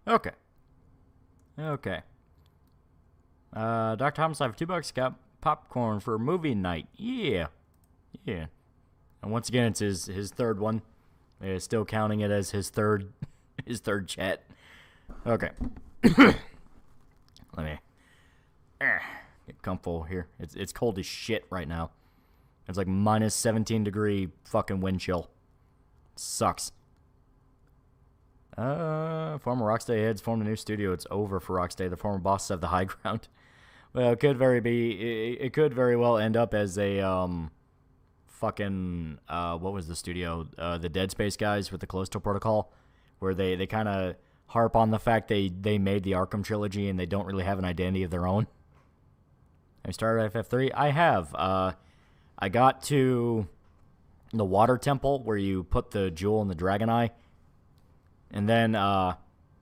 Okay. Okay. Dr. Thomas, I have $2. Got popcorn for movie night. Yeah. Yeah. And once again, it's his third one. Still counting it as his third chat. Okay. Let me get comfortable here. It's cold as shit right now. It's like minus 17 degree fucking wind chill. Sucks. Former Rockstay heads formed a new studio. It's over for Rockstay. The former bosses have the high ground. Well, it could very well end up as a fucking what was the studio? The Dead Space guys with the Callisto Protocol, where they kind of harp on the fact they made the Arkham trilogy and they don't really have an identity of their own. Have you started FF3? I have. I got to the water temple where you put the jewel in the dragon eye, and then I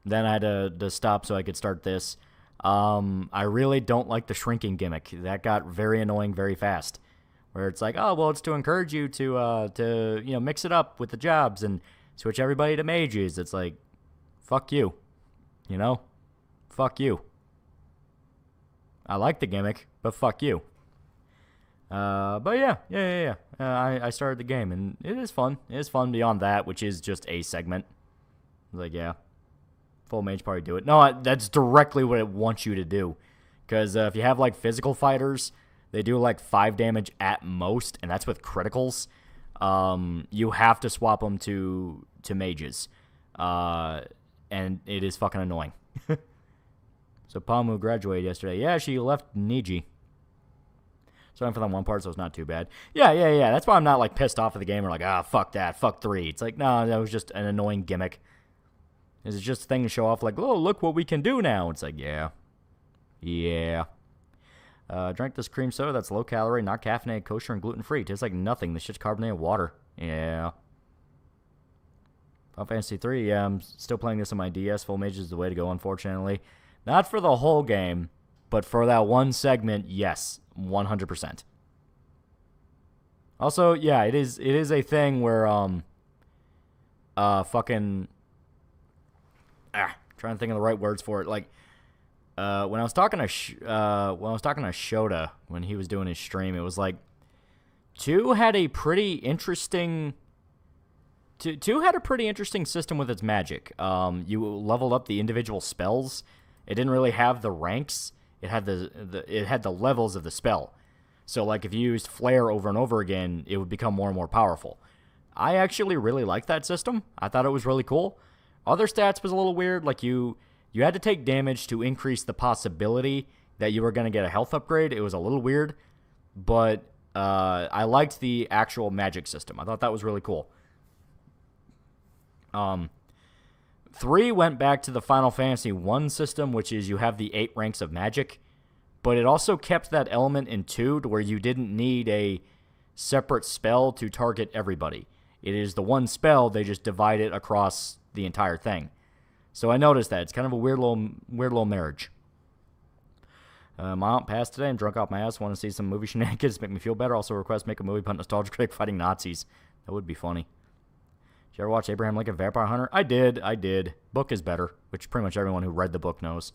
had to stop so I could start this. I really don't like the shrinking gimmick. That got very annoying very fast. Where it's like, oh well, it's to encourage you to mix it up with the jobs and switch everybody to mages. It's like, fuck you, fuck you. I like the gimmick, but fuck you. But yeah. I started the game, and it is fun. It is fun beyond that, which is just a segment. Like, yeah, full mage party, do it. No, that's directly what it wants you to do. Because if you have, like, physical fighters, they do, like, 5 damage at most, and that's with criticals. You have to swap them to mages. And it is fucking annoying. So Palmu graduated yesterday. Yeah, she left Niji. So I'm for that one part, so it's not too bad. Yeah. That's why I'm not, like, pissed off at the game or like, fuck that, fuck 3. It's like, no, that was just an annoying gimmick. It's just a thing to show off, like, oh, look what we can do now. It's like, yeah. Drank this cream soda that's low calorie, not caffeinated, kosher, and gluten-free. Tastes like nothing. This shit's carbonated water. Yeah. Final Fantasy 3, yeah, I'm still playing this on my DS. Full Mage is the way to go, unfortunately. Not for the whole game, but for that one segment, yes, 100%. Also, yeah, it is a thing where, trying to think of the right words for it. Like, when I was talking to Shota when he was doing his stream, it was like, 2 had a pretty interesting system with its magic. You leveled up the individual spells. It didn't really have the ranks. It had the levels of the spell. So, like, if you used Flare over and over again, it would become more and more powerful. I actually really liked that system. I thought it was really cool. Other stats was a little weird. Like, you had to take damage to increase the possibility that you were going to get a health upgrade. It was a little weird. But I liked the actual magic system. I thought that was really cool. 3 went back to the Final Fantasy 1 system, which is you have the 8 ranks of magic, but it also kept that element in 2 to where you didn't need a separate spell to target everybody. It is the one spell, they just divide it across the entire thing. So I noticed that. It's kind of a weird little marriage. My aunt passed today. I'm drunk off my ass. Want to see some movie shenanigans make me feel better. Also request make a movie about nostalgia critic fighting Nazis. That would be funny. Did you ever watch Abraham Lincoln Vampire Hunter? I did. Book is better, which pretty much everyone who read the book knows.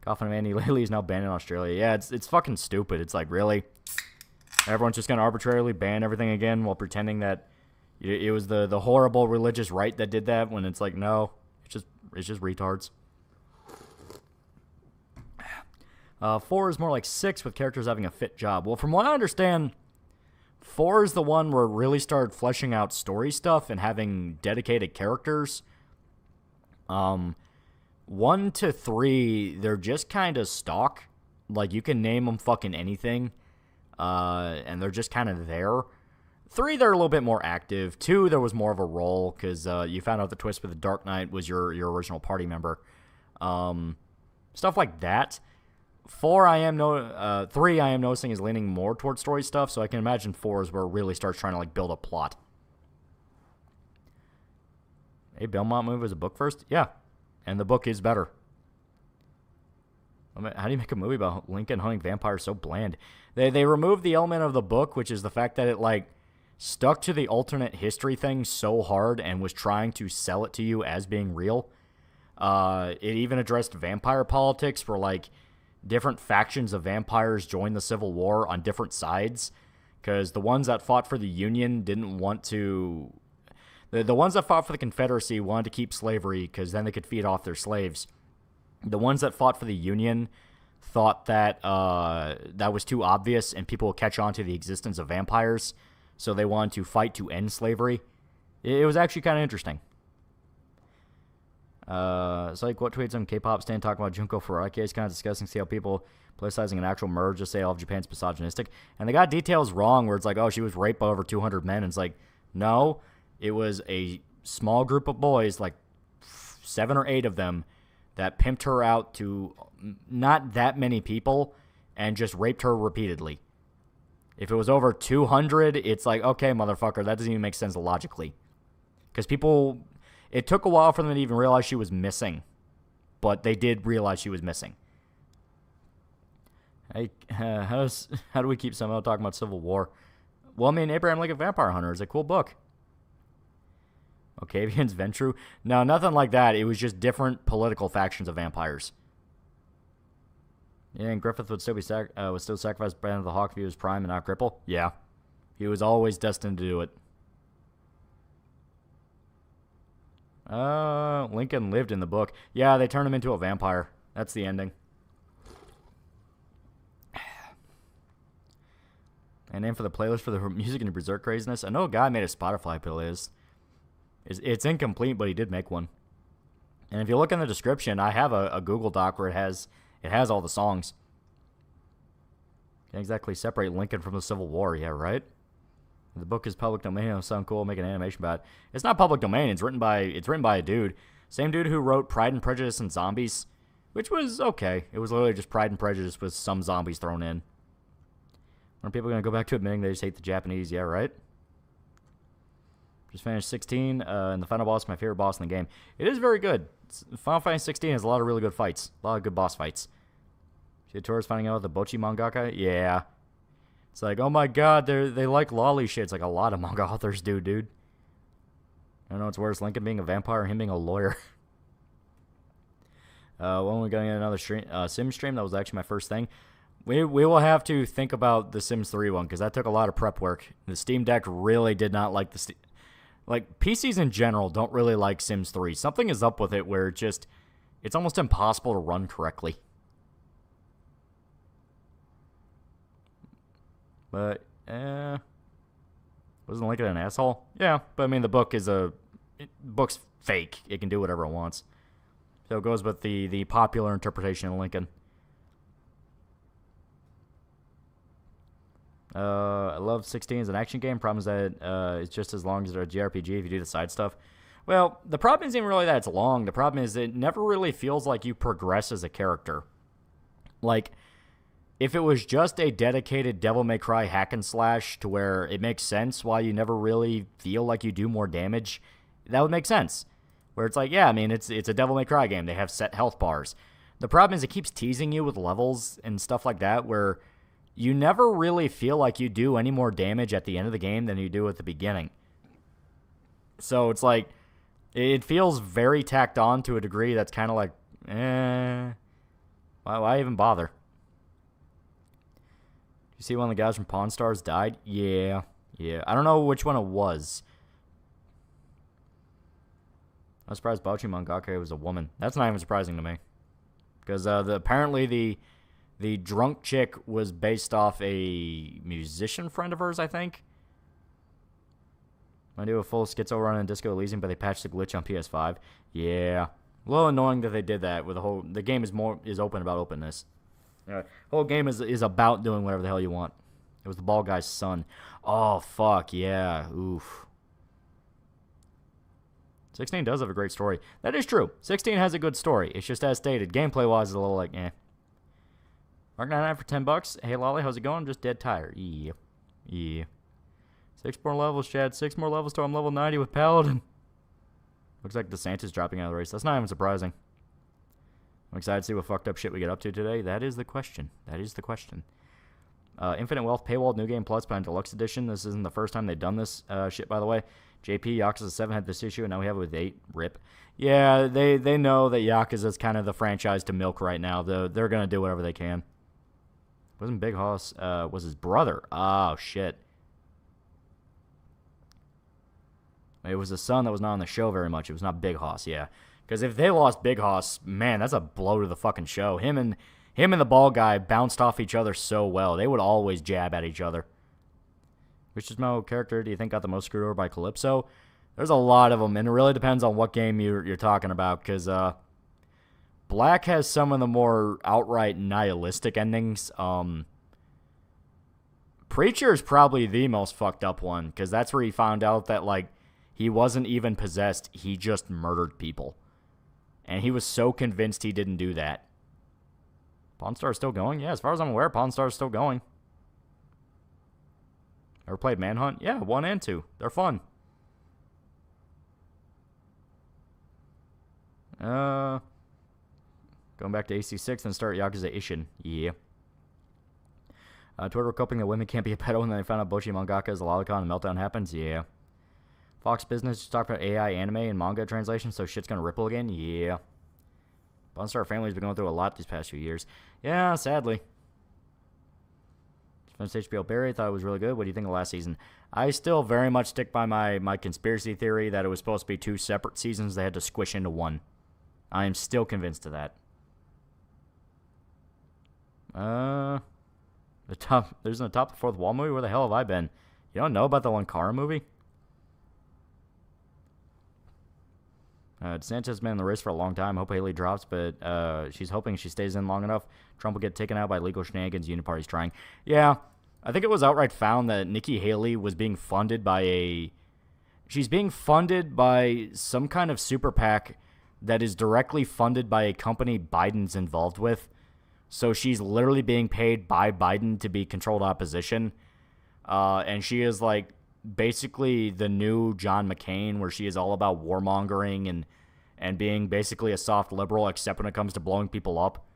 Coffin of Andy Laley is now banned in Australia. Yeah, it's fucking stupid. It's like, really? Everyone's just going to arbitrarily ban everything again while pretending that it was the horrible religious right that did that, when it's like, no, it's just retards. 4 is more like 6 with characters having a fit job. Well, from what I understand, 4 is the one where it really started fleshing out story stuff and having dedicated characters. 1 to 3, they're just kind of stock. Like, you can name them fucking anything, and they're just kind of there. 3, they're a little bit more active. 2, there was more of a role, because you found out the twist with the Dark Knight was your original party member. Stuff like that. 3, I am noticing is leaning more towards story stuff, so I can imagine 4 is where it really starts trying to, like, build a plot. A Belmont movie was a book first? Yeah. And the book is better. I mean, how do you make a movie about Lincoln hunting vampires so bland? They removed the element of the book, which is the fact that it, like, stuck to the alternate history thing so hard and was trying to sell it to you as being real. It even addressed vampire politics, where like different factions of vampires joined the Civil War on different sides, because the ones that fought for the Union didn't want to. The ones that fought for the Confederacy wanted to keep slavery because then they could feed off their slaves. The ones that fought for the Union thought that that was too obvious and people would catch on to the existence of vampires, so they wanted to fight to end slavery. It was actually kind of interesting. It's like, what tweets on K-pop stand talking about Junko Furuki? It's kind of disgusting to see how people politicizing an actual murder just say all of Japan's misogynistic. And they got details wrong where it's like, oh, she was raped by over 200 men. And it's like, no, it was a small group of boys, like 7 or 8 of them, that pimped her out to not that many people and just raped her repeatedly. If it was over 200, it's like, okay, motherfucker, that doesn't even make sense logically. Because people, it took a while for them to even realize she was missing. But they did realize she was missing. Hey, how do we keep somehow talking about Civil War? Well, I mean, Abraham Lincoln Vampire Hunter is a cool book. Octavian's Ventru? No, nothing like that. It was just different political factions of vampires. Yeah, and Griffith would still be sacrifice Brandon of the Hawk if he was prime and not cripple? Yeah. He was always destined to do it. Lincoln lived in the book. Yeah, they turned him into a vampire. That's the ending. And name for the playlist for the music and Berserk craziness. I know a guy made a Spotify playlist. It's incomplete, but he did make one. And if you look in the description, I have a Google Doc where it has all the songs. Can't exactly separate Lincoln from the Civil War, yeah, right? The book is public domain. It'll sound cool. Make an animation about it. It's not public domain. It's written by a dude. Same dude who wrote Pride and Prejudice and Zombies, which was okay. It was literally just Pride and Prejudice with some zombies thrown in. When are people going to go back to admitting they just hate the Japanese? Yeah, right? Just finished 16, and the final boss is my favorite boss in the game. It is very good. Final Fantasy 16 has a lot of really good fights. A lot of good boss fights. See the tourists finding out the Bochi mangaka? Yeah. It's like, oh my god, they like lolly shit. It's like a lot of manga authors do, dude. I don't know what's worse, Lincoln being a vampire or him being a lawyer. When are we going to get another Sims stream? That was actually my first thing. We will have to think about the Sims 3 one, because that took a lot of prep work. The Steam Deck really did not like the... Like, PCs in general don't really like Sims 3. Something is up with it where it's almost impossible to run correctly. But, wasn't Lincoln an asshole? Yeah, but I mean, the book's fake. It can do whatever it wants. So it goes with the popular interpretation of Lincoln. I love 16 as an action game. Problem is that it's just as long as a JRPG if you do the side stuff. Well, the problem isn't really that it's long. The problem is it never really feels like you progress as a character. Like, if it was just a dedicated Devil May Cry hack and slash to where it makes sense why you never really feel like you do more damage, that would make sense. Where it's like, yeah, I mean, it's a Devil May Cry game. They have set health bars. The problem is it keeps teasing you with levels and stuff like that where you never really feel like you do any more damage at the end of the game than you do at the beginning. So it's like, it feels very tacked on to a degree that's kind of like, why even bother? You see one of the guys from Pawn Stars died? Yeah. I don't know which one it was. I'm surprised Bauchi Mangaka was a woman. That's not even surprising to me. Because apparently the drunk chick was based off a musician friend of hers, I think. I do a full schizo run in Disco Elysium, but they patched the glitch on PS5. Yeah. A little annoying that they did that. The game is open about openness. The whole game is about doing whatever the hell you want. It was the bald guy's son. Oh, fuck, yeah. Oof. 16 does have a great story. That is true. 16 has a good story. It's just as stated. Gameplay-wise, is a little like, eh. Mark 99 for $10. Hey, Lolly, how's it going? I'm just dead tired. Yeah. 6 more levels, Chad. 6 more levels till I'm level 90 with Paladin. Looks like DeSantis dropping out of the race. That's not even surprising. I'm excited to see what fucked up shit we get up to today. That is the question. Infinite Wealth Paywall New Game Plus Plan Deluxe Edition. This isn't the first time they've done this shit, by the way. JP, Yakuza 7 had this issue, and now we have it with 8. RIP. Yeah, they know that Yakuza is kind of the franchise to milk right now. They're going to do whatever they can. Wasn't Big Hoss, was his brother. Oh, shit. It was the son that was not on the show very much. It was not Big Hoss, yeah. Because if they lost Big Hoss, man, that's a blow to the fucking show. Him and the bald guy bounced off each other so well. They would always jab at each other. Which Gizmo character do you think got the most screwed over by Calypso? There's a lot of them, and it really depends on what game you're talking about, because Black has some of the more outright nihilistic endings. Preacher is probably the most fucked up one, because that's where he found out that, like, he wasn't even possessed, he just murdered people. And he was so convinced he didn't do that. Pawn Star is still going? Yeah, as far as I'm aware, Pawn Star is still going. Ever played Manhunt? Yeah, 1 and 2. They're fun. Going back to AC6 and start Yakuza Ishin. Yeah. Twitter coping that women can't be a pedo, and then they found out Bochi Mangaka is a lolicon and meltdown happens. Yeah. Fox Business just talked about AI anime and manga translation, so shit's gonna ripple again. Yeah. Pawn Star family's been going through a lot these past few years. Yeah, sadly. Finished HBO Barry, thought it was really good. What do you think of last season? I still very much stick by my conspiracy theory that it was supposed to be 2 separate seasons they had to squish into 1. I am still convinced of that. There's in the top of the 4th wall movie? Where the hell have I been? You don't know about the Lankara movie? DeSantis has been in the race for a long time. I hope Haley drops, but she's hoping she stays in long enough. Trump will get taken out by legal shenanigans. Uniparty's trying. Yeah, I think it was outright found that Nikki Haley was being funded by She's being funded by some kind of super PAC that is directly funded by a company Biden's involved with. So she's literally being paid by Biden to be controlled opposition. And she is like basically the new John McCain, where she is all about warmongering and being basically a soft liberal, except when it comes to blowing people up.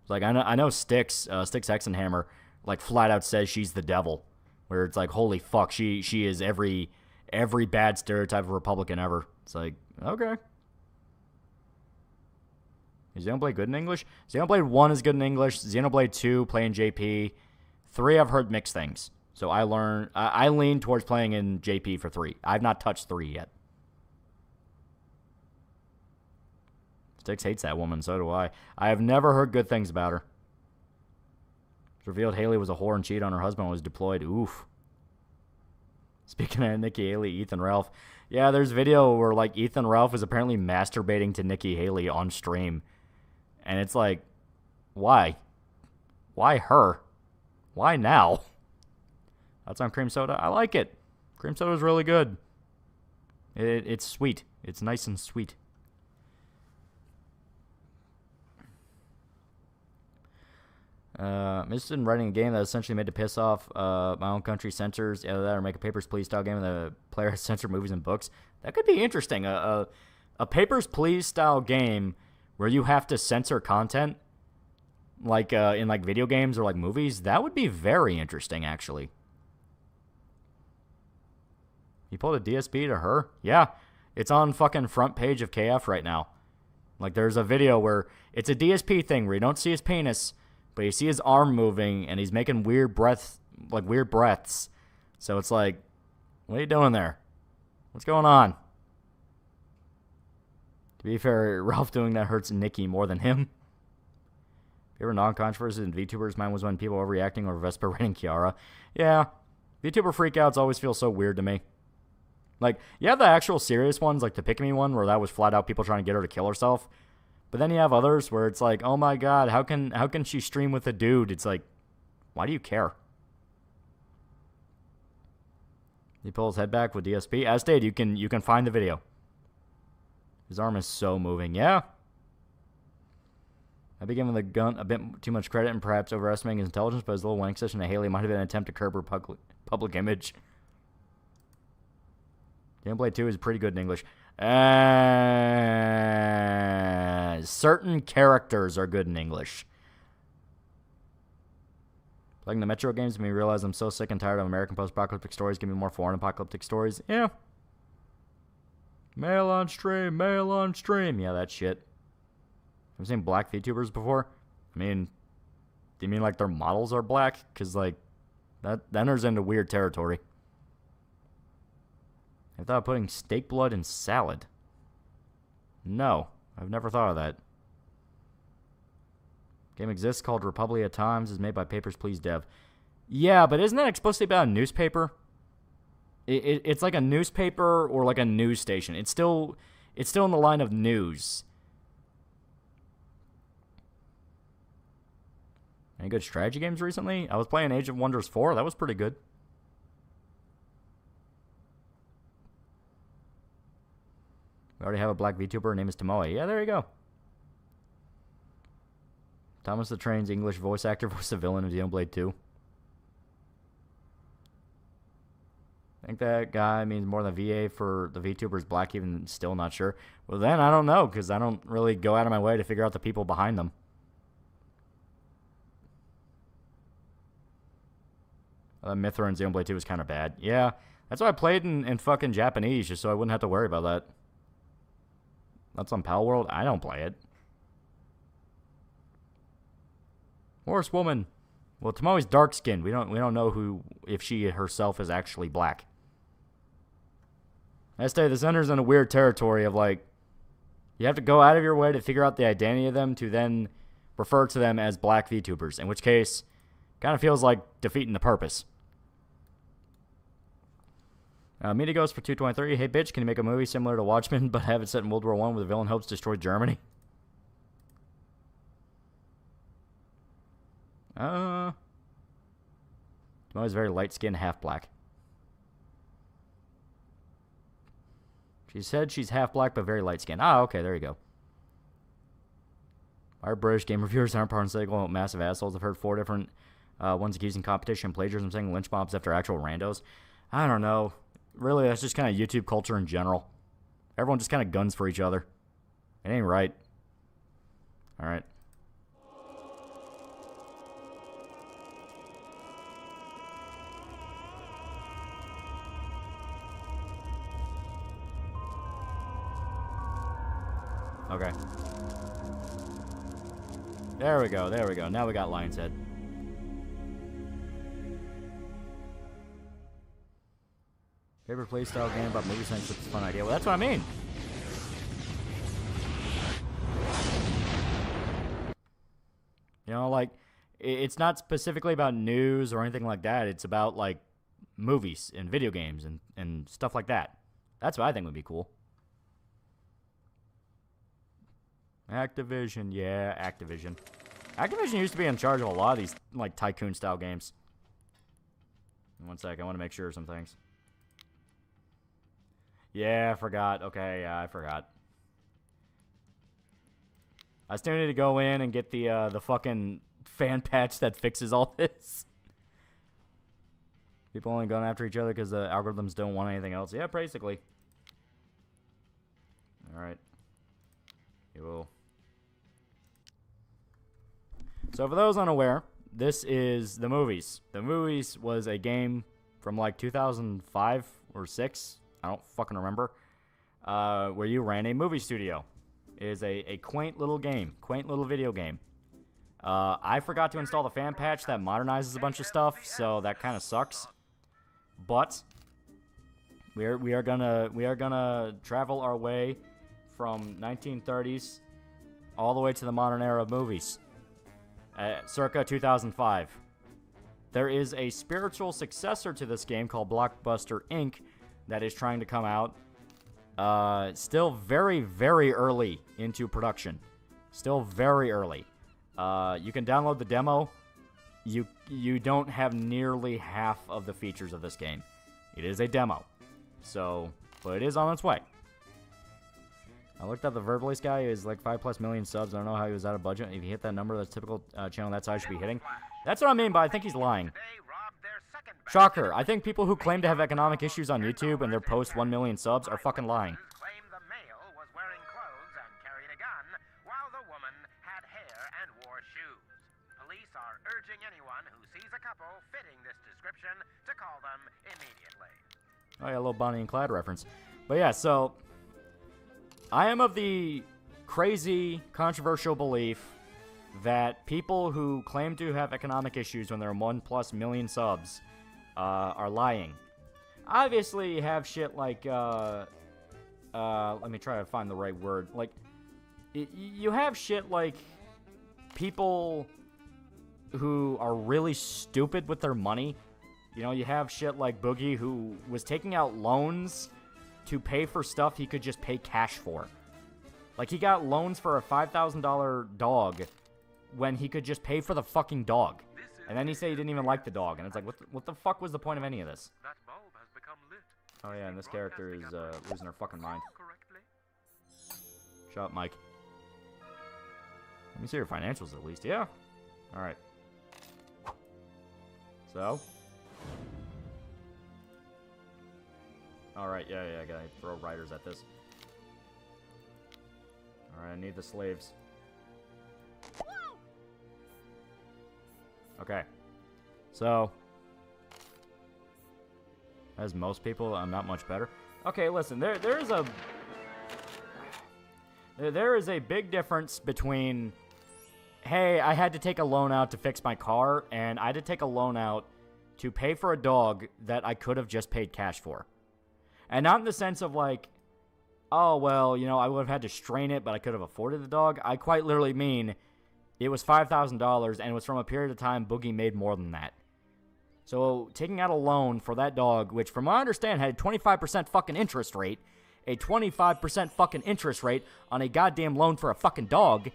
Like, I know Styx Hexenhammer, like, flat out says she's the devil, where it's like, holy fuck, she is every bad stereotype of Republican ever. It's like, okay. Is Xenoblade good in English? Xenoblade 1 is good in English. Xenoblade 2, playing JP. 3, I've heard mixed things. So I lean towards playing in JP for 3. I've not touched 3 yet. Styx hates that woman, so do I. I have never heard good things about her. It's revealed Haley was a whore and cheated on her husband when he was deployed. Oof. Speaking of Nikki Haley, Ethan Ralph. Yeah, there's video where, like, Ethan Ralph is apparently masturbating to Nikki Haley on stream. And it's like, why? Why her? Why now? That's on cream soda. I like it. Cream soda is really good. It's sweet. It's nice and sweet. I'm interested in writing a game that's essentially made to piss off my own country censors. Either that or make a Papers, Please style game where the player has censored movies and books. That could be interesting. A Papers, Please style game where you have to censor content, like in like video games or like movies. That would be very interesting, actually. You pulled a DSP to her? Yeah. It's on fucking front page of KF right now. Like, there's a video where it's a DSP thing where you don't see his penis, but you see his arm moving, and he's making weird breaths. So it's like, what are you doing there? What's going on? To be fair, Ralph doing that hurts Nikki more than him. If you ever non-controversies in VTubers, mine was when people were overreacting over Vespa rating Kiara. Yeah, VTuber freakouts always feel so weird to me. Like, you have the actual serious ones, like the Pick Me one, where that was flat out people trying to get her to kill herself. But then you have others where it's like, oh my god, how can she stream with a dude? It's like, why do you care? He pulls his head back with DSP. As stated, you can find the video. His arm is so moving. Yeah. I've been giving the gun a bit too much credit and perhaps overestimating his intelligence, but his little wank session to Haley might have been an attempt to curb her public image. Gameplay 2 is pretty good in English. Certain characters are good in English. Playing the Metro games made me realize I'm so sick and tired of American post-apocalyptic stories. Give me more foreign apocalyptic stories. Yeah. Mail on stream, mail on stream. Yeah, that shit. Have you seen black VTubers before? I mean, do you mean like their models are black? Because, like, that enters into weird territory. I thought of putting steak blood in salad. No, I've never thought of that. Game exists called Republic of Times. Is made by Papers, Please Dev. Yeah, but isn't that explicitly about a newspaper? It's like a newspaper or like a news station. It's still in the line of news. Any good strategy games recently? I was playing Age of Wonders 4. That was pretty good. We already have a black VTuber. Her name is Tomoe. Yeah, there you go. Thomas the Train's English voice actor voiced the villain of Xenoblade 2. I think that guy means more than VA for the VTubers black, even still not sure. Well, then I don't know, because I don't really go out of my way to figure out the people behind them. Mithra in Xenoblade 2 was kind of bad. Yeah, that's why I played in fucking Japanese, just so I wouldn't have to worry about that. That's on Pal World. I don't play it. Horsewoman. Well, Tomoe's dark skinned. We don't know if she herself is actually black. I say this enters in a weird territory of like, you have to go out of your way to figure out the identity of them to then refer to them as black VTubers. In which case, kind of feels like defeating the purpose. Media Ghost for 223. Hey bitch, can you make a movie similar to Watchmen but have it set in World War I where the villain hopes to destroy Germany? Tomoe's very light-skinned, half-black. She said she's half-black but very light-skinned. Ah, okay, there you go. Our British game reviewers aren't paranoid massive assholes. I've heard 4 different ones accusing competition plagiarism, saying lynch mobs after actual randos. I don't know. Really, that's just kind of YouTube culture in general. Everyone just kind of guns for each other. It ain't right. Alright. Okay. There we go, there we go. Now we got Lion's Head. Favorite playstyle game about movie science with a fun idea. Well, that's what I mean. You know, like, it's not specifically about news or anything like that. It's about, like, movies and video games and stuff like that. That's what I think would be cool. Activision, yeah, Activision. Activision used to be in charge of a lot of these, like, tycoon-style games. One sec, I want to make sure of some things. Yeah, I forgot. Okay, yeah, I forgot. I still need to go in and get the fucking fan patch that fixes all this. People only going after each other because the algorithms don't want anything else. Yeah, basically. Alright. Cool. So for those unaware, this is The Movies. The Movies was a game from like 2005 or 6. I don't fucking remember. Where you ran a movie studio. It is a quaint little game. Quaint little video game. I forgot to install the fan patch that modernizes a bunch of stuff, so that kind of sucks. But we are gonna travel our way from 1930s all the way to the modern era of movies. Circa 2005. There is a spiritual successor to this game called Blockbuster Inc. that is trying to come out. Still very, very early into production. Still very early. You can download the demo. You don't have nearly half of the features of this game. It is a demo. So, but it is on its way. I looked up the Verbally guy. He is like 5+ million subs. I don't know how he was out of budget. If you hit that number, that's typical channel that size should be hitting. That's what I mean, but I think he's lying. Shocker. I think people who claim to have economic issues on YouTube and their post 1 million subs are fucking lying. urging anyone who sees a couple fitting this description to call them immediately. Oh yeah, a little Bonnie and Clyde reference. But yeah, so I am of the crazy, controversial belief that people who claim to have economic issues when they're 1+ million subs are lying. Obviously, you have shit like, let me try to find the right word. Like, you have shit like people who are really stupid with their money. You know, you have shit like Boogie, who was taking out loans to pay for stuff he could just pay cash for. Like, he got loans for a $5,000 dog when he could just pay for the fucking dog. And then he said he didn't even like the dog. And it's like, what the fuck was the point of any of this? That bulb has become lit. Oh yeah, and this character is losing her fucking mind. Shut up, Mike. Let me see your financials at least. Yeah. Alright. So? Alright, yeah, I gotta throw riders at this. Alright, I need the slaves. Okay. So. As most people, I'm not much better. Okay, listen, there is a big difference between, hey, I had to take a loan out to fix my car, and I had to take a loan out to pay for a dog that I could have just paid cash for. And not in the sense of like, oh, well, you know, I would have had to strain it, but I could have afforded the dog. I quite literally mean it was $5,000, and it was from a period of time Boogie made more than that. So taking out a loan for that dog, which from what I understand had a 25% fucking interest rate, a 25% fucking interest rate on a goddamn loan for a fucking dog,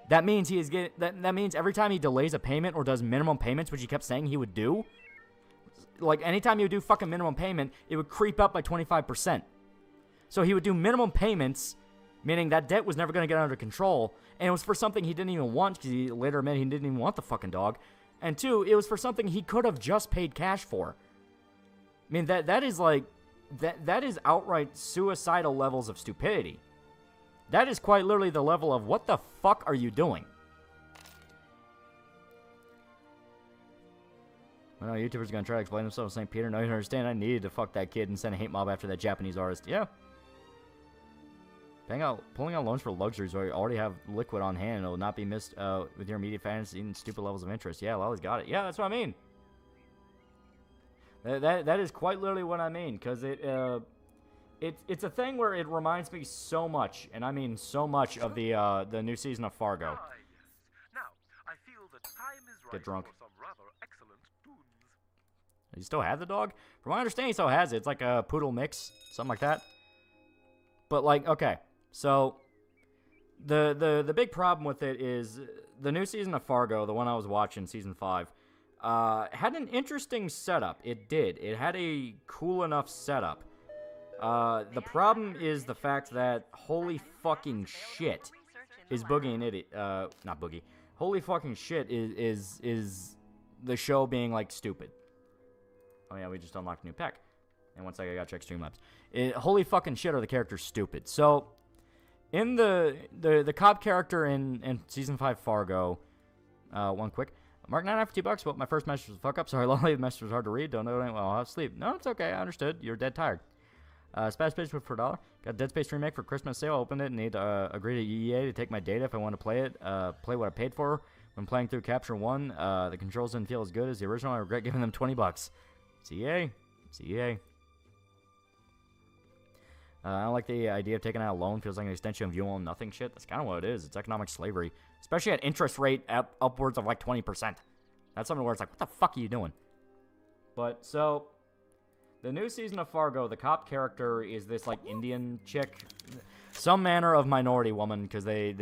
that means he is getting, that means every time he delays a payment or does minimum payments, which he kept saying he would do, like anytime he would do fucking minimum payment, it would creep up by 25%. So he would do minimum payments, meaning that debt was never going to get under control, and it was for something he didn't even want, because he later admitted he didn't even want the fucking dog. And two, it was for something he could have just paid cash for. I mean, that is like, that is outright suicidal levels of stupidity. That is quite literally the level of, what the fuck are you doing? Well, YouTubers are going to try to explain themselves to St. Peter. No, you don't understand. I needed to fuck that kid and send a hate mob after that Japanese artist. Yeah. Pulling out loans for luxuries where you already have liquid on hand and it will not be missed with your immediate fantasy and stupid levels of interest. Yeah, Lolly's got it. Yeah, that's what I mean. That is quite literally what I mean, because it's a thing where it reminds me so much, and I mean so much, of the new season of Fargo. Ah, yes. Now, I feel the time is right Get drunk. for some rather excellent tunes. You still have the dog? From what I understand, he still has it. It's like a poodle mix, something like that. But like, okay, so the big problem with it is the new season of Fargo, the one I was watching, season 5, had an interesting setup. It did. It had a cool enough setup. The problem is the fact that, holy fucking shit, is Boogie an idiot? Not Boogie. Holy fucking shit is the show being, like, stupid. Oh yeah, we just unlocked a new pack. And one second, I gotta check Streamlabs. Holy fucking shit, are the characters stupid. So, in the cop character in Season 5 Fargo, one quick, Mark 9 for $2, but my first message was a fuck up. Sorry, Lolly, the message was hard to read. Don't know well, I'll have to sleep. No, it's okay, I understood. You're dead tired. Spaz Pitch for $1. Got Dead Space Remake for Christmas sale. Opened it and need to agree to EA to take my data if I want to play it. Play what I paid for. When playing through Capture 1, the controls didn't feel as good as the original. I regret giving them $20. It's EA. It's EA. I don't like the idea of taking out a loan. Feels like an extension of you own nothing shit. That's kind of what it is. It's economic slavery. Especially at interest rate upwards of like 20%. That's something where it's like, what the fuck are you doing? But, so, the new season of Fargo, the cop character is this, like, Indian chick. Some manner of minority woman, because they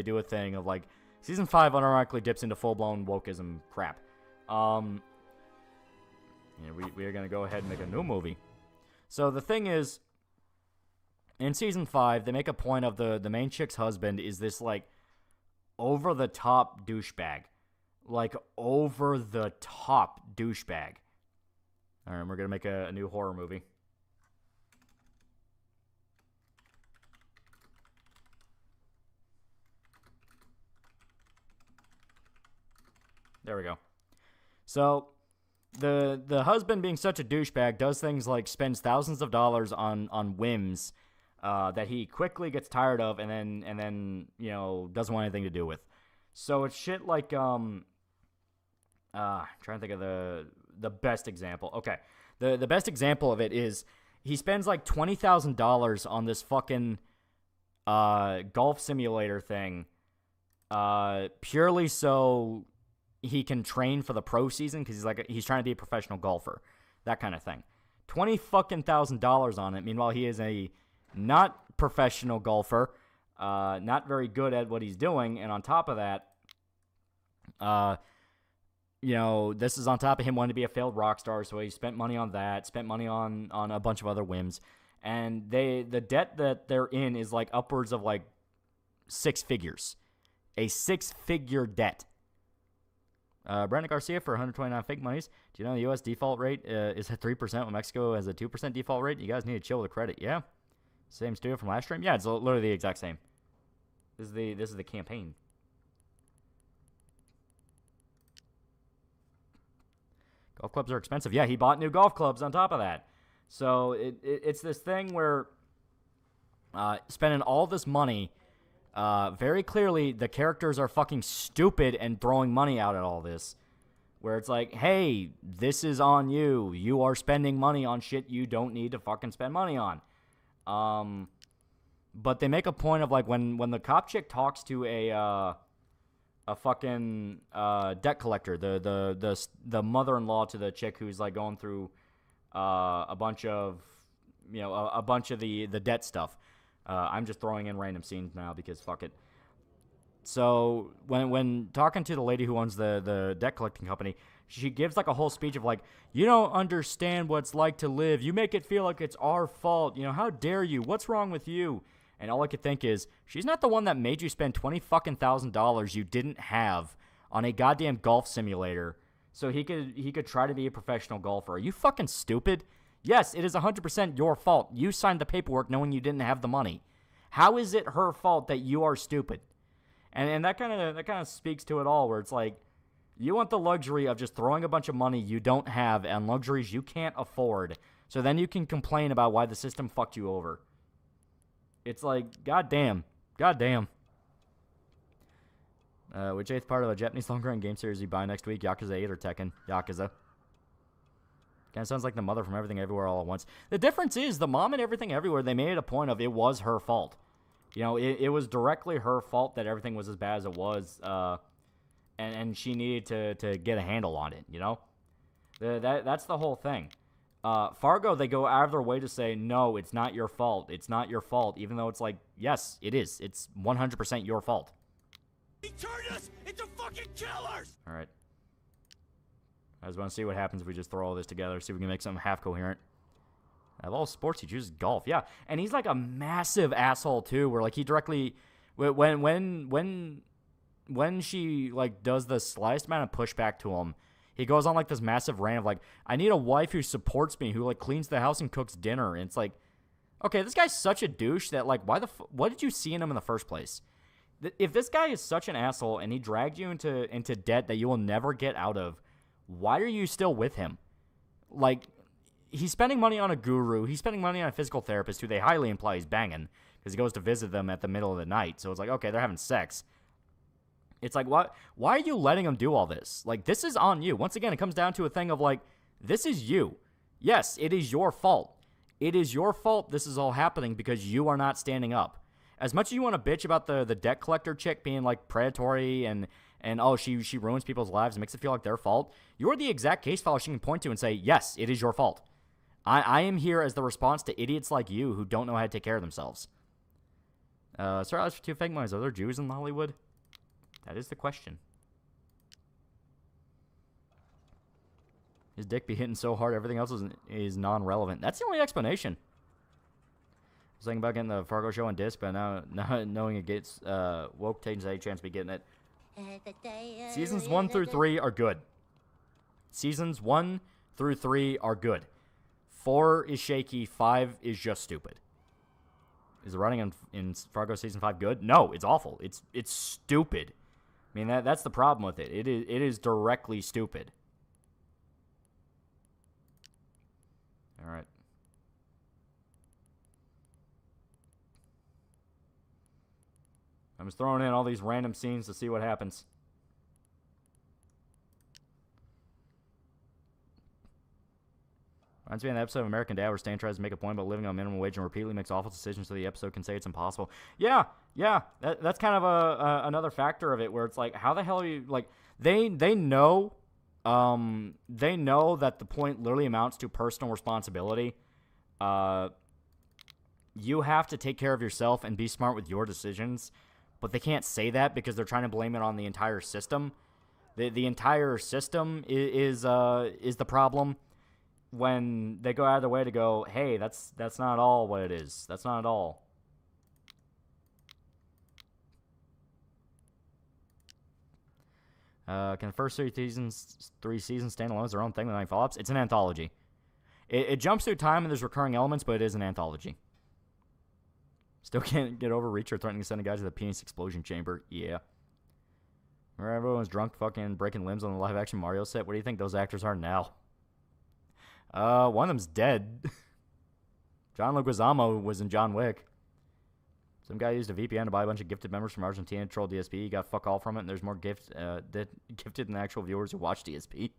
do a thing of, like, season 5 unironically dips into full-blown wokeism crap. Yeah, we are going to go ahead and make a new movie. So, the thing is, in season 5, they make a point of the main chick's husband is this, like, over-the-top douchebag. Like, over-the-top douchebag. Alright, we're going to make a new horror movie. There we go. So the husband, being such a douchebag, does things like spends thousands of dollars on whims that he quickly gets tired of, and then doesn't want anything to do with. So it's shit like trying to think of the best example. Okay, the best example of it is he spends like $20,000 on this fucking golf simulator thing, purely so he can train for the pro season, because he's trying to be a professional golfer, that kind of thing. $20,000 on it. Meanwhile, he is a not professional golfer, not very good at what he's doing, and on top of that, this is on top of him wanting to be a failed rock star, so he spent money on that, spent money on a bunch of other whims, and the debt that they're in is like upwards of like 6 figures. A 6-figure debt. Brandon Garcia for 129 fake monies. Do you know the U.S. default rate is at 3% when Mexico has a 2% default rate? You guys need to chill with the credit. Yeah. Same studio from last stream? Yeah, it's literally the exact same. This is the campaign. Golf clubs are expensive. Yeah, he bought new golf clubs on top of that. So it's this thing where spending all this money, very clearly the characters are fucking stupid and throwing money out at all this. Where it's like, hey, this is on you. You are spending money on shit you don't need to fucking spend money on. But they make a point of like when the cop chick talks to a fucking debt collector, the mother-in-law to the chick who's like going through a bunch of the debt stuff. I'm just throwing in random scenes now because fuck it. So when talking to the lady who owns the debt collecting company, she gives like a whole speech of like, you don't understand what it's like to live. You make it feel like it's our fault. How dare you? What's wrong with you? And all I could think is, she's not the one that made you spend $20,000 you didn't have on a goddamn golf simulator so he could try to be a professional golfer. Are you fucking stupid? Yes, it is 100% your fault. You signed the paperwork knowing you didn't have the money. How is it her fault that you are stupid? And that kind of speaks to it all, where it's like, you want the luxury of just throwing a bunch of money you don't have and luxuries you can't afford, so then you can complain about why the system fucked you over. It's like, goddamn. Which 8th part of a Japanese long-run game series you buy next week? Yakuza 8 or Tekken? Yakuza. Kind of sounds like the mother from Everything Everywhere All at Once. The difference is, the mom in Everything Everywhere, they made it a point of it was her fault. It was directly her fault that everything was as bad as it was, and she needed to get a handle on it, That's the whole thing. Fargo, they go out of their way to say, no, it's not your fault. It's not your fault, even though it's like, yes, it is. It's 100% your fault. He turned us into fucking killers! All right. I just want to see what happens if we just throw all this together, see if we can make something half coherent. Of all sports, he chooses golf. Yeah, and he's like a massive asshole too. Where like he directly, when she like does the slightest amount of pushback to him, he goes on like this massive rant of like, I need a wife who supports me, who like cleans the house and cooks dinner. And it's like, okay, this guy's such a douche that like, what did you see in him in the first place? If this guy is such an asshole and he dragged you into debt that you will never get out of, why are you still with him? Like, he's spending money on a guru. He's spending money on a physical therapist who they highly imply he's banging because he goes to visit them at the middle of the night. So it's like, okay, they're having sex. It's like, why are you letting him do all this? Like, this is on you. Once again, it comes down to a thing of like, this is you. Yes, it is your fault. It is your fault this is all happening because you are not standing up. As much as you want to bitch about the debt collector chick being like predatory and oh, she ruins people's lives and makes it feel like their fault, you're the exact case file she can point to and say, yes, it is your fault. I am here as the response to idiots like you who don't know how to take care of themselves. Sorry, that's for 2 fake monies. Are there Jews in Hollywood? That is the question. His dick be hitting so hard, everything else is non-relevant. That's the only explanation. I was thinking about getting the Fargo show on disc, but now knowing it gets woke takes a chance to be getting it. Seasons 1 through 3 are good. Seasons 1 through 3 are good. 4 is shaky. 5 is just stupid. Is the writing in Fargo season 5 good? No, it's awful. It's stupid. mean, that's the problem with it. It is directly stupid. All right. I'm just throwing in all these random scenes to see what happens. Reminds me of the episode of American Dad where Stan tries to make a point about living on minimum wage and repeatedly makes awful decisions so the episode can say it's impossible. Yeah. That's kind of another factor of it where it's like, how the hell are you, like, they know that the point literally amounts to personal responsibility. You have to take care of yourself and be smart with your decisions, but they can't say that because they're trying to blame it on the entire system. The entire system is the problem. When they go out of their way to go, hey, that's not all what it is. That's not at all. Can the first three seasons stand alone as their own thing with any follow-ups? It's an anthology. It jumps through time and there's recurring elements, but it is an anthology. Still can't get over Reacher threatening to send a guy to the penis explosion chamber. Yeah. Remember everyone was drunk fucking breaking limbs on the live-action Mario set? What do you think those actors are now? One of them's dead. John Leguizamo was in John Wick. Some guy used a VPN to buy a bunch of gifted members from Argentina to troll DSP. He got fuck all from it, and there's more gifted than actual viewers who watch DSP.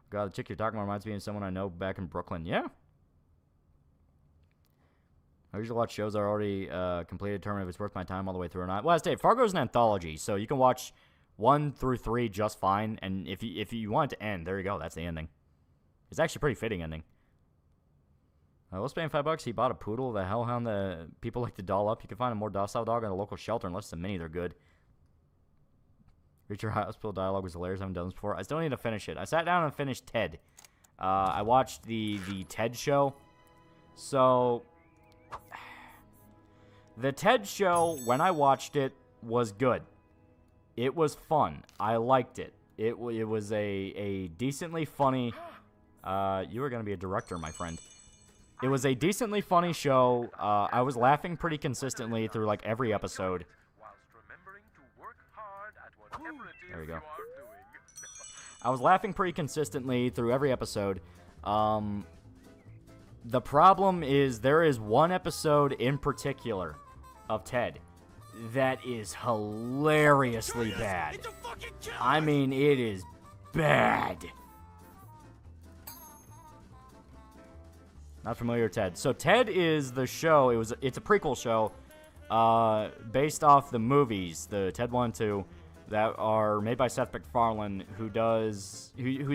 God, the chick you're talking about reminds me of someone I know back in Brooklyn. Yeah. I usually watch shows that are already completed, determine if it's worth my time all the way through or not. Well, I say Fargo's an anthology, so you can watch 1 through 3 just fine, and if you want it to end, there you go. That's the ending. It's actually a pretty fitting ending. Let's pay him $5. He bought a poodle, the hellhound that people like to doll up. You can find a more docile dog at a local shelter, unless it's a mini, they're good. Reacher Hospital dialogue was hilarious. I haven't done this before. I still need to finish it. I sat down and finished Ted. I watched the Ted show. So, the Ted show, when I watched it, was good. It was fun. I liked it. It was a decently funny... you were going to be a director, my friend. It was a decently funny show. I was laughing pretty consistently through, like, every episode. There we go. I was laughing pretty consistently through every episode. The problem is there is one episode in particular of Ted that is hilariously bad. I mean, it is bad. Not familiar with Ted. So Ted is the show. It's a prequel show based off the movies, the Ted 1 and 2, that are made by Seth MacFarlane, who's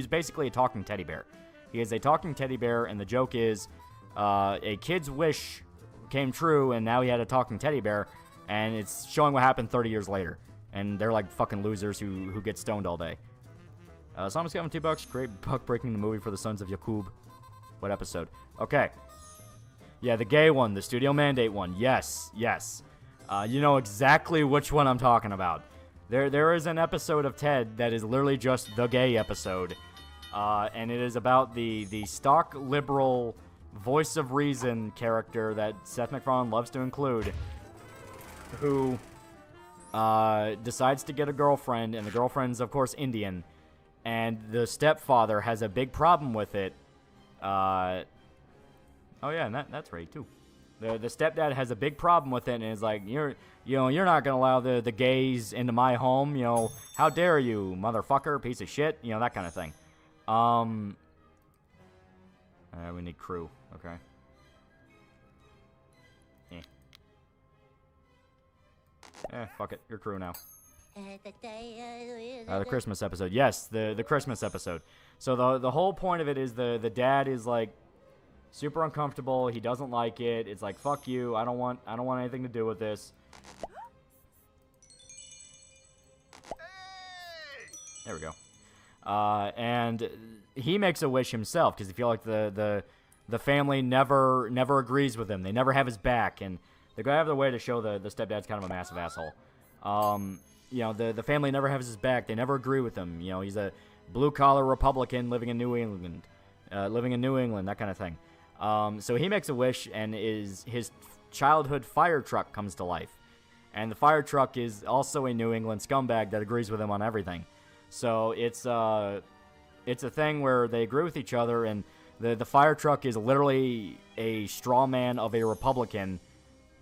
basically a talking teddy bear. He is a talking teddy bear, and the joke is a kid's wish came true, and now he had a talking teddy bear, and it's showing what happened 30 years later. And they're like fucking losers who get stoned all day. So I'm just giving $2. Great buck breaking the movie for the Sons of Yakub. What episode? Okay. Yeah, the gay one, the studio mandate one. Yes. You know exactly which one I'm talking about. There is an episode of Ted that is literally just the gay episode. And it is about the stock liberal voice of reason character that Seth MacFarlane loves to include, who decides to get a girlfriend, and the girlfriend's, of course, Indian. And the stepfather has a big problem with it. Oh yeah, and that's right too. The stepdad has a big problem with it, and is like, you're not gonna allow the gays into my home. You know, how dare you, motherfucker, piece of shit. You know, that kind of thing. We need crew. Okay. Fuck it, you're crew now. The Christmas episode. Yes, the Christmas episode. So the whole point of it is the dad is like super uncomfortable. He doesn't like it. It's like, fuck you. I don't want anything to do with this. There we go. And he makes a wish himself because he feels like the family never agrees with him. They never have his back, and they go out of their way to show the stepdad's kind of a massive asshole. You know, the family never has his back. They never agree with him. You know, he's a blue-collar Republican living in New England, that kind of thing. So he makes a wish, and his childhood fire truck comes to life. And the fire truck is also a New England scumbag that agrees with him on everything. So it's a thing where they agree with each other, and the fire truck is literally a straw man of a Republican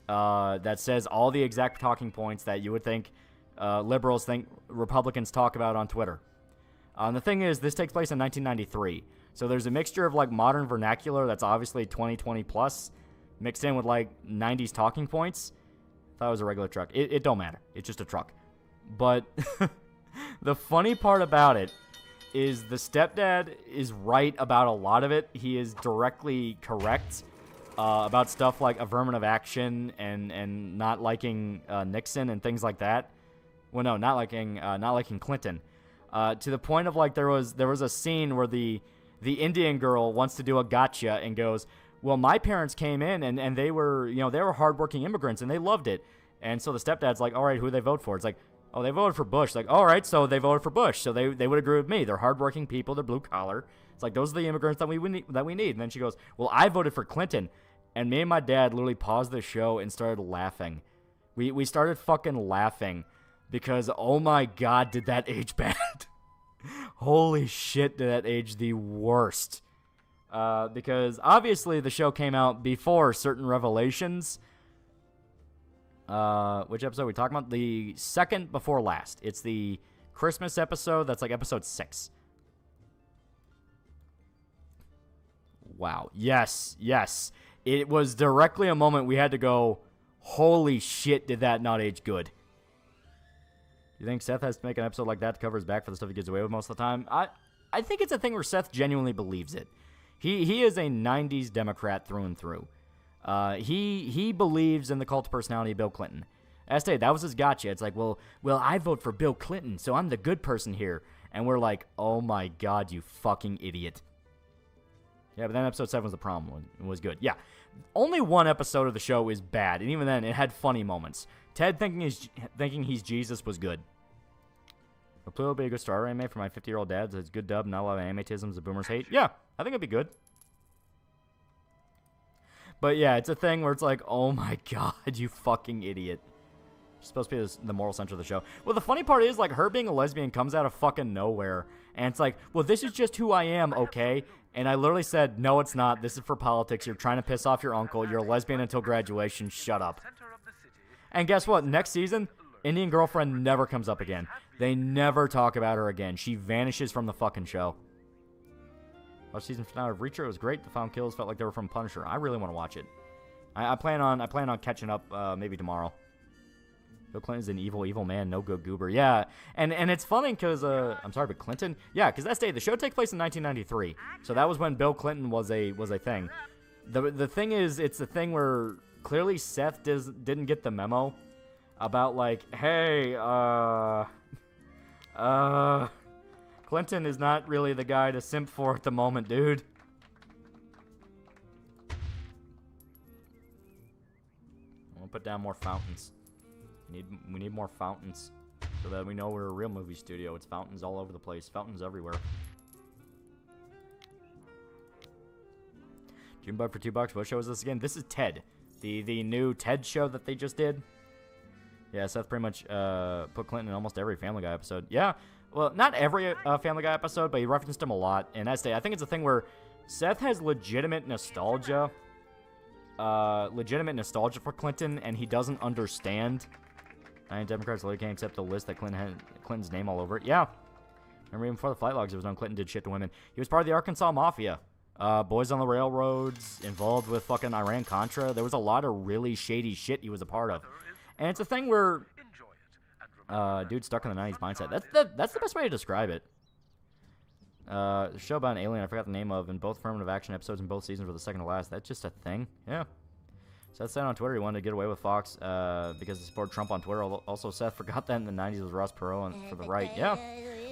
that says all the exact talking points that you would think liberals think Republicans talk about on Twitter. And the thing is, this takes place in 1993. So there's a mixture of, like, modern vernacular that's obviously 2020 plus, mixed in with, like, 90s talking points. I thought it was a regular truck. It don't matter. It's just a truck. But the funny part about it is the stepdad is right about a lot of it. He is directly correct about stuff like affirmative action and not liking Nixon and things like that. Well, no, not liking Clinton. To the point of, like, there was a scene where the Indian girl wants to do a gotcha and goes, well, my parents came in and they were hardworking immigrants and they loved it. And so the stepdad's like, all right, who do they vote for? It's like, oh, they voted for Bush. Like, all right, so they voted for Bush. So they would agree with me. They're hardworking people. They're blue collar. It's like, those are the immigrants that we need. And then she goes, well, I voted for Clinton. And me and my dad literally paused the show and started laughing. We started fucking laughing because, oh my God, did that age bad. Holy shit, did that age the worst. Because obviously the show came out before certain revelations. Which episode are we talking about? The second before last. It's the Christmas episode. That's like episode 6. Wow. Yes. It was directly a moment we had to go, holy shit, did that not age good. You think Seth has to make an episode like that to cover his back for the stuff he gets away with most of the time? I think it's a thing where Seth genuinely believes it. He is a 90s Democrat through and through. He believes in the cult of personality of Bill Clinton. That was his gotcha. It's like, well, I vote for Bill Clinton, so I'm the good person here. And we're like, oh my God, you fucking idiot. Yeah, but then episode 7 was the problem one. It was good. Yeah. Only one episode of the show is bad, and even then, it had funny moments. Ted thinking he's Jesus was good. Will Pluto be a good star anime for my 50-year-old dad? It's good dub, not a lot of animatisms the boomers hate. Yeah, I think it'd be good. But yeah, it's a thing where it's like, oh my God, you fucking idiot. She's supposed to be the moral center of the show. Well, the funny part is, like, her being a lesbian comes out of fucking nowhere. And it's like, well, this is just who I am, okay? And I literally said, no, it's not. This is for politics. You're trying to piss off your uncle. You're a lesbian until graduation. Shut up. And guess what? Next season, Indian girlfriend never comes up again. They never talk about her again. She vanishes from the fucking show. Last season finale of Reacher was great. The final kills felt like they were from Punisher. I really want to watch it. I plan on catching up maybe tomorrow. Bill Clinton's an evil man, no good goober. Yeah, and it's funny because I'm sorry, but Clinton. Yeah, because that's the show takes place in 1993, so that was when Bill Clinton was a thing. The thing is, it's the thing where clearly Seth didn't get the memo about, like, hey, Clinton is not really the guy to simp for at the moment, dude. We'll put down more fountains. We need more fountains so that we know we're a real movie studio. It's fountains all over the place. Fountains everywhere. June Bug for $2. What show is this again? This is Ted. The new Ted show that they just did. Yeah, Seth pretty much put Clinton in almost every Family Guy episode. Yeah, well, not every Family Guy episode, but he referenced him a lot. And I think it's a thing where Seth has legitimate nostalgia for Clinton, and he doesn't understand. 9 Democrats later can't accept the list that Clinton had Clinton's name all over it. Yeah. Remember, even before the flight logs, it was known Clinton did shit to women. He was part of the Arkansas Mafia. Boys on the Railroads, involved with fucking Iran-Contra. There was a lot of really shady shit he was a part of. And it's a thing where dude stuck in the 90s mindset. That's the best way to describe it. Show about an alien I forgot the name of, in both affirmative action episodes in both seasons were the second to last. That's just a thing. Yeah. Seth said on Twitter he wanted to get away with Fox because he supported Trump on Twitter. Also, Seth forgot that in the 90s was Ross Perot for the right. Yeah.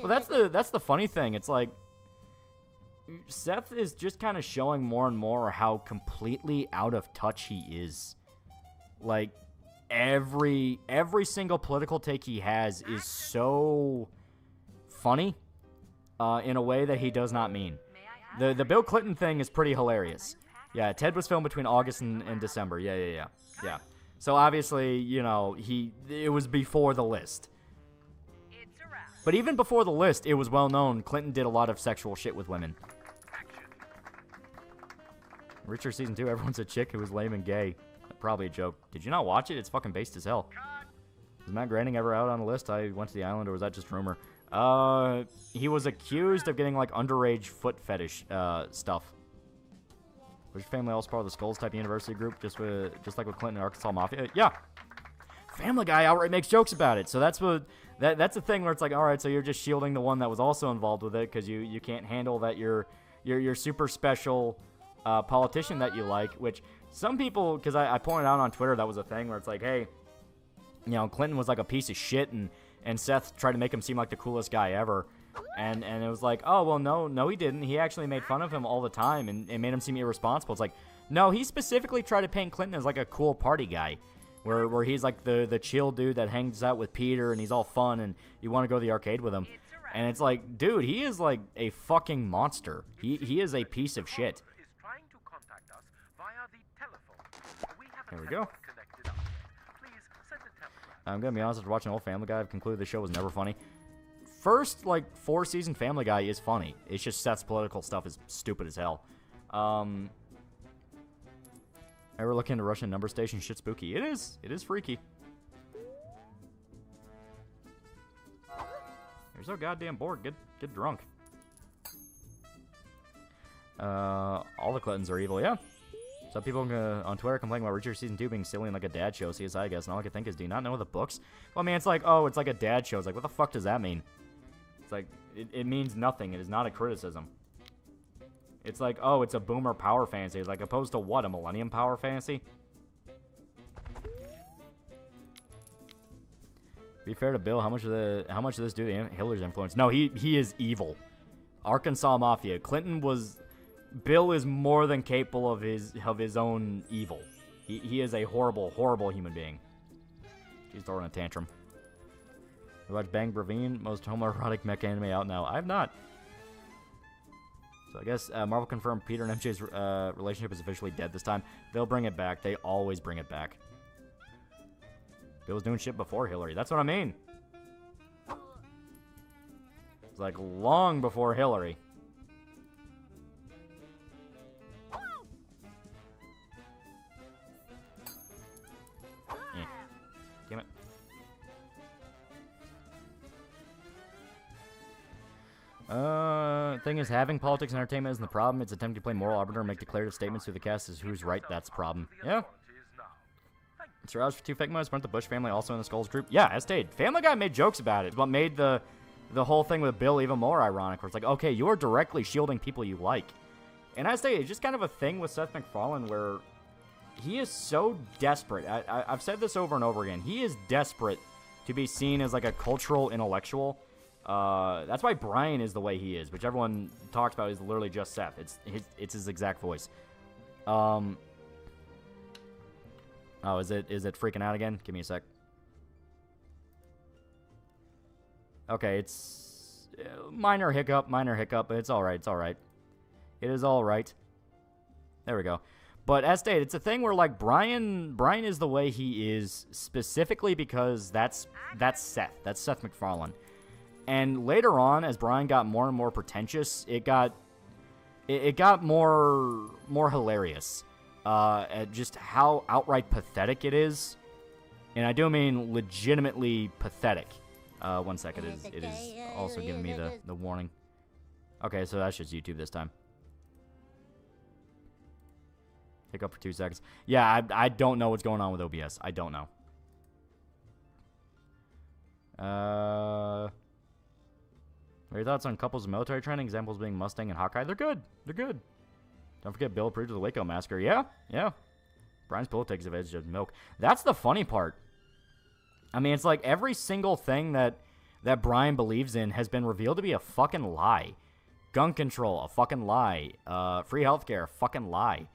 Well, that's the funny thing. It's like Seth is just kind of showing more and more how completely out of touch he is. Like, every single political take he has is so funny in a way that he does not mean. The Bill Clinton thing is pretty hilarious. Yeah, Ted was filmed between August and December. Yeah. So obviously, you know, it was before the list. It's a wrap. But even before the list, it was well known Clinton did a lot of sexual shit with women. Richard Season 2, everyone's a chick who was lame and gay. Probably a joke. Did you not watch it? It's fucking based as hell. Is Matt Groening ever out on the list? I went to the island, or was that just rumor? He was accused of getting, like, underage foot fetish stuff. Was your family also part of the Skulls type university group, just like with Clinton and Arkansas Mafia? Yeah. Family Guy outright makes jokes about it. So that's the thing where it's like, all right, so you're just shielding the one that was also involved with it because you can't handle that you're super special politician that you like, which some people, because I pointed out on Twitter that was a thing where it's like, hey, you know, Clinton was like a piece of shit, and Seth tried to make him seem like the coolest guy ever, and it was like, oh, well, no, he didn't. He actually made fun of him all the time and made him seem irresponsible. It's like, no, he specifically tried to paint Clinton as like a cool party guy, where he's like the chill dude that hangs out with Peter and he's all fun and you want to go to the arcade with him. And it's like, dude, he is like a fucking monster. He is a piece of shit. There we go. I'm gonna be honest, after watching old Family Guy, I've concluded the show was never funny. First, like, 4-season Family Guy is funny. It's just Seth's political stuff is stupid as hell. Ever look into Russian number station? Shit spooky. It is freaky. You're so goddamn bored. Get drunk. All the Clintons are evil, yeah. Some people on Twitter complain about Richard Season 2 being silly and like a dad show, CSI, I guess. And all I can think is, do you not know the books? Well, I mean, it's like, oh, it's like a dad show. It's like, what the fuck does that mean? It's like, it means nothing. It is not a criticism. It's like, oh, it's a boomer power fantasy. It's like, opposed to what? A millennium power fantasy? Be fair to Bill, how much of this due to Hillary's influence? No, he is evil. Arkansas Mafia. Bill is more than capable of his own evil. He is a horrible, horrible human being. She's throwing a tantrum. You watch Bang Bravine, most homoerotic mech anime out now. I have not. So I guess Marvel confirmed Peter and MJ's relationship is officially dead this time. They'll bring it back. They always bring it back. Bill was doing shit before Hillary. That's what I mean. It's like long before Hillary. Damn it. Thing is, having politics and entertainment isn't the problem. It's attempting to play moral arbiter and make declarative statements to the cast as who's right. That's the problem. Yeah. It's aroused for 2 fake months. Weren't the Bush family also in the Skulls group? Yeah, as stated. Family Guy made jokes about it. It's what made the whole thing with Bill even more ironic. Where it's like, okay, you're directly shielding people you like. And as stated, it's just kind of a thing with Seth MacFarlane where he is so desperate. I've said this over and over again. He is desperate to be seen as like a cultural intellectual. That's why Brian is the way he is, which everyone talks about is literally just Seth. It's his exact voice. Oh, is it freaking out again? Give me a sec. Okay, it's minor hiccup, but it's all right. It's all right. It is all right. There we go. But as stated, it's a thing where like Brian is the way he is specifically because that's Seth. That's Seth MacFarlane. And later on, as Brian got more and more pretentious, it got more hilarious. At just how outright pathetic it is. And I do mean legitimately pathetic. 1 second, it is also giving me the warning. Okay, so that's just YouTube this time. Take up for 2 seconds. Yeah, I don't know what's going on with OBS. I don't know. What are your thoughts on couples of military training? Examples being Mustang and Hawkeye. They're good. They're good. Don't forget Bill approved of the Waco massacre. Yeah. Brian's politics of edge of milk. That's the funny part. I mean, it's like every single thing that Brian believes in has been revealed to be a fucking lie. Gun control, a fucking lie. Free healthcare, a fucking lie.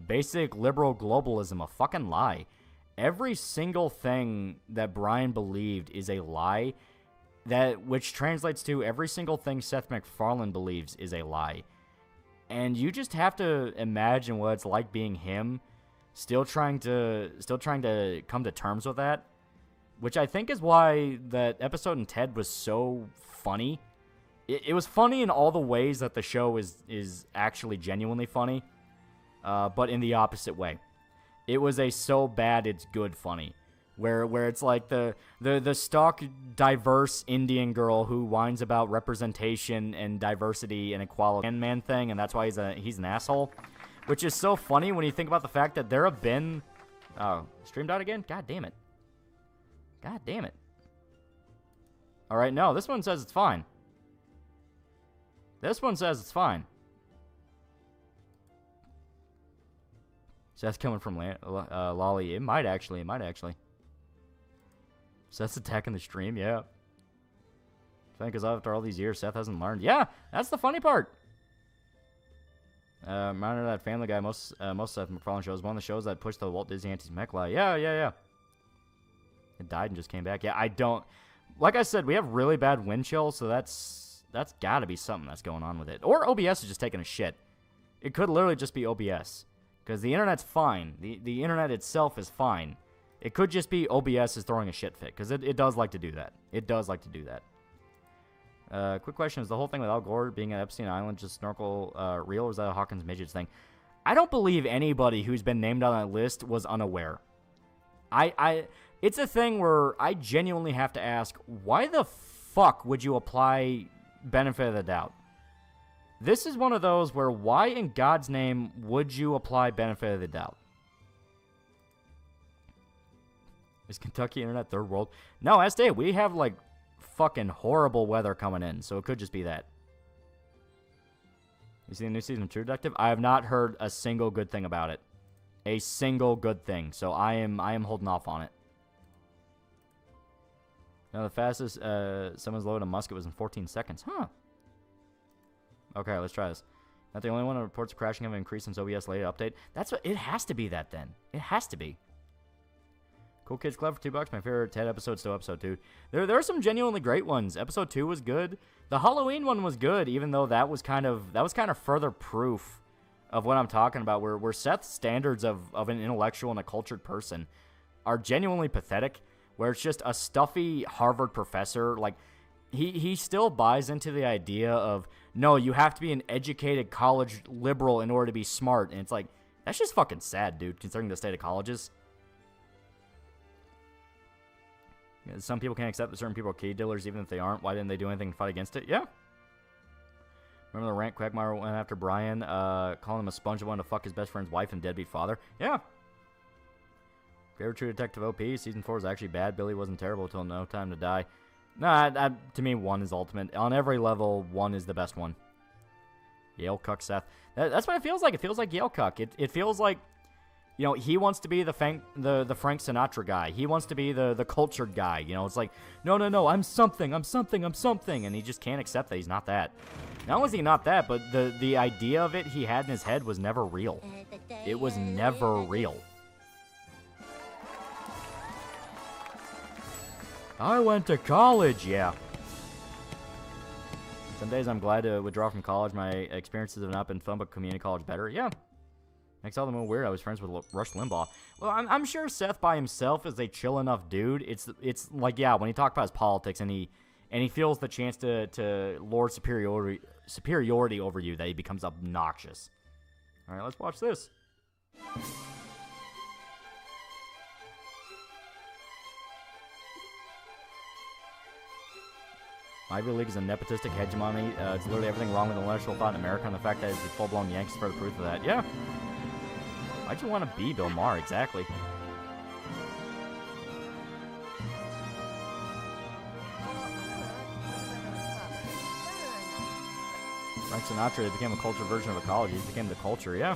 Basic liberal globalism, a fucking lie. Every single thing that Brian believed is a lie, which translates to every single thing Seth MacFarlane believes is a lie. And you just have to imagine what it's like being him Still trying to come to terms with that, which I think is why that episode in Ted was so funny. It was funny in all the ways that the show is actually genuinely funny, but in the opposite way. It was a so bad it's good funny, where it's like the stock diverse Indian girl who whines about representation and diversity and equality and man thing, and that's why he's an asshole, which is so funny when you think about the fact that there have been streamed out again. God damn it. All right, no, this one says it's fine. So that's coming from Lolly. It might actually. Seth's attacking the stream, yeah. I think because after all these years, Seth hasn't learned. Yeah, that's the funny part. Reminder that Family Guy, most Seth MacFarlane shows, one of the shows that pushed the Walt Disney anti-Semitic lie. Yeah. It died and just came back. Yeah, I don't. Like I said, we have really bad wind chill, so that's got to be something that's going on with it. Or OBS is just taking a shit. It could literally just be OBS. Because the internet's fine. The internet itself is fine. It could just be OBS is throwing a shit fit. Because it does like to do that. Quick question. Is the whole thing with Al Gore being at Epstein Island just snorkel real? Or is that a Hawkins Midgets thing? I don't believe anybody who's been named on that list was unaware. It's a thing where I genuinely have to ask, why the fuck would you apply benefit of the doubt? This is one of those where why in God's name would you apply benefit of the doubt? Is Kentucky internet third world? No, SD, we have like fucking horrible weather coming in, so it could just be that. You see the new season of True Detective? I have not heard a single good thing about it. A single good thing, so I am holding off on it. Now the fastest someone's loaded a musket was in 14 seconds. Huh. Okay, let's try this. Not the only one that reports crashing have increased since OBS later update. That's what it has to be. That then it has to be. Cool Kids Club for $2. My favorite Ted episode still episode 2. There are some genuinely great ones. Episode 2 was good. The Halloween one was good, even though that was kind of further proof of what I'm talking about. Where Seth's standards of an intellectual and a cultured person are genuinely pathetic. Where it's just a stuffy Harvard professor, like, he still buys into the idea of, no, you have to be an educated college liberal in order to be smart. And it's like, that's just fucking sad, dude, considering the state of colleges. Some people can't accept that certain people are key dealers even if they aren't. Why didn't they do anything to fight against it? Yeah. Remember the rant Quagmire went after Brian, calling him a sponge and wanted to fuck his best friend's wife and deadbeat father? Yeah. Favorite True Detective OP? Season 4 is actually bad. Billy wasn't terrible until No Time to Die. Nah, to me, 1 is ultimate. On every level, 1 is the best one. Yale Cuck Seth. That's what it feels like. It feels like Yale Cuck. It feels like, you know, he wants to be the Frank Sinatra guy. He wants to be the cultured guy. You know, it's like, no, I'm something. And he just can't accept that he's not that. Not only is he not that, but the idea of it he had in his head was never real. It was never real. I went to college, yeah. Some days I'm glad to withdraw from college. My experiences have not been fun, but community college better. Yeah. Makes all the more weird. I was friends with Rush Limbaugh. Well, I'm sure Seth by himself is a chill enough dude. It's like, yeah, when he talks about his politics and he feels the chance to lord superiority over you, that he becomes obnoxious. All right, let's watch this. Ivy League is a nepotistic hegemony. It's literally everything wrong with intellectual thought in America, and the fact that it's a full-blown Yanks for the proof of that. Yeah. Why'd you want to be Bill Maher, exactly? Frank Sinatra became a culture version of a college. He became the culture, yeah.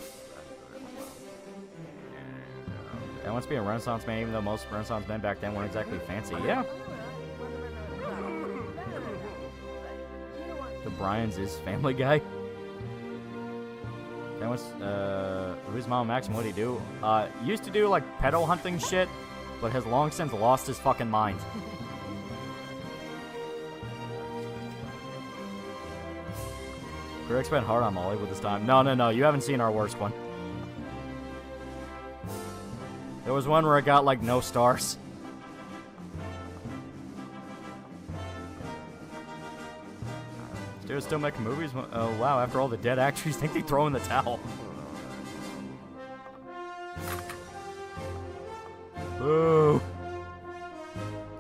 I wants to be a Renaissance man, even though most Renaissance men back then weren't exactly fancy. Yeah. The Brian's is Family Guy. That was, who's Mama Maxim? What did he do? Used to do, like, pedo hunting shit, but has long since lost his fucking mind. Greg spent hard on Molly with this time. No, you haven't seen our worst one. There was one where I got, like, no stars. Dude, still making movies? Oh, wow, after all the dead actors, you think they throw in the towel. Boo!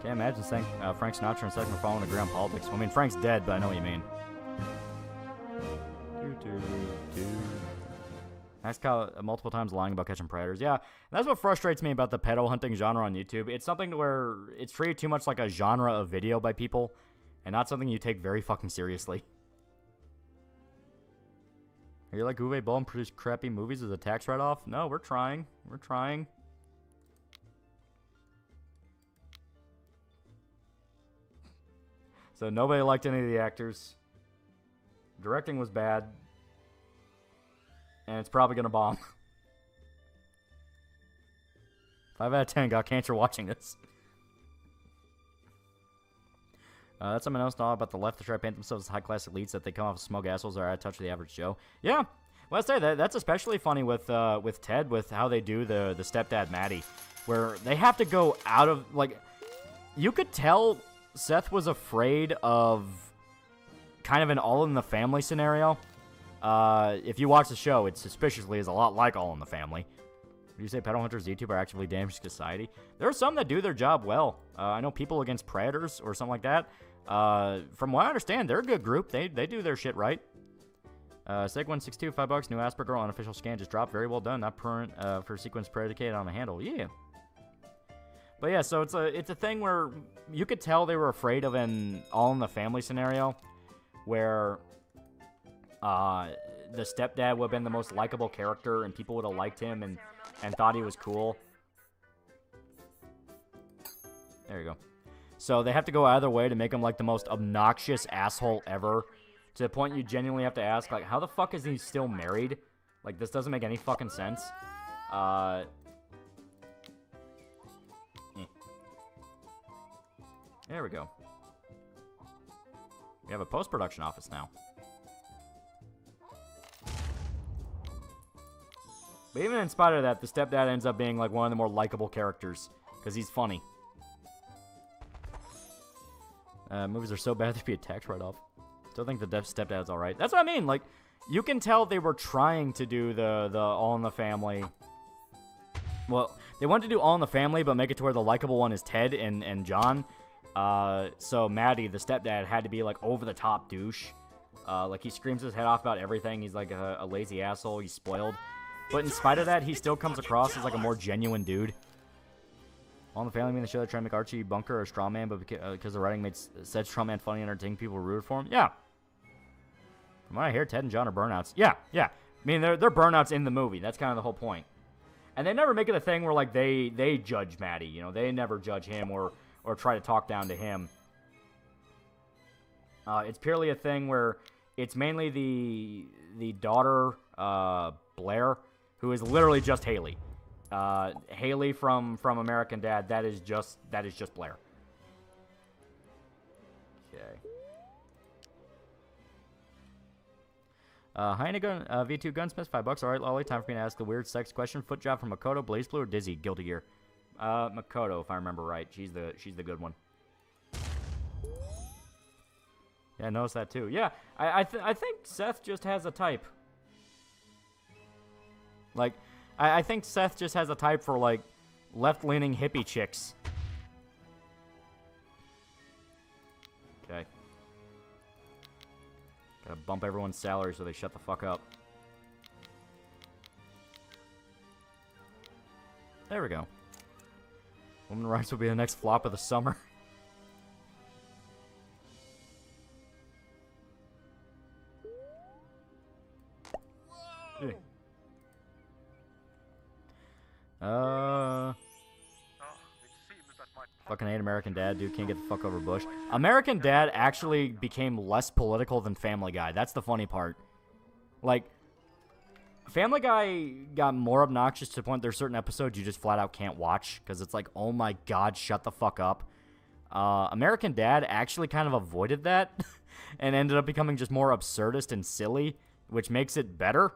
Can't imagine saying Frank Sinatra and Segment following agree on politics. Well, I mean, Frank's dead, but I know what you mean. Nice call multiple times lying about catching predators. Yeah, that's what frustrates me about the pedo hunting genre on YouTube. It's something to where it's treated too much like a genre of video by people, and not something you take very fucking seriously. Are you like Uwe Boll and produce crappy movies as a tax write-off? No, we're trying. We're trying. So nobody liked any of the actors. Directing was bad. And it's probably going to bomb. 5 out of 10 got cancer watching this. That's something else now about the left to try to paint themselves as high-class elites that they come off as smug assholes or out of touch with the average Joe. Yeah. Well, I say that's especially funny with Ted, with how they do the stepdad Maddie, where they have to go out of, like, you could tell Seth was afraid of kind of an all-in-the-family scenario. If you watch the show, it suspiciously is a lot like All in the Family. Would you say pedo hunters YouTube are actively damaging society? There are some that do their job well. I know People Against Predators or something like that. From what I understand, they're a good group. They do their shit right. Seg162, $5. New Asperger unofficial scan just dropped. Very well done. Not current for sequence predicated on the handle. Yeah. But yeah, so it's a thing where you could tell they were afraid of an All in the Family scenario where the stepdad would have been the most likable character and people would have liked him and thought he was cool. There you go. So they have to go out of their way to make him like the most obnoxious asshole ever, to the point you genuinely have to ask, like, how the fuck is he still married? Like, this doesn't make any fucking sense. There we go. We have a post-production office now. But even in spite of that, the stepdad ends up being like one of the more likable characters, because he's funny. Movies are so bad they'd be a tax write-off. Still think the stepdad's alright. That's what I mean, like, you can tell they were trying to do the All in the Family. Well, they wanted to do All in the Family, but make it to where the likable one is Ted and John. So Maddie, the stepdad, had to be like over-the-top douche. Like, he screams his head off about everything. He's like a lazy asshole. He's spoiled. But in spite of that, he still comes across as like a more genuine dude. All in the Family, mean the show that tried to make Archie Bunker a straw man, but because the writing made said straw man funny and entertaining, people rooted for him? Yeah. From what I hear, Ted and John are burnouts. Yeah. I mean, they're burnouts in the movie. That's kind of the whole point. And they never make it a thing where, like, they judge Maddie. You know, they never judge him or try to talk down to him. It's purely a thing where it's mainly the daughter, Blair, who is literally just Haley. Haley from American Dad, that is just Blair. Okay. Heineken, V2 Gunsmith, $5. Alright, Lolly, time for me to ask the weird sex question. Foot job from Makoto, Blaze Blue, or Dizzy, Guilty Gear? Makoto, if I remember right. She's the good one. Yeah, I noticed that too. Yeah, I think Seth just has a type. Like, I think Seth just has a type for, like, left-leaning hippie chicks. Okay. Gotta bump everyone's salary so they shut the fuck up. There we go. Woman Rights will be the next flop of the summer. Fucking hate American Dad, dude. Can't get the fuck over Bush. American Dad actually became less political than Family Guy. That's the funny part. Like, Family Guy got more obnoxious to the point there's certain episodes you just flat out can't watch because it's like, oh my god, shut the fuck up. American Dad actually kind of avoided that and ended up becoming just more absurdist and silly, which makes it better.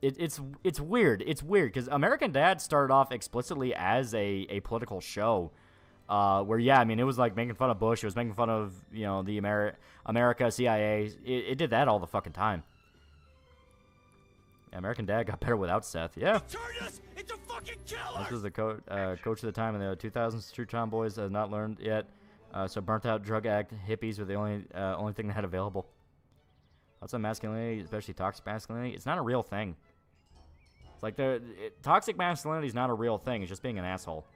it's weird. It's weird because American Dad started off explicitly as a political show, where yeah, I mean it was like making fun of Bush. It was making fun of the America, CIA. It did that all the fucking time. Yeah, American Dad got better without Seth. Yeah. Turn us into fucking killers! This was the coach at the time in the 2000s. True tomboys has not learned yet. So burnt out drug addict hippies were the only thing they had available. Lots of masculinity, especially toxic masculinity. It's not a real thing. It's like toxic masculinity is not a real thing. It's just being an asshole.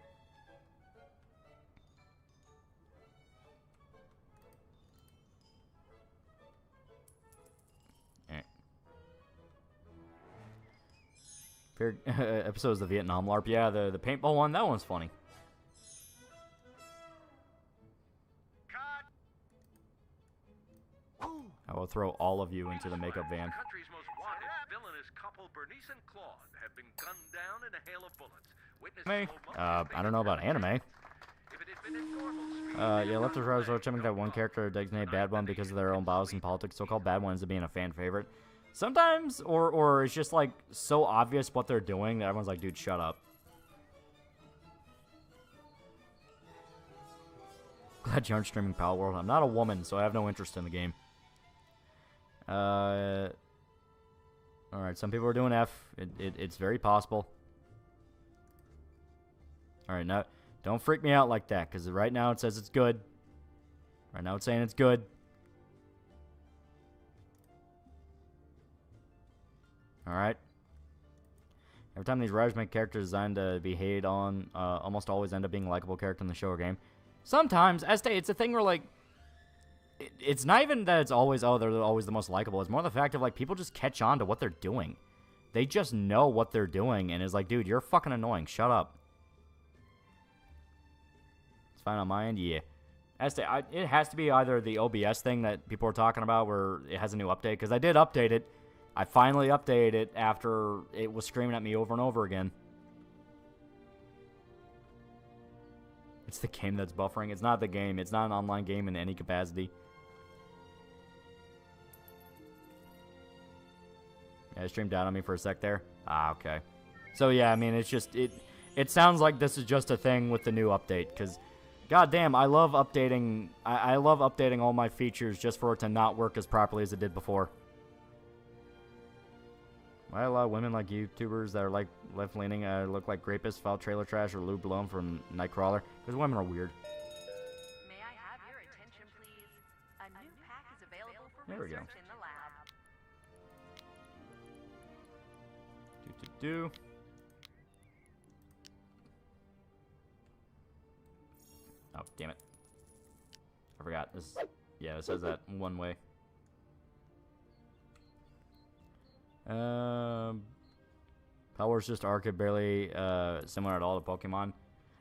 Favorite episodes of the Vietnam LARP. Yeah, the paintball one. That one's funny. I will throw all of you into the makeup van. The country's most wanted villainous couple, Bernice and Claude, have been gunned down in a hail of bullets. I don't know about anime. Yeah, leftist writers are checking that one character designated bad one because of their own bias in politics. So-called bad ones to being a fan favorite. Sometimes, or it's just like so obvious what they're doing that everyone's like, dude, shut up. Glad you aren't streaming Power World. I'm not a woman, so I have no interest in the game. Alright, some people are doing F. It's very possible. Alright, now, don't freak me out like that, because right now it says it's good. Right now it's saying it's good. Alright. Every time these writers make characters designed to be hated on, almost always end up being a likable character in the show or game. Sometimes, it's a thing where, like, it's not even that it's always, oh, they're always the most likable. It's more the fact of, like, people just catch on to what they're doing. They just know what they're doing, and it's like, dude, you're fucking annoying. Shut up. It's fine on my end, yeah. It has to be either the OBS thing that people are talking about where it has a new update, because I did update it. I finally updated it after it was screaming at me over and over again. It's the game that's buffering. It's not the game. It's not an online game in any capacity. Yeah, it streamed out on me for a sec there. Ah, okay. So yeah, I mean, it's just, it sounds like this is just a thing with the new update, because goddamn, I love updating, I love updating all my features just for it to not work as properly as it did before. Why a lot of women like YouTubers that are like left-leaning look like rapists, foul trailer trash, or Lou Blown from Nightcrawler? Because women are weird. May I have your attention, please? A new pack is available for There we go. research in the lab. Oh, damn it. I forgot. This, yeah, it says that one way. Power's just arcade, barely similar at all to Pokemon.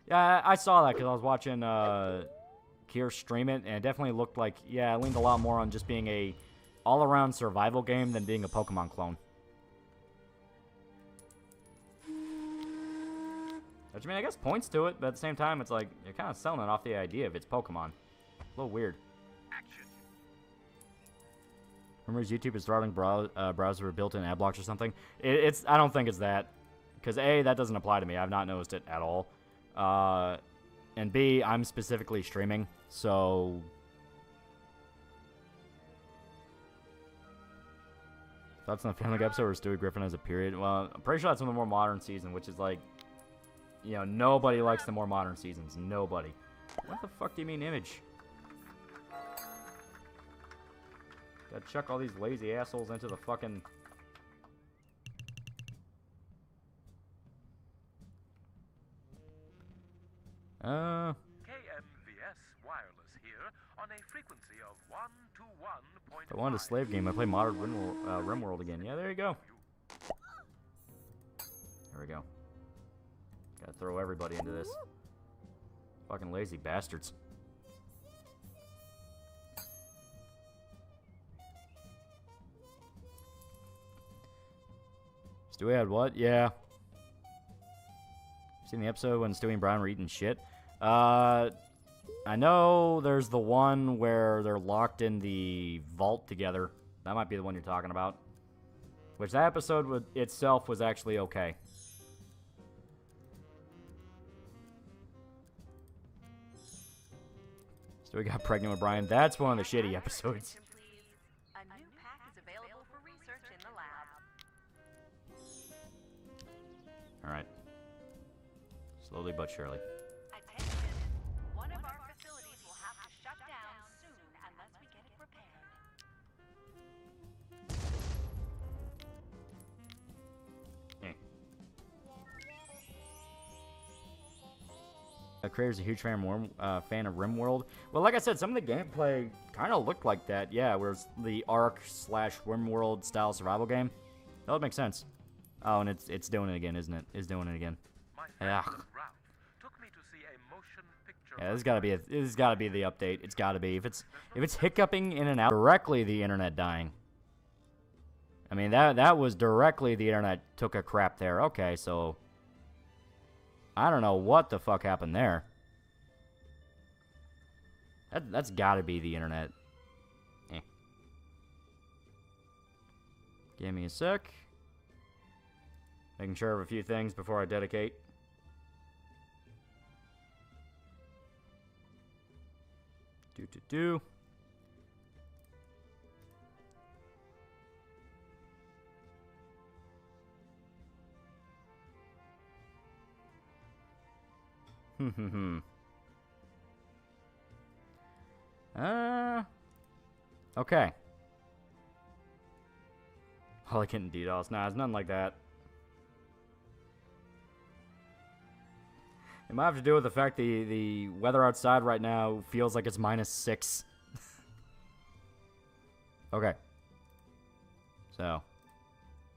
Yeah, I saw that because I was watching Kier stream it, and it definitely looked like, yeah, it leaned a lot more on just being a all-around survival game than being a Pokemon clone. Which, I mean, I guess points to it, but at the same time, it's like, you're kind of selling it off the idea of it's Pokemon. A little weird. Remember YouTube's throttling browser with built-in ad blocks or something? I don't think it's that. Because A, that doesn't apply to me. I've not noticed it at all. And B, I'm specifically streaming, so... Thoughts on the Family Guy episode where Stewie Griffin has a period? Well, I'm pretty sure that's in the more modern season, which is like... You know, nobody likes the more modern seasons. Nobody. What the fuck do you mean image? Gotta chuck all these lazy assholes into the fucking... KMVS wireless here on a frequency of 121.5. I wanted a slave game. I play Modern RimWorld again. Yeah, there you go. There we go. Gotta throw everybody into this. Fucking lazy bastards. Stewie had what? Yeah. Seen the episode when Stewie and Brian were eating shit? I know there's the one where they're locked in the vault together. That might be the one you're talking about. Which that episode itself was actually okay. So we got pregnant with Brian. That's one of the shitty episodes. Attention, please. A new pack is available for research in the lab. Alright. Slowly but surely. Attention. One of our facilities will have to shut down soon unless we get it repaired. Creator's a huge fan of RimWorld. Well, like I said, some of the gameplay kind of looked like that. Yeah, where it's the Ark/RimWorld style survival game. That would make sense. Oh, and it's doing it again, isn't it? It's doing it again. My friend Ugh. Ralph took me to see a motion picture. Yeah, this has gotta be the update. It's gotta be. If it's hiccuping in and out, directly the internet dying. I mean that was directly the internet took a crap there. Okay, so I don't know what the fuck happened there. That's gotta be the internet. Give me a sec. Making sure of a few things before I dedicate. Do. Okay. All I can DDoS. Nah, it's nothing like that. It might have to do with the fact the weather outside right now feels like it's -6. Okay. So,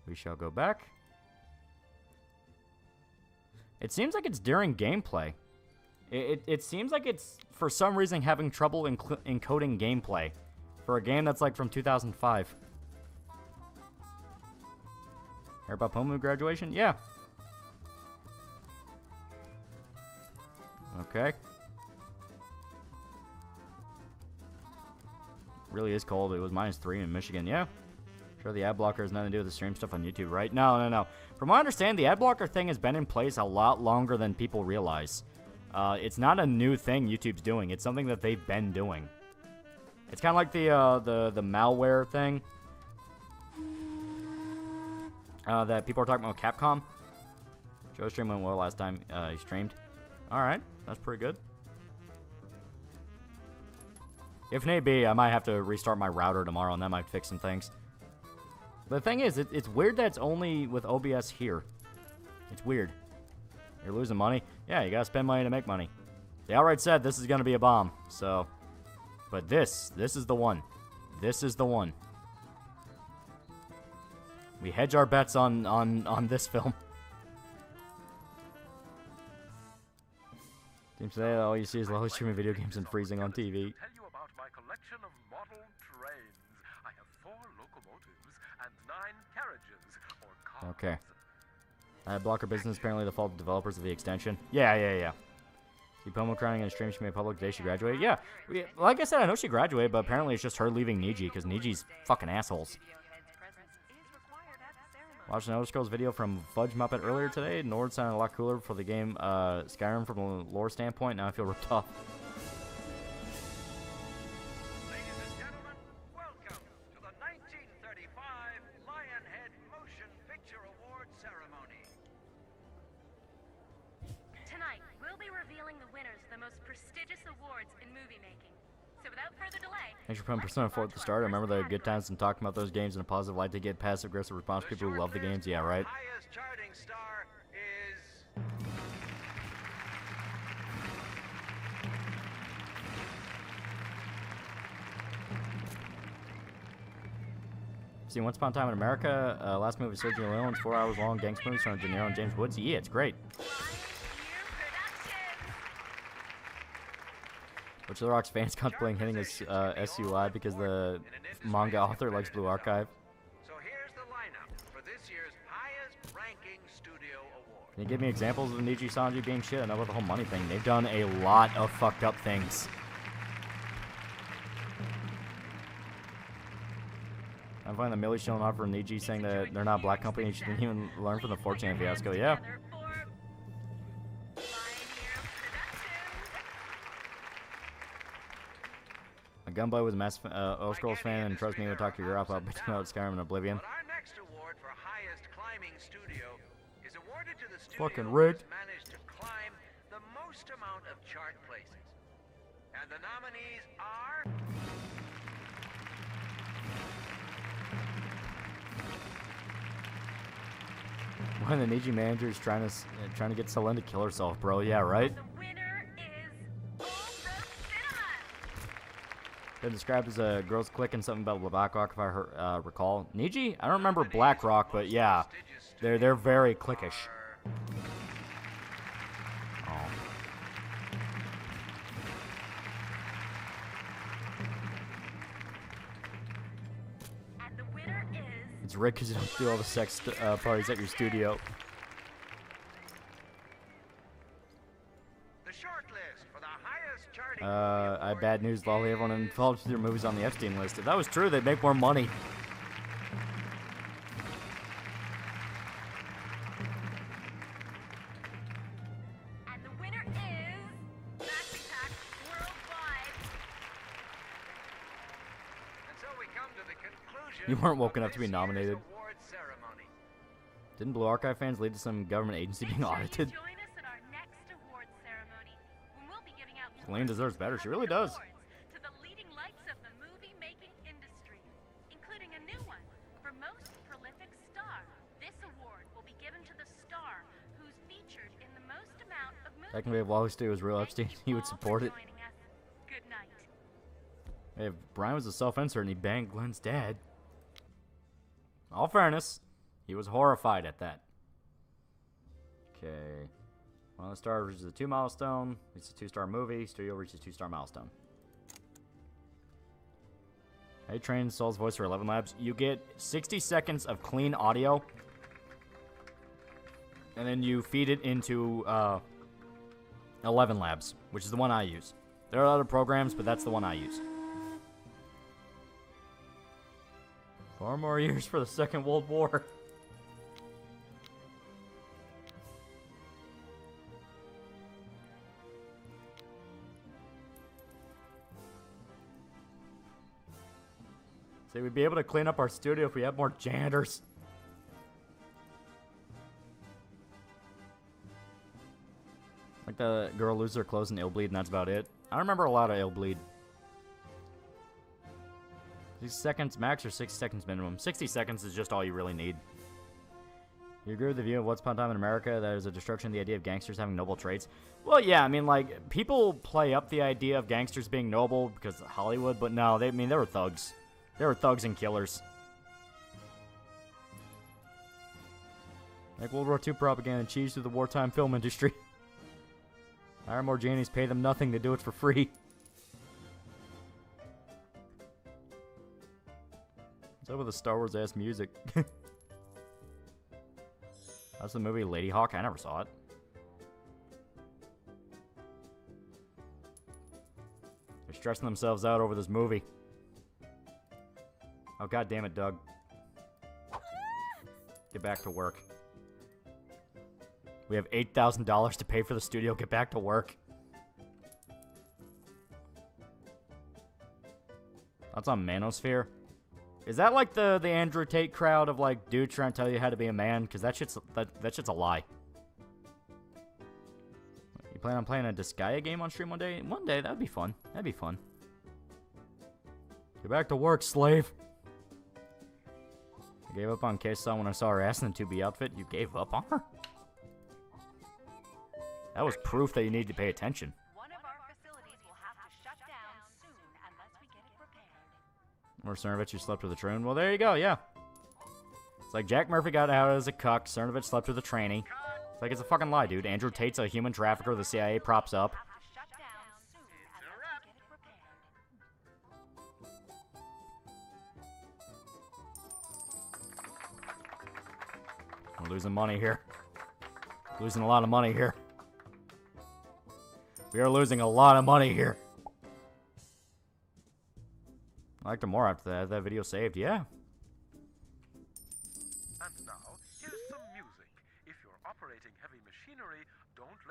we shall go back. It seems like it's during gameplay. It seems like it's, for some reason, having trouble encoding gameplay for a game that's like from 2005. Hear about Pomu graduation? Yeah. Okay. Really is cold. It was -3 in Michigan. Yeah. Sure, the ad blocker has nothing to do with the stream stuff on YouTube, right? No. From what I understand, the ad blocker thing has been in place a lot longer than people realize. It's not a new thing YouTube's doing. It's something that they've been doing. It's kind of like the malware thing that people are talking about with Capcom. Joe's stream went well last time he streamed. Alright, that's pretty good. If need be, I might have to restart my router tomorrow, and that might fix some things. The thing is, it's weird that it's only with OBS here. It's weird. You're losing money? Yeah, you gotta spend money to make money. They outright said this is gonna be a bomb, so... But this is the one. This is the one. We hedge our bets on this film. Seems today all you see is Loli streaming video games and freezing on TV. Tell you about my collection of model trains. I have 4 locomotives and 9 carriages or cars. Okay. Blocker business apparently the fault of developers of the extension. Yeah. See Pomo crying in a stream she made public the day she graduated. Yeah. Like I said, I know she graduated, but apparently it's just her leaving Niji because Niji's fucking assholes. Watched an Elder Scrolls video from Fudge Muppet earlier today. Nord sounded a lot cooler for the game Skyrim from a lore standpoint. Now I feel ripped off. Ladies and gentlemen, welcome to the 1935 Lionhead Motion Picture Award ceremony. Tonight, we'll be revealing the winners of the most prestigious awards in movie making. So without further delay, Thanks for putting Persona 4 at the start. I remember the good times and talking about those games in a positive light to get passive-aggressive response. People who love the games. Yeah, right? Highest charting star is... See, Once Upon a Time in America, last movie Sergio Leone's 4 hours long gangster movie starring De Niro and James Woods. Yeah, it's great. Which of the Rock's fans contemplating hitting his SUI because the manga author likes Blue Archive. So here's the lineup for this year's highest ranking studio award. Can you give me examples of Niji Sanji being shit? I know about the whole money thing. They've done a lot of fucked up things. I'm finding the Millie showing off for Niji saying that they're not a black company. She didn't even learn from the 4chan fiasco. Yeah. A gunboy was a massive Elder Scrolls fan, and trust me, we'll talk to your about bitching about Skyrim and Oblivion. But our next award for highest climbing studio is awarded to the studio Fucking that rigged. has managed to climb the most amount of chart places. And the nominees are... One of the Niji managers trying to get Selene to kill herself, bro. Yeah, right? The winner is All the Cinema. Been described as a girls clicking something about BlackRock, if I recall. Niji? I don't remember BlackRock, but yeah, they're very clickish. Oh. And the winner is... It's rigged because you don't do all the sex parties at your studio. The shortlist for the highest charting I have bad news, Lolly. Everyone involved with their movies on the Epstein list. If that was true, they'd make more money. And the winner is... Maxi Pack Worldwide. And so we come to the conclusion. You weren't woken of up to be this nominated. year's award ceremony. Didn't Blue Archive fans lead to some government agency being Make sure audited? you join us at our next awards ceremony, when we'll be giving out Selene deserves better. She really does. awards to the leading lights of the movie-making industry, including a new one for most prolific star. This award will be given to the star who's featured in the most amount of movies. Technically, if Wally Stu was real Epstein, Thank you he would all support for it. joining us. Good night. If Brian was a self-insert and he banged Glenn's dad. All fairness, he was horrified at that. Okay. One of the stars reaches a 2 milestone. It's a 2-star movie. Studio reaches 2-star milestone. A Train installs voice for 11 labs. You get 60 seconds of clean audio. And then you feed it into 11 labs, which is the one I use. There are other programs, but that's the one I use. 4 more years for the Second World War. See, we'd be able to clean up our studio if we had more janitors. Like the girl loses her clothes and ill bleed, and that's about it. I remember a lot of ill bleed. 60 seconds max or 60 seconds minimum? 60 seconds is just all you really need. You agree with the view of Once Upon a Time in America that is a destruction of the idea of gangsters having noble traits? Well, yeah, I mean, like, people play up the idea of gangsters being noble because of Hollywood, but no, they were thugs. They were thugs and killers. Like World War II propaganda cheese through the wartime film industry. Hire more Jannies, pay them nothing, they do it for free. What's up with the Star Wars ass music? That's the movie Lady Hawk. I never saw it. They're stressing themselves out over this movie. Oh, god damn it, Doug. Get back to work. We have $8,000 to pay for the studio. Get back to work. That's on Manosphere. Is that like the Andrew Tate crowd of like dudes trying to tell you how to be a man? Because that shit's a lie. You plan on playing a Disgaea game on stream one day? One day, that'd be fun. That'd be fun. Get back to work, slave. I gave up on Kesa when I saw her ass in the 2B outfit. You gave up on her? That was proof that you need to pay attention. One of our facilities will have to shut down soon unless we get it repaired. Or Cernovich, you slept with a troon. Well, there you go, yeah. It's like Jack Murphy got out as a cuck. Cernovich slept with a tranny. It's like it's a fucking lie, dude. Andrew Tate's a human trafficker the CIA props up. Have to shut down soon unless we get it repaired. We're losing money here. Losing a lot of money here. We are losing a lot of money here. I liked it more after that. That video saved, yeah.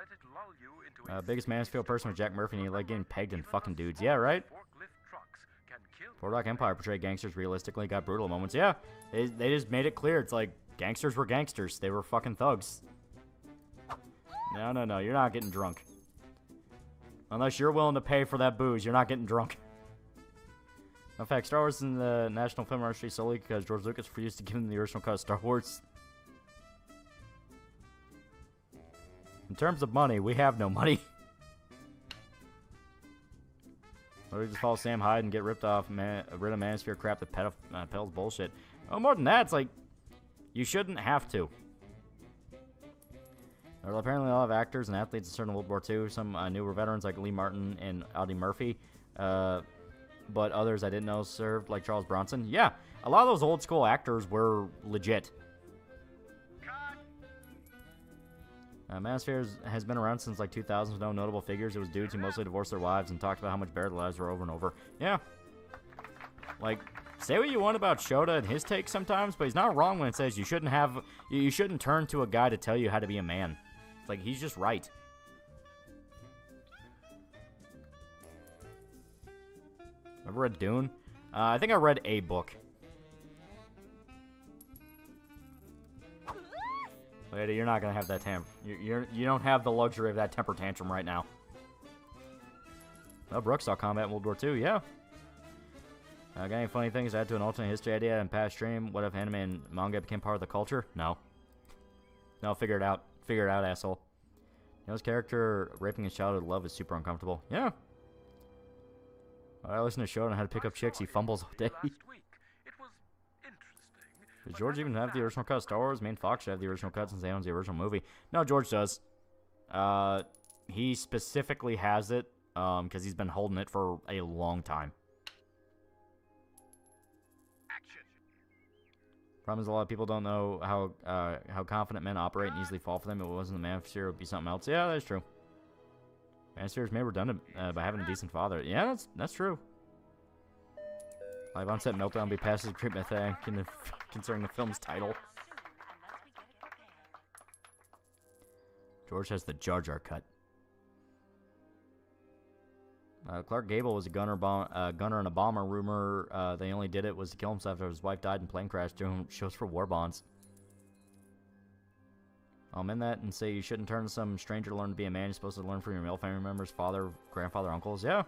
let it lull you into Biggest Mansfield person was Jack Murphy, and he liked getting pegged and fucking dudes. Yeah, right? forklift trucks can kill Fort Rock Empire portrayed gangsters realistically, got brutal moments. Yeah, they just made it clear. It's like, gangsters were gangsters. They were fucking thugs. No, you're not getting drunk. Unless you're willing to pay for that booze, you're not getting drunk. In fact, Star Wars is in the National Film Registry solely because George Lucas refused to give him the original cut of Star Wars. In terms of money, we have no money. Or we just follow Sam Hyde and get rid of Manosphere crap that peddles bullshit. Oh, more than that, it's like, you shouldn't have to. There are apparently a lot of actors and athletes that served in World War II. Some newer veterans like Lee Martin and Audie Murphy. But others I didn't know served, like Charles Bronson. Yeah, a lot of those old school actors were legit. Manosphere has been around since like 2000 with no notable figures. It was dudes who mostly divorced their wives and talked about how much better their lives were over and over. Yeah. Like, say what you want about Shota and his take sometimes, but he's not wrong when it says you shouldn't turn to a guy to tell you how to be a man. It's like, he's just right. Ever read Dune? I think I read a book. Lady, you're not gonna have that you don't have the luxury of that temper tantrum right now. Oh, Brooks saw combat in World War II, yeah. Got any funny things to add to an alternate history idea and past stream? What if anime and manga became part of the culture? No. No, figure it out. Figure it out, asshole. You know, his character raping his childhood love is super uncomfortable. Yeah. I listen to Shota on how to pick up chicks. He fumbles all day. Does George even have the original cut of Star Wars? Main Fox should have the original cut since they own the original movie. No, George does. He specifically has it because he's been holding it for a long time. Problem is, a lot of people don't know how confident men operate and easily fall for them. If it wasn't the Manosphere, it would be something else. Yeah, that's true. Manosphere is made redundant by having a decent father. Yeah, that's true. Live on-set meltdown be passes a treatment thing concerning the film's title. George has the Jar Jar cut. Clark Gable was a gunner in a bomber. Rumor they only did it was to kill himself after his wife died in a plane crash doing shows for war bonds. I'll amend that and say you shouldn't turn to some stranger to learn to be a man. You're supposed to learn from your male family members, father, grandfather, uncles. Yeah.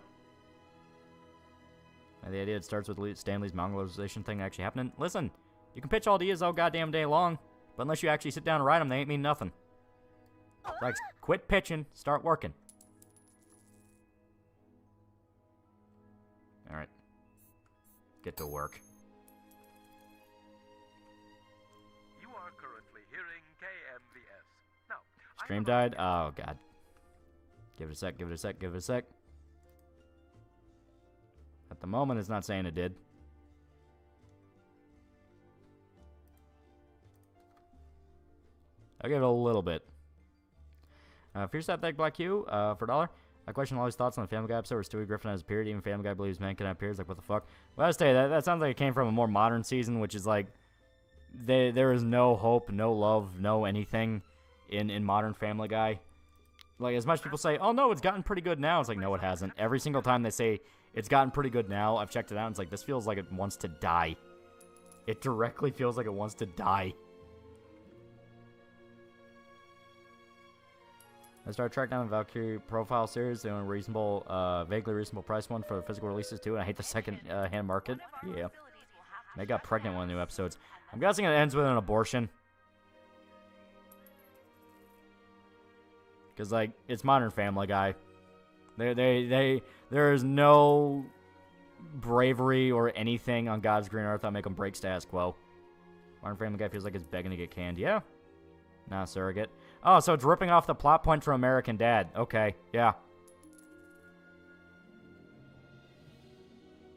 And the idea it starts with Stanley's Mongolization thing actually happening. Listen, you can pitch all ideas all goddamn day long, but unless you actually sit down and write them, they ain't mean nothing. Like, quit pitching, start working. Alright. Get to work. You are currently hearing KMVS. Now, Stream died? Oh, God. Give it a sec, give it a sec, give it a sec. At the moment, it's not saying it did. I'll give it a little bit. Fierce That Thank Black Q for $1. I question all his thoughts on the Family Guy episode where Stewie Griffin has a period. Even Family Guy believes men can have periods. Like, what the fuck? Well, I was telling you, that sounds like it came from a more modern season, which is like, there is no hope, no love, no anything in modern Family Guy. Like, as much people say, oh no, it's gotten pretty good now. It's like, no, it hasn't. Every single time they say it's gotten pretty good now, I've checked it out, and it's like, this feels like it wants to die. It directly feels like it wants to die. I started tracking down the Valkyrie Profile series, the only reasonable, vaguely reasonable price one for the physical releases too, and I hate the second hand market. Yeah. They got pregnant in one of the new episodes. I'm guessing it ends with an abortion. Because, like, it's Modern Family Guy. There is no bravery or anything on God's green earth that'll make them break status quo. Modern Family Guy feels like it's begging to get canned. Yeah. Nah, surrogate. Oh, so it's ripping off the plot point from American Dad. Okay, yeah.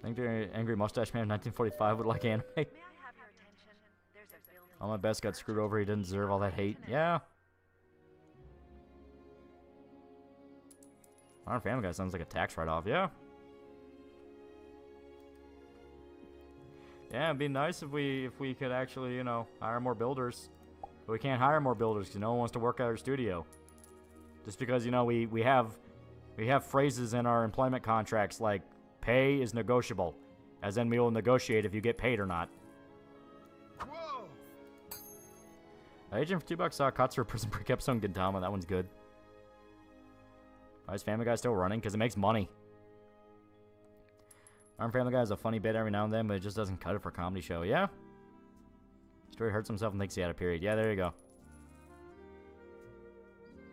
I think the Angry Mustache Man in 1945 would like anime. May I have your attention? There's a building. All my best got screwed over. He didn't deserve all that hate. Yeah. Modern Family Guy sounds like a tax write-off. Yeah. Yeah, it'd be nice if we could actually, you know, hire more builders. But we can't hire more builders because no one wants to work at our studio. Just because, you know, we have phrases in our employment contracts like pay is negotiable, as in we will negotiate if you get paid or not. Whoa! Agent for $2 saw cuts for Prison Break episode in Gintama. That one's good. Why is Family Guy still running? Because it makes money. Our Family Guy has a funny bit every now and then, but it just doesn't cut it for a comedy show. Yeah? Story hurts himself and thinks he had a period. Yeah, there you go.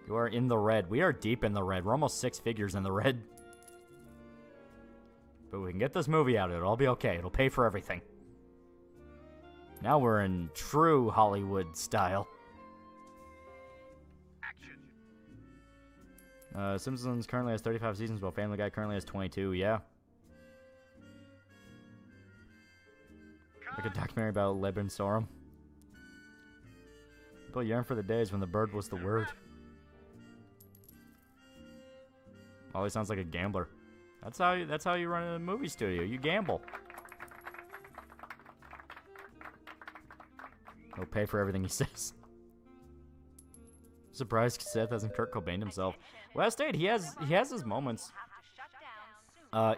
You are in the red. We are deep in the red. We're almost 6 figures in the red. But we can get this movie out. It'll all be okay. It'll pay for everything. Now we're in true Hollywood style. Action. Simpsons currently has 35 seasons, while Family Guy currently has 22. Yeah. Like a documentary about Lebanon Sorum. People yearn for the days when the bird was the word. Always sounds like a gambler. That's how you run a movie studio. You gamble. He'll pay for everything he says. Surprised Seth hasn't Kurt Cobain himself. Last Aid, he has his moments.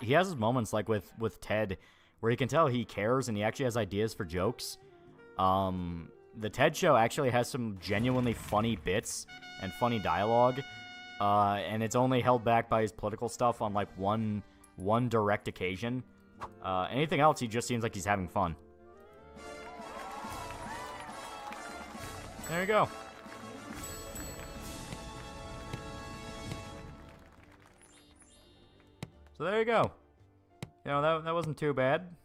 He has his moments like with Ted, where you can tell he cares and he actually has ideas for jokes. The Ted Show actually has some genuinely funny bits and funny dialogue, and it's only held back by his political stuff on like one direct occasion. Anything else, he just seems like he's having fun. There you go. So there you go. You know, that wasn't too bad.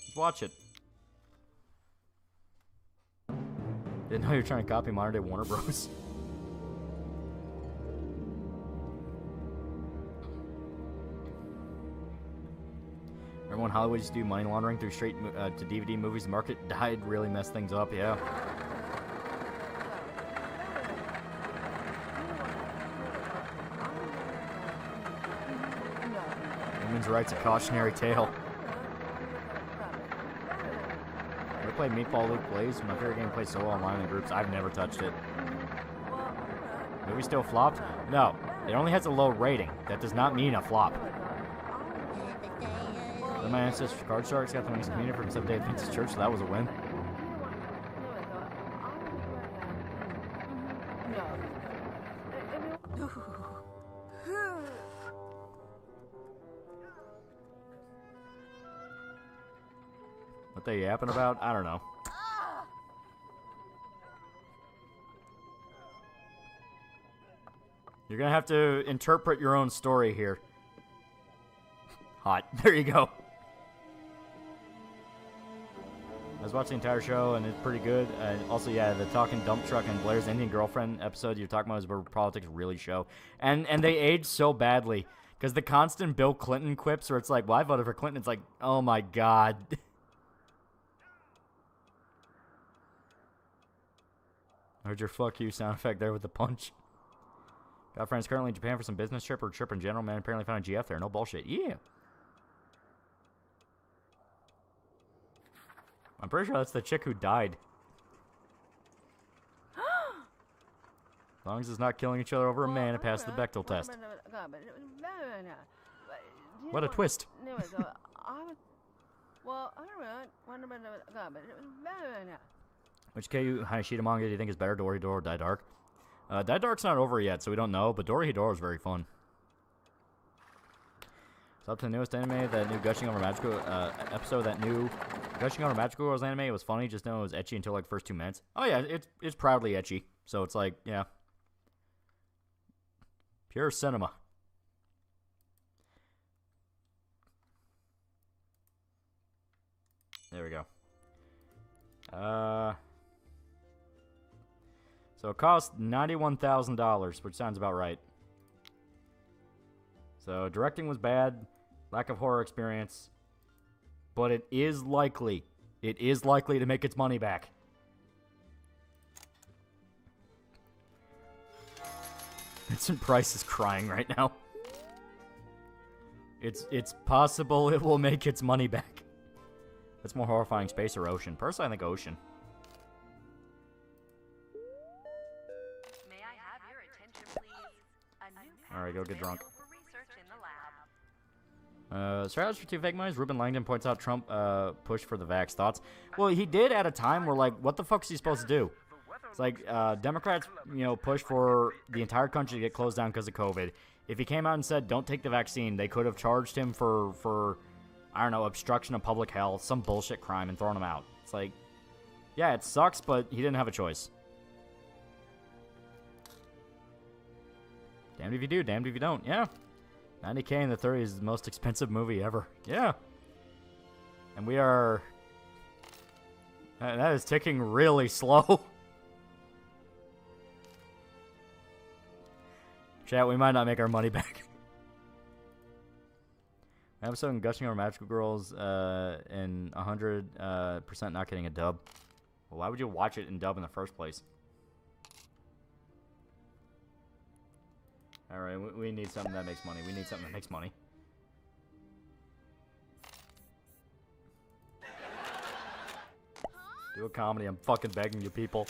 Let's watch it. Didn't know you were trying to copy modern day Warner Bros. Remember when Hollywood used to do money laundering through straight to DVD movies? The market died, really messed things up, yeah. Women's rights a cautionary tale. Ever played Meatball Luke Blaze? My favorite game to play solo online in groups. I've never touched it. Movie still flopped? No. It only has a low rating. That does not mean a flop. Then my ancestors Card Sharks got the winnings community from 7 Day Adventist Church, so that was a win. What they yapping about? I don't know. You're gonna have to interpret your own story here. Hot. There you go. I was watching the entire show, and it's pretty good. Also, yeah, the Talking Dump Truck and Blair's Indian Girlfriend episode you're talking about is where politics really show. And they age so badly. Because the constant Bill Clinton quips where it's like, well, I voted for Clinton. It's like, oh my god. I heard your fuck you sound effect there with the punch. Got friends currently in Japan for some business trip or trip in general. Man, apparently found a GF there. No bullshit. Yeah. I'm pretty sure that's the chick who died. As long as it's not killing each other over a man, it passed the Bechdel test. What a twist. Which KU Hayashida manga do you think is better, Dorohedoro or Die Dark? Die Dark's not over yet, so we don't know, but Dorohedoro is very fun. It's up to the newest anime, that new Gushing Over Magical episode, that new Gushing Over Magical Girls anime. It was funny, just know it was ecchi until like the first 2 minutes. Oh yeah, it's proudly ecchi, so it's like, yeah. Pure cinema. There we go. So it cost $91,000, which sounds about right. So directing was bad, lack of horror experience, but it is likely to make its money back. Vincent Price is crying right now. It's possible it will make its money back. That's more horrifying, space or ocean? Personally, I think ocean. May I have your Alright, go get drunk. For research in the lab. Strategy for two fake monies. Ruben Langdon points out Trump push for the vax. Thoughts? Well, he did at a time where, like, what the fuck is he supposed to do? It's like, Democrats, push for the entire country to get closed down because of COVID. If he came out and said, don't take the vaccine, they could have charged him for I don't know, obstruction of public health, some bullshit crime, and thrown him out. It's like, yeah, it sucks, but he didn't have a choice. Damned if you do, damned if you don't. Yeah. 90K in the 30s is the most expensive movie ever. Yeah. And we are... That is ticking really slow. Chat, we might not make our money back. Episode in gushing over magical girls and 100% not getting a dub. Well, why would you watch it in dub in the first place? Alright, we need something that makes money. We need something that makes money. Do a comedy, I'm fucking begging you people.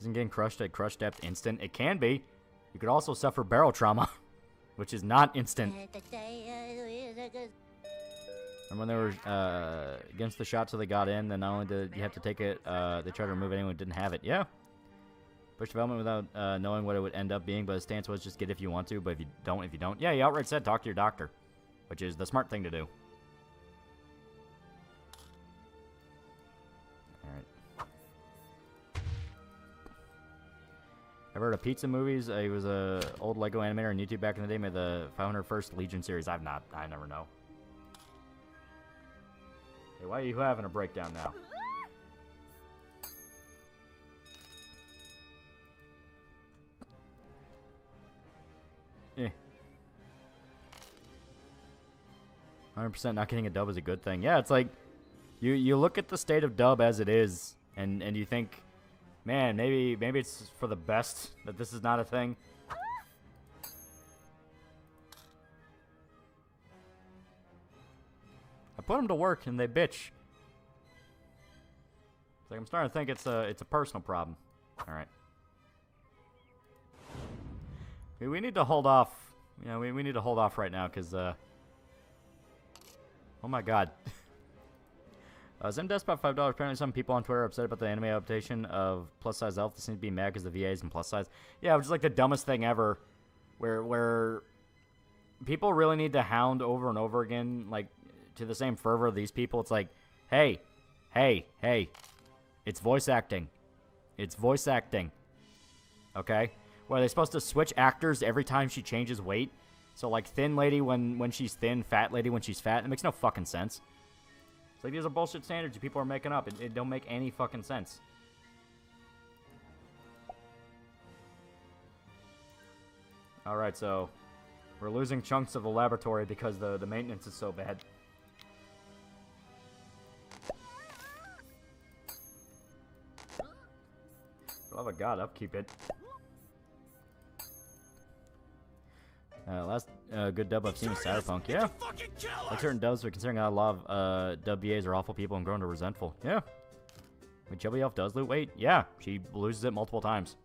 Isn't getting crushed at crush depth instant? It can be. You could also suffer barrel trauma, which is not instant. And when they were against the shot so they got in, then not only did you have to take it, they tried to remove anyone who didn't have it. Yeah. Push development without knowing what it would end up being, but his stance was just get if you want to, but if you don't, if you don't. Yeah, he outright said talk to your doctor, which is the smart thing to do. Ever heard of Pizza Movies? He was a old Lego animator on YouTube back in the day. Made the 501st Legion series. I've not. I never know. Hey, why are you having a breakdown now? Eh. 100% not getting a dub is a good thing. Yeah, it's like you look at the state of dub as it is, and you think, man, maybe it's for the best that this is not a thing. I put them to work and they bitch. It's like I'm starting to think it's a personal problem. All right. We need to hold off. You know, we need to hold off right now because oh my god. Zim Despot $5. Apparently some people on Twitter are upset about the anime adaptation of Plus Size Elf. They seem to be mad because the VA is in plus size. Yeah, which is like the dumbest thing ever. Where people really need to hound over and over again, like, to the same fervor of these people. It's like, hey. It's voice acting. It's voice acting. Okay? What, are they supposed to switch actors every time she changes weight? So, like, thin lady when she's thin, fat lady when she's fat? It makes no fucking sense. It's like, these are bullshit standards you people are making up. It don't make any fucking sense. Alright, so we're losing chunks of the laboratory because the maintenance is so bad. Love of God, upkeep it. Last good dub I've seen is Cyberpunk. Yeah. Like certain dubs, but considering how a lot of dub BAs are awful people and grown to resentful. Yeah. Wait, Chubby Elf does loot weight? Yeah. She loses it multiple times.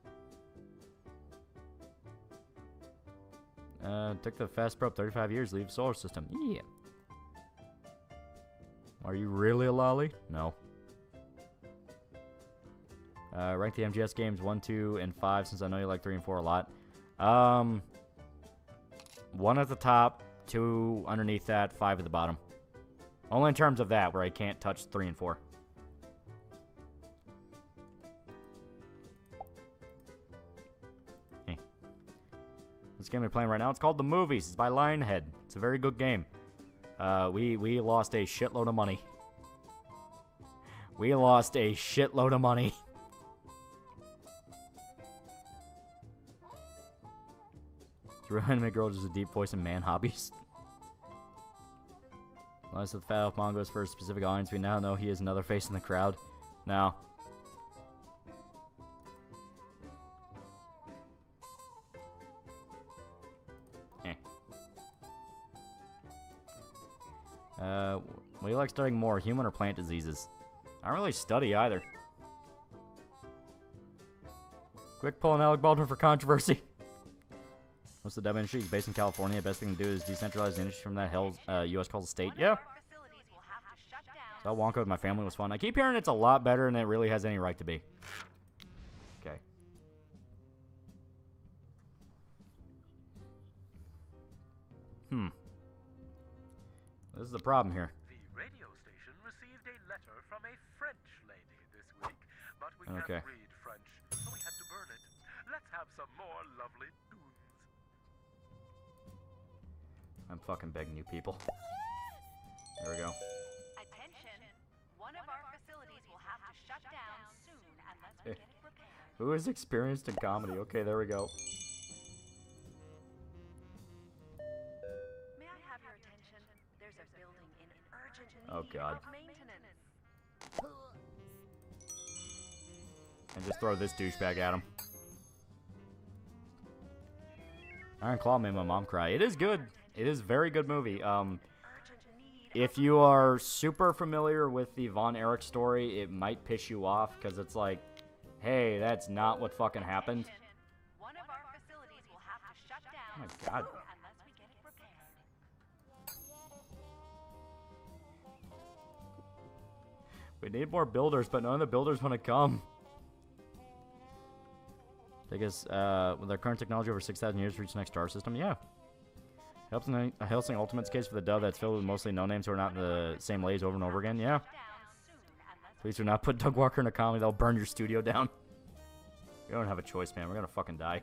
Took the fast probe 35 years, leave solar system. Yeah. Are you really a lolly? No. Rank the MGS games 1, 2, and 5 since I know you like 3 and 4 a lot. 1 at the top, 2 underneath that, 5 at the bottom. Only in terms of that, where I can't touch 3 and 4. Hey. This game we're playing right now, it's called The Movies. It's by Lionhead. It's a very good game. We lost a shitload of money. We lost a shitload of money. Real anime girl just a deep voice and man hobbies. Unless the Fat Elf Mongo's for a specific audience, we now know he is another face in the crowd. No. Eh. What do you like studying more, human or plant diseases? I don't really study either. Quick pulling Alec Baldwin for controversy. What's the dub industry? It's based in California. Best thing to do is decentralize the industry from that hell U.S. calls a state. Yeah. So Wonka with my family was fun. I keep hearing it's a lot better than it really has any right to be. Okay. This is the problem here. The radio station received a letter from a French lady this week, but we can't read French, so we had to burn it. Let's have some more lovely tunes. I'm fucking begging you people. There we go. Attention. One of our facilities will have to shut down soon unless we get it repaired. Who is experienced in comedy? Okay, there we go. May I have your attention? There's a building in urgent need Oh, God. of maintenance. And just throw this douchebag at him. Iron Claw made my mom cry. It is good. It is a very good movie. If you are super familiar with the Von Erich story, it might piss you off because it's like, hey, that's not what fucking happened. One of our facilities will have to shut down Oh my God. soon unless we get it repaired. We need more builders, but none of the builders want to come. I guess with our current technology over 6,000 years to reach the next star system, yeah. Helsing Ultimate's case for the dub that's filled with mostly no-names who are not in the same lays over and over again, yeah. Please do not put Doug Walker in a comedy, they'll burn your studio down. We don't have a choice, man. We're gonna fucking die.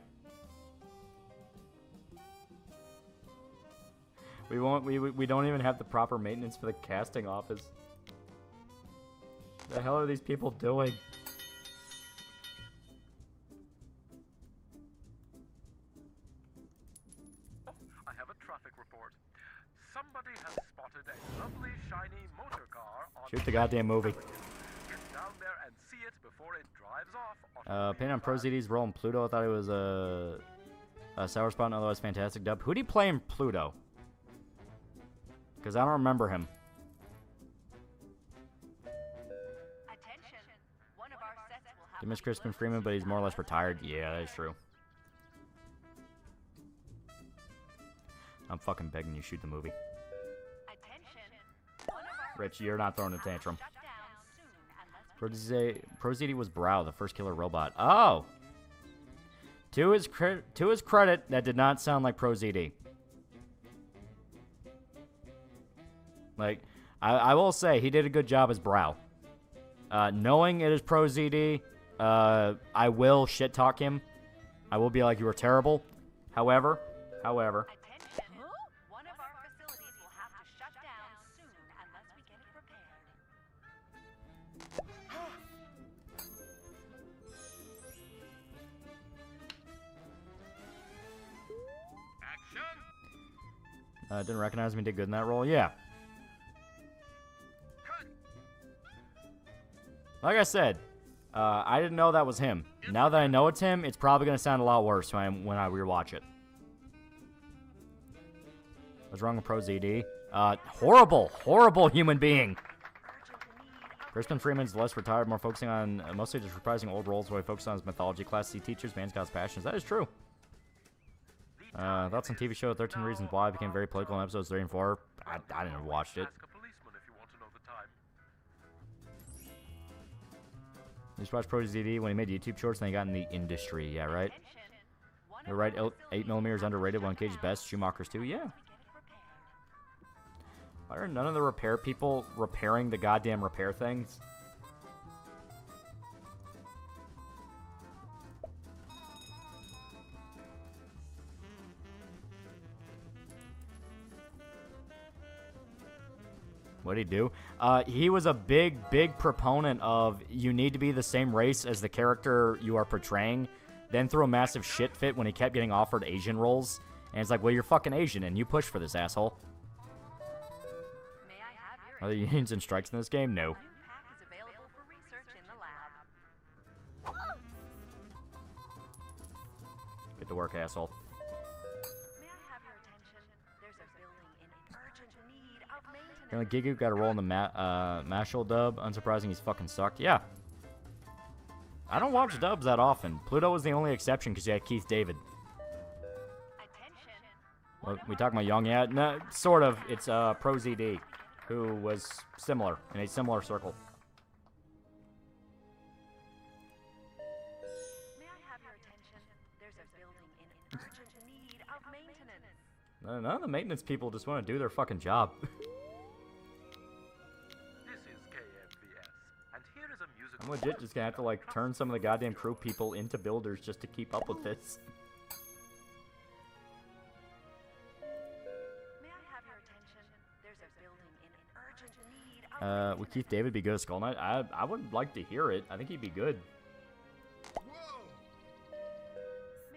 We don't even have the proper maintenance for the casting office. The hell are these people doing? I have a traffic report. Somebody has spotted a lovely shiny motor car on Shoot the goddamn movie. Get down there and see it before it drives off. Pain on Pro ZD's role in Pluto. I thought it was a sour spot and otherwise fantastic dub. Who'd he play in Pluto? Because I don't remember him. Attention. One of our sets will have He missed Crispin Freeman, but he's more or less retired. Yeah, that is true. I'm fucking begging you, shoot the movie. attention. One of our Rich, you're not throwing a tantrum. shut down soon unless we Pro ZD was Brow, the first killer robot. Oh! To his credit, that did not sound like Pro ZD. Like, I will say, he did a good job as Brow. Knowing it is Pro ZD, I will shit-talk him. I will be like, you were terrible. However, attention. One of our facilities will have to shut down soon unless we get it repaired. Action! didn't recognize him, he did good in that role. Yeah. Cut! Like I said, I didn't know that was him. Now that I know it's him, it's probably going to sound a lot worse when I rewatch it. What's wrong with Pro ZD? Horrible human being. Crispin Freeman's less retired, more focusing on mostly just reprising old roles while he focuses on his mythology class. See teachers, man's God's passions. That is true. Thoughts on TV show 13 Reasons Why became very political in episodes 3 and 4. I didn't watch it. Ask a policeman if you want to know the time. You just watched Pro ZD when he made YouTube shorts and he got in the industry. Yeah, right? Attention. One You're of right, our 8mm is underrated. One Cage's best. Schumacher's too. Yeah. Why are none of the repair people repairing the goddamn repair things? What'd he do? He was a big proponent of you need to be the same race as the character you are portraying. Then threw a massive shit fit when he kept getting offered Asian roles. And it's like, well, you're fucking Asian and you push for this, asshole. May I have your Are there unions and strikes in this game? No. new pack is available for research in the lab. Get to work, asshole. May I have your attention? There's a building in urgent need of maintenance. Apparently, Gigu got a role in the Mashal dub. Unsurprising, he's fucking sucked. Yeah. I don't watch dubs that often. Pluto was the only exception because you had Keith David. Well, we talking about young? Yeah, no, sort of. It's Pro ZD, who was similar, in a similar circle. May I have your attention? There's a building in urgent need of maintenance. None of the maintenance people just want to do their fucking job. This is KMVS, and here is a musical. I'm legit just gonna have to, like, turn some of the goddamn crew people into builders just to keep up with this. May I have your attention? There's a building in urgent need of Would Keith David be good at Skull Knight? I would like to hear it. I think he'd be good. May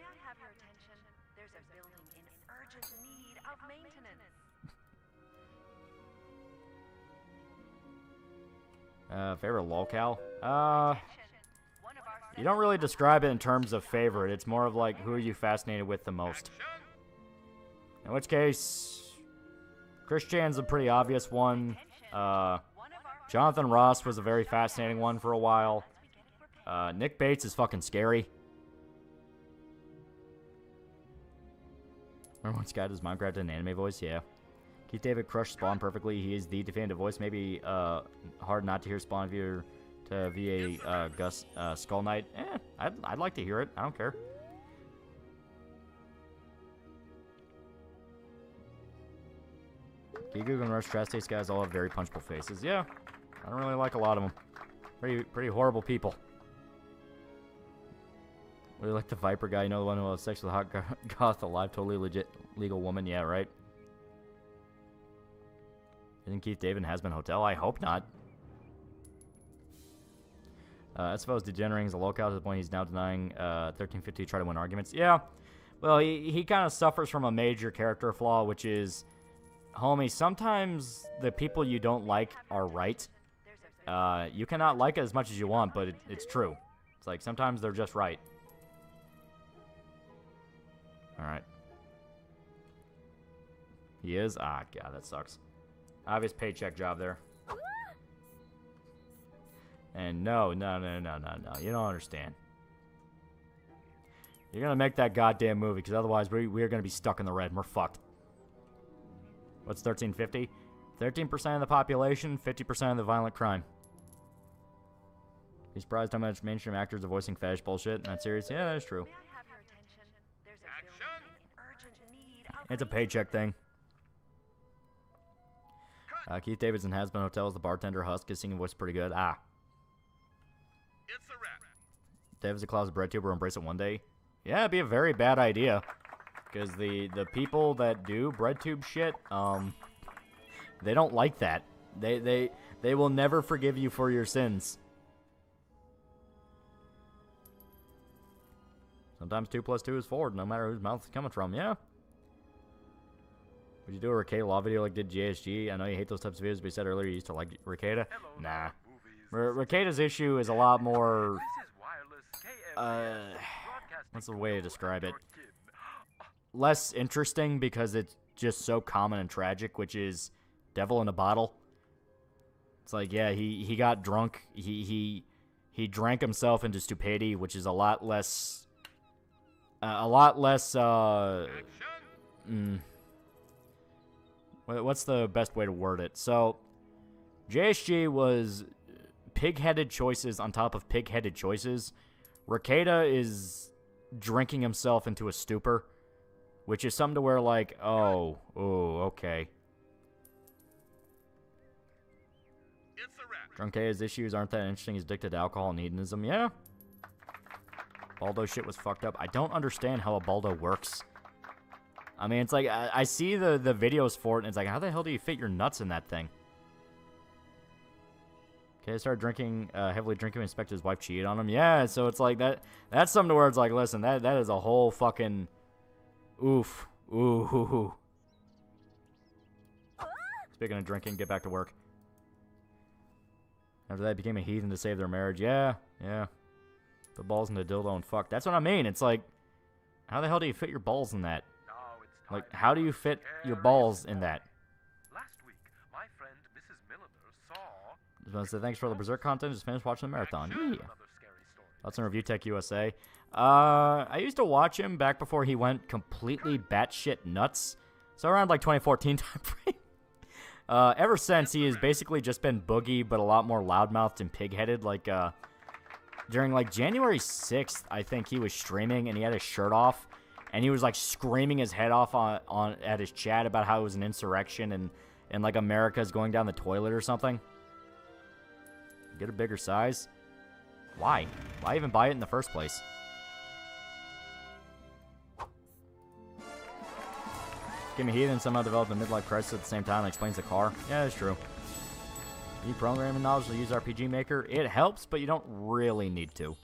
I have your attention? There's a building in urgent need of maintenance. Favorite lolcow? One of our You don't really describe it in terms of favorite. It's more of like, who are you fascinated with the most? In which case, Chris Chan's a pretty obvious one. Jonathan Ross was a very fascinating one for a while. Nick Bates is fucking scary. Remember when Sky does Minecraft in an anime voice? Yeah. Keith David crushed Spawn perfectly. He is the definitive voice. Maybe hard not to hear Spawn via Gus Skull Knight. I'd like to hear it. I don't care. Gigu and Rush Trash guys all have very punchable faces. Yeah, I don't really like a lot of them. Pretty horrible people. Really like the Viper guy. You know, the one who has sex with a hot goth, alive, totally legit legal woman. Yeah, right. Isn't Keith David in Has Been Hotel? I hope not. I suppose degenerating is a lolcow to the point he's now denying 1350 to try to win arguments. Yeah, well, he kind of suffers from a major character flaw, which is, homie, sometimes the people you don't like are right. You cannot like it as much as you want, but it's true. It's like, sometimes they're just right. Alright. He is? Ah, God, that sucks. Obvious paycheck job there. And no. You don't understand. You're going to make that goddamn movie, because otherwise we're going to be stuck in the red and we're fucked. What's 1350? 13% of the population, 50% of the violent crime. Be surprised how much mainstream actors are voicing fetish bullshit. Not serious? Yeah, that's true. May I have your attention? There's a building in urgent need of It's a paycheck thing. Keith Davidson Has Been Hotels, the bartender Husk, his singing voice is pretty good. Ah. It's a wrap. David's a closet bread tuber, embrace it one day. Yeah, it'd be a very bad idea. Because the people that do bread tube shit, they don't like that. They will never forgive you for your sins. Sometimes 2 + 2 is 4, no matter whose mouth it's coming from. Yeah. Would you do a Ricada Law video like did JSG? I know you hate those types of videos, but you said earlier you used to like Ricada. Nah. Ricada's issue is a lot more... what's the way to describe it? Less interesting because it's just so common and tragic, which is devil in a bottle. It's like, yeah, he got drunk. He drank himself into stupidity, which is a lot less... What's the best way to word it? So, JSG was pig-headed choices on top of pig-headed choices. Ricada is drinking himself into a stupor, which is something to where, like, oh, okay. Drunkea's issues aren't that interesting. He's addicted to alcohol and hedonism. Yeah. Baldo shit was fucked up. I don't understand how a Baldo works. I mean, it's like, I see the videos for it, and it's like, how the hell do you fit your nuts in that thing? Okay, I started drinking, heavily drinking when his wife cheated on him. Yeah, so it's like, that's something to where it's like, listen, that is a whole fucking, oof. Ooh. Speaking of drinking, get back to work. After that, became a heathen to save their marriage. Yeah. Put balls in the dildo and fuck. That's what I mean. It's like, how the hell do you fit your balls in that? Like, how do you fit your balls in that? Last week, my friend Mrs. Milliner saw... Just want to say thanks for all the Berserk content. Just finished watching the marathon. Yeah. Thoughts on Review Tech USA? I used to watch him back before he went completely batshit nuts. So around like 2014 time frame. Ever since, he has basically just been Boogie, but a lot more loudmouthed and pig-headed. Like, during like January 6th, I think he was streaming and he had his shirt off. And he was like screaming his head off on at his chat about how it was an insurrection and like America's going down the toilet or something. Get a bigger size? Why? Why even buy it in the first place? Give me Heathen somehow developed a midlife crisis at the same time and explains the car. Yeah, that's true. Need programming knowledge to use RPG Maker? It helps, but you don't really need to.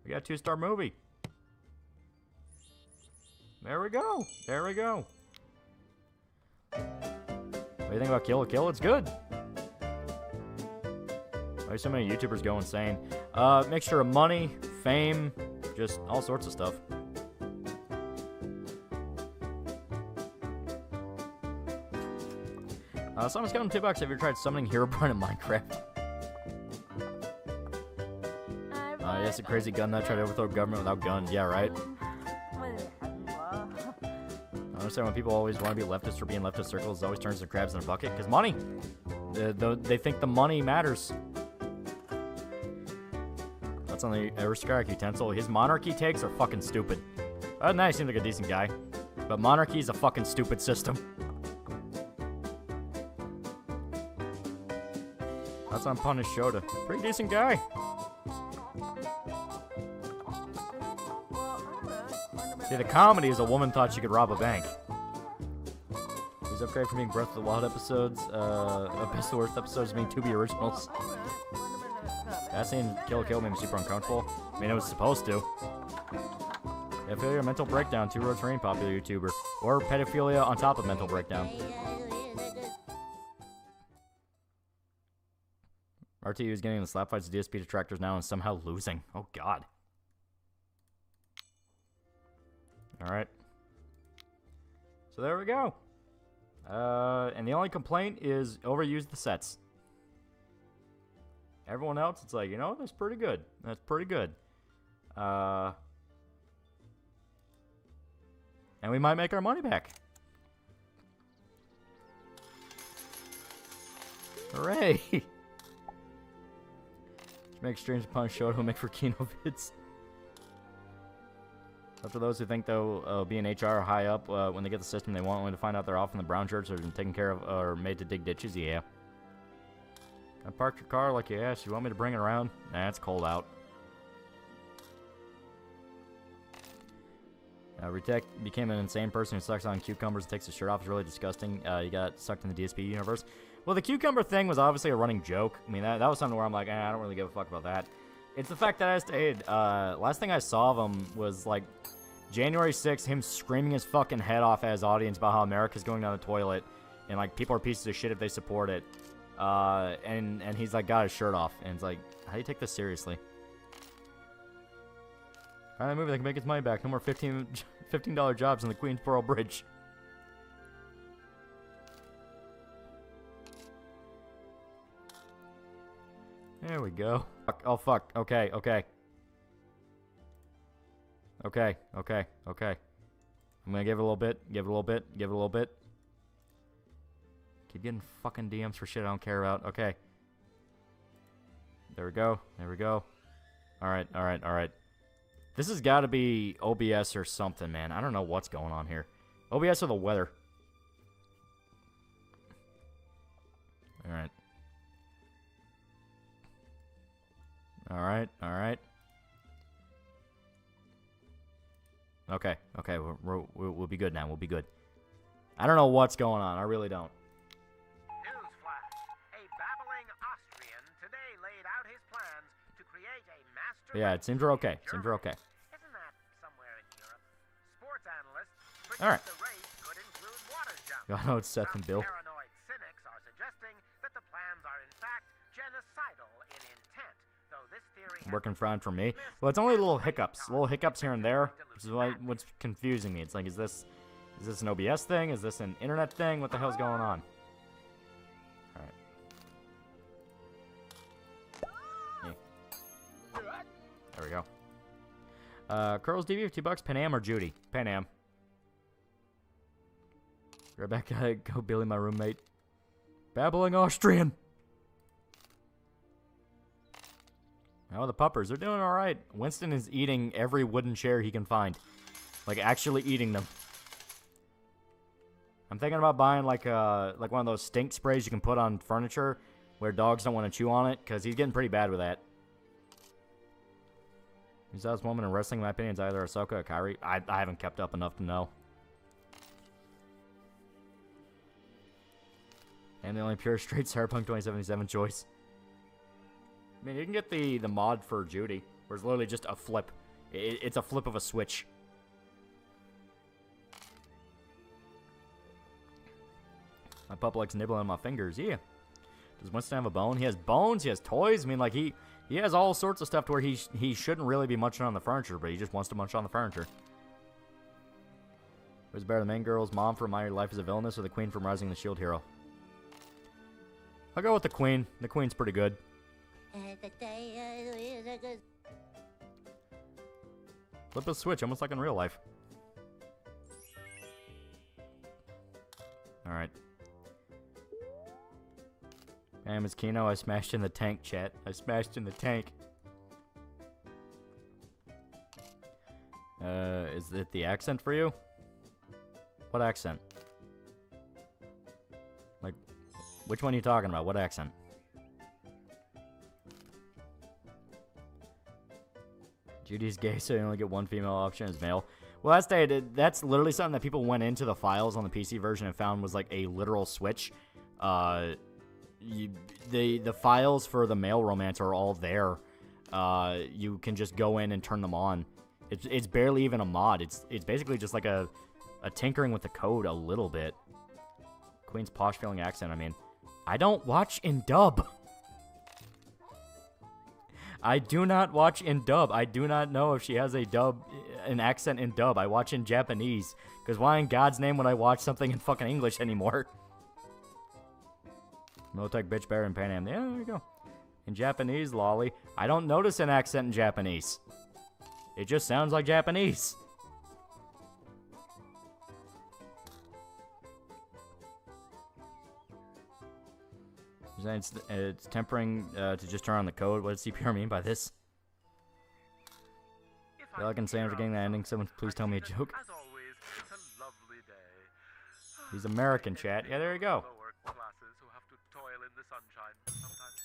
We got a 2-star movie. There we go. There we go. What do you think about Kill la Kill? It's good. Why are so many YouTubers go insane? Mixture of money, fame, just all sorts of stuff. Someone's got him $2. Have you ever tried summoning Herobrine in Minecraft? Yes, a crazy gun that tried to overthrow government without guns. Yeah, right? I understand when people always want to be leftist for being leftist circles, it always turns to crabs in a bucket. Because money! They think the money matters. That's on the aristocratic utensil. His monarchy takes are fucking stupid. Now he seems like a decent guy. But monarchy is a fucking stupid system. That's on Punish Shota. Pretty decent guy. See, the comedy is a woman thought she could rob a bank. He's upgrade from being Breath of the Wild episodes, Best of the Worst episodes being Tubi originals. That scene Kill la Kill made me super uncomfortable. I mean, it was supposed to. Pedophilia, mental breakdown, 2 Roads Rain, popular YouTuber. Or pedophilia on top of mental breakdown. RTU is getting the slap fights of DSP detractors now and somehow losing. Oh, God. Alright. So there we go. And the only complaint is overuse the sets. Everyone else, it's like, you know, that's pretty good. That's pretty good. And we might make our money back. Hooray! Make streams upon show to make for Kino vids. After those who think they'll be in HR high up when they get the system they want, only to find out they're off in the brown shirts or taken care of or made to dig ditches, yeah. I parked your car like you asked. You want me to bring it around? Nah, it's cold out. Retech became an insane person who sucks on cucumbers and takes his shirt off. It's really disgusting. You got sucked in the DSP universe. Well, the cucumber thing was obviously a running joke. I mean, that was something where I'm like, I don't really give a fuck about that. It's the fact that I stayed. Last thing I saw of him was like January 6th, him screaming his fucking head off at his audience about how America's going down the toilet and like people are pieces of shit if they support it. And he's like got his shirt off and it's like, how do you take this seriously? Find a movie that can make its money back. No more $15 jobs on the Queensboro Bridge. There we go. Oh, fuck. Okay, okay. Okay, okay, okay. I'm gonna give it a little bit, give it a little bit, give it a little bit. Keep getting fucking DMs for shit I don't care about. Okay. There we go. There we go. Alright, alright, alright. This has got to be OBS or something, man. I don't know what's going on here. OBS or the weather. Alright. Alright, alright. Okay, okay, we'll be good now. We'll be good. I don't know what's going on. I really don't. Newsflash. A babbling Austrian today laid out his plans to create a master... Yeah, it seems we're okay. Seems we're okay. Isn't that somewhere in Europe? Sports analysts predict All right. the race could include water jumps. I know it's Seth and Bill. Paranoid cynics are suggesting that the plans are in fact genocidal in intent, though this theory has Working fine for me. Well, it's only little hiccups here and there, which is what's confusing me. It's like, is this an OBS thing? Is this an internet thing? What the hell's going on? All right. Curls DV, 50 bucks. Pan Am or Judy? Pan Am. Rebecca, go Billy, my roommate. Babbling Austrian. Oh, the puppers, they're doing all right. Winston is eating every wooden chair he can find. Like, actually eating them. I'm thinking about buying, like one of those stink sprays you can put on furniture where dogs don't want to chew on it, because he's getting pretty bad with that. Who's the best woman in wrestling? In my opinion, is either Ahsoka or Kairi. I haven't kept up enough to know. And the only pure straight Cyberpunk 2077 choice. I mean, you can get the mod for Judy, where it's literally just a flip. It's a flip of a switch. My pup likes nibbling on my fingers. Yeah. Does Winston have a bone? He has bones. He has toys. I mean, like, he has all sorts of stuff to where he shouldn't really be munching on the furniture, but he just wants to munch on the furniture. Who's better, the main girl's mom from My Life as a Villainess or the queen from Rising the Shield Hero? I'll go with the queen. The queen's pretty good. Flip a switch, almost like in real life. Alright. My name is Kino. I smashed in the tank, chat. I smashed in the tank. Is it the accent for you? What accent? Like, which one are you talking about? What accent? Judy's gay, so you only get one female option as male. Well, that's literally something that people went into the files on the PC version and found was like a literal switch. The files for the male romance are all there. You can just go in and turn them on. It's barely even a mod. It's basically just like a tinkering with the code a little bit. Queen's posh feeling accent. I mean, I don't watch in dub. I do not watch in dub. I do not know if she has an accent in dub. I watch in Japanese. Because why in God's name would I watch something in fucking English anymore? Militech bitch bear in Pan Am. Yeah, there you go. In Japanese, lolly. I don't notice an accent in Japanese. It just sounds like Japanese. It's tempering to just turn on the code. What does CPR mean by this? Feel like I'm saying after getting that ending, someone please tell me a joke. As always, it's a lovely day. He's American, chat. Yeah, there you go. Lower classes who have to toil in the sunshine sometimes,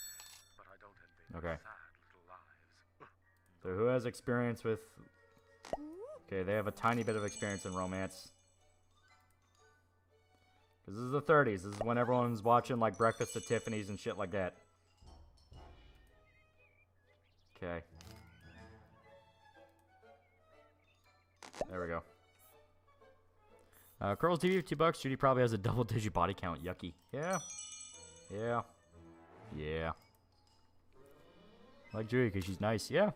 but I don't envy their Okay. sad little lives. So who has experience with... Okay, they have a tiny bit of experience in romance. Because this is the 30s. This is when everyone's watching, like, Breakfast at Tiffany's and shit like that. Okay. There we go. Curls TV, $2. Judy probably has a double-digit body count. Yucky. Yeah. Yeah. Yeah. I like Judy because she's nice. Yeah.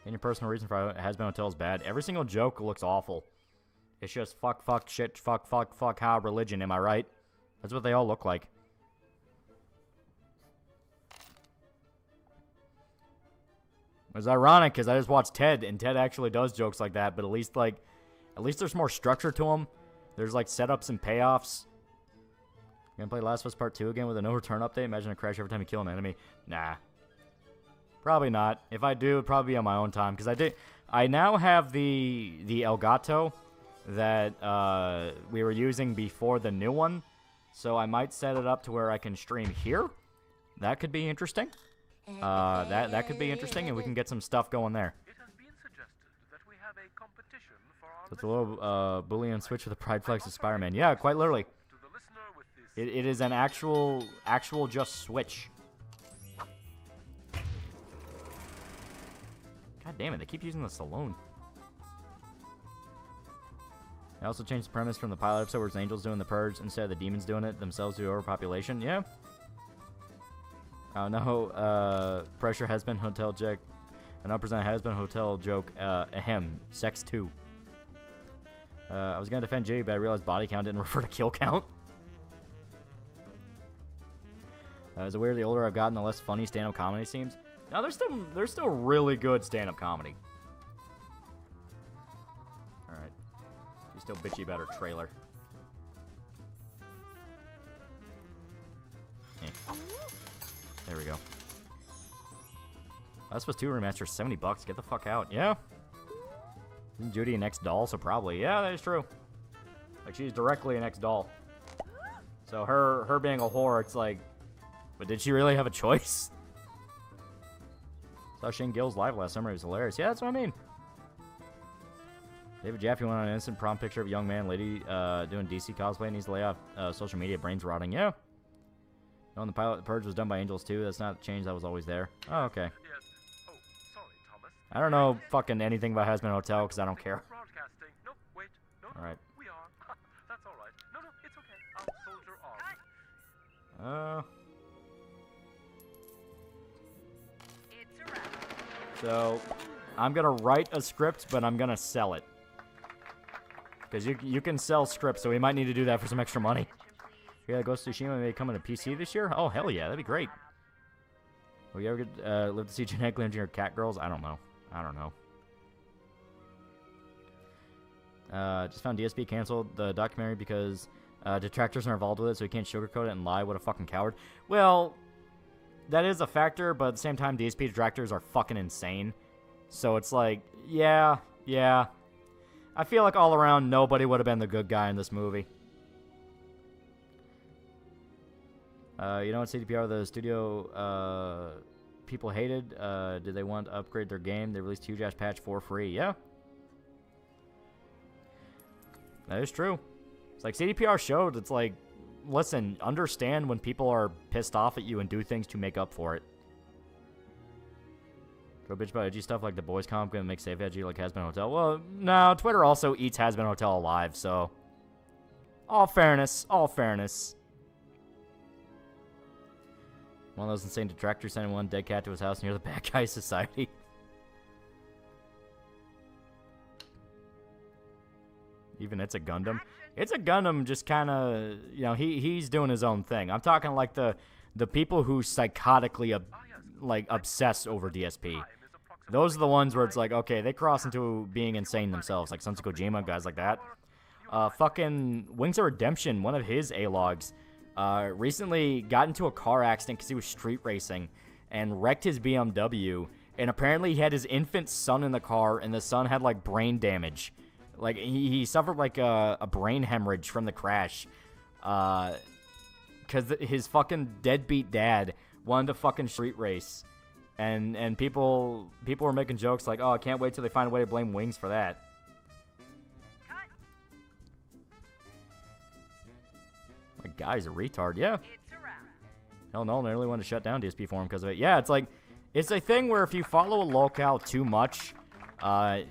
And your personal reason for Has Been Hotel is bad. Every single joke looks awful. It's just fuck, shit, fuck, how religion, am I right? That's what they all look like. It's ironic because I just watched Ted, and Ted actually does jokes like that, but at least there's more structure to them. There's like setups and payoffs. Gonna play Last of Us Part 2 again with a no return update? Imagine a crash every time you kill an enemy. Nah. Probably not. If I do, it'd probably be on my own time. Because I now have the Elgato that we were using before the new one. So I might set it up to where I can stream here. That could be interesting. That could be interesting, and we can get some stuff going there. It has been suggested that we have a competition for our So it's a little Boolean switch with a pride flex of Spider-Man. Yeah, quite literally. to the listener with this. It is an actual just switch. God damn it, they keep using the saloon. They also changed the premise from the pilot episode where it's angels doing the purge instead of the demons doing it themselves due to overpopulation. Yeah. No, pressure has been hotel joke. An unpresent has been hotel joke. Ahem. Sex 2. I was gonna defend Jay, but I realized body count didn't refer to kill count. Is it weird the older I've gotten, the less funny stand-up comedy seems? No, there's still really good stand-up comedy. still bitchy about her trailer. There we go. Last of Us 2 remaster, $70. Get the fuck out. Yeah. Isn't Judy an ex-doll? So probably. Yeah, that is true. Like, she's directly an ex-doll. So her being a whore, it's like, but did she really have a choice? Saw Shane Gill's live last summer. It was hilarious. Yeah, that's what I mean. David Jaffe went on an instant prom picture of a young man, lady doing DC cosplay, needs to lay off social media, brains rotting. Yeah. No, the pilot Purge was done by Angels too. That's not a change. That was always there. Oh, okay. Yes. Oh, sorry, Thomas. I don't know fucking anything about Has Been Hotel because I don't care. Broadcasting. No, wait. No, All right. we are. That's all right. No, it's okay. I'll soldier on. It's a wrap. So, I'm gonna write a script, but I'm gonna sell it. Because you can sell scripts, so we might need to do that for some extra money. Yeah, Ghost of Tsushima may come in a PC this year? Oh, hell yeah, that'd be great. Will you ever get, live to see genetically engineered cat girls? I don't know. Just found DSP canceled the documentary because detractors are involved with it, so he can't sugarcoat it and lie. What a fucking coward. Well, that is a factor, but at the same time, DSP detractors are fucking insane. So it's like, yeah. I feel like all around, nobody would have been the good guy in this movie. You know what CDPR, the studio people hated? Did they want to upgrade their game? They released huge ass patch for free. Yeah. That is true. It's like CDPR showed, it's like, listen, understand when people are pissed off at you and do things to make up for it. Go bitch about edgy stuff like the boys comp gonna make safe edgy like Has Been Hotel. Well, no, Twitter also eats Has Been Hotel alive, so. All fairness. One of those insane detractors sending one dead cat to his house near the Bad Guy Society. Even It's a Gundam. It's a Gundam just kind of, you know, he's doing his own thing. I'm talking like the people who psychotically obsess over DSP. Those are the ones where it's like, okay, they cross into being insane themselves, like Sons of Kojima, guys like that. Fucking Wings of Redemption, one of his A-logs, recently got into a car accident because he was street racing and wrecked his BMW. And apparently he had his infant son in the car, and the son had, like, brain damage. Like, he suffered, like, a brain hemorrhage from the crash. Because his fucking deadbeat dad wanted to fucking street race. And people were making jokes like, oh, I can't wait till they find a way to blame Wings for that. My guy's a retard, yeah. Hell no, I really wanted to shut down DSP for him because of it. Yeah, it's like, it's a thing where if you follow a locale too much, I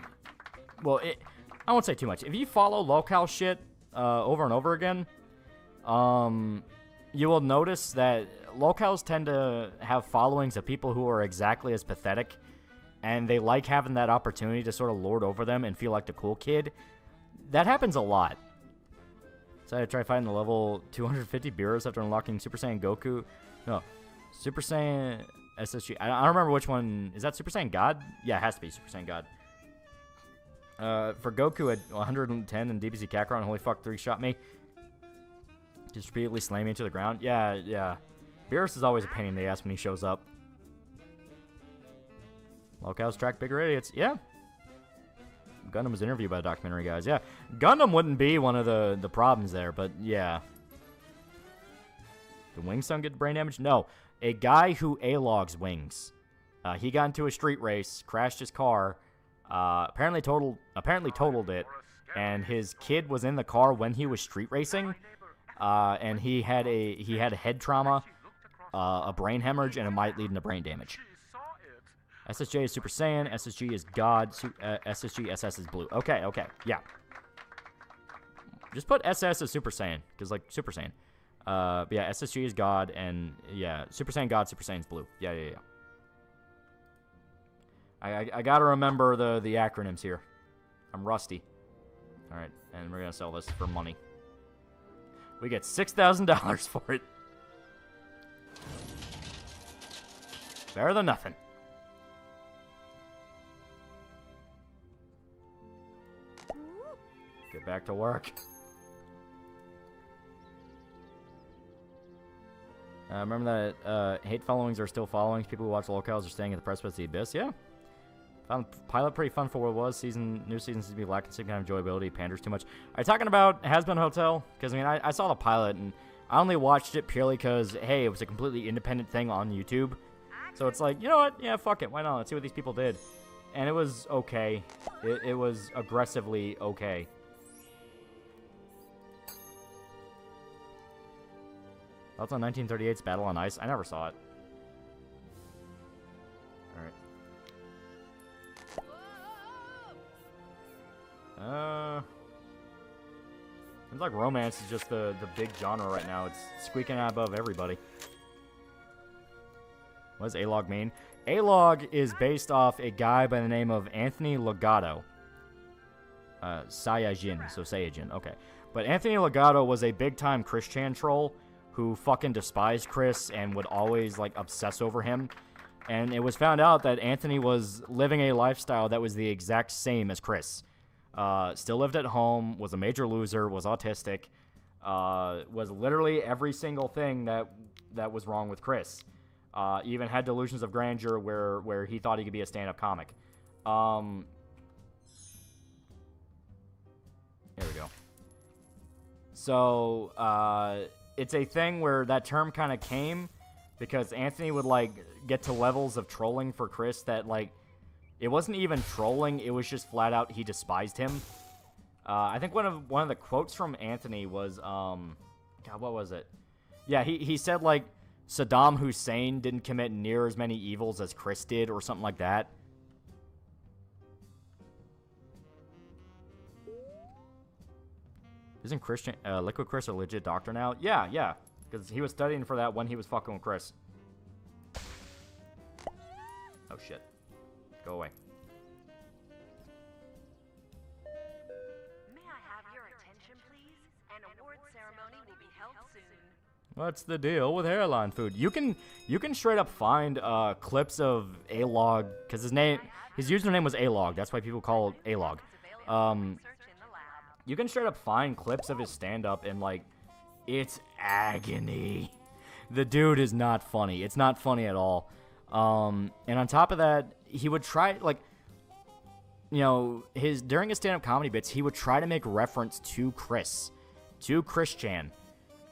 won't say too much. If you follow locale shit over and over again, you will notice that locales tend to have followings of people who are exactly as pathetic, and they like having that opportunity to sort of lord over them and feel like the cool kid. That happens a lot. So I try fighting the level 250 Beerus after unlocking Super Saiyan Goku. No, Super Saiyan SSG. I don't remember which one. Is that Super Saiyan God? Yeah, it has to be Super Saiyan God. For Goku at 110 and DBZ Kakarot, holy fuck, 3-shot me. Just repeatedly slam me into the ground. Yeah. Beerus is always a pain in the ass when he shows up. Locales track bigger idiots. Yeah. Gundam was interviewed by the documentary guys. Yeah. Gundam wouldn't be one of the problems there, but yeah. Did Wings son get brain damage? No. A guy who A-logs Wings. He got into a street race, crashed his car, apparently totaled it, and his kid was in the car when he was street racing, and he had a head trauma, a brain hemorrhage, and it might lead into brain damage. SSJ is Super Saiyan, SSG is God, SSG, SS is blue. Okay, yeah. Just put SS as Super Saiyan, because, like, Super Saiyan. But yeah, SSG is God, and, yeah, Super Saiyan God, Super Saiyan's blue. Yeah. I gotta remember the acronyms here. I'm rusty. Alright, and we're gonna sell this for money. We get $6,000 for it. Better than nothing. Get back to work. Remember that hate followings are still followings. People who watch locales are staying at the precipice of the abyss. Yeah. Found pilot pretty fun for what it was. New season seems to be lacking some kind of enjoyability. Panders too much. Are you talking about Has-Been Hotel? Because, I mean, I saw the pilot, and I only watched it purely because, hey, it was a completely independent thing on YouTube. So it's like, you know what? Yeah, fuck it. Why not? Let's see what these people did. And it was okay. It was aggressively okay. That's on 1938's Battle on Ice. I never saw it. Alright. Seems like romance is just the big genre right now. It's squeaking out above everybody. What does A-Log mean? A-Log is based off a guy by the name of Anthony Legato. Saiyajin, so Saiyajin, okay. But Anthony Legato was a big-time Chris-chan troll who fucking despised Chris and would always, like, obsess over him. And it was found out that Anthony was living a lifestyle that was the exact same as Chris. Still lived at home, was a major loser, was autistic, was literally every single thing that was wrong with Chris. Even had delusions of grandeur where he thought he could be a stand-up comic. There we go. So, it's a thing where that term kind of came because Anthony would, like, get to levels of trolling for Chris that, like, it wasn't even trolling, it was just flat out he despised him. I think one of the quotes from Anthony was, God, what was it? Yeah, he said, like, Saddam Hussein didn't commit near as many evils as Chris did, or something like that. Isn't Liquid Chris a legit doctor now? Yeah. Because he was studying for that when he was fucking with Chris. Oh, shit. Go away. May I have your attention, please? An award ceremony will be held soon. What's the deal with hairline food? You can straight up find clips of A-Log, because his username was A-Log. That's why people call it A-Log. You can straight up find clips of his stand-up, and, like, it's agony. The dude is not funny. It's not funny at all. And on top of that, he would try, like, you know, during his stand-up comedy bits, he would try to make reference to Chris-chan.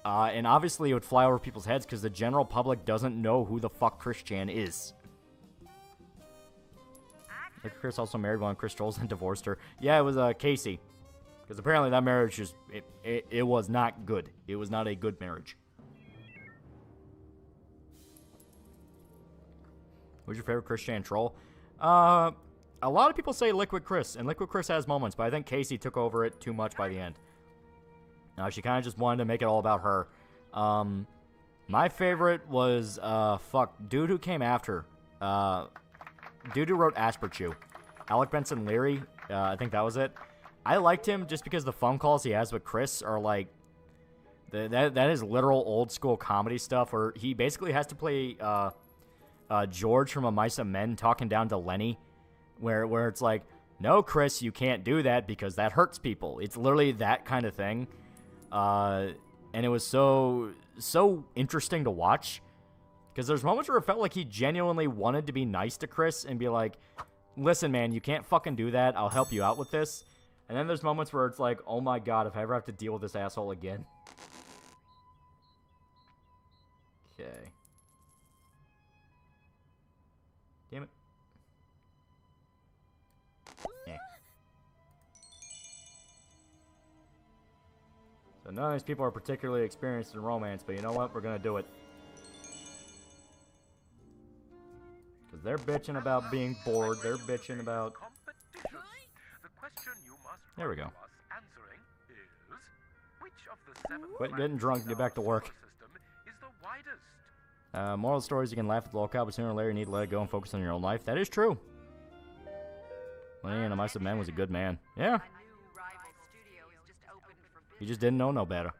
And obviously it would fly over people's heads because the general public doesn't know who the fuck Chris-chan is. Like, Chris also married one of Chris Trolls and divorced her. Yeah, it was Casey. Because apparently that marriage just, it was not good. It was not a good marriage. Who's your favorite Chris-chan troll? A lot of people say Liquid Chris, and Liquid Chris has moments, but I think Casey took over it too much by the end. She kind of just wanted to make it all about her. My favorite was, dude who came after. Dude who wrote Asperchew. Alec Benson Leary, I think that was it. I liked him just because the phone calls he has with Chris are like, that is literal old school comedy stuff where he basically has to play, George from A Mice and Men talking down to Lenny, where it's like, no, Chris, you can't do that because that hurts people. It's literally that kind of thing. And it was so interesting to watch because there's moments where it felt like he genuinely wanted to be nice to Chris and be like, listen, man, you can't fucking do that. I'll help you out with this. And then there's moments where it's like, oh my god, if I ever have to deal with this asshole again. Okay. Damn it. Yeah. So none of these people are particularly experienced in romance, but you know what? We're gonna do it. Because they're bitching about being bored. They're bitching about... There we go. Quit getting drunk and get back to work. Moral stories, you can laugh at the locale, but sooner or later you need to let it go and focus on your own life. That is true. Lenny and A Mice and Men was a good man. Yeah. He just didn't know no better.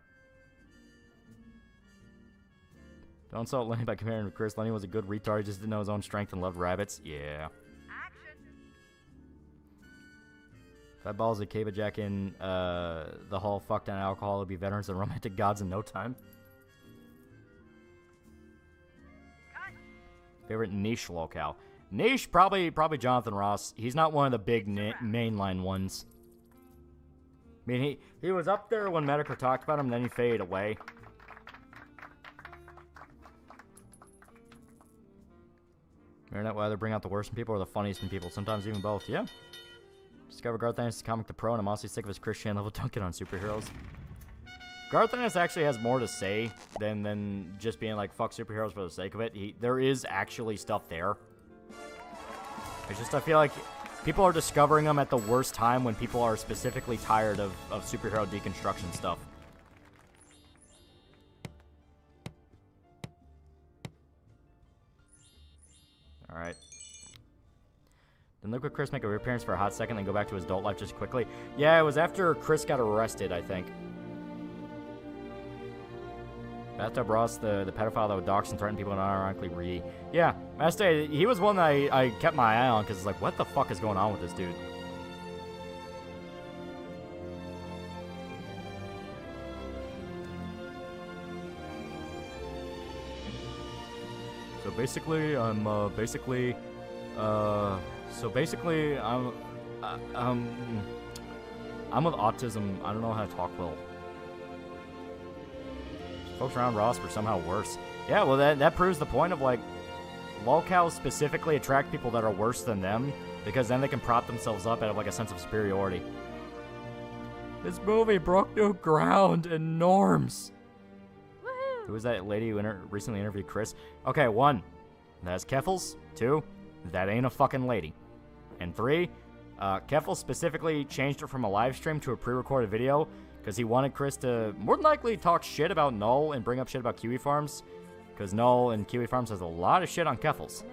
Don't insult Lenny by comparing him to Chris. Lenny was a good retard. He just didn't know his own strength and loved rabbits. Yeah. Fat balls of cable jack in the whole fuck down alcohol will be veterans and romantic gods in no time. Favorite niche locale. Niche, probably Jonathan Ross. He's not one of the big mainline ones. I mean, he was up there when Medicare talked about him, then he faded away. Internet will either bring out the worst in people or the funniest in people. Sometimes even both. Yeah. Discover Garth Ennis' Comic the Pro, and I'm honestly sick of his Christian level dunking on superheroes. Garth Ennis actually has more to say than just being like, fuck superheroes for the sake of it. There is actually stuff there. It's just, I feel like people are discovering them at the worst time when people are specifically tired of superhero deconstruction stuff. Alright. Then Liquid Chris make a reappearance for a hot second, then go back to his adult life just quickly. Yeah, it was after Chris got arrested, I think. Bathtub Ross, the pedophile that would dox and threaten people and unironically re... Yeah, Master, he was one that I kept my eye on, because it's like, what the fuck is going on with this dude? So basically, I'm with autism. I don't know how to talk well. Folks around Ross were somehow worse. Yeah, well, that proves the point of, like, locales specifically attract people that are worse than them, because then they can prop themselves up out of, like, a sense of superiority. This movie broke new ground and norms. Woohoo! Who was that lady who recently interviewed Chris? Okay, 1, that's Keffels. 2, that ain't a fucking lady. And 3, Keffels specifically changed it from a live stream to a pre-recorded video because he wanted Chris to more than likely talk shit about Null and bring up shit about Kiwi Farms, because Null and Kiwi Farms has a lot of shit on Keffels.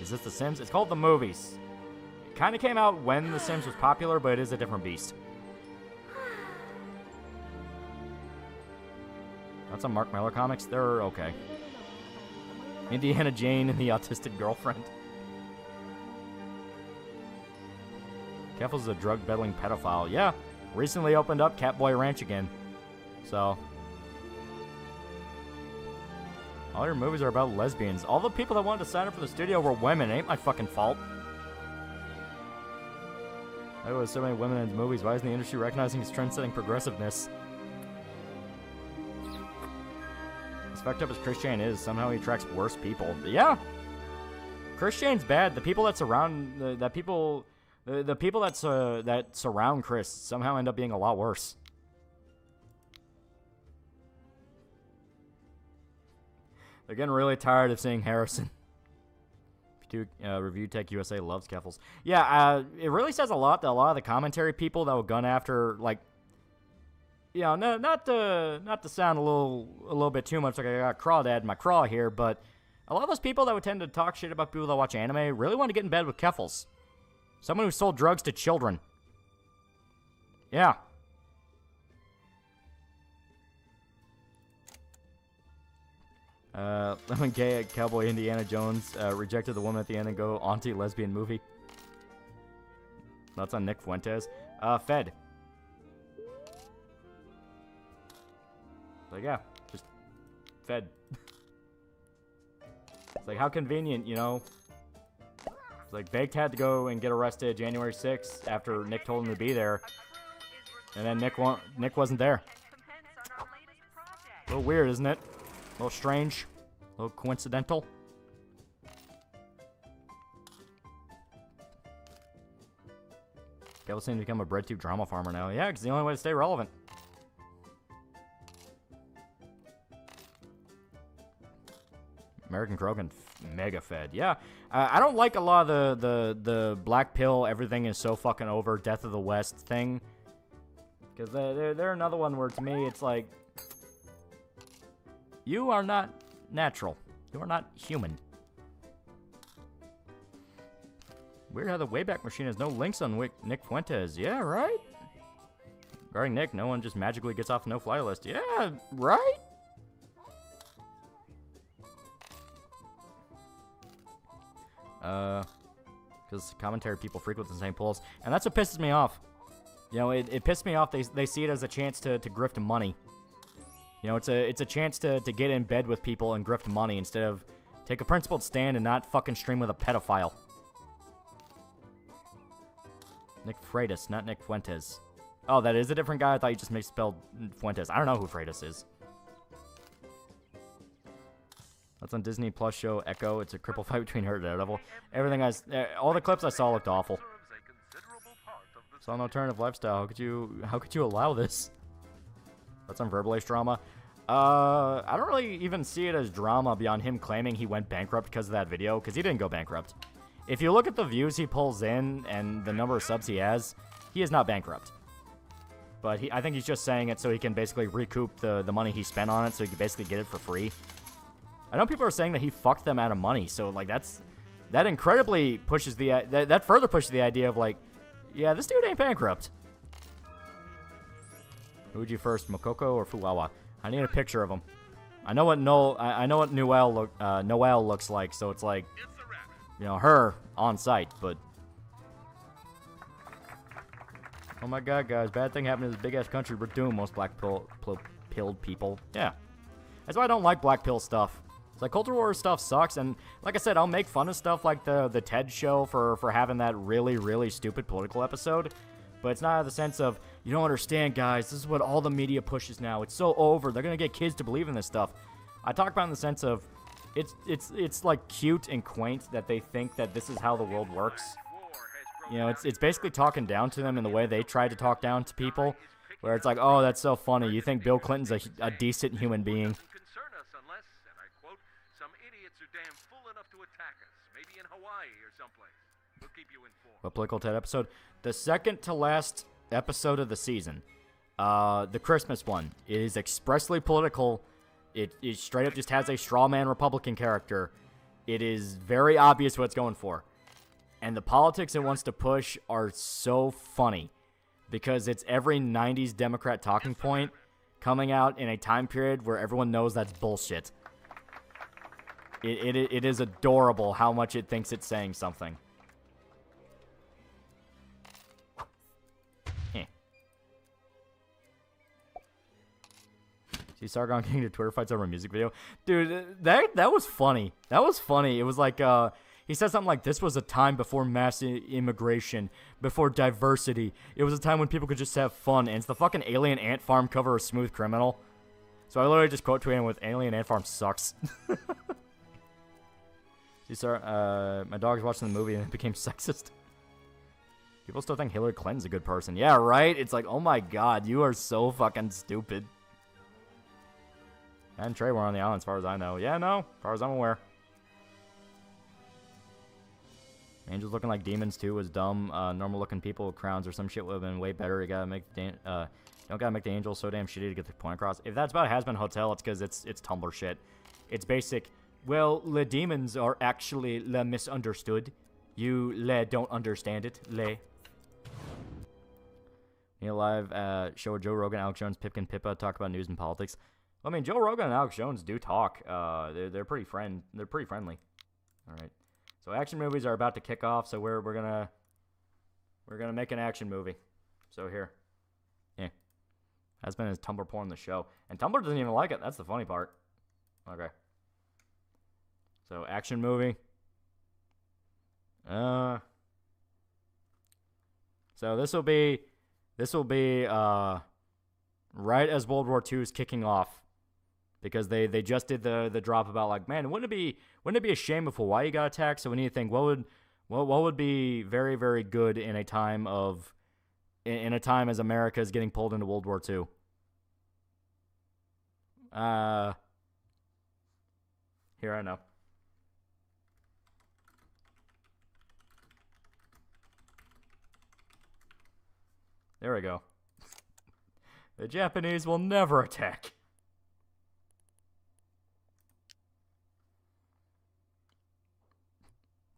Is this The Sims? It's called The Movies. It kind of came out when The Sims was popular, but it is a different beast. That's some Mark Miller comics. They're okay. Indiana Jane and the Autistic Girlfriend. Keffels is a drug-peddling pedophile. Yeah, recently opened up Catboy Ranch again. So, all your movies are about lesbians. All the people that wanted to sign up for the studio were women. It ain't my fucking fault. There was so many women in movies. Why isn't the industry recognizing his trend-setting progressiveness? As fucked up as Christian is, somehow he attracts worse people. But yeah, Christian's bad. The people that surround the people that surround Chris somehow end up being a lot worse. They're getting really tired of seeing Harrison. Review Tech USA loves Keffels. Yeah, it really says a lot that a lot of the commentary people that will gun after, like, you know, not to sound a little bit too much like I got crawdad in my craw here, but a lot of those people that would tend to talk shit about people that watch anime really want to get in bed with Keffels. Someone who sold drugs to children. Yeah. Lemon Gay at Cowboy Indiana Jones rejected the woman at the end and go anti-lesbian movie. That's on Nick Fuentes. Fed. Like, yeah, just Fed. It's like, how convenient, you know? It's like, Baked had to go and get arrested January 6th after Nick told him to be there. And then Nick wasn't there. A little weird, isn't it? A little strange. A little coincidental. People seem to become a breadtube drama farmer now. Yeah, because the only way to stay relevant. American Krogan, mega fed. Yeah, I don't like a lot of the black pill, everything is so fucking over, Death of the West thing. Because they're another one where, to me, it's like, you are not natural. You are not human. Weird how the Wayback Machine has no links on Nick Fuentes. Yeah, right? Regarding Nick, no one just magically gets off the no-fly list. Yeah, right? Because because commentary people frequent the same polls, and that's what pisses me off. You know, it pissed me off. They see it as a chance to grift money. You know, it's a chance to get in bed with people and grift money instead of take a principled stand and not fucking stream with a pedophile. Nick Freitas, not Nick Fuentes. Oh, that is a different guy? I thought you just misspelled Fuentes. I don't know who Freitas is. That's on Disney Plus show Echo. It's a cripple fight between her and Daredevil. Everything all the clips I saw looked awful. Saw an alternative lifestyle. How could you allow this? That's on Verbalace drama. I don't really even see it as drama beyond him claiming he went bankrupt because of that video, because he didn't go bankrupt. If you look at the views he pulls in and the number of subs he is not bankrupt. But I think he's just saying it so he can basically recoup the money he spent on it, so he can basically get it for free. I know people are saying that he fucked them out of money, so like that incredibly pushes that further pushes the idea of like, yeah, this dude ain't bankrupt. Who would you first, Mokoko or Fuwawa? I need a picture of him. I know what Noelle looks like, so it's like, you know, her on site, but oh my god, guys, bad thing happened in this big ass country. We're doomed. Most pilled people. Yeah, that's why I don't like black pill stuff. It's like culture war stuff sucks, and like I said, I'll make fun of stuff like the TED show for having that really, really stupid political episode. But it's not out of the sense of, you don't understand, guys, this is what all the media pushes now. It's so over. They're going to get kids to believe in this stuff. I talk about it in the sense of, it's like cute and quaint that they think that this is how the world works. You know, it's basically talking down to them in the way they try to talk down to people, where it's like, oh, that's so funny. You think Bill Clinton's a decent human being. What political TED episode? The second to last episode of the season. The Christmas one. It is expressly political. It straight up just has a straw man Republican character. It is very obvious what it's going for. And the politics it wants to push are so funny. Because it's every 90s Democrat talking point coming out in a time period where everyone knows that's bullshit. It is adorable how much it thinks it's saying something. See Sargon getting to Twitter fights over a music video? Dude, that was funny. That was funny. It was like, he said something like, this was a time before mass immigration, before diversity. It was a time when people could just have fun. And it's the fucking Alien Ant Farm cover of Smooth Criminal. So I literally just quote tweeted him with, Alien Ant Farm sucks. See, sir, my dog's watching the movie and it became sexist. People still think Hillary Clinton's a good person. Yeah, right? It's like, oh my god, you are so fucking stupid. And Trey were on the island as far as I know. Yeah, no, as far as I'm aware. Angels looking like demons too was dumb. Normal looking people with crowns or some shit would have been way better. You gotta make don't gotta make the angels so damn shitty to get the point across. If that's about Has-Been Hotel, it's because it's Tumblr shit. It's basic. Well, the demons are actually misunderstood. You don't understand it. You know, live show with Joe Rogan, Alex Jones, Pipkin Pippa talk about news and politics. I mean, Joe Rogan and Alex Jones do talk. They're pretty friendly. All right. So action movies are about to kick off. So we're gonna make an action movie. So here, yeah, has been his Tumblr porn the show, and Tumblr doesn't even like it. That's the funny part. Okay. So action movie. So this will be right as World War II is kicking off. Because they just did the drop about like, man, wouldn't it be a shame if Hawaii got attacked? So we need to think what would be very, very good in a time as America is getting pulled into World War II. Here I know. There we go. The Japanese will never attack.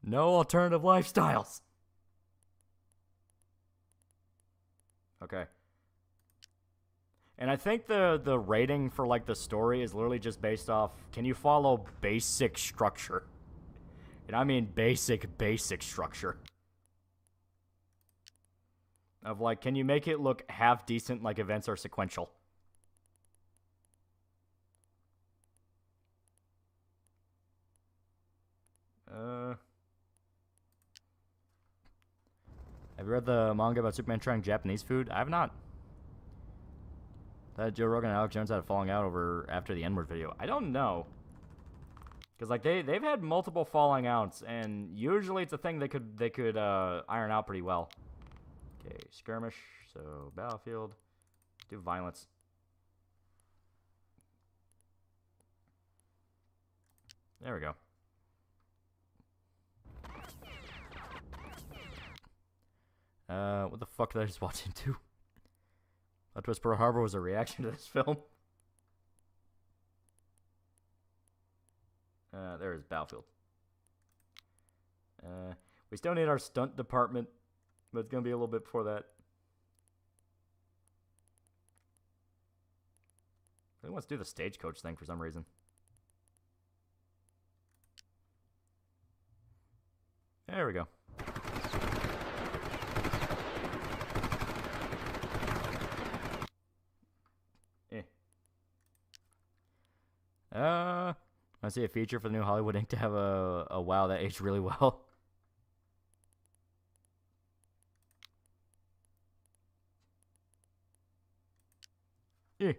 No alternative lifestyles. Okay. And I think the rating for like the story is literally just based off, can you follow basic structure? And I mean basic structure. Of, like, can you make it look half decent like events are sequential? Have you read the manga about Superman trying Japanese food? I have not. That Joe Rogan and Alex Jones had a falling out over after the N-word video. I don't know. Because, like, they've had multiple falling outs, and usually it's a thing they could iron out pretty well. Okay, skirmish, so battlefield. Do violence. There we go. What the fuck did I just watch into? Plot twist: Pearl Harbor was a reaction to this film. There is Battlefield. We still need our stunt department, but it's gonna be a little bit before that. He wants to do the stagecoach thing for some reason. There we go. I see a feature for the new Hollywood Inc. to have a WoW that aged really well. Yeah.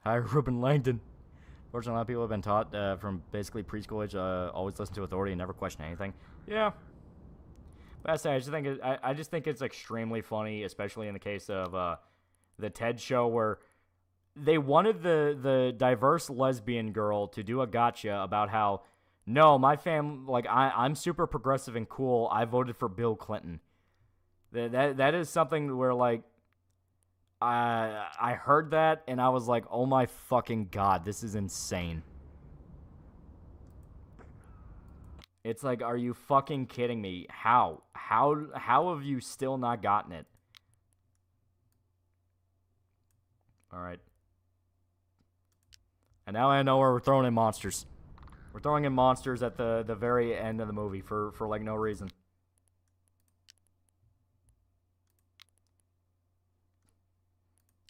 Hi, Ruben Langdon. Fortunately, a lot of people have been taught from basically preschool age, always listen to authority and never question anything. Yeah. But I say, I just think it's extremely funny, especially in the case of the TED show where they wanted the diverse lesbian girl to do a gotcha about how, no, my I'm super progressive and cool. I voted for Bill Clinton. That is something where, like, I heard that and I was like, oh my fucking god, this is insane. It's like, are you fucking kidding me? How have you still not gotten it? All right. And now I know where we're throwing in monsters. We're throwing in monsters at the very end of the movie for like no reason.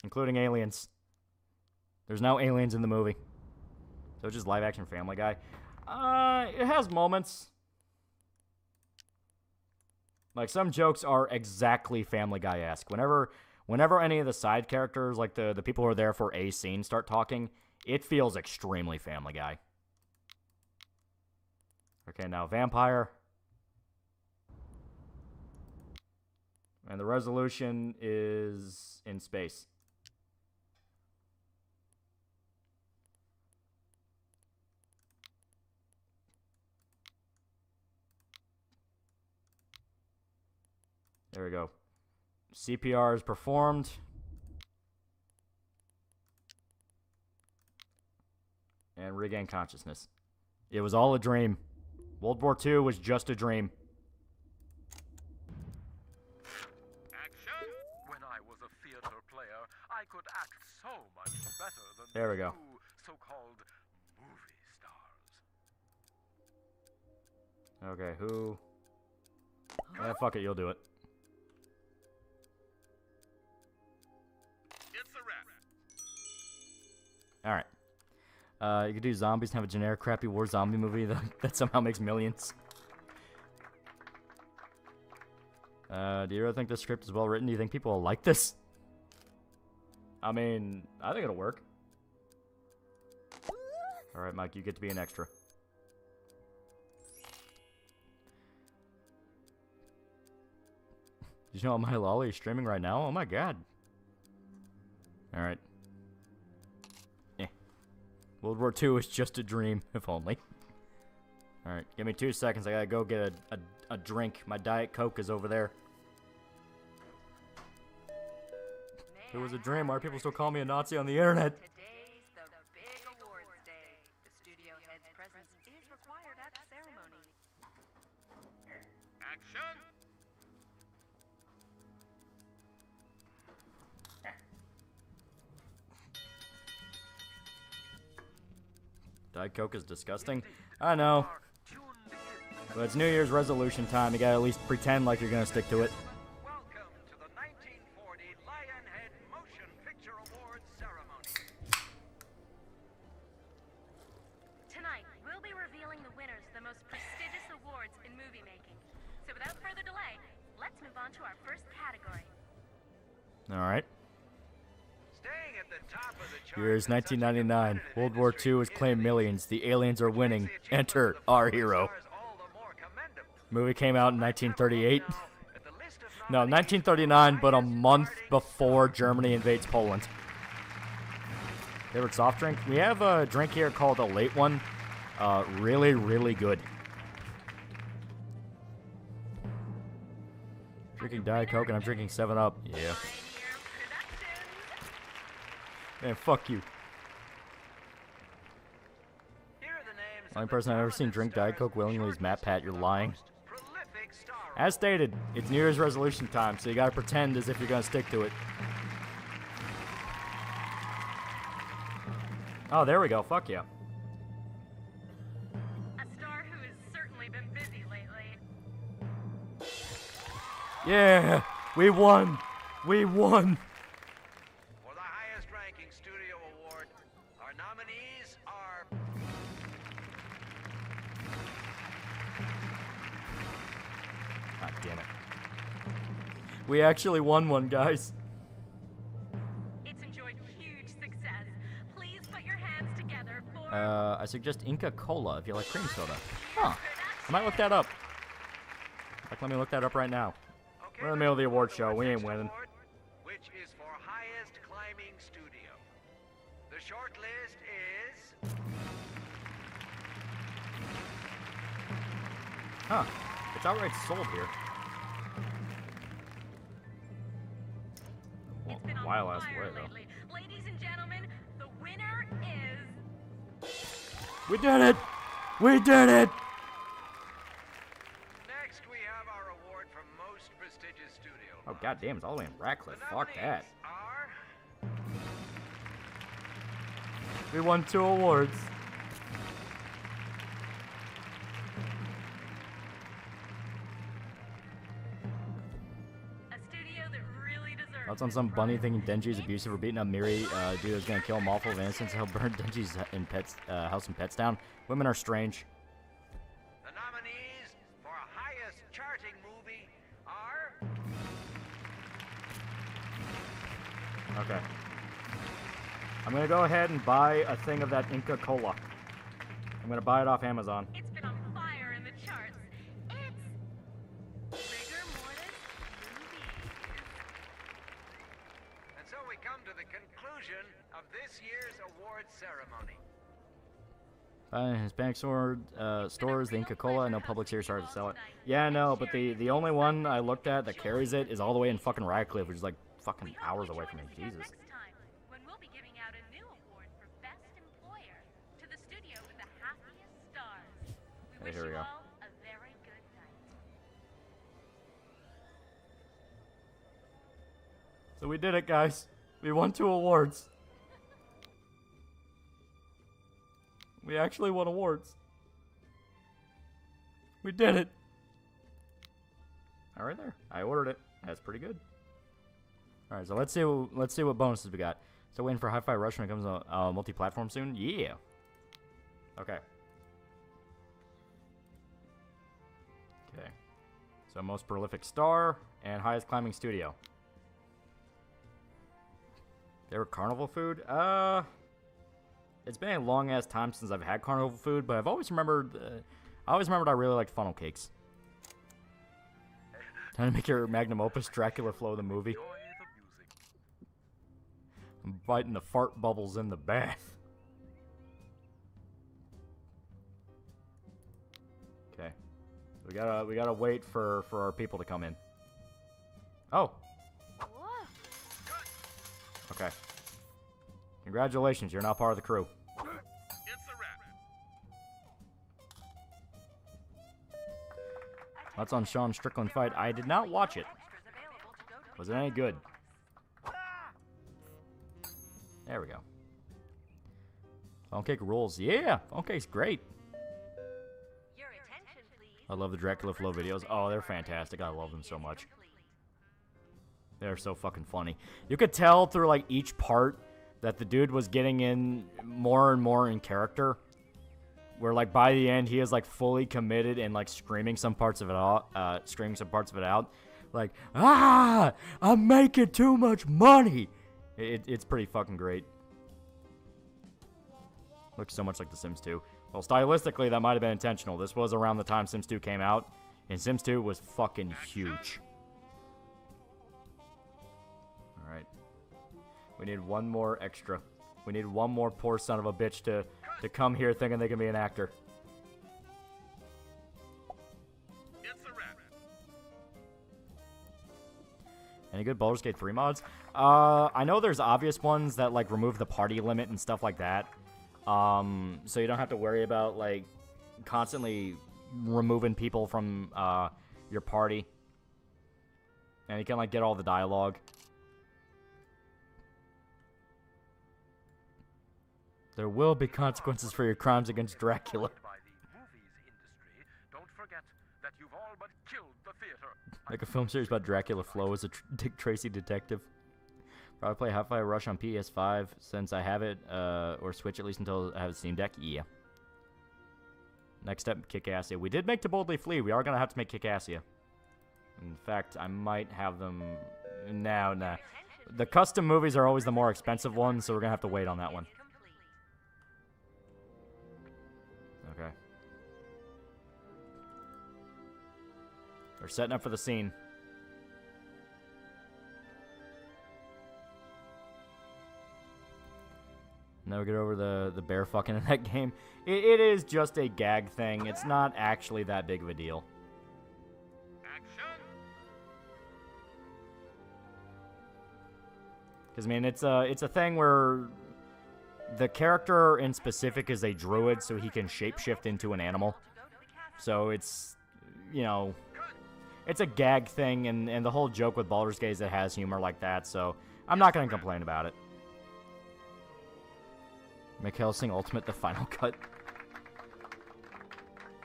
Including aliens. There's no aliens in the movie. So it's just live action Family Guy. It has moments. Like, some jokes are exactly Family Guy-esque. Whenever any of the side characters, like the people who are there for a scene, start talking, it feels extremely Family Guy. Okay, now Vampire. And the resolution is in space. There we go. CPR is performed. And regain consciousness. It was all a dream. World War II was just a dream. Action! When I was a theater player, I could act so much better than there we go. you so-called movie stars. Okay, who? Fuck it, you'll do it. It's a wrap. Alright. You could do zombies and have a generic crappy war zombie movie that somehow makes millions. Do you really think this script is well written? Do you think people will like this? I mean, I think it'll work. Alright, Mike, you get to be an extra. Did you know TheAlmightyLoli is streaming right now? Oh my god. Alright. World War II is just a dream, if only. Alright, give me 2 seconds. I gotta go get a drink. My Diet Coke is over there. It was a dream. Why are people still calling me a Nazi on the internet? Today's the big awards day. The studio head's presence is required at the ceremony. Action! Diet Coke is disgusting. I know. But it's New Year's resolution time. You gotta at least pretend like you're gonna stick to it. Welcome to the So without further delay, let's move on to our first category. All right. Staying at the top of the charts Here's in such a 1999. competitive World War industry II has claimed is millions. The aliens are which makes winning. the achievements Enter of the our following hero. stars all the more commendable. Movie came out in Let's have a look 1938. now at the list of No, nominees for 1939, but a highest month charting before stars. Germany invades Poland. Favorite soft drink? We have a drink here called a late one. Really, really good. Drinking Diet Coke and I'm drinking 7-Up. Yeah. Pioneer Productions. Man, fuck you. Here are the names The only of the person I've ever seen talented drink Diet stars Coke willingly is Matt Pat. You're shortlisted lying. for the most prolific star As stated, it's New Year's resolution time, so you gotta pretend as if you're gonna stick to it. Oh, there we go. Fuck yeah. A star who has certainly been busy lately. Yeah! We won! We won! For the highest ranking studio award, our nominees are God damn it. We actually won one, guys. It's enjoyed huge success. Please put your hands together for I suggest Inca Cola if you like cream soda. Huh. I might look that up. Like, let me look that up right now. okay, We're in the middle of the award let's show. move We to our ain't next winning. award, which is for highest climbing studio. The short list is Huh. It's outright sold here. Well, It's been on while I was fire away, though. lately. Ladies and gentlemen, the winner is We did it! We did it! next. We have our award for most prestigious studio. Oh, goddamn, it's all the way in Ratcliffe. The Fuck that. nominees are We won 2 awards. a studio that really deserves That's on this some bunny prize. thinking Denji's abusive or beating up Miri. Dude is gonna kill him all full of innocence. He'll burn Denji's house in Pets down. Women are strange. the nominees for highest charting movie are Okay. I'm gonna go ahead and buy a thing of that Inca Cola. I'm gonna buy it off Amazon. It's been on fire in the charts. It's rigor mortis movies. And so we come to the conclusion of this year's awards ceremony. Hispanic stores, the Inca Cola. I know Publix here started to sell it. Yeah, I know, but the only one I looked at that carries it is all the way in fucking Radcliffe, which is like fucking We hope hours you away join from me. us again Jesus. next time, when we'll be giving out a new award for Best Employer to the studio with the happiest stars. We wish here we you go. all a very good night. So we did it, guys. We won 2 awards. We actually won awards. We did it. All right, there. I ordered it. That's pretty good. All right, so let's see what bonuses we got. So waiting for Hi-Fi Rush when it comes to multi-platform soon. Yeah. Okay. Okay. So most prolific star and highest climbing studio. Favorite carnival food? It's been a long ass time since I've had carnival food, but I've always remembered. I really liked funnel cakes. Time to make your magnum opus Dracula Flow the movie. Enjoy the music. I'm biting the fart bubbles in the bath. Okay, we gotta wait for our people to come in. Oh, okay. Congratulations, you're now part of the crew. It's a wrap. That's on Sean Strickland fight. I did not watch it. Was it any good? There we go. Funnel cake rules. Yeah, funnel cake's great. Your attention, please. I love the Dracula Flow videos. Oh, they're fantastic. I love them so much. They're so fucking funny. You could tell through like each part that the dude was getting in more and more in character. where like by the end he is like fully committed and like screaming some parts of it out, like, ah, I'm making too much money. It's pretty fucking great. Looks so much like The Sims 2. Well, stylistically, that might have been intentional. This was around the time Sims 2 came out, and Sims 2 was fucking huge. Alright. We need one more extra. We need one more poor son of a bitch to come here thinking they can be an actor. It's a wrap. Any good Baldur's Gate 3 mods? I know there's obvious ones that, like, remove the party limit and stuff like that. So you don't have to worry about, like, constantly removing people from, your party. And you can, like, get all the dialogue. There will be consequences for your crimes against Dracula. By the movies industry, don't forget that you've all but killed the theater. Like a film series about Dracula Flo as a Dick Tracy detective. Probably play Hi-Fi Rush on PS5 since I have it, or Switch at least until I have a Steam Deck. Yeah. Next step, Kick-Assia. We did make To Boldly Flee. We are going to have to make Kick-Assia. In fact, I might have them... Nah. The custom movies are always the more expensive ones, so we're going to have to wait on that one. Okay. They're setting up for the scene. Never get over the bear fucking in that game. It is just a gag thing. It's not actually that big of a deal. Action! Because, I mean, it's a thing where the character in specific is a druid, so he can shapeshift into an animal. So it's, you know, it's a gag thing, and the whole joke with Baldur's Gate is it has humor like that, so I'm not going to complain about it. Make Hellsing Ultimate the final cut.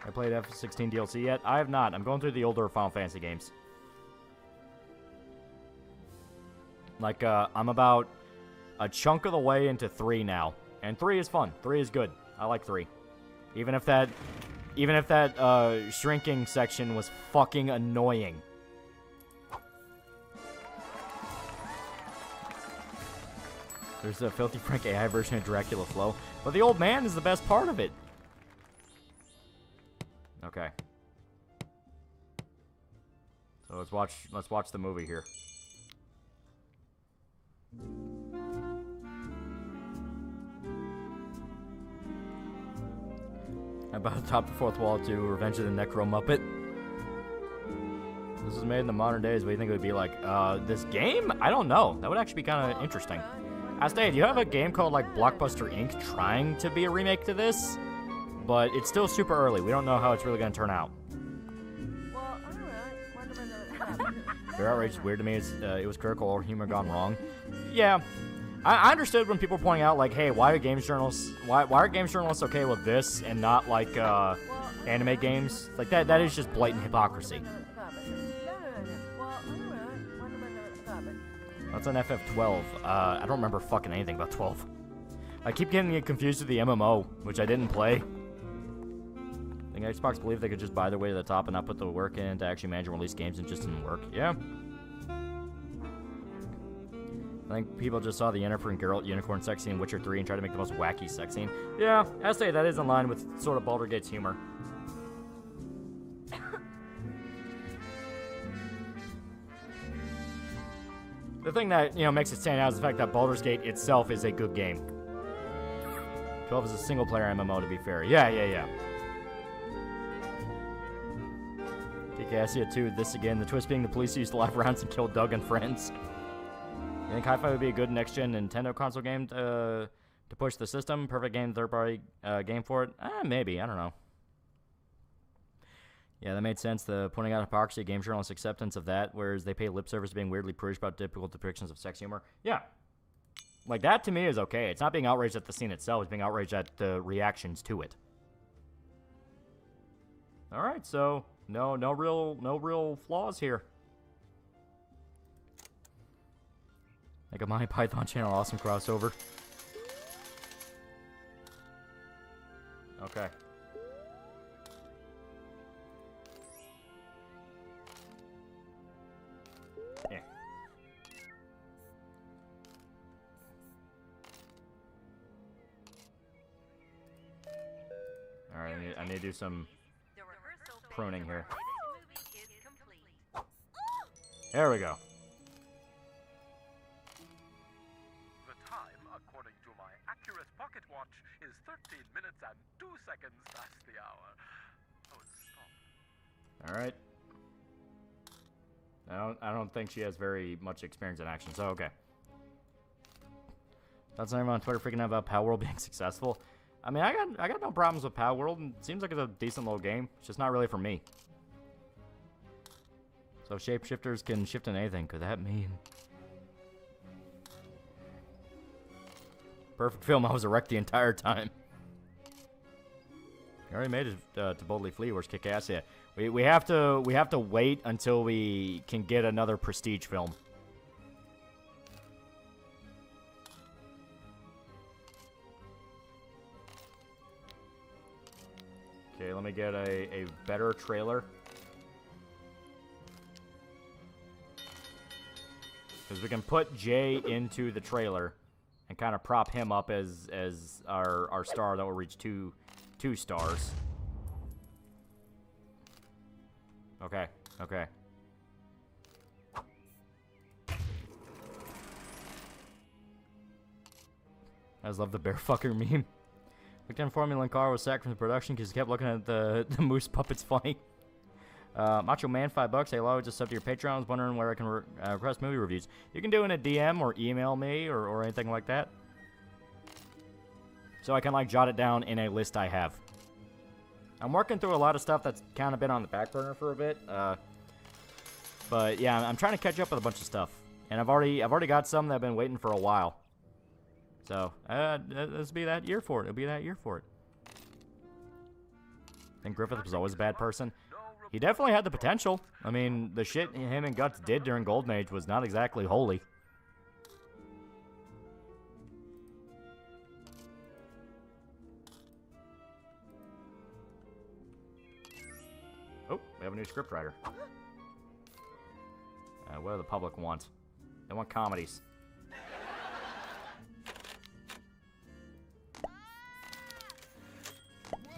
I played F16 DLC yet? I have not. I'm going through the older Final Fantasy games. Like, I'm about a chunk of the way into 3 now. And 3 is fun. 3 is good. I like 3. Even if that shrinking section was fucking annoying. There's a Filthy Frank AI version of Dracula Flow. But the old man is the best part of it. Okay. So let's watch the movie here. About to top the fourth wall to Revenge of the Necro Muppet. This was made in the modern days. What do you think it would be like? This game? I don't know. That would actually be kind of interesting. Astay, do you have a game called like Blockbuster Inc. trying to be a remake to this? But it's still super early. We don't know how it's really going to turn out. Their outrage is weird to me. It was critical or humor gone wrong. Yeah. I understood when people were pointing out, like, hey, why are games journalists okay with this and not, like, anime games? Like, that is just blatant hypocrisy. That's on FF12. I don't remember fucking anything about 12. I keep getting it confused with the MMO, which I didn't play. I think Xbox believed they could just buy their way to the top and not put the work in to actually manage and release games, and it just didn't work. Yeah. I think people just saw the Yennefer and Geralt unicorn sex scene in Witcher 3 and tried to make the most wacky sex scene. Yeah, I say that is in line with sort of Baldur's Gate's humor. The thing that, you know, makes it stand out is the fact that Baldur's Gate itself is a good game. 12 is a single-player MMO, to be fair. Yeah. Kick-Assia 2, this again. The twist being the police used live rounds and killed Doug and friends. You think Hi-Fi would be a good next-gen Nintendo console game to push the system? Perfect game, third-party game for it? Maybe. I don't know. Yeah, that made sense. The pointing out hypocrisy, game journalists' acceptance of that, whereas they pay lip service to being weirdly prudish about typical depictions of sex humor. Yeah. Like, that to me is okay. It's not being outraged at the scene itself. It's being outraged at the reactions to it. All right, so no real flaws here. Like a Monty Python channel, awesome crossover. Okay. I need to do some pruning here. There we go. The time, according to my accurate pocket watch, is 13 minutes and 2 seconds past the hour. Oh, stop. All right. I don't think she has very much experience in action, so okay. That's everyone on Twitter freaking out about Power World being successful. I mean, I got no problems with Power World, and it seems like it's a decent little game. It's just not really for me. So shapeshifters can shift in anything. Could that mean? Perfect film. I was erect the entire time. You already made it to boldly flee. Where's kick ass? Yeah. We have to wait until we can get another prestige film. Okay, let me get a better trailer. Because we can put Jay into the trailer and kind of prop him up as our star that will reach two stars. Okay, okay. I just love the bear fucker meme. Looked in Formula and car was sacked from the production because he kept looking at the moose puppets funny. Macho Man, $5. Hey, Lo, just up to your Patreon. I was wondering where I can request movie reviews. You can do it in a DM or email me or anything like that. So I can, like, jot it down in a list I have. I'm working through a lot of stuff that's kind of been on the back burner for a bit. But, yeah, I'm trying to catch up with a bunch of stuff. And I've already got some that have been waiting for a while. So, this will be that year for it. It'll be that year for it. I think Griffith was always a bad person. He definitely had the potential. I mean, the shit him and Guts did during Golden Age was not exactly holy. Oh, we have a new scriptwriter. What do the public want? They want comedies.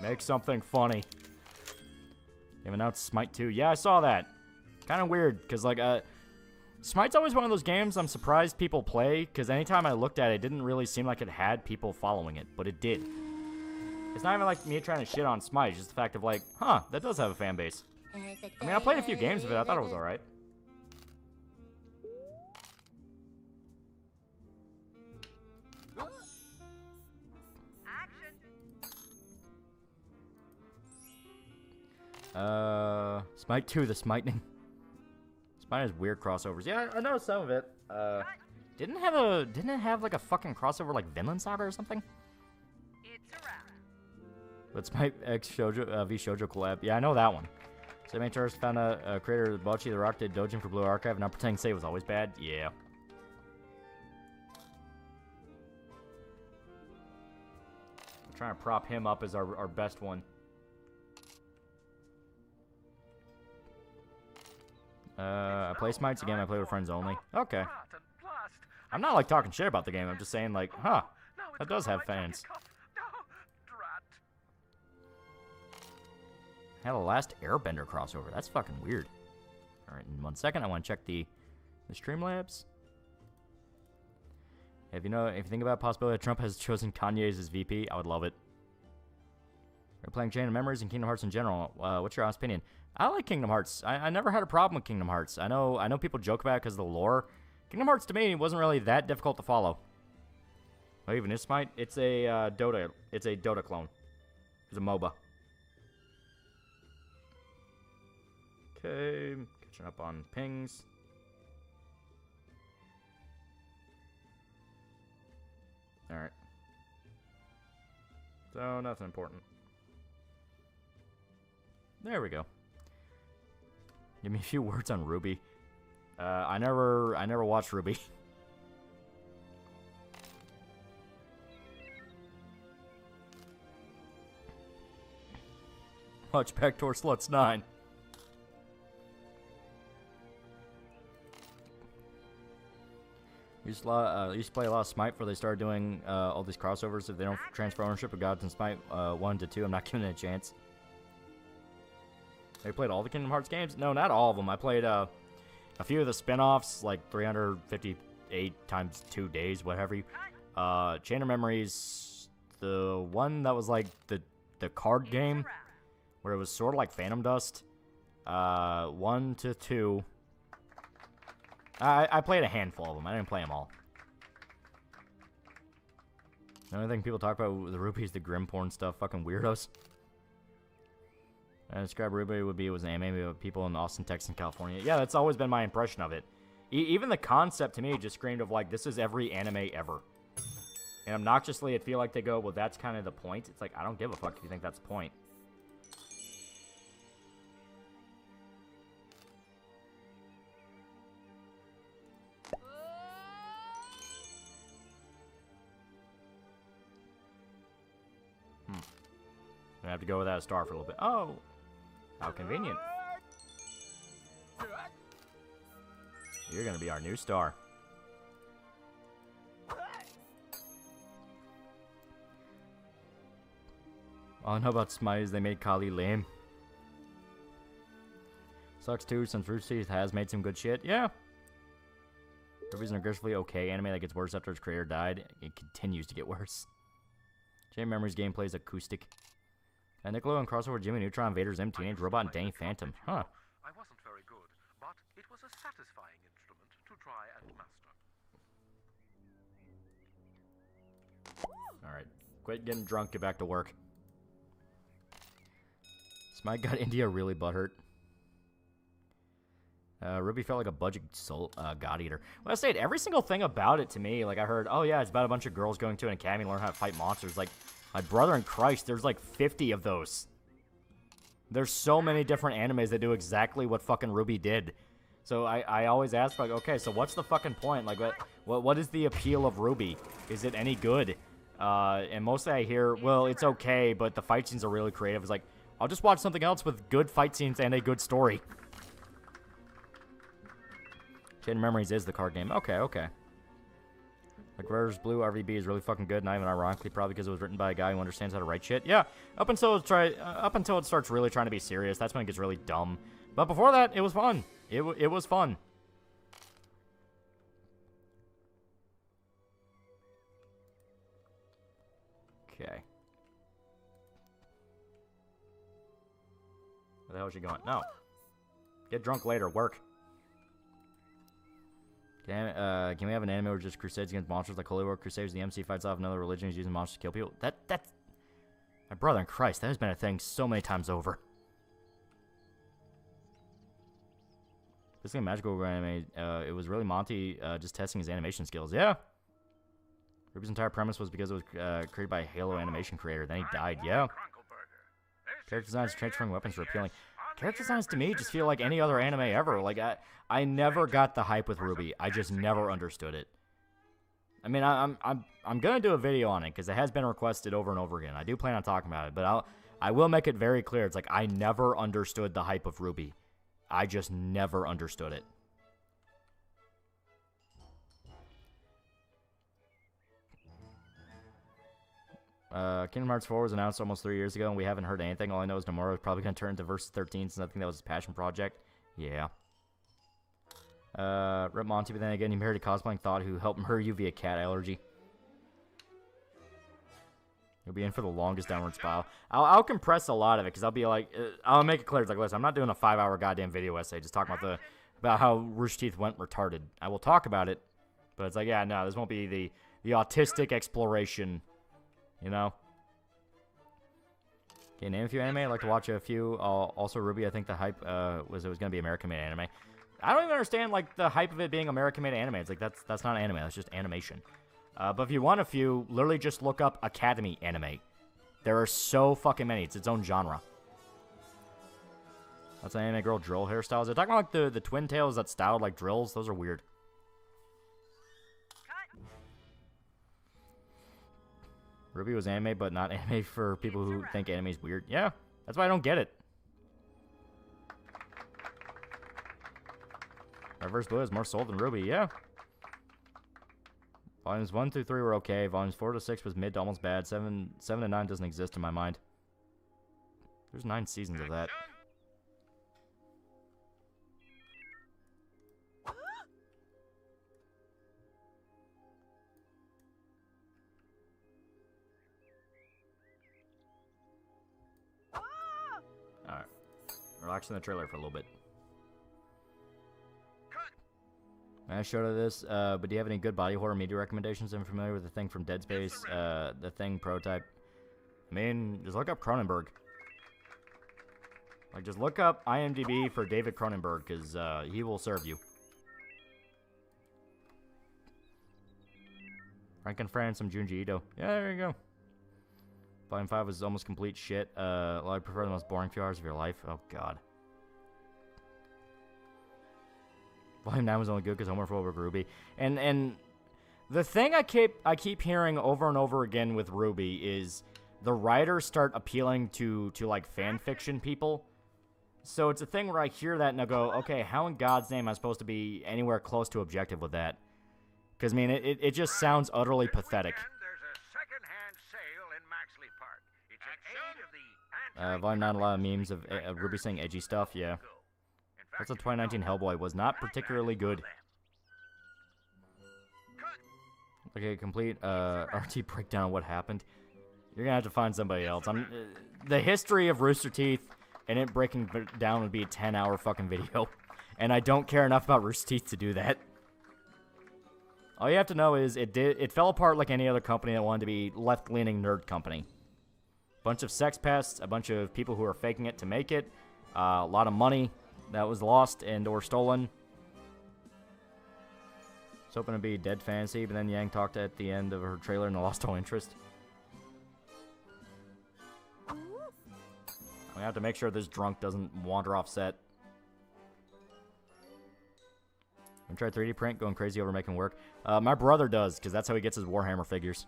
Make something funny. They've announced Smite 2. Yeah, I saw that. Kind of weird, because, like, Smite's always one of those games I'm surprised people play, because anytime I looked at it, it didn't really seem like it had people following it, but it did. It's not even like me trying to shit on Smite, it's just the fact of, like, huh, that does have a fan base. I mean, I played a few games of it, I thought it was alright. Smite 2, the Smitening. Smite has weird crossovers. Yeah, I know some of it. Didn't it have like a fucking crossover like Vinland Saga or something? It's a wrap. But Smite X Shoujo, V Shoujo collab. Yeah, I know that one. So main tourist found a creator of Bocchi the Rock did Dojin for Blue Archive, and not pretending to say it was always bad. Yeah. I'm trying to prop him up as our best one. I play Smites again. I play with friends only. Okay. I'm not like talking shit about the game. I'm just saying like, huh, that does have fans. Had a Last Airbender crossover. That's fucking weird. All right, in 1 second, I want to check the Streamlabs. If you think about the possibility that Trump has chosen Kanye as his VP, I would love it. We're playing Chain of Memories and Kingdom Hearts in general. What's your honest opinion? I like Kingdom Hearts. I never had a problem with Kingdom Hearts. I know people joke about it because of the lore. Kingdom Hearts to me wasn't really that difficult to follow. Oh, even is Smite? It's a Dota. It's a Dota clone. It's a MOBA. Okay, catching up on pings. All right. So nothing important. There we go. Give me a few words on Ruby. I never watched Ruby. Watch Backdoor Sluts 9. Used to play a lot of Smite before they started doing all these crossovers. If they don't transfer ownership of Gods and Smite 1 to 2, I'm not giving it a chance. They played all the Kingdom Hearts games? No, not all of them. I played a few of the spin-offs, like 358 times 2 days, whatever. Chain of Memories, the one that was like the card game, where it was sort of like Phantom Dust. 1 to 2. I played a handful of them. I didn't play them all. The only thing people talk about with the Ruby is the grim porn stuff. Fucking weirdos. I describe Ruby would be it was an anime of people in Austin, Texas, and California. Yeah, that's always been my impression of it. Even the concept to me just screamed of like, this is every anime ever. And obnoxiously, I feel like they go, well, that's kind of the point. It's like, I don't give a fuck if you think that's the point. I have to go without a star for a little bit. Oh, how convenient. You're gonna be our new star. All I know about Smite is they made Kali lame. Sucks too, since Rooster Teeth has made some good shit. Yeah. Ruby's an aggressively okay anime that gets worse after its creator died. It continues to get worse. Chain Memories gameplay is acoustic. Nickelodeon crossover Jimmy Neutron, Vader's M, Teenage Robot, and Danny Phantom. Huh. I wasn't very good, but it was a satisfying instrument to try and master. Alright. Quit getting drunk, get back to work. Smite got India really butthurt. Ruby felt like a budget soul, god eater. Well, I said every single thing about it to me, like I heard, oh yeah, it's about a bunch of girls going to an academy to learn how to fight monsters. Like, my brother in Christ, there's like 50 of those. There's so many different animes that do exactly what fucking Ruby did. So I always ask, like, okay, so what's the fucking point? Like, what is the appeal of Ruby? Is it any good? And mostly I hear, well, it's okay, but the fight scenes are really creative. It's like, I'll just watch something else with good fight scenes and a good story. Chain of Memories is the card game. Okay, okay. Like, Rar's Blue RVB is really fucking good, not even ironically, probably because it was written by a guy who understands how to write shit. Yeah, up until it starts really trying to be serious, that's when it gets really dumb. But before that, it was fun. It was fun. Okay. Where the hell is she going? No. Get drunk later. Work. Can we have an anime where just crusades against monsters like Holy War Crusaders? The MC fights off another religion who's using monsters to kill people. That's my brother in Christ. That has been a thing so many times over. This game, Magical Anime, it was really Monty just testing his animation skills. Yeah. Ruby's entire premise was because it was created by a Halo animation creator. Then he died. Yeah. Character designs, transferring weapons are appealing. Character designs to me just feel like any other anime ever. Like, I never got the hype with Ruby. I just never understood it. I mean, I'm gonna do a video on it because it has been requested over and over again. I do plan on talking about it, but I will make it very clear. It's like I never understood the hype of Ruby. I just never understood it. Kingdom Hearts 4 was announced almost 3 years ago, and we haven't heard anything. All I know is Nomura is probably going to turn into Versus 13, since I think that was his passion project. Yeah. Rip Monty, but then again, he married a cosplaying thought who helped murder you via cat allergy. You'll be in for the longest downward spiral. I'll compress a lot of it, because I'll be like, I'll make it clear. It's like, listen, I'm not doing a 5-hour goddamn video essay just talking about how Rooster Teeth went retarded. I will talk about it, but it's like, yeah, no, this won't be the autistic exploration. You know? Okay, name a few anime. I'd like to watch a few. Also, Ruby, I think the hype was it was going to be American-made anime. I don't even understand, like, the hype of it being American-made anime. It's like, that's not anime. That's just animation. But if you want a few, literally just look up Academy anime. There are so fucking many. It's its own genre. That's an anime girl drill hairstyles. They're talking about, like, the twin tails that styled like drills. Those are weird. Ruby was anime, but not anime for people who think anime is weird. Yeah, that's why I don't get it. Reverse Blue has more soul than Ruby, yeah. Volumes 1 through 3 were okay. Volumes 4 to 6 was mid to almost bad. 7 to 9 doesn't exist in my mind. There's 9 seasons of that. Alright. Relax in the trailer for a little bit. I showed her this, but do you have any good body horror media recommendations? I'm familiar with The Thing from Dead Space, The Thing prototype. I mean, just look up Cronenberg. Like, just look up IMDb for David Cronenberg, because he will serve you. Frankenfran, some Junji Ito. Yeah, there you go. Volume 5 was almost complete shit. Well, I prefer the most boring few hours of your life. Oh, God. Volume 9 was only good because homophobic Ruby. And the thing I keep hearing over and over again with Ruby is the writers start appealing to like fan fiction people. So it's a thing where I hear that and I go, okay, how in God's name am I supposed to be anywhere close to objective with that? Because, I mean, it just sounds utterly pathetic. Volume 9, a lot of memes of Ruby saying edgy stuff, yeah. Also, 2019 Hellboy was not particularly good. Okay, complete RT breakdown of what happened. You're gonna have to find somebody else. The history of Rooster Teeth and it breaking down would be a 10-hour fucking video. And I don't care enough about Rooster Teeth to do that. All you have to know is it fell apart like any other company that wanted to be left-leaning nerd company. Bunch of sex pests, a bunch of people who are faking it to make it, a lot of money that was lost and or stolen. It's hoping to be Dead Fantasy, but then Yang talked at the end of her trailer and I lost all interest. We have to make sure this drunk doesn't wander off set. I'm trying 3D print, going crazy over making work. My brother does, because that's how he gets his Warhammer figures.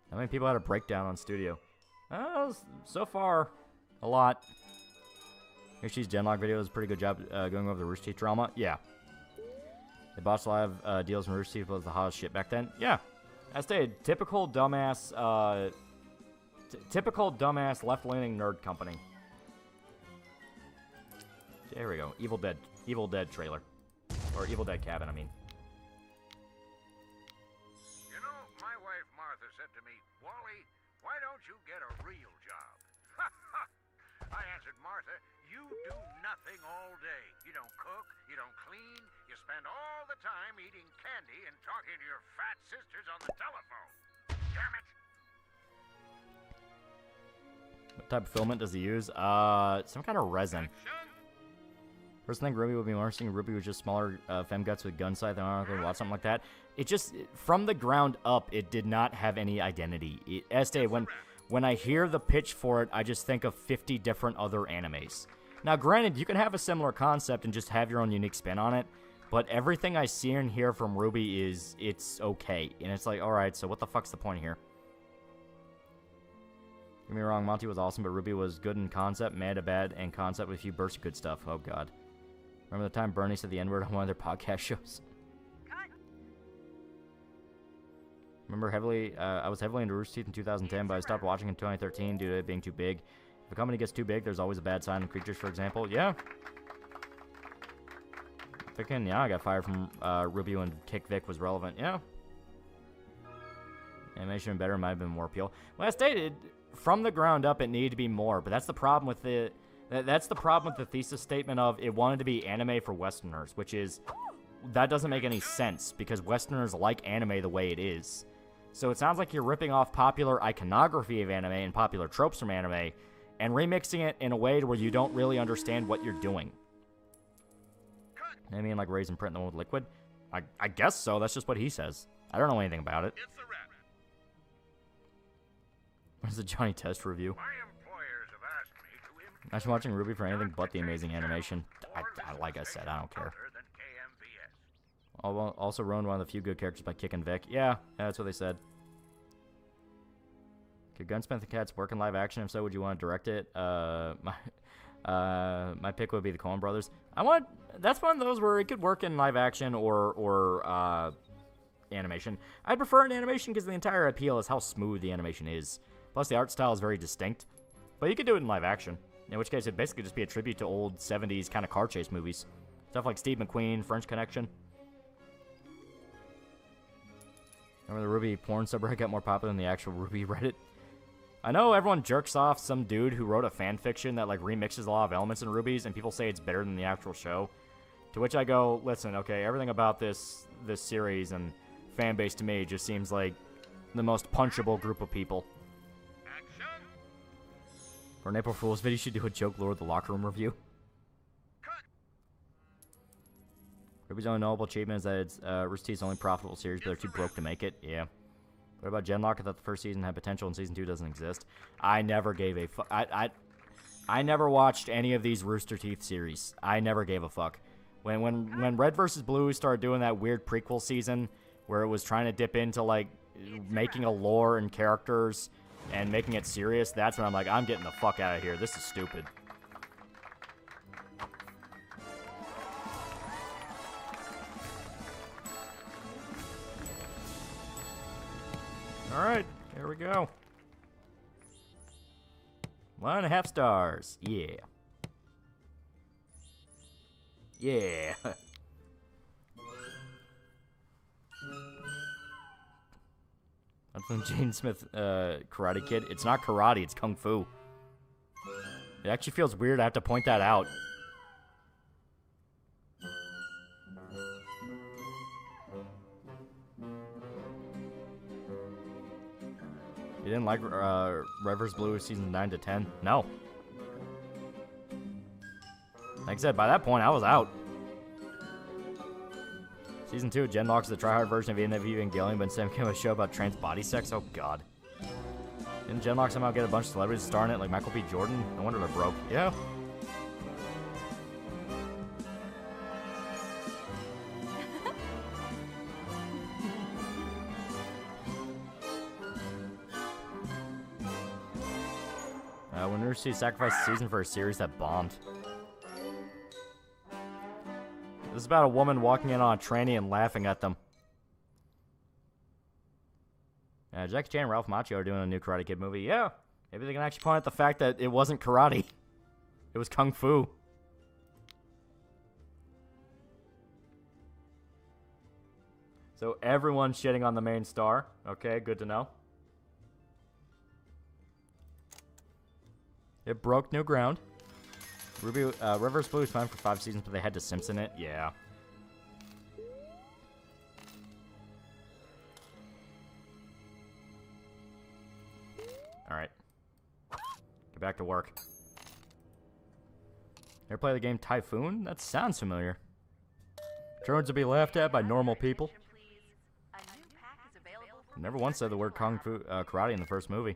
How many people had a breakdown on studio? So far, a lot. She's Genlock video does a pretty good job going over the Rooster Teeth drama. Yeah. They botched live deals from Rooster Teeth was the hottest shit back then. Yeah. I stated, typical dumbass left-leaning nerd company. There we go. Evil Dead trailer. Or Evil Dead cabin, I mean. You know, my wife Martha said to me, Wally, why don't you get a real job? I answered, Martha, you do nothing all day. You don't cook, you don't clean, you spend all the time eating candy and talking to your fat sisters on the telephone. Damn it! What type of filament does he use? Some kind of resin. First thing Ruby would be more interesting. Ruby was just smaller femguts with gun sight than I don't know, watch something like that. It just, from the ground up, it did not have any identity. When I hear the pitch for it, I just think of 50 different other animes. Now, granted, you can have a similar concept and just have your own unique spin on it, but everything I see and hear from Ruby is, it's okay. And it's like, alright, so what the fuck's the point here? Don't get me wrong, Monty was awesome, but Ruby was good in concept, mad at bad, and concept with a few bursts of good stuff. Oh, God. Remember the time Bernie said the N-word on one of their podcast shows? Remember I was heavily into Rooster Teeth in 2010, but I stopped watching in 2013 due to it being too big. If a company gets too big, there's always a bad sign in creatures, for example. Yeah. Thinking, yeah, I got fired from Ruby when Kick Vic was relevant. Yeah. Animation better might have been more appeal. Well, I stated, from the ground up, it needed to be more, but that's the problem with the... That's the problem with the thesis statement of it wanted to be anime for Westerners, which is, that doesn't make any sense, because Westerners like anime the way it is. So it sounds like you're ripping off popular iconography of anime and popular tropes from anime, and remixing it in a way to where you don't really understand what you're doing. I mean, like Raisin Print the one with liquid? I guess so, that's just what he says. I don't know anything about it. It's a rabbit. Where's the Johnny Test review? My employers have asked me to I've been watching Ruby for anything but the amazing animation. Like I said, I don't care. Also ruined one of the few good characters by Kick and Vic. Yeah, that's what they said. Could Gunsmith and Cats work in live action? If so, would you want to direct it? My pick would be the Coen Brothers. That's one of those where it could work in live action or animation. I prefer an animation because the entire appeal is how smooth the animation is. Plus, the art style is very distinct. But you could do it in live action. In which case, it'd basically just be a tribute to old 70s kind of car chase movies. Stuff like Steve McQueen, French Connection. Remember the Ruby porn subreddit got more popular than the actual Ruby Reddit? I know everyone jerks off some dude who wrote a fan fiction that like remixes a lot of elements in Rubies, and people say it's better than the actual show. To which I go, listen, okay, everything about this series and fan base to me just seems like the most punchable group of people. For an April Fool's video, you should do a joke Lord of the Locker Room review. Ruby's only knowable achievement is that it's Rooster Teeth's only profitable series, but they're too broke to make it. Yeah. What about Genlock? I thought the first season had potential and season 2 doesn't exist. I never gave a fuck. I never watched any of these Rooster Teeth series. I never gave a fuck. When Red vs. Blue started doing that weird prequel season where it was trying to dip into, like, making a lore and characters and making it serious, that's when I'm like, I'm getting the fuck out of here. This is stupid. Alright, here we go. 1.5 stars. Yeah. Yeah. That's from Jane Smith, Karate Kid. It's not karate, it's kung fu. It actually feels weird I have to point that out. You didn't like Red vs. Blue season 9 to 10? No. Like I said, by that point, I was out. Season 2 of Genlock is the tryhard version of Evangelion, but instead became a show about trans body sex. Oh, God. Didn't Genlock somehow get a bunch of celebrities to star in it, like Michael B. Jordan? No wonder they're broke. Yeah. When Rooster Teeth sacrificed the season for a series that bombed. This is about a woman walking in on a tranny and laughing at them. Jackie Chan and Ralph Macchio are doing a new Karate Kid movie. Yeah. Maybe they can actually point out the fact that it wasn't karate. It was kung fu. So everyone's shitting on the main star. Okay, good to know. It broke new ground. Red vs. Blue was fine for 5 seasons, but they had to Simpson it. Yeah. Alright. Get back to work. Ever play the game Typhoon? That sounds familiar. Drones to be laughed at by normal people. Never once said the word kung fu karate in the first movie.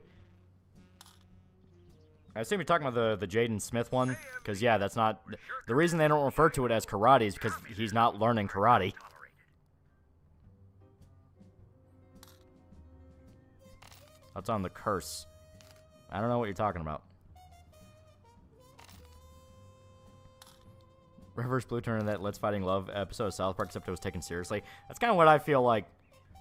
I assume you're talking about the Jaden Smith one, because yeah, that's not... The reason they don't refer to it as karate is because he's not learning karate. That's on the curse. I don't know what you're talking about. Reverse Blue turned into that Let's Fighting Love episode of South Park, except it was taken seriously. That's kind of what I feel like.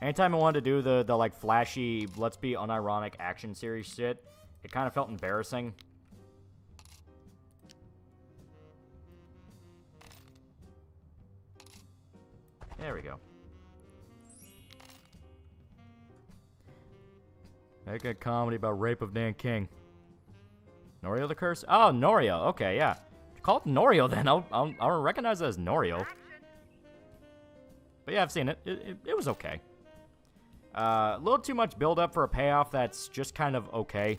Anytime I wanted to do the like flashy, let's be unironic action series shit, it kind of felt embarrassing. There we go. Make a comedy about rape of Dan King. Norio the Curse? Oh, Norio. Okay, yeah. Call it Norio then. I'll recognize it as Norio. But yeah, I've seen it. It was okay. A little too much build-up for a payoff that's just kind of okay.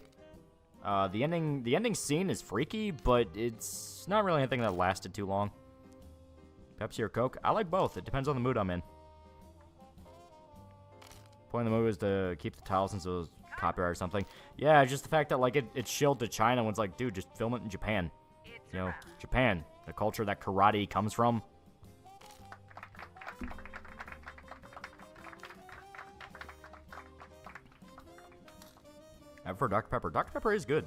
The ending scene is freaky, but it's not really anything that lasted too long. Pepsi or Coke? I like both. It depends on the mood I'm in. Point of the movie is to keep the title since it was copyright or something. Yeah, just the fact that like it's shilled to China when it's like, dude, just film it in Japan. You know, Japan, the culture that karate comes from. I prefer Dr. Pepper. Dr. Pepper is good.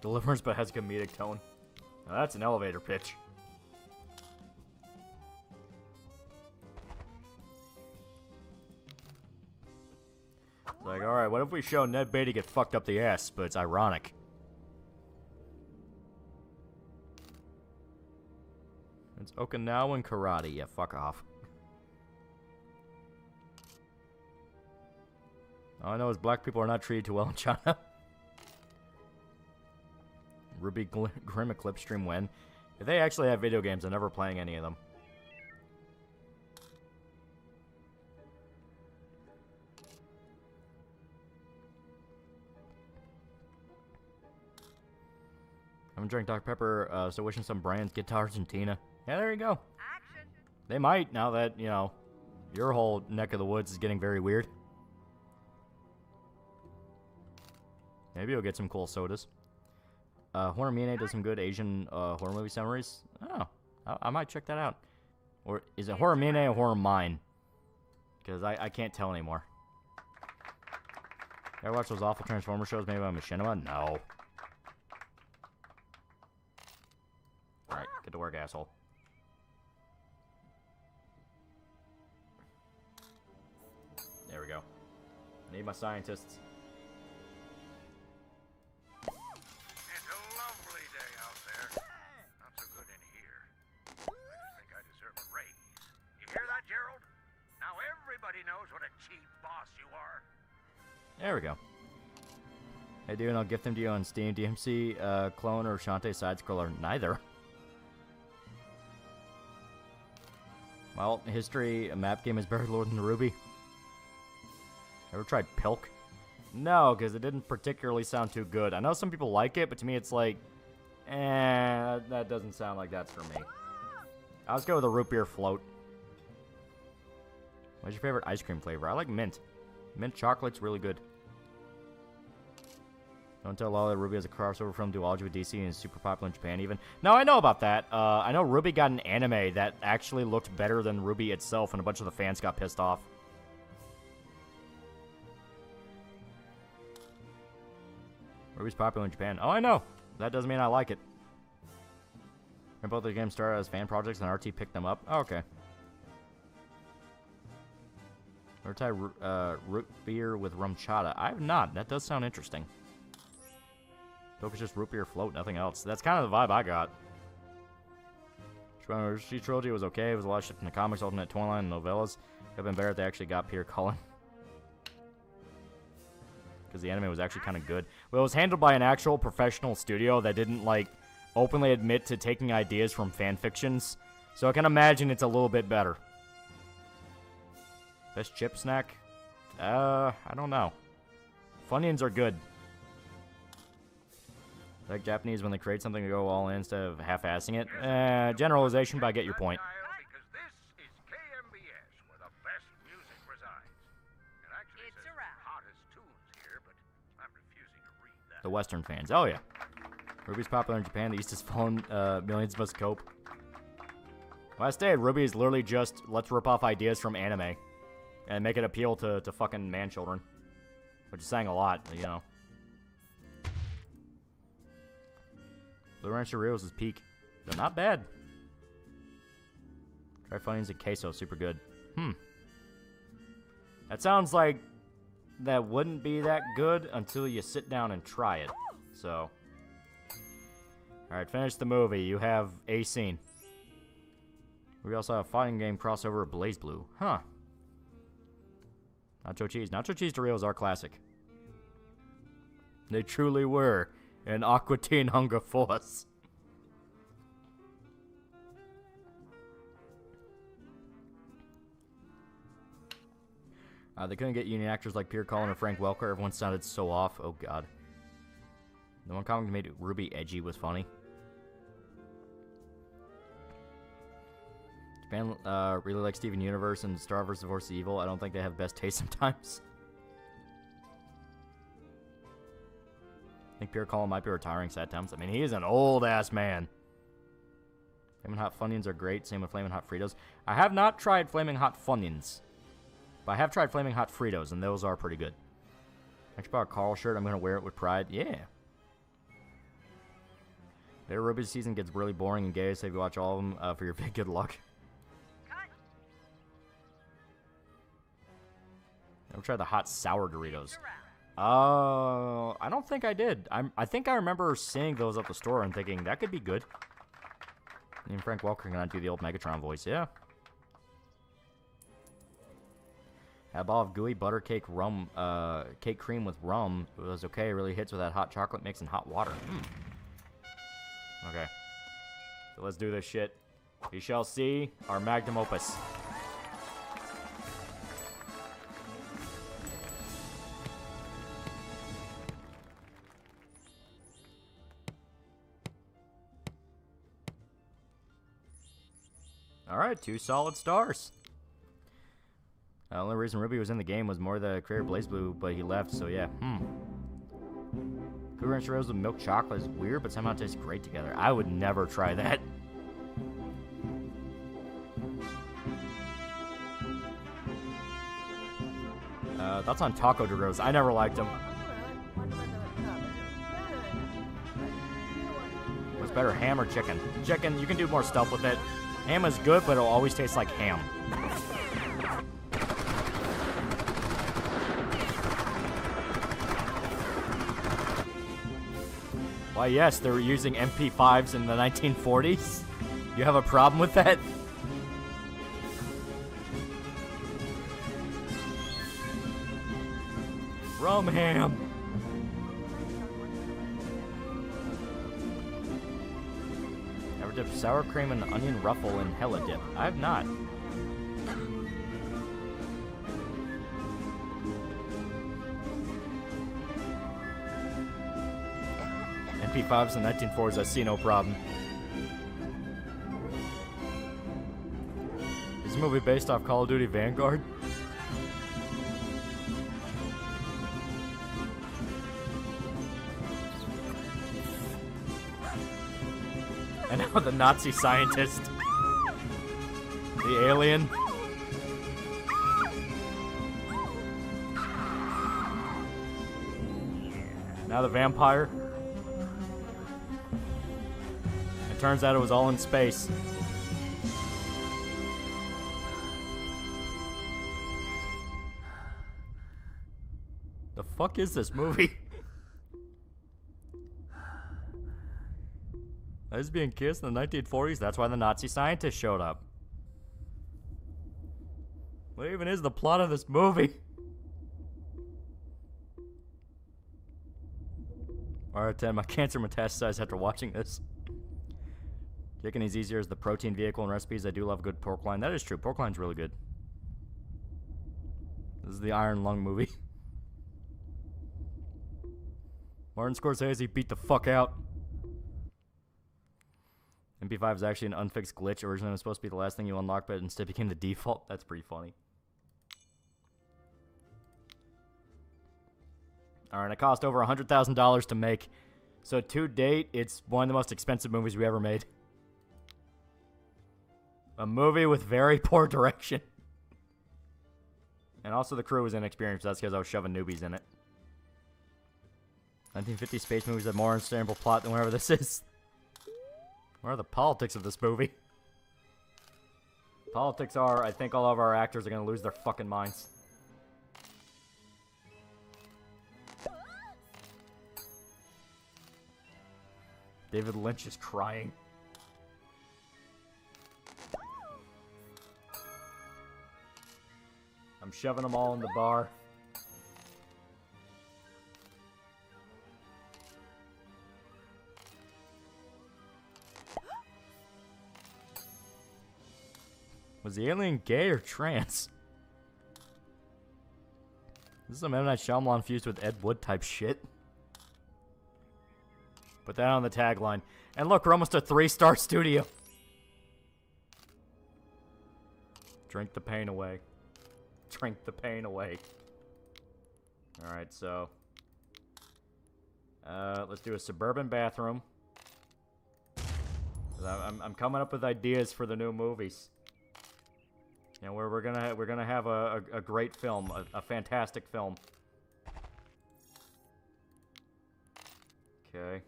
Deliverance, but has a comedic tone. Now that's an elevator pitch. It's like, alright, what if we show Ned Beatty get fucked up the ass, but it's ironic? It's Okinawan karate. Yeah, fuck off. All I know is black people are not treated too well in China. Ruby Grim Eclipse stream when? If they actually have video games, I'm never playing any of them. I'm drinking Dr. Pepper, so wishing some brands get to Argentina. Yeah, there you go. Action. They might, now that, you know, your whole neck of the woods is getting very weird. Maybe you'll get some cool sodas. Horror Mine does some good Asian horror movie summaries. Oh, I might check that out. Or is it Horror Mine or Horror Mine? Because I can't tell anymore. Ever watch those awful Transformer shows made by Machinima? No. Alright, get to work, asshole. There we go. Need my scientists. It's a lovely day out there. Not so good in here. I just think I deserve a raise. You hear that, Gerald? Now everybody knows what a cheap boss you are. There we go. Hey, dude, and I'll gift them to you on Steam. DMC, clone, or Shantae side-scroller? Neither. Well, history, a map game is better than the Ruby. Ever tried Pilk? No, because it didn't particularly sound too good. I know some people like it, but to me it's like, that doesn't sound like that's for me. I'll just go with a root beer float. What's your favorite ice cream flavor? I like mint. Mint chocolate's really good. Don't tell Loli that Ruby has a crossover from duology with DC and is super popular in Japan even. No, I know about that. I know Ruby got an anime that actually looked better than Ruby itself, and a bunch of the fans got pissed off. Ruby's popular in Japan. Oh, I know. That doesn't mean I like it. And both the games started as fan projects, and RT picked them up. Oh, okay. Ever tried root beer with rum chata? I have not. That does sound interesting. Hope it's just root beer float, nothing else. That's kind of the vibe I got. She Trilogy was okay. It was a lot of shit from the comics, alternate toy line, and novellas. It would have been better if they actually got Peter Cullen. Because the anime was actually kind of good. Well, it was handled by an actual professional studio that didn't, like, openly admit to taking ideas from fan fictions. So I can imagine it's a little bit better. Best chip snack? I don't know. Funyuns are good. Like Japanese when they create something to go all in instead of half-assing it. Generalization, but I get your point. Because this is KMBS, where the best music resides. It actually says hottest tunes here, but I'm refusing to read that. The Western fans. Oh, yeah. Ruby's popular in Japan. The East has fallen. Millions must cope. Well, I stated, Ruby is literally just, let's rip off ideas from anime and make it appeal to fucking man-children. Which is saying a lot, you know. Blue Rancher Reels is peak. They're not bad. Try Funyuns and queso, super good. That sounds like that wouldn't be that good until you sit down and try it. So. Alright, finish the movie. You have a scene. We also have a fighting game crossover of Blaze Blue. Huh. Nacho Cheese. Nacho Cheese Doritos are classic. They truly were an Aqua Teen Hunger Force. They couldn't get union actors like Peter Cullen or Frank Welker. Everyone sounded so off. Oh, God. The one comic that made Ruby edgy was funny. Japan really likes Steven Universe and Star vs. Force Evil. I don't think they have best taste sometimes. I think Peter Cullen might be retiring sad times. I mean, he is an old-ass man. Flamin' Hot Funyuns are great. Same with Flamin' Hot Fritos. I have not tried Flamin' Hot Funyuns. But I have tried Flaming Hot Fritos, and those are pretty good. I just bought a Carl shirt. I'm going to wear it with pride. Yeah. Their Ruby season gets really boring and gay, so if you watch all of them, for your big good luck. Never tried the hot sour Doritos. You're out. I don't think I did. I think I remember seeing those at the store and thinking that could be good. And Frank Welker cannot do the old Megatron voice, yeah. Had a ball of gooey butter cake rum, cake cream with rum. It was okay. It really hits with that hot chocolate mix and hot water. Okay. So let's do this shit. We shall see our magnum opus. Alright, 2 solid stars. The only reason Ruby was in the game was more the creator BlazBlue, but he left, so yeah. Cool Ranch Rose with milk chocolate is weird, but somehow tastes great together. I would never try that. That's on Taco Duros. I never liked them. What's better, ham or chicken? Chicken, you can do more stuff with it. Ham is good, but it'll always taste like ham. Why, yes, they were using MP5s in the 1940s. You have a problem with that? Rum ham. Ever dipped sour cream and onion ruffle in Hella Dip? I have not. MP5s in the 1940s, I see no problem. Is the movie based off Call of Duty Vanguard? And now the Nazi scientist. The alien. Now the vampire. It turns out it was all in space. The fuck is this movie? Lesbian kiss in the 1940s? That's why the Nazi scientist showed up. What even is the plot of this movie? R10, my cancer metastasized after watching this. Chicken is easier as the protein vehicle in recipes. I do love a good pork loin. That is true. Pork loin's really good. This is the Iron Lung movie. Martin Scorsese beat the fuck out. MP5 is actually an unfixed glitch. Originally it was supposed to be the last thing you unlocked, but instead became the default. That's pretty funny. Alright, it cost over $100,000 to make. So to date, it's one of the most expensive movies we ever made. A movie with very poor direction. And also the crew was inexperienced. That's because I was shoving newbies in it. 1950 space movies have more understandable plot than whatever this is. What are the politics of this movie? Politics are, I think all of our actors are going to lose their fucking minds. David Lynch is crying. I'm shoving them all in the bar. Was the alien gay or trans? This is some M. Night Shyamalan fused with Ed Wood type shit. Put that on the tagline. And look, we're almost a 3-star studio. Drink the pain away. Drink the pain away. Alright, so. Let's do a suburban bathroom. I'm coming up with ideas for the new movies. And we're gonna have a great film, a fantastic film. Okay.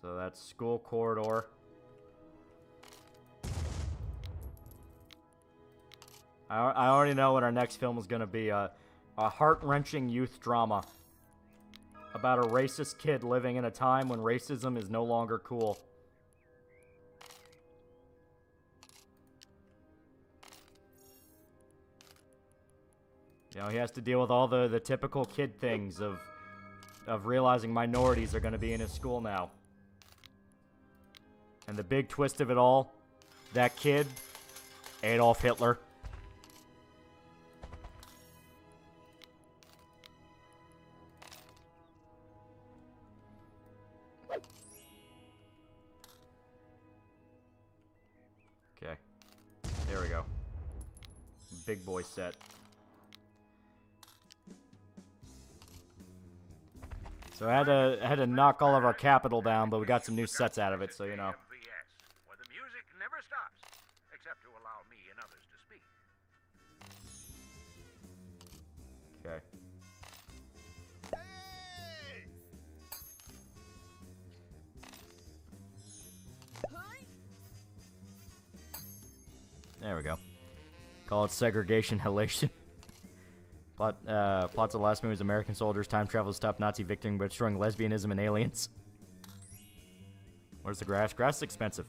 So that's school corridor. I already know what our next film is going to be. A heart-wrenching youth drama about a racist kid living in a time when racism is no longer cool. You know, he has to deal with all the typical kid things of realizing minorities are going to be in his school now. And the big twist of it all, that kid, Adolf Hitler. Okay. There we go. Big boy set. So I had to knock all of our capital down, but we got some new sets out of it, so you know. Where the music never stops, except to allow me and others to speak. Okay. There we go. Call it segregation halation. Plots of the last movie is American soldiers time travel to stop Nazi victim by destroying lesbianism and aliens. Where's the grass? Grass is expensive.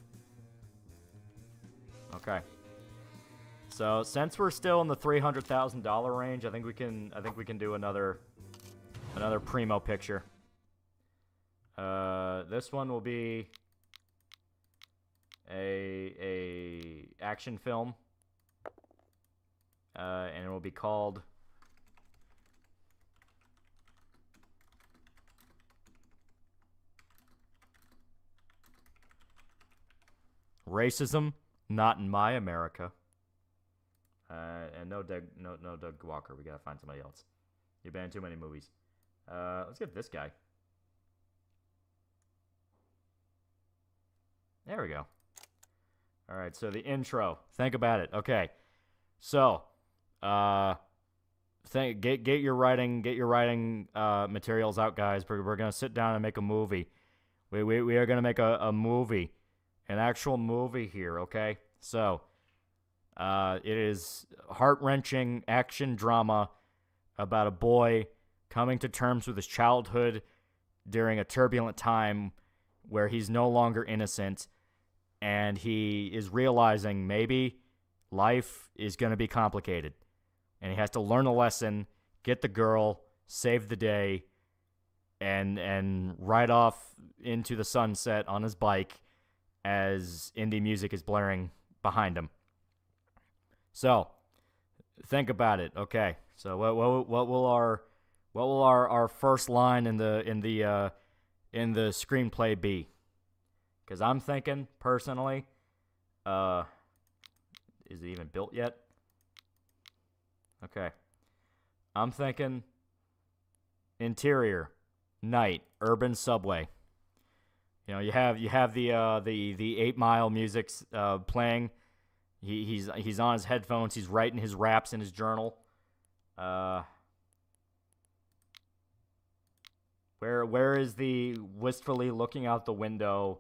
Okay. So since we're still in the $300,000 range, I think we can do another primo picture. This one will be a action film, and it will be called Racism Not in My America. And no Doug Walker. We gotta find somebody else. You've been in too many movies. Let's get this guy. There we go. All right, so the intro. Think about it. Okay, so get your writing materials out, guys. We're gonna sit down and make a movie. We are gonna make a movie, an actual movie here. Okay, so it is heart-wrenching action drama about a boy coming to terms with his childhood during a turbulent time where he's no longer innocent. And he is realizing maybe life is going to be complicated. And he has to learn a lesson, get the girl, save the day, and ride off into the sunset on his bike as indie music is blaring behind him. So, think about it. Okay. So what will our first line in the screenplay be? Because I'm thinking, personally, is it even built yet? Okay. I'm thinking interior, night, urban subway. You know, you have the 8 Mile music playing. He's on his headphones. He's writing his raps in his journal. Where is the wistfully looking out the window?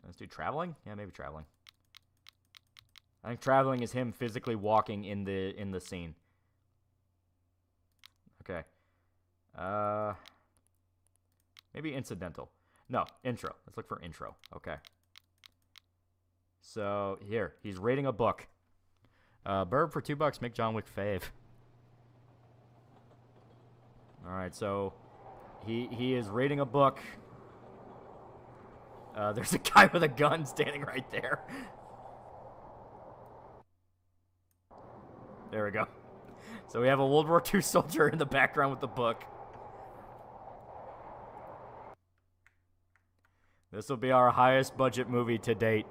Let's do traveling? Yeah, maybe traveling. I think traveling is him physically walking in the scene. Okay. Maybe incidental. No, intro. Let's look for intro. Okay. So, here. He's reading a book. Bird for $2, make John Wick fave. Alright, so he is reading a book. There's a guy with a gun standing right there. There we go. So we have a World War II soldier in the background with the book. This will be our highest budget movie to date.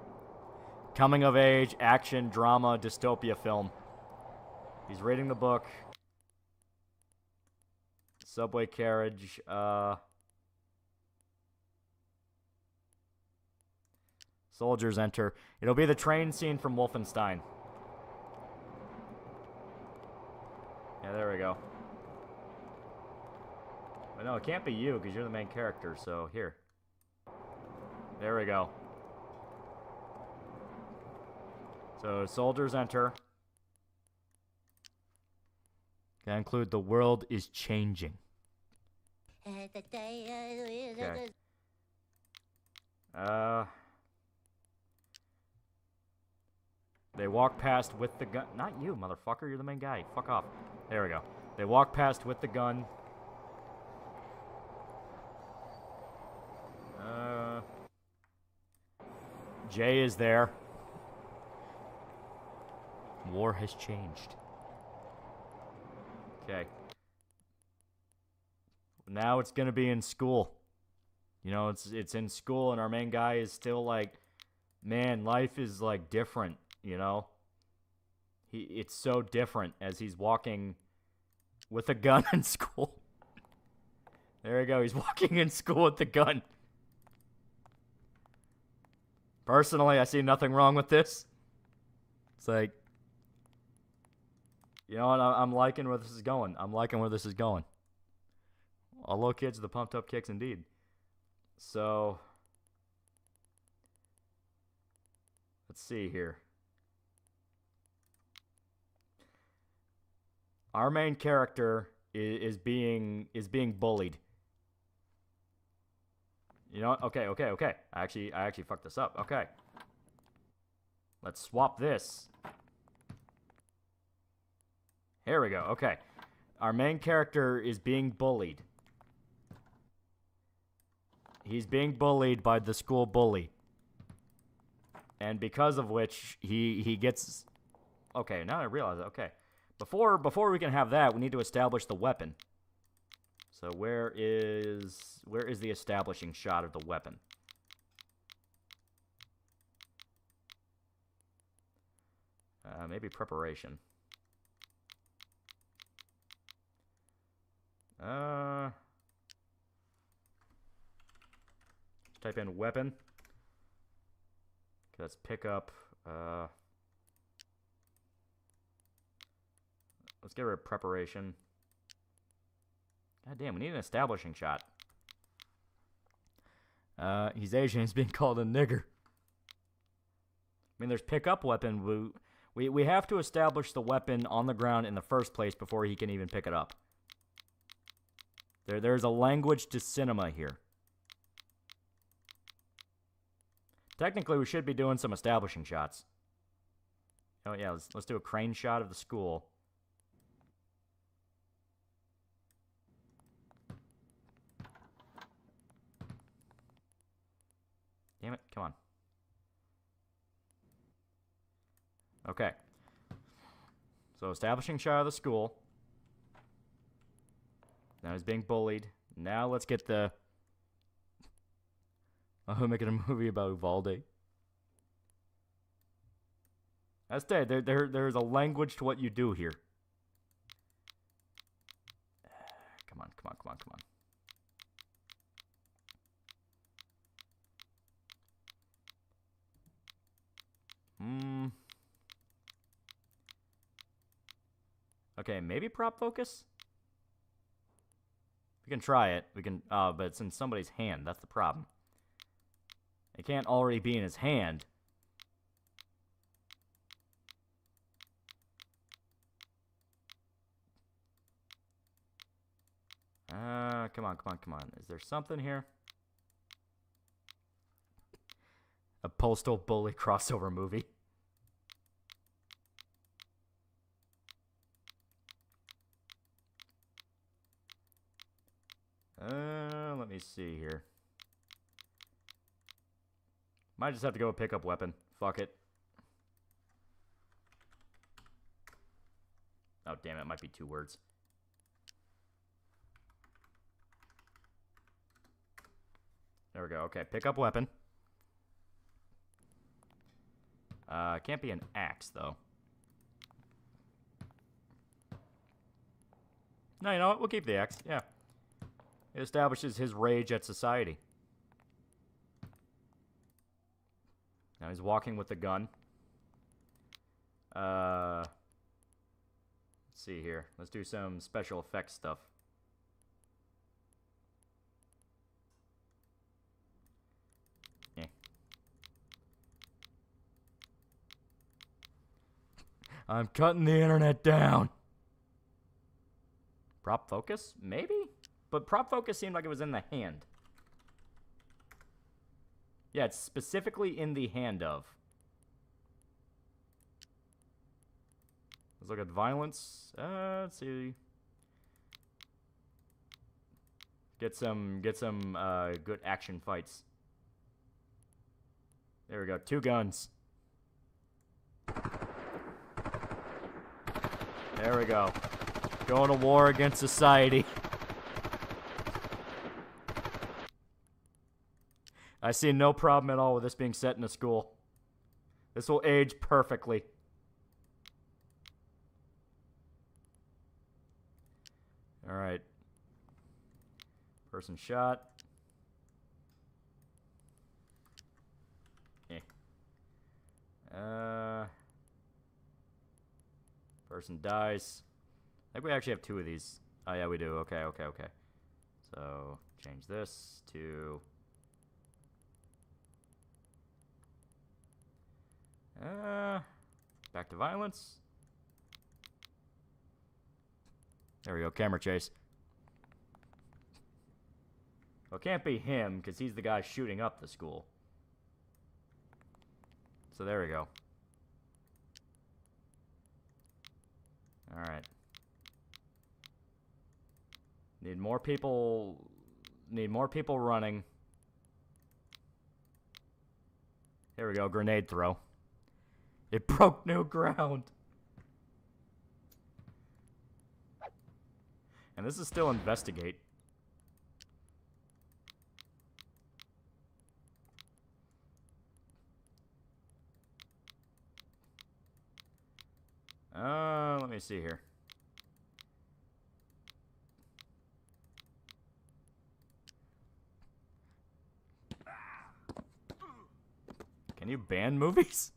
Coming of age, action, drama, dystopia film. He's reading the book. Subway carriage. Soldiers enter. It'll be the train scene from Wolfenstein. Yeah, there we go. But no, it can't be you because you're the main character, so here. There we go. So soldiers enter. Can include the world is changing. Okay. They walk past with the gun. Not you, motherfucker. You're the main guy. Fuck off. There we go. They walk past with the gun. Jay is there. War has changed. Okay. Now it's gonna be in school. You know, it's in school, and our main guy is still like, man, life is like different. You know, it's so different as he's walking with a gun in school. There you go. He's walking in school with the gun. Personally, I see nothing wrong with this. It's like, you know what? I'm liking where this is going. I'm liking where this is going. All little kids with the pumped up kicks, indeed. So, let's see here. Our main character is being bullied. You know what? Okay. I actually fucked this up. Okay. Let's swap this. Here we go. Okay. Our main character is being bullied. He's being bullied by the school bully. And because of which he gets... Okay, now I realize it. Okay. Before we can have that, we need to establish the weapon. So where is the establishing shot of the weapon? Maybe preparation. Type in weapon. Okay, let's pick up. Let's get rid of preparation. God damn, we need an establishing shot. He's Asian. He's being called a nigger. I mean, there's pickup weapon. We have to establish the weapon on the ground in the first place before he can even pick it up. There's a language to cinema here. Technically, we should be doing some establishing shots. Oh yeah, let's do a crane shot of the school. Damn it, come on. Okay. So establishing shot of the school. Now he's being bullied. Now let's get the... Oh, we're making a movie about Uvalde. That's dead. There's a language to what you do here. Come on. Okay, maybe prop focus? We can try it. We can, but it's in somebody's hand. That's the problem. It can't already be in his hand. Come on. Is there something here? A postal bully crossover movie. Let me see here. Might just have to go with pickup weapon. Fuck it. Oh, damn it. It might be 2 words. There we go. Okay, pickup weapon. Can't be an axe, though. No, you know what? We'll keep the axe. Yeah. It establishes his rage at society. Now he's walking with the gun. Let's see here. Let's do some special effects stuff. I'm cutting the internet down. Prop focus? Maybe? But prop focus seemed like it was in the hand. Yeah, it's specifically in the hand of. Let's look at violence. Let's see. Get some good action fights. There we go. 2 guns. There we go. Going to war against society. I see no problem at all with this being set in a school. This will age perfectly. Alright. Person shot. Person dies. I think we actually have 2 of these. Oh, yeah, we do. Okay. So, change this to... back to violence. There we go, camera chase. Well, it can't be him, because he's the guy shooting up the school. So there we go. Alright. Need more people running. Here we go, grenade throw. It broke new ground. And this is still investigate. Let me see here. Can you ban movies?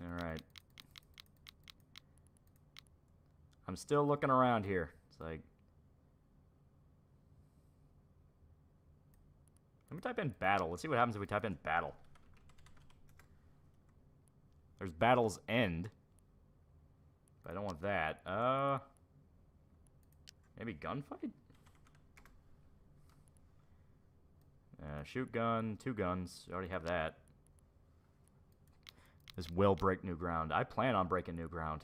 Alright. I'm still looking around here. It's like... Let me type in battle. Let's see what happens if we type in battle. There's battle's end. But I don't want that. Maybe gunfight? Shoot gun, 2 guns. You already have that. This will break new ground. I plan on breaking new ground.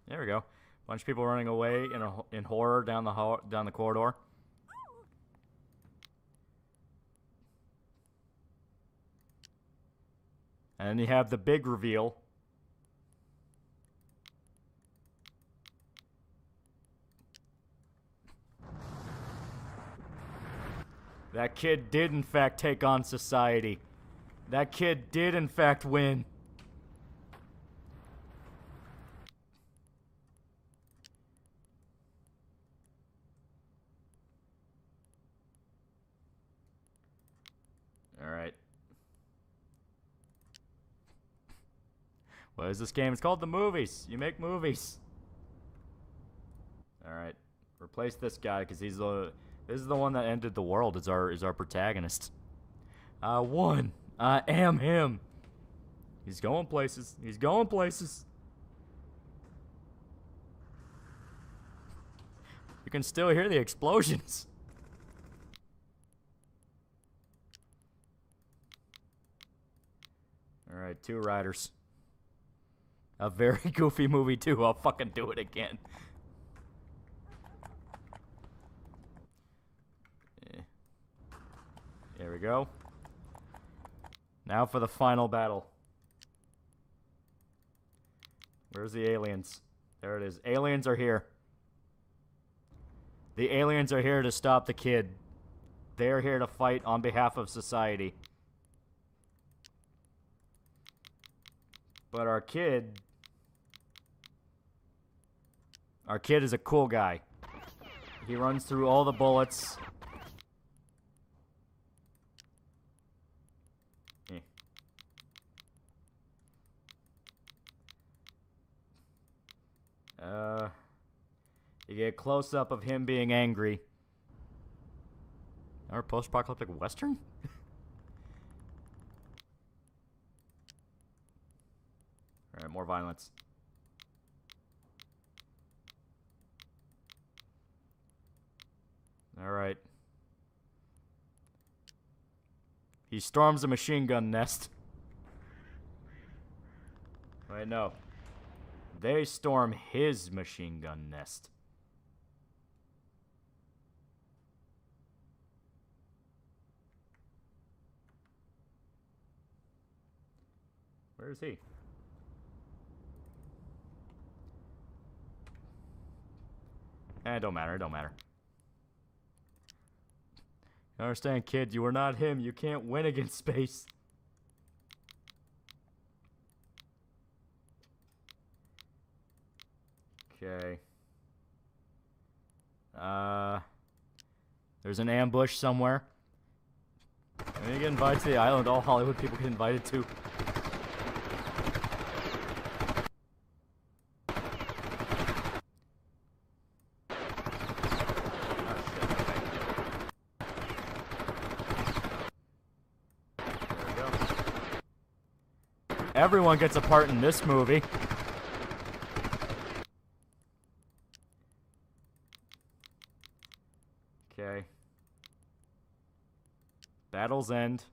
There we go. Bunch of people running away in horror down the corridor. And then you have the big reveal. That kid did in fact take on society. That kid did in fact win. Alright. What is this game? It's called The Movies. You make movies. Alright. Replace this guy because this is the one that ended the world. Is our protagonist. I won. I am him. He's going places. He's going places. You can still hear the explosions. Alright, 2 riders. A very goofy movie too. I'll fucking do it again. There we go. Now for the final battle. Where's the aliens? There it is. Aliens are here. The aliens are here to stop the kid. They're here to fight on behalf of society. But our kid is a cool guy. He runs through all the bullets. You get a close-up of him being angry. Our post-apocalyptic western? Alright, more violence. Alright. He storms a machine gun nest. Wait, no. They storm his machine gun nest. Where is he? It don't matter, it don't matter. You understand, kid, you are not him. You can't win against space. Okay. There's an ambush somewhere. When you get invited to the island, all Hollywood people get invited to. Everyone gets a part in this movie. Okay. Battle's end.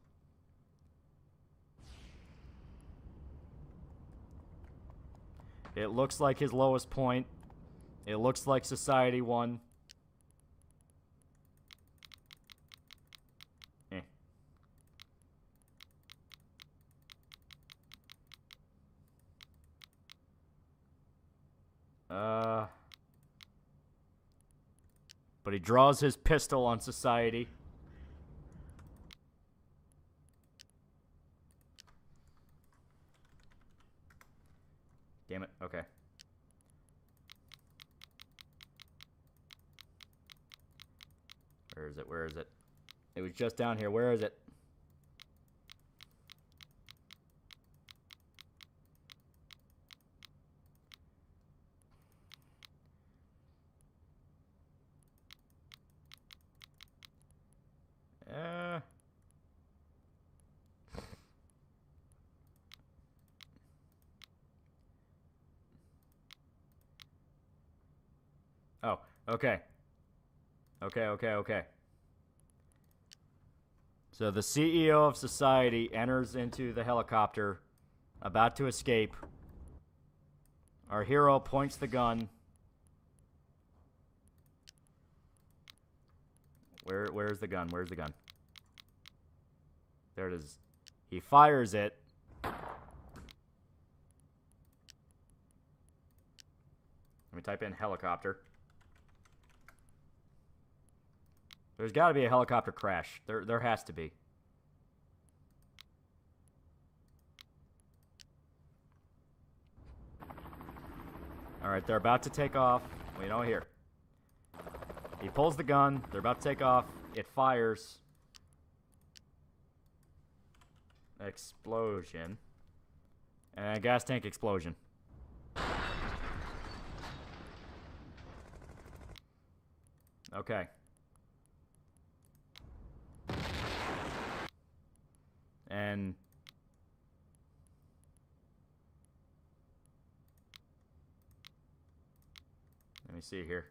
It looks like his lowest point. It looks like society won. But he draws his pistol on society. Damn it, okay. Where is it? Where is it? It was just down here. Where is it? Oh, okay. Okay. So the CEO of society enters into the helicopter, about to escape. Our hero points the gun. Where's the gun? Where's the gun? There it is. He fires it. Let me type in helicopter. There's got to be a helicopter crash. There has to be. Alright, they're about to take off. Wait, no, here. He pulls the gun. They're about to take off. It fires. Explosion. And gas tank explosion. Okay. And let me see here.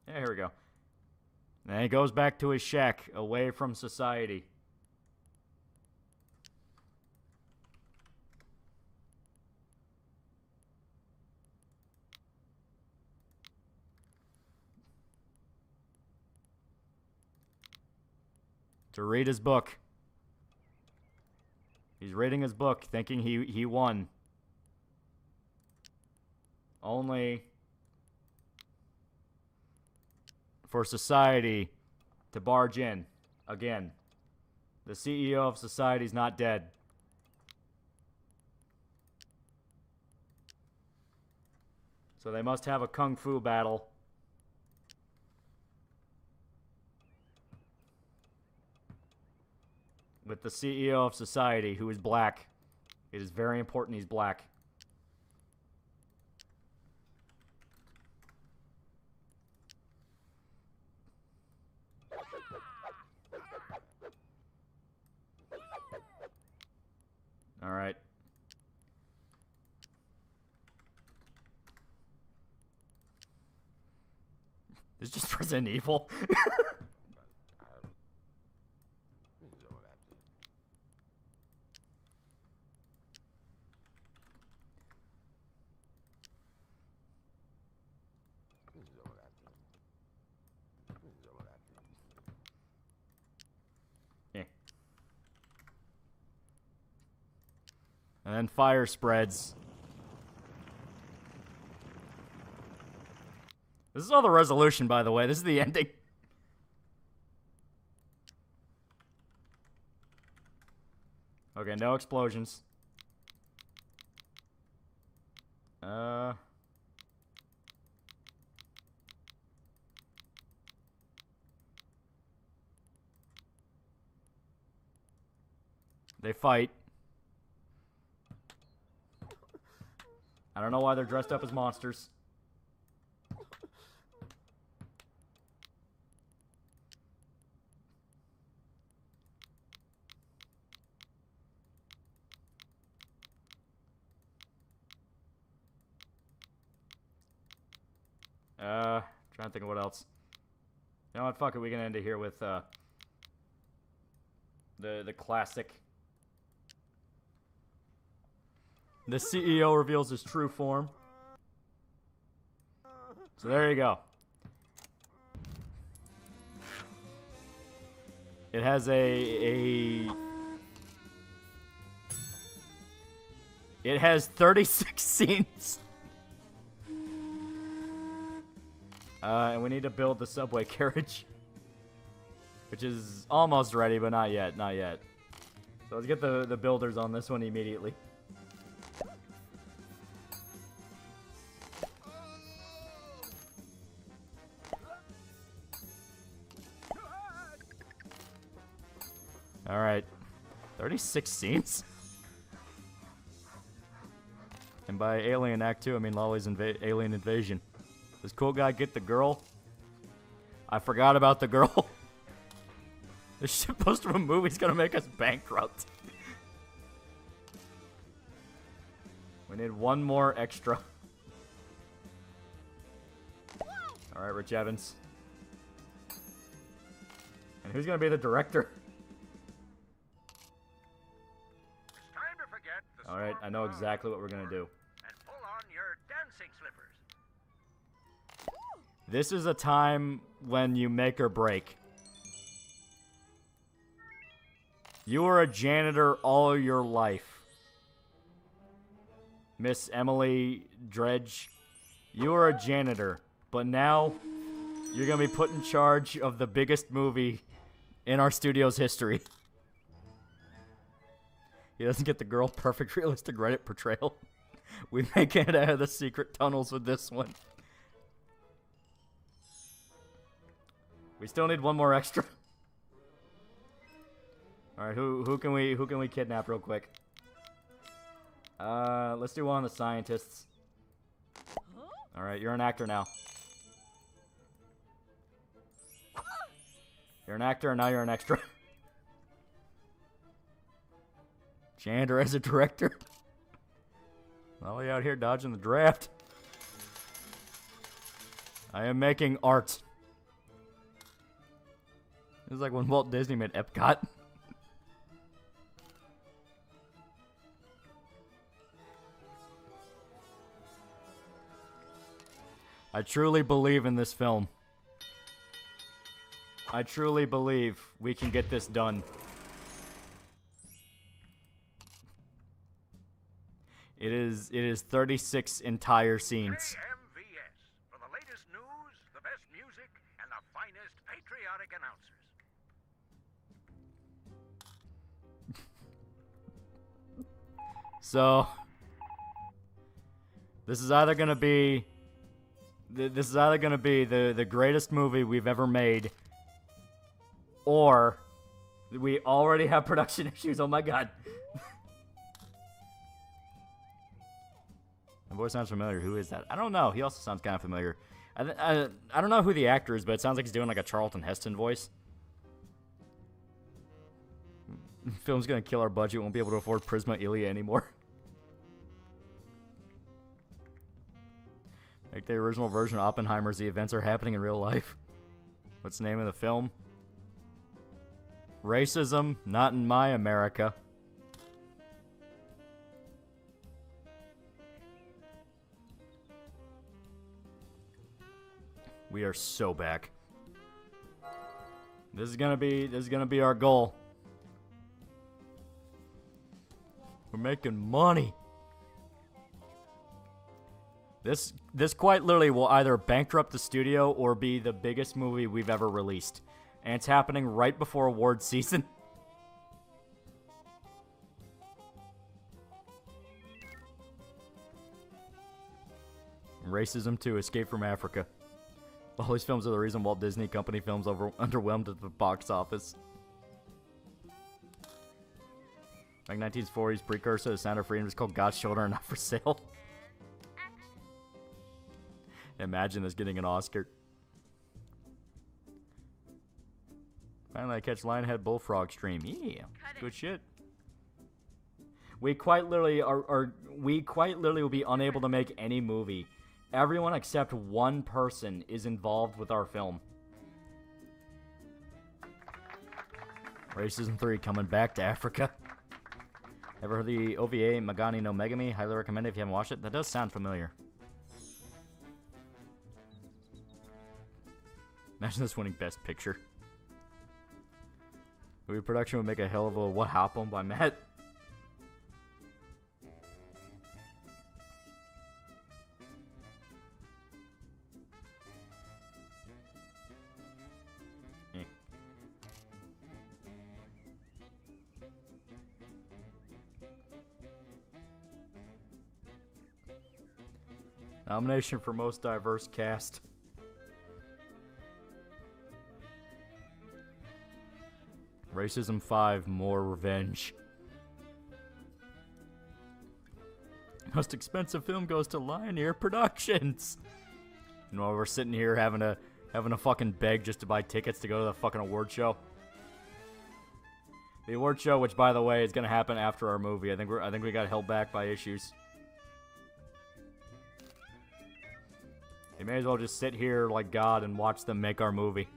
Yeah, here we go. And he goes back to his shack, away from society. To read his book. He's reading his book, thinking he won. Only for society to barge in again. The CEO of society's not dead. So they must have a kung fu battle. with the CEO of society, who is black. It is very important he's black. All right. It's just Resident Evil. And then fire spreads. This is all the resolution, by the way. This is the ending. Okay, no explosions. They fight. I don't know why they're dressed up as monsters. Trying to think of what else. You know what? Fuck it. We can end it here with the classic. The CEO reveals his true form. So there you go. It has it has 36 scenes. And we need to build the subway carriage, which is almost ready, but not yet, not yet. So let's get the builders on this one immediately. All right, 36 scenes. And by Alien Act 2, I mean Loli's alien invasion. This cool guy get the girl? I forgot about the girl. This shit poster of a movie's gonna make us bankrupt. We need one more extra. Alright, Rich Evans. And who's gonna be the director? Alright, I know exactly what we're gonna do. And pull on your dancing slippers. This is a time when you make or break. You were a janitor all your life. Miss Emily Dredge, you were a janitor, but now you're gonna be put in charge of the biggest movie in our studio's history. He doesn't get the girl. Perfect realistic Reddit portrayal. We make it out of the secret tunnels with this one. We still need one more extra. All right, who can we kidnap real quick? Let's do one of the scientists. All right, you're an actor now. You're an actor, and now you're an extra. Janitor as a director. Loli out here dodging the draft. I am making art. This is like when Walt Disney made Epcot. I truly believe in this film. I truly believe we can get this done. It is 36 entire scenes. KMVS, for the latest news, the best music, and the finest patriotic announcers. So this is either gonna be the greatest movie we've ever made, or We already have production issues. Oh my god. The voice sounds familiar. Who is that? I don't know. He also sounds kind of familiar. I don't know who the actor is, but it sounds like he's doing like a Charlton Heston voice. Film's gonna kill our budget. Won't be able to afford Prisma Ilia anymore. Like the original version of Oppenheimer's, the events are happening in real life. What's the name of the film? Racism, not in my America. We are so back. This is gonna be our goal. We're making money. This quite literally will either bankrupt the studio or be the biggest movie we've ever released. And it's happening right before award season. Racism 2, Escape from Africa. All these films are the reason Walt Disney Company films underwhelmed at the box office. Like 1940s precursor to Sound of Freedom is called God's Shoulder and Not for Sale. Imagine this getting an Oscar. Finally, I catch Lionhead Bullfrog stream. Yeah, good shit. We quite literally will be unable to make any movie. Everyone except one person is involved with our film. Racism 3 coming back to Africa. Ever heard the OVA Magani no Megami? Highly recommend it if you haven't watched it. That does sound familiar. Imagine this winning Best Picture. Movie production would make a hell of a What Happened by Matt. Nomination for Most Diverse Cast. Racism 5, More Revenge. Most expensive film goes to Lion Productions. And while we're sitting here having to fucking beg just to buy tickets to go to the fucking award show. The award show, which by the way is gonna happen after our movie. I think we got held back by issues. You may as well just sit here like God and watch them make our movie.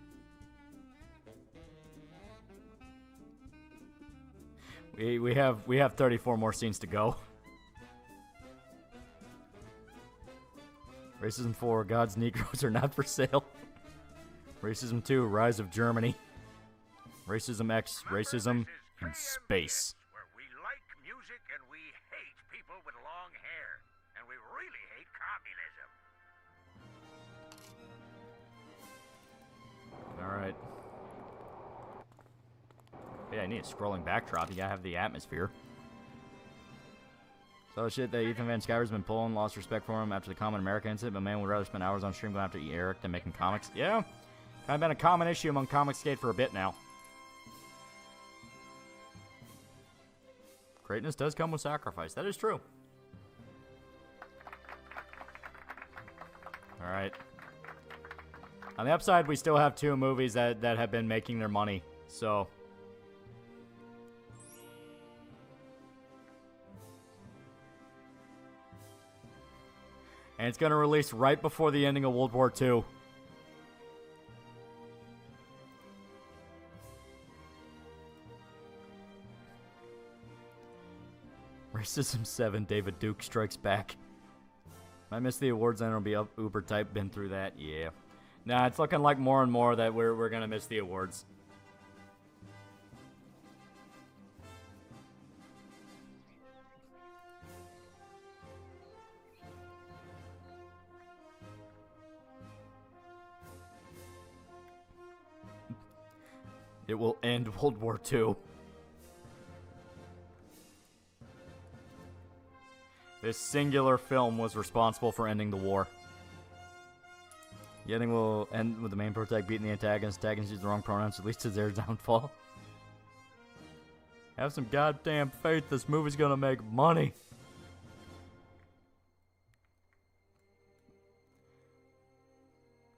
We have 34 more scenes to go. Racism 4, God's Negroes are not for sale. Racism 2, Rise of Germany. Racism X, Racism in Space. Where we like music and we hate people with long hair. And we really hate communism. Alright. Yeah, I need a scrolling backdrop. You gotta have the atmosphere. So the shit that Ethan Van Sciver's been pulling, lost respect for him after the Common America incident, but man would rather spend hours on stream going after Eric than making comics. Yeah, kind of been a common issue among Comicsgate for a bit now. Greatness does come with sacrifice. That is true. Alright. On the upside, we still have 2 movies that have been making their money, so... And it's going to release right before the ending of World War II. Racism 7, David Duke Strikes Back. I miss the awards, then it'll be up Uber type. Been through that, yeah. Nah, it's looking like more and more that we're going to miss the awards. It will end World War II. This singular film was responsible for ending the war. The ending will end with the main protagonist beating the antagonist. Antagonist used the wrong pronouns, at least to their downfall. Have some goddamn faith this movie's gonna make money.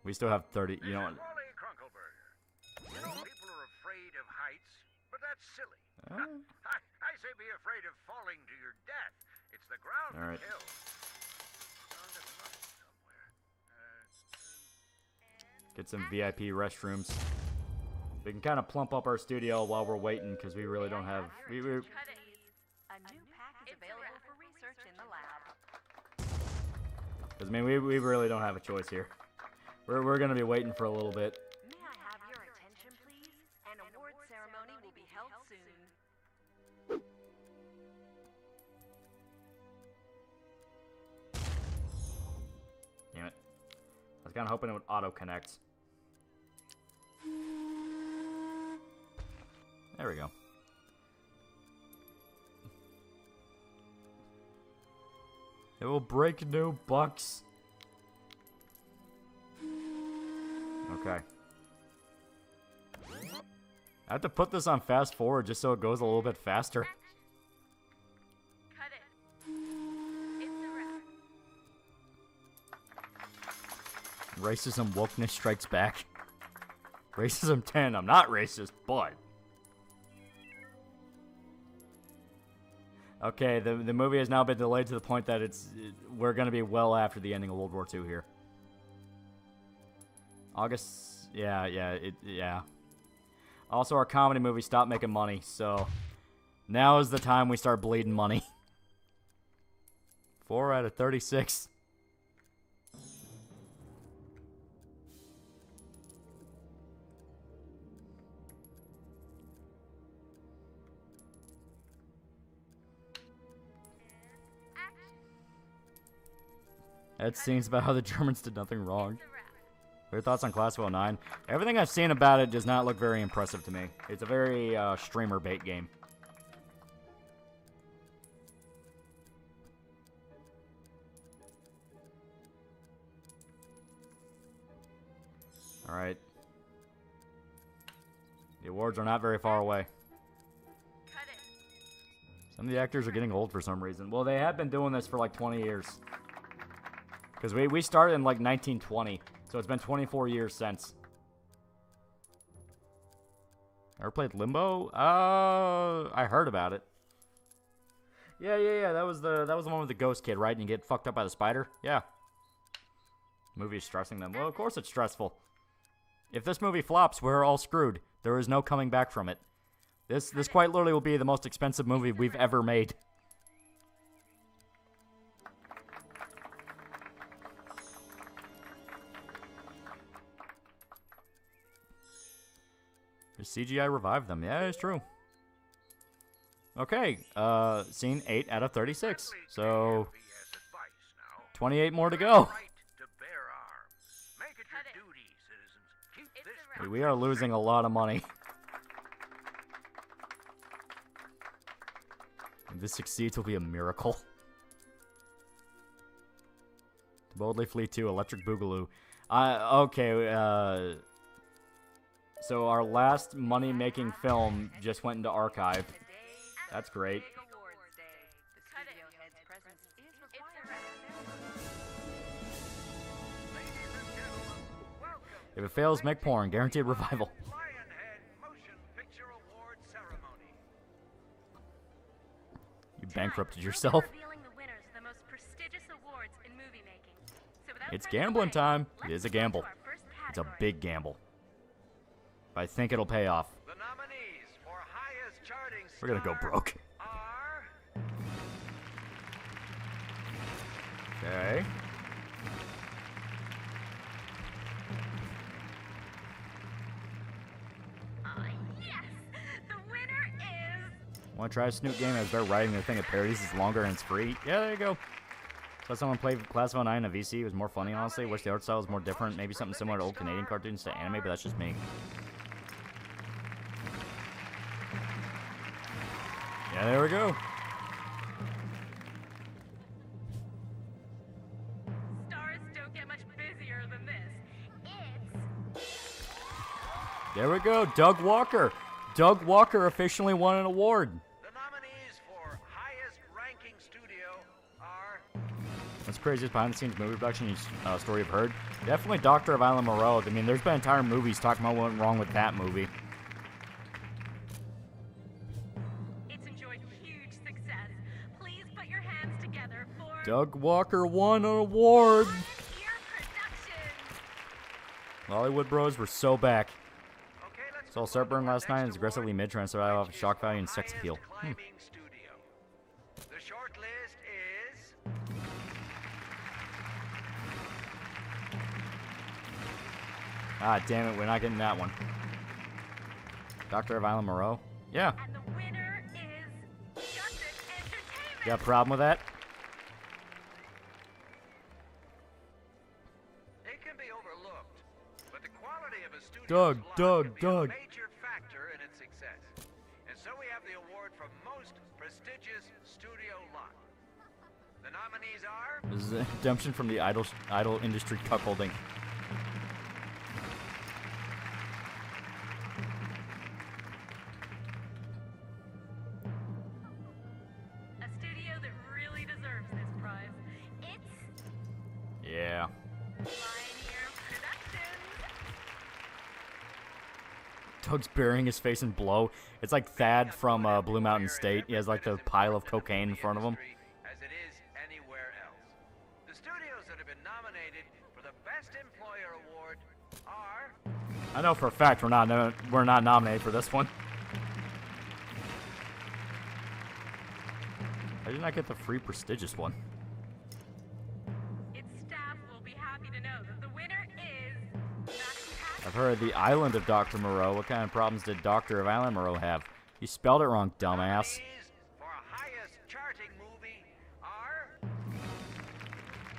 We still have 30, you know what? Wally Crunkleberger. You know, people are afraid of heights, but that's silly. I say be afraid of falling to your death. It's the ground All right. that kills. Oh, there's money somewhere. Get some VIP restrooms. We can kind of plump up our studio while we're waiting because we really don't have. A new pack is available for research in the lab. Because I mean, we really don't have a choice here. We're gonna be waiting for a little bit. May I have your attention, please? An award ceremony will be held soon. Damn it! I was kind of hoping it would auto connect. There we go. It will break new bucks. Okay. I have to put this on fast forward just so it goes a little bit faster. Cut it. It's a wrap. Racism wokeness strikes back. Racism 10. I'm not racist, but. Okay, the movie has now been delayed to the point that we're gonna be well after the ending of World War II here. August, yeah. Also, our comedy movie stopped making money, so now is the time we start bleeding money. 4 out of 36. That seems about how the Germans did nothing wrong. Your thoughts on Class of 09? Everything I've seen about it does not look very impressive to me. It's a very streamer bait game. Alright. The awards are not very far away. Some of the actors are getting old for some reason. Well, they have been doing this for like 20 years. Because we started in like 1920. So it's been 24 years since. Ever played Limbo? I heard about it. Yeah. That was the one with the ghost kid, right? And you get fucked up by the spider. Yeah. Movie is stressing them. Well, of course it's stressful. If this movie flops, we're all screwed. There is no coming back from it. This quite literally will be the most expensive movie we've ever made. The CGI revived them. Yeah, it's true. Okay, scene 8 out of 36. So, 28 more to go. We are losing a lot of money. If this succeeds, will be a miracle. To boldly flee to Electric Boogaloo. Okay, so our last money-making film just went into archive. That's great. If it fails, make porn. Guaranteed revival. You bankrupted yourself. It's gambling time. It is a gamble. It's a big gamble. But I think it'll pay off. The nominees for highest charting We're gonna go broke. are Okay. Yes! The winner is... Want to try a Snoot game? I start writing the thing of parodies. It's longer and it's free. Yeah, there you go. Saw someone play Class of 09 in a VC. It was more funny, honestly. Wish the art style was more different. Maybe something similar to old Canadian cartoons to anime, but that's just me. Yeah, there we go. Stars don't get much busier than this. It's... There we go. Doug Walker. Doug Walker officially won an award. craziest behind-the-scenes movie production story you've heard? Definitely Doctor of Island Moreau. I mean, there's been entire movies talking about what went wrong with that movie. It's enjoyed huge success. Please put your hands together for Doug Walker won an award. Year Productions. Hollywood Bros were so back. Okay, let's Saw move on to Starburn our last night and next is aggressively award, mid trying to survive off which of is shock for value and sex appeal. highest climbing studio. The short list is Ah, damn it, we're not getting that one. Doctor of Island Moreau? Yeah. And the winner is Justice Entertainment. Got a problem with that? it can be overlooked, but the quality of a studio's Doug, lot Doug, can be Doug. a major factor in its success. And so we have the award for most prestigious studio lot. The nominees are This is a redemption from the idol industry cuckolding. A studio that really deserves this prize. It's Yeah. Pioneer Productions. Doug's burying his face in blow. It's like Thad from Blue Mountain State. He has like the pile of cocaine in front of him. as it is anywhere else. The studios that have been nominated for the Best Employer Award are I know for a fact we're not nominated for this one. I did not get the free prestigious one. Its staff will be happy to know that the winner is Maxi Pack. I've heard the island of Dr. Moreau. What kind of problems did Doctor of Island Moreau have? You spelled it wrong, dumbass. nominees for highest charting movie are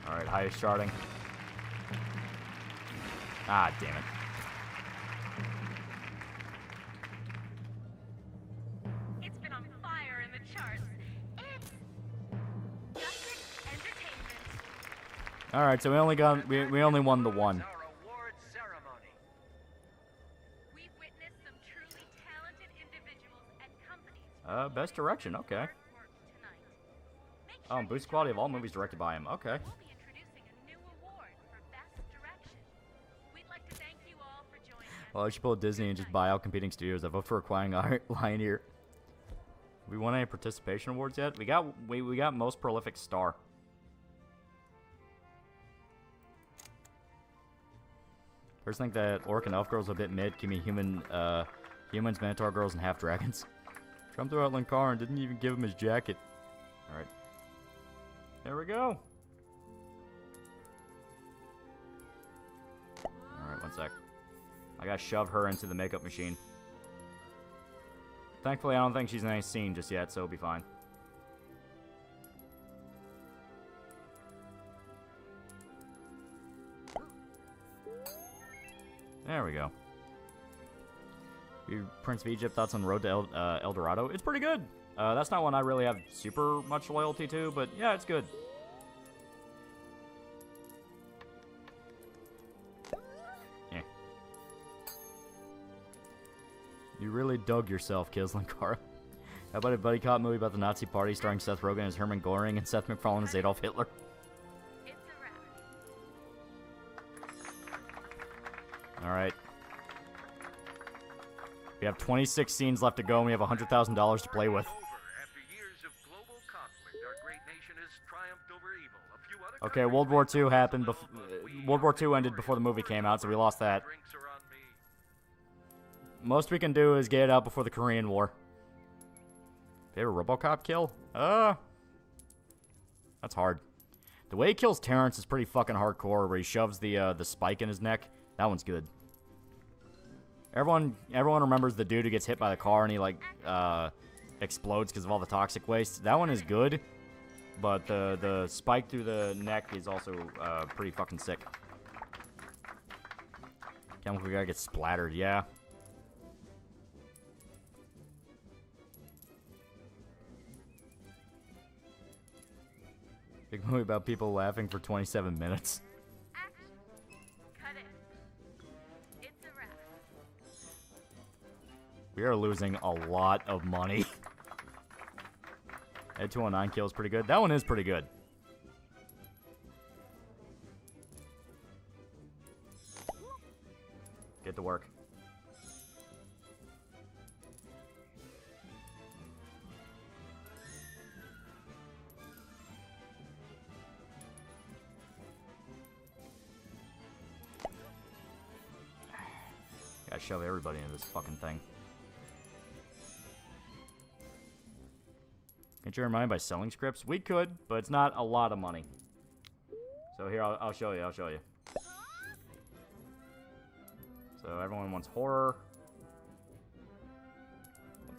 Alright, highest charting. Ah, damn it. It's been on fire in the charts. It's Justice Entertainment. Alright, so we only won the one. our award ceremony. We've witnessed some truly talented individuals and companies. Best direction, okay. Hard work tonight. Make sure you Boost quality of all join us movies directed by him. Okay. We'll be introducing a new award for Best Direction. We'd like to thank you all for joining us. Well, I should pull Disney and just buy out competing studios. I vote for acquiring Pioneer. We won any participation awards yet? We got most prolific star. First think that orc and elf girls are a bit mid. Give me humans, minotaur girls, and half dragons. Trump threw out Linkar and didn't even give him his jacket. All right. There we go. All right, one sec. I gotta shove her into the makeup machine. Thankfully, I don't think she's in any scene just yet, so it'll be fine. There we go. Prince of Egypt, thoughts on Road to El Dorado? It's pretty good. That's not one I really have super much loyalty to, but yeah, it's good. Eh. You really dug yourself, Kislin Kara. How about a buddy cop movie about the Nazi party starring Seth Rogen as Hermann Goring and Seth MacFarlane as Adolf Hitler? It's a wrap. Alright. We have 26 scenes left to go, and we have $100,000 to play with. After years of global conflict, our great nation has triumphed over evil. A few other Okay, countries World War may II have happened. lost, but we World War are II ended before the movie came out, so we lost that. Drinks are on me. Most we can do is get it out before the Korean War. Favorite RoboCop kill? That's hard. The way he kills Terrence is pretty fucking hardcore, where he shoves the spike in his neck. That one's good. Everyone remembers the dude who gets hit by the car and he like explodes because of all the toxic waste. That one is good, but the spike through the neck is also pretty fucking sick. Chemical guy gets splattered, yeah. Big movie about people laughing for 27 minutes. Action. Cut it. It's a wrap. We are losing a lot of money. Ed 219 kills pretty good. That one is pretty good. Get to work. Gotta shove everybody into this fucking thing. Can't you earn money by selling scripts? We could, but it's not a lot of money. So here, I'll show you. I'll show you. So everyone wants horror.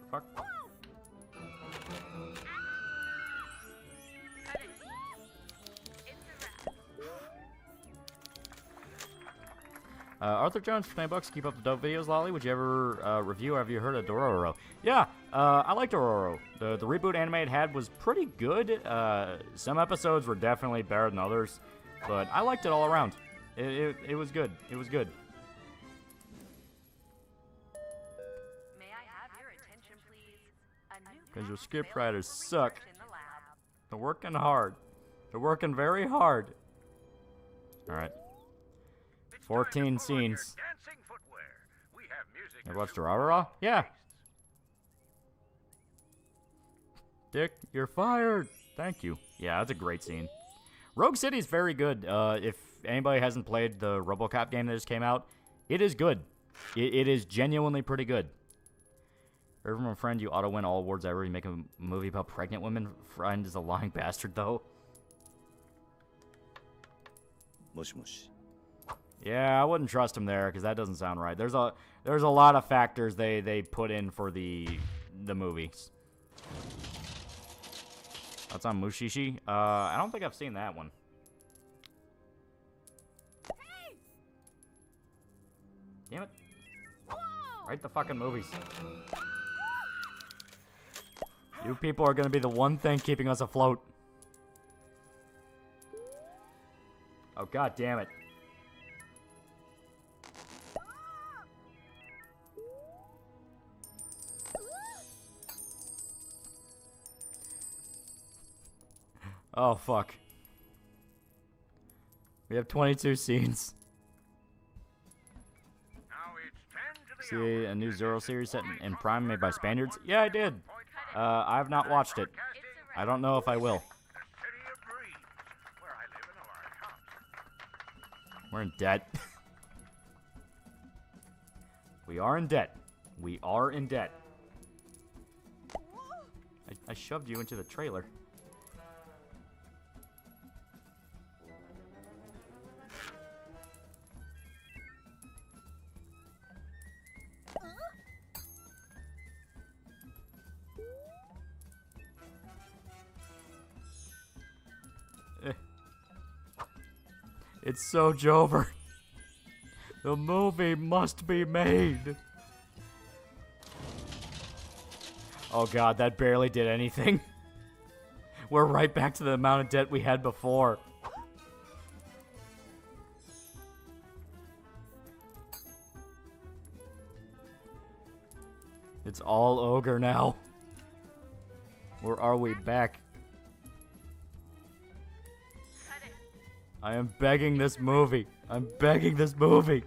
What the fuck? Arthur Jones for $10. Keep up the dope videos, Lolly. Would you ever review? Have you heard of Dororo? Yeah, I liked Dororo. The reboot anime it had was pretty good. Some episodes were definitely better than others, but I liked it all around. It was good. It was good. May I have your attention, please? Because your script writers suck. They're working hard. They're working very hard. All right. 14 scenes. You watched Dororo? Yeah. Dick, you're fired. Thank you. Yeah, that's a great scene. Rogue City's very good. If anybody hasn't played the RoboCop game that just came out, it is good. It is genuinely pretty good. Heard from a friend you auto-win all awards ever. You make a movie about pregnant women. Friend is a lying bastard, though. Moshi moshi. Yeah, I wouldn't trust him there because that doesn't sound right. There's a lot of factors they put in for the movies. That's on Mushishi. I don't think I've seen that one. Damn it! Write the fucking movies. You people are gonna be the one thing keeping us afloat. Oh god damn it! Oh, fuck. We have 22 scenes. See a new Zoro series set in Prime made by Spaniards? Yeah, I did. I've not watched it. I don't know if I will. We're in debt. We are in debt. We are in debt. I shoved you into the trailer. It's so Jover. The movie must be made. Oh god, that barely did anything. We're right back to the amount of debt we had before. It's all ogre now. Or are we back? I am begging this movie. I'm begging this movie.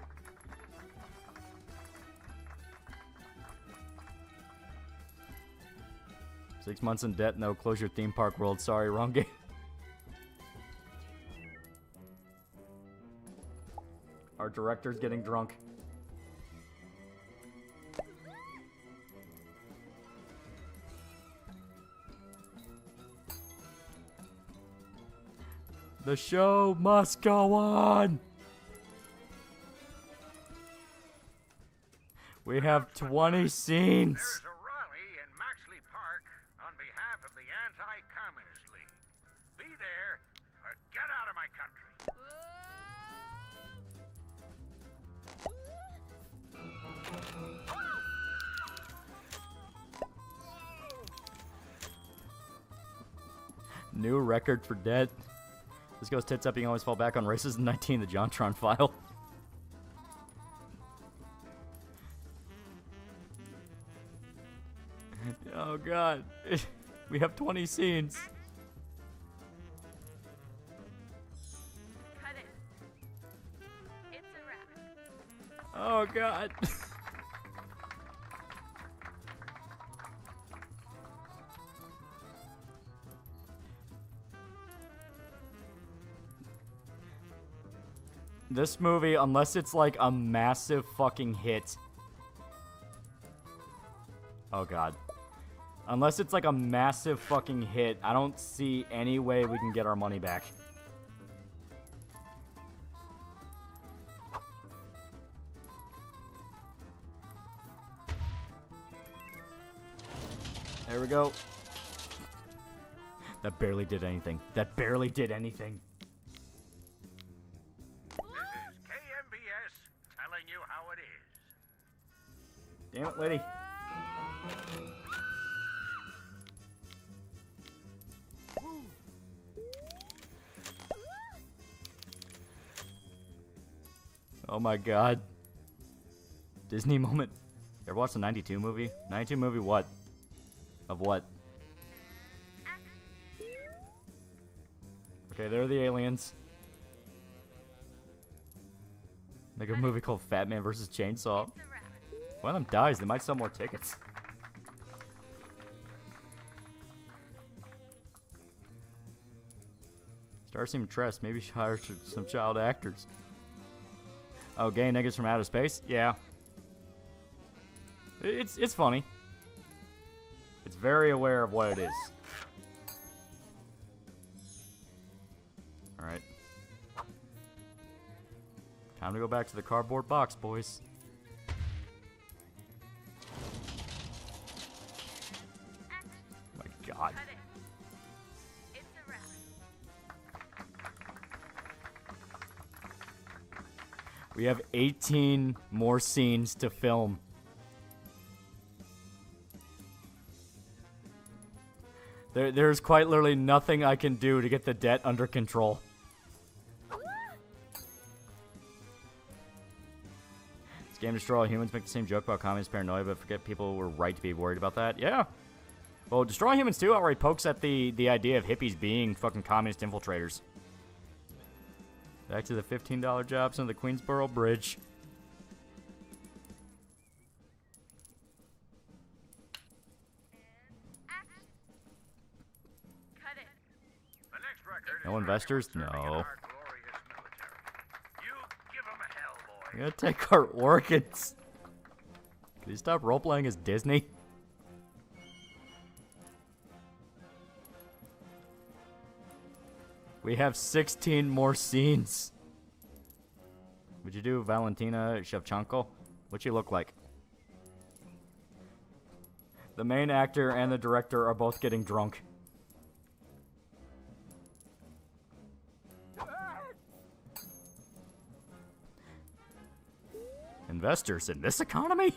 Six months in debt, no close your theme park world. Sorry, wrong game. Our director's getting drunk. The show must go on. We have 20 scenes. There's a rally in Maxley Park on behalf of the Anti-Communist League. Be there or get out of my country. New record for debt. This goes tits up. You can always fall back on races in 19, the Jontron file. Oh god. We have 20 scenes. Cut it. It's a wrap. Oh god. This movie, unless it's like a massive fucking hit. Oh god. Unless it's like a massive fucking hit, I don't see any way we can get our money back. There we go. That barely did anything. That barely did anything. This is KMBS telling you how it is. Damn it, lady. Oh my god. Disney moment. You ever watched the 92 movie? 92 movie what? Of what? Okay, they're the aliens. Make a movie called Fat Man vs. Chainsaw. One of them dies, they might sell more tickets. Star seemed impressed. Maybe she hires some child actors. Oh, gay niggas from outer space? Yeah. It's funny. It's very aware of what it is. Alright. Time to go back to the cardboard box, boys. My god. We have 18 more scenes to film. There's quite literally nothing I can do to get the debt under control. This game destroy all humans, make the same joke about communist paranoia, but forget people were right to be worried about that. Yeah. Well, Destroy Humans 2 outright pokes at the idea of hippies being fucking communist infiltrators. Back to the $15 jobs on the Queensboro Bridge. No investors? No. We're gonna take our organs. Can you stop role-playing as Disney? We have 16 more scenes. Would you do Valentina Shevchenko? What'd she look like? The main actor and the director are both getting drunk. Investors in this economy?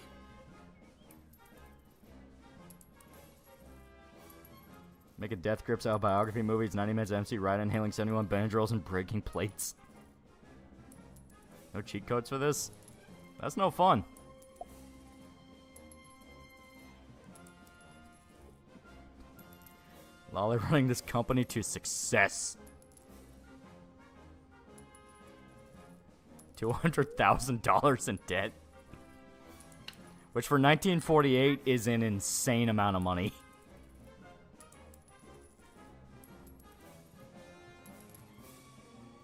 Make a Death Grips autobiography movie. It's 90 minutes MC ride inhaling 71 Benadryls and breaking plates. No cheat codes for this? That's no fun. Lolly running this company to success. $200,000 in debt. Which for 1948 is an insane amount of money.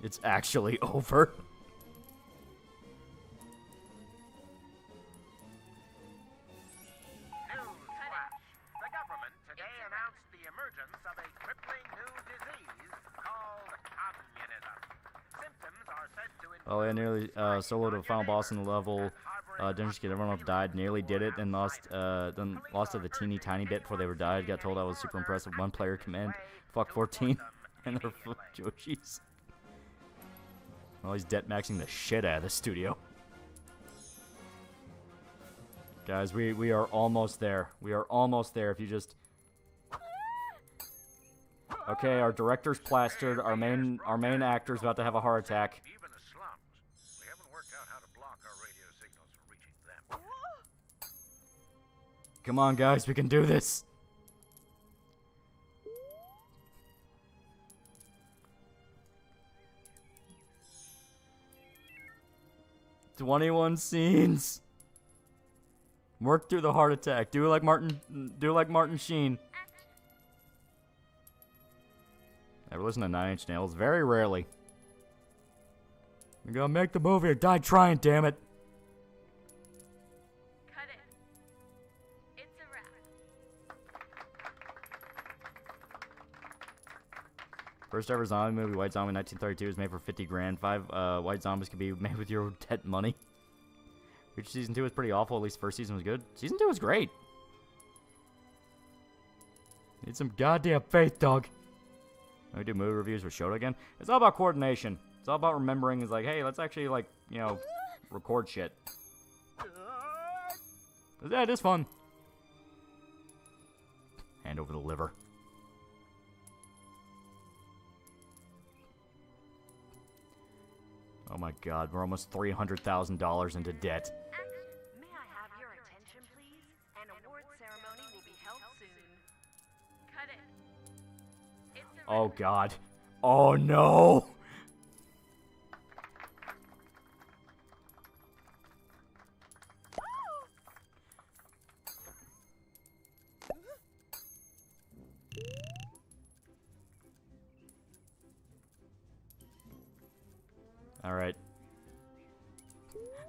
It's actually over. Newsflash. The government today announced the emergence of a crippling new disease called communism. Symptoms are said to include... Oh, I nearly soloed the final boss in the level. Didn't just get everyone up, died, nearly did it, and lost to the teeny tiny bit before they were died. Got told I was super impressive. One player command. Fuck 14. And they're Joshis. Well, he's debt maxing the shit out of the studio. Guys, we are almost there. We are almost there. If you just... Okay, our director's plastered. Our main actor's about to have a heart attack. Even the slums. We haven't worked out how to block our radio signals from reaching them. Come on, guys, we can do this. 21 scenes. Work through the heart attack. Do like Martin Sheen. Ever listen to Nine Inch Nails? Very rarely. You gotta make the movie or die trying, damn it. Cut it. It's a wrap. First ever zombie movie, White Zombie 1932, was made for 50 grand. 5 White Zombies could be made with your debt money. Which season 2 was pretty awful. At least first season was good. Season 2 was great. Need some goddamn faith, dog. Let me do movie reviews with Shota again. It's all about coordination. It's all about remembering. It's like, hey, let's actually, like, you know, record shit. Yeah, it is fun. Hand over the liver. Oh my god, we're almost $300,000 into debt. May I have your attention, please? An award ceremony will be held soon. Cut it. It's a Oh god. Oh no! Alright.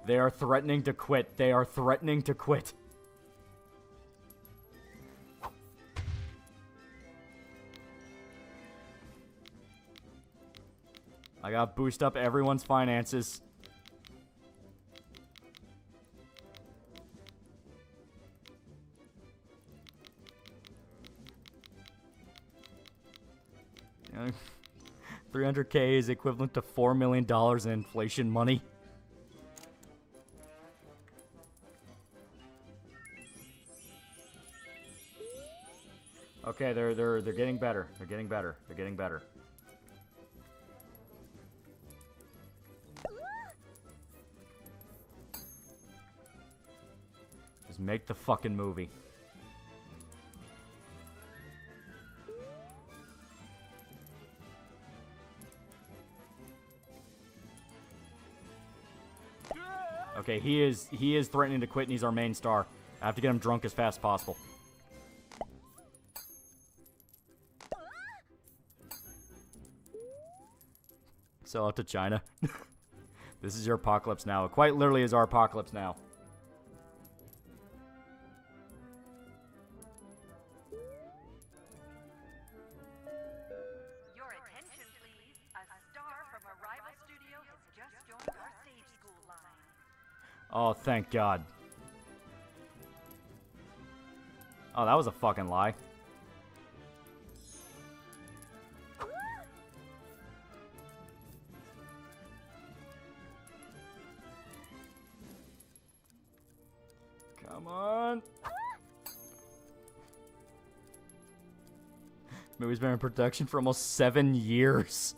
They are threatening to quit. They are threatening to quit. I gotta boost up everyone's finances. Uh, 300K is equivalent to $4 million in inflation money. Okay, they're getting better. They're getting better. They're getting better. Just make the fucking movie. Okay, he is threatening to quit, and he's our main star. I have to get him drunk as fast as possible. Sell out to China. This is your apocalypse now. It quite literally is our apocalypse now. Your attention, please. A star from a rival studio has just joined our stage school line. Oh, thank God. Oh, that was a fucking lie. Come on. Movie's been in production for almost 7 years.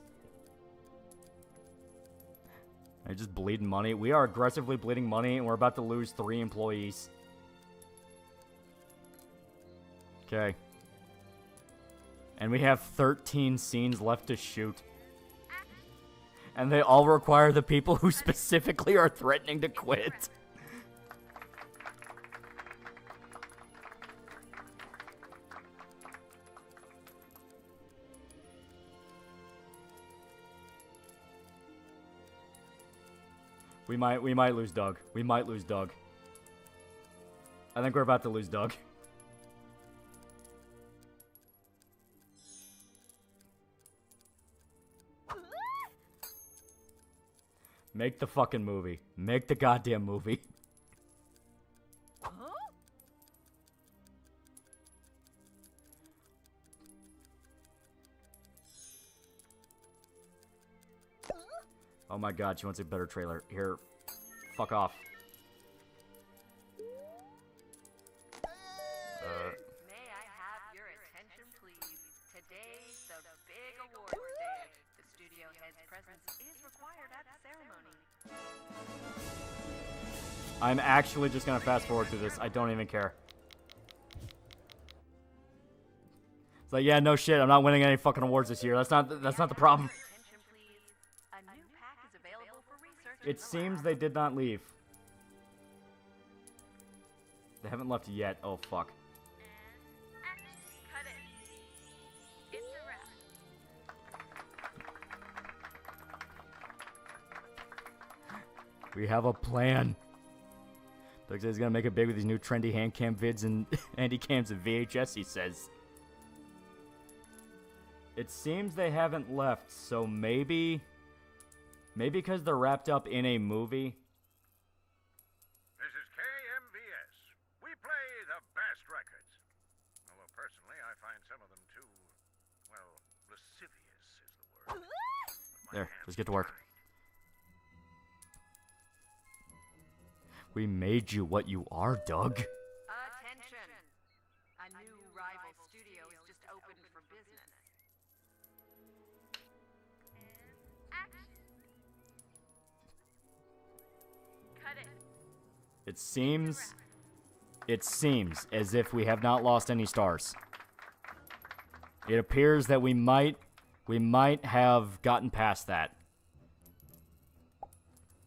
They're just bleeding money. We are aggressively bleeding money, and we're about to lose 3 employees. Okay. And we have 13 scenes left to shoot. And they all require the people who specifically are threatening to quit. We might lose Doug. We might lose Doug. I think we're about to lose Doug. Make the fucking movie. Make the goddamn movie. Oh my god, she wants a better trailer. Here, fuck off. May I have your attention, please? Today's the big awards day. The studio head's presence is required at the ceremony. I'm actually just gonna fast forward through this. I don't even care. It's like, yeah, no shit. I'm not winning any fucking awards this year. That's not the problem. Attention, please. A new pack is available for research It seems they did not leave. They haven't left yet. Oh, fuck. Cut it. It's a wrap. We have a plan. Doug says he's gonna make it big with these new trendy hand cam vids and handy-cams and VHS, he says. It seems they haven't left, so maybe because they're wrapped up in a movie. This is KMVS. We play the best records. Although personally, I find some of them too, well, lascivious is the word. There, let's get to work. We made you what you are, Doug. Attention! A new rival studio has just opened for business. Action. Cut it. It seems as if we have not lost any stars. It appears that we might have gotten past that.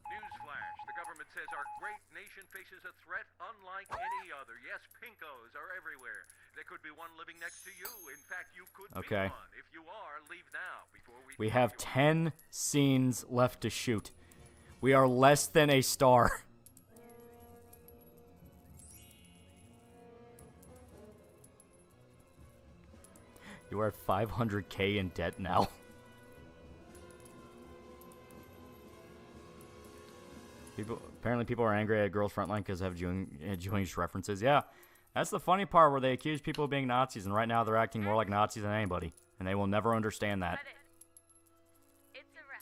Newsflash, the government says our great nation faces a threat unlike any other. Yes, pinkos are everywhere. There could be one living next to you. In fact, you could be one. If you are, leave now before We have 10 scenes left to shoot. We are less than a star. You are at 500K in debt now. Apparently people are angry at Girls Frontline because of Jewish references. Yeah, that's the funny part where they accuse people of being Nazis, and right now they're acting more like Nazis than anybody, and they will never understand that. Cut it. It's a wrap.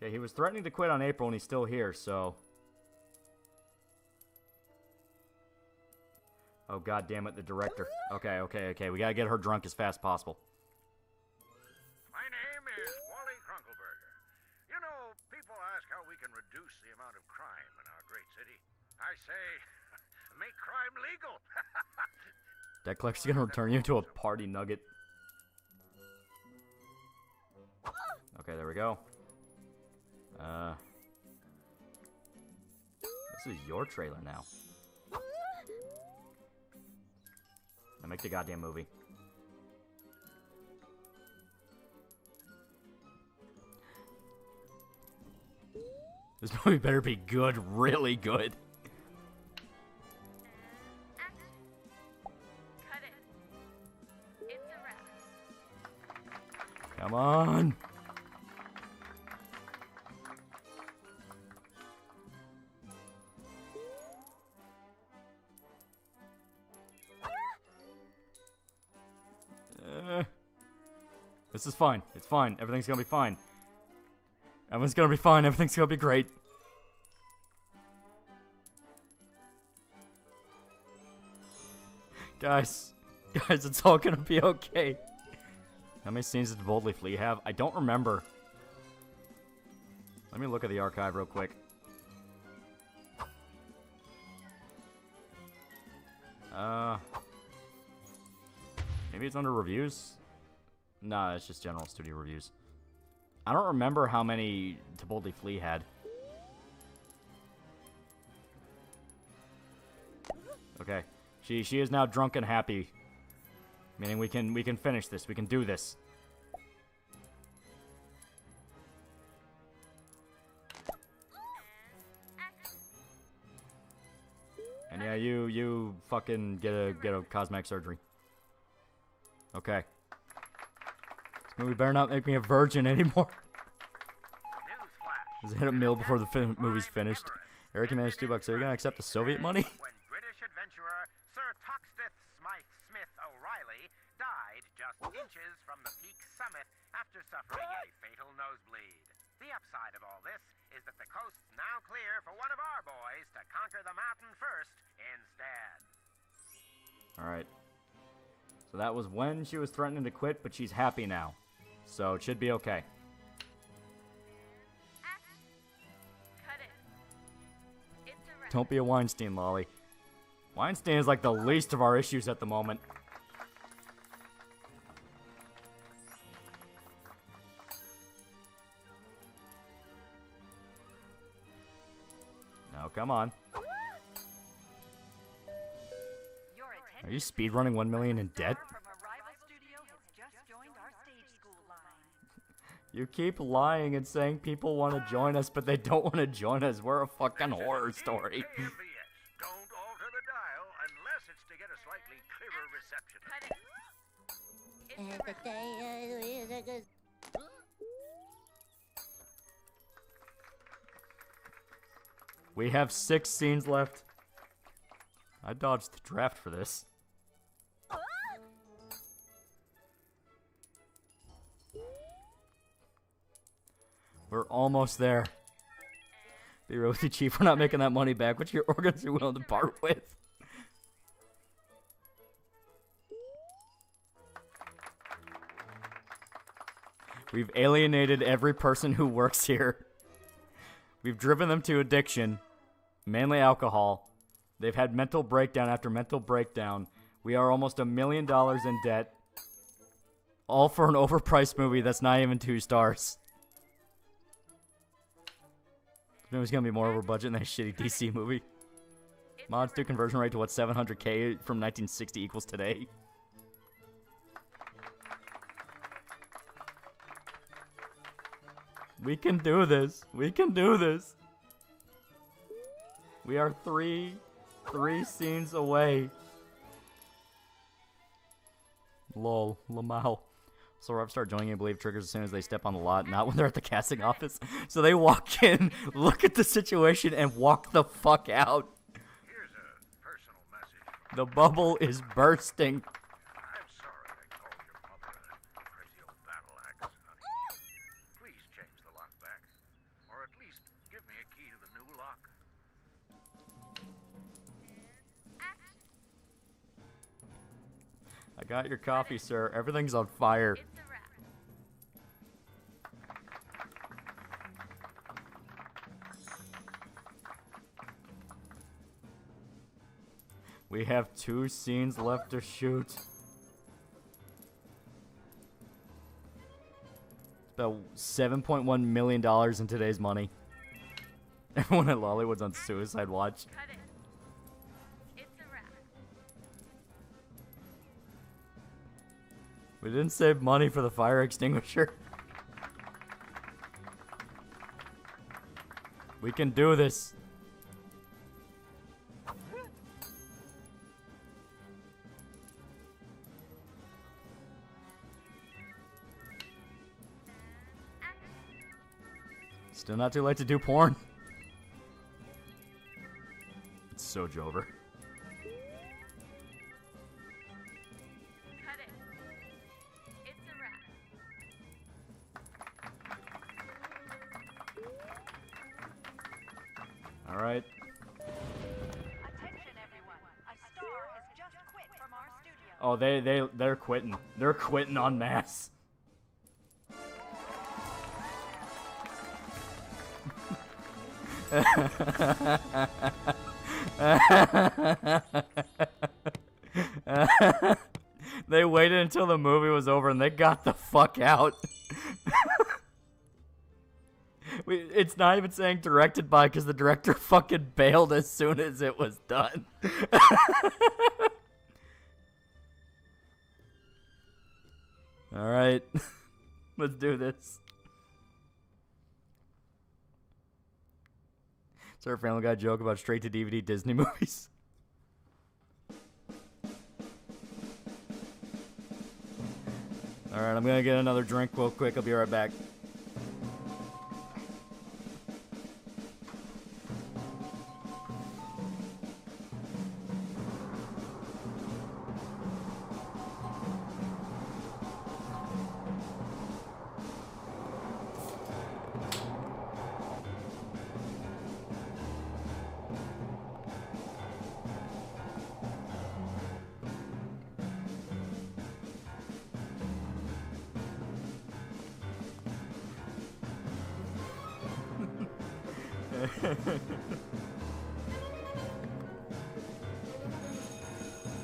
Okay, he was threatening to quit on April, and he's still here, so... Oh, god damn it, the director. Okay, we gotta get her drunk as fast as possible. My name is Wally Krunkelberger. You know, people ask how we can reduce the amount of crime in our great city. I say, make crime legal. Debt collector's gonna turn you into a party nugget. Okay, there we go. This is your trailer now. Now make the goddamn movie. This movie better be good, really good. Action. Cut it. It's a wrap. Come on. This is fine. It's fine. Everything's gonna be fine. Everything's gonna be fine. Everything's gonna be great. Guys, it's all gonna be okay. How many scenes did Boldly Flee have? I don't remember. Let me look at the archive real quick. Maybe it's under reviews? Nah, it's just general studio reviews. I don't remember how many To Boldly Flee had. Okay. She is now drunk and happy. Meaning we can finish this. We can do this. And yeah, you fucking get a cosmetic surgery. Okay. This movie better not make me a virgin anymore. Is it hit a meal before the movie's finished? Eric managed $2. Are you gonna accept the Soviet money? When British adventurer Sir Toxteth Smith O'Reilly died just inches from the peak summit after suffering a fatal nosebleed. The upside of all this is that the coast's now clear for one of our boys to conquer the mountain first instead. Alright. So that was when she was threatening to quit, but she's happy now. So it should be okay. Cut it. It's a wrap. Don't be a Weinstein, Lolly. Weinstein is like the least of our issues at the moment. come on. Your Are you speedrunning 1 million in debt? from a rival studio has just joined our stage school line. You keep lying and saying people want to join us, but they don't want to join us. We're a fucking horror story. KMBS. Don't alter the dial unless it's to get a slightly clearer reception. Cut it. We have 6 scenes left. I dodged the draft for this. We're almost there. Be real with you, Chief. We're not making that money back. Which your organs are willing to part with? We've alienated every person who works here. We've driven them to addiction, mainly alcohol. They've had mental breakdown after mental breakdown. We are almost $1 million in debt. All for an overpriced movie that's not even 2 stars. This movie's gonna be more over budget than that shitty DC movie. Mods do conversion rate to what 700K from 1960 equals today. We can do this. We can do this. We are three scenes away. Lol. Lamau. So Rob start joining and believe triggers as soon as they step on the lot, not when they're at the casting office. So they walk in, look at the situation, and walk the fuck out. Here's a personal message. The bubble is bursting. I'm sorry I called your mother a crazy old battle axe, honey. Please change the lock back. Or at least give me a key to the new lock. I got your coffee, sir. Everything's on fire. It's a wrap. We have 2 scenes left to shoot. It's about $7.1 million in today's money. Everyone at Lollywood's on suicide watch. Cut it. It's a wrap. We didn't save money for the fire extinguisher. We can do this. Still not too late to do porn. It's so Jover. Cut it. It's a wrap. All right. Attention everyone. A star has just quit from our studio. Oh, they're quitting. They're quitting en masse. They waited until the movie was over and they got the fuck out. It's not even saying directed by because the director fucking bailed as soon as it was done. Alright. Let's do this. Is there a Family Guy joke about straight-to-DVD Disney movies? Alright, I'm gonna get another drink real quick. I'll be right back.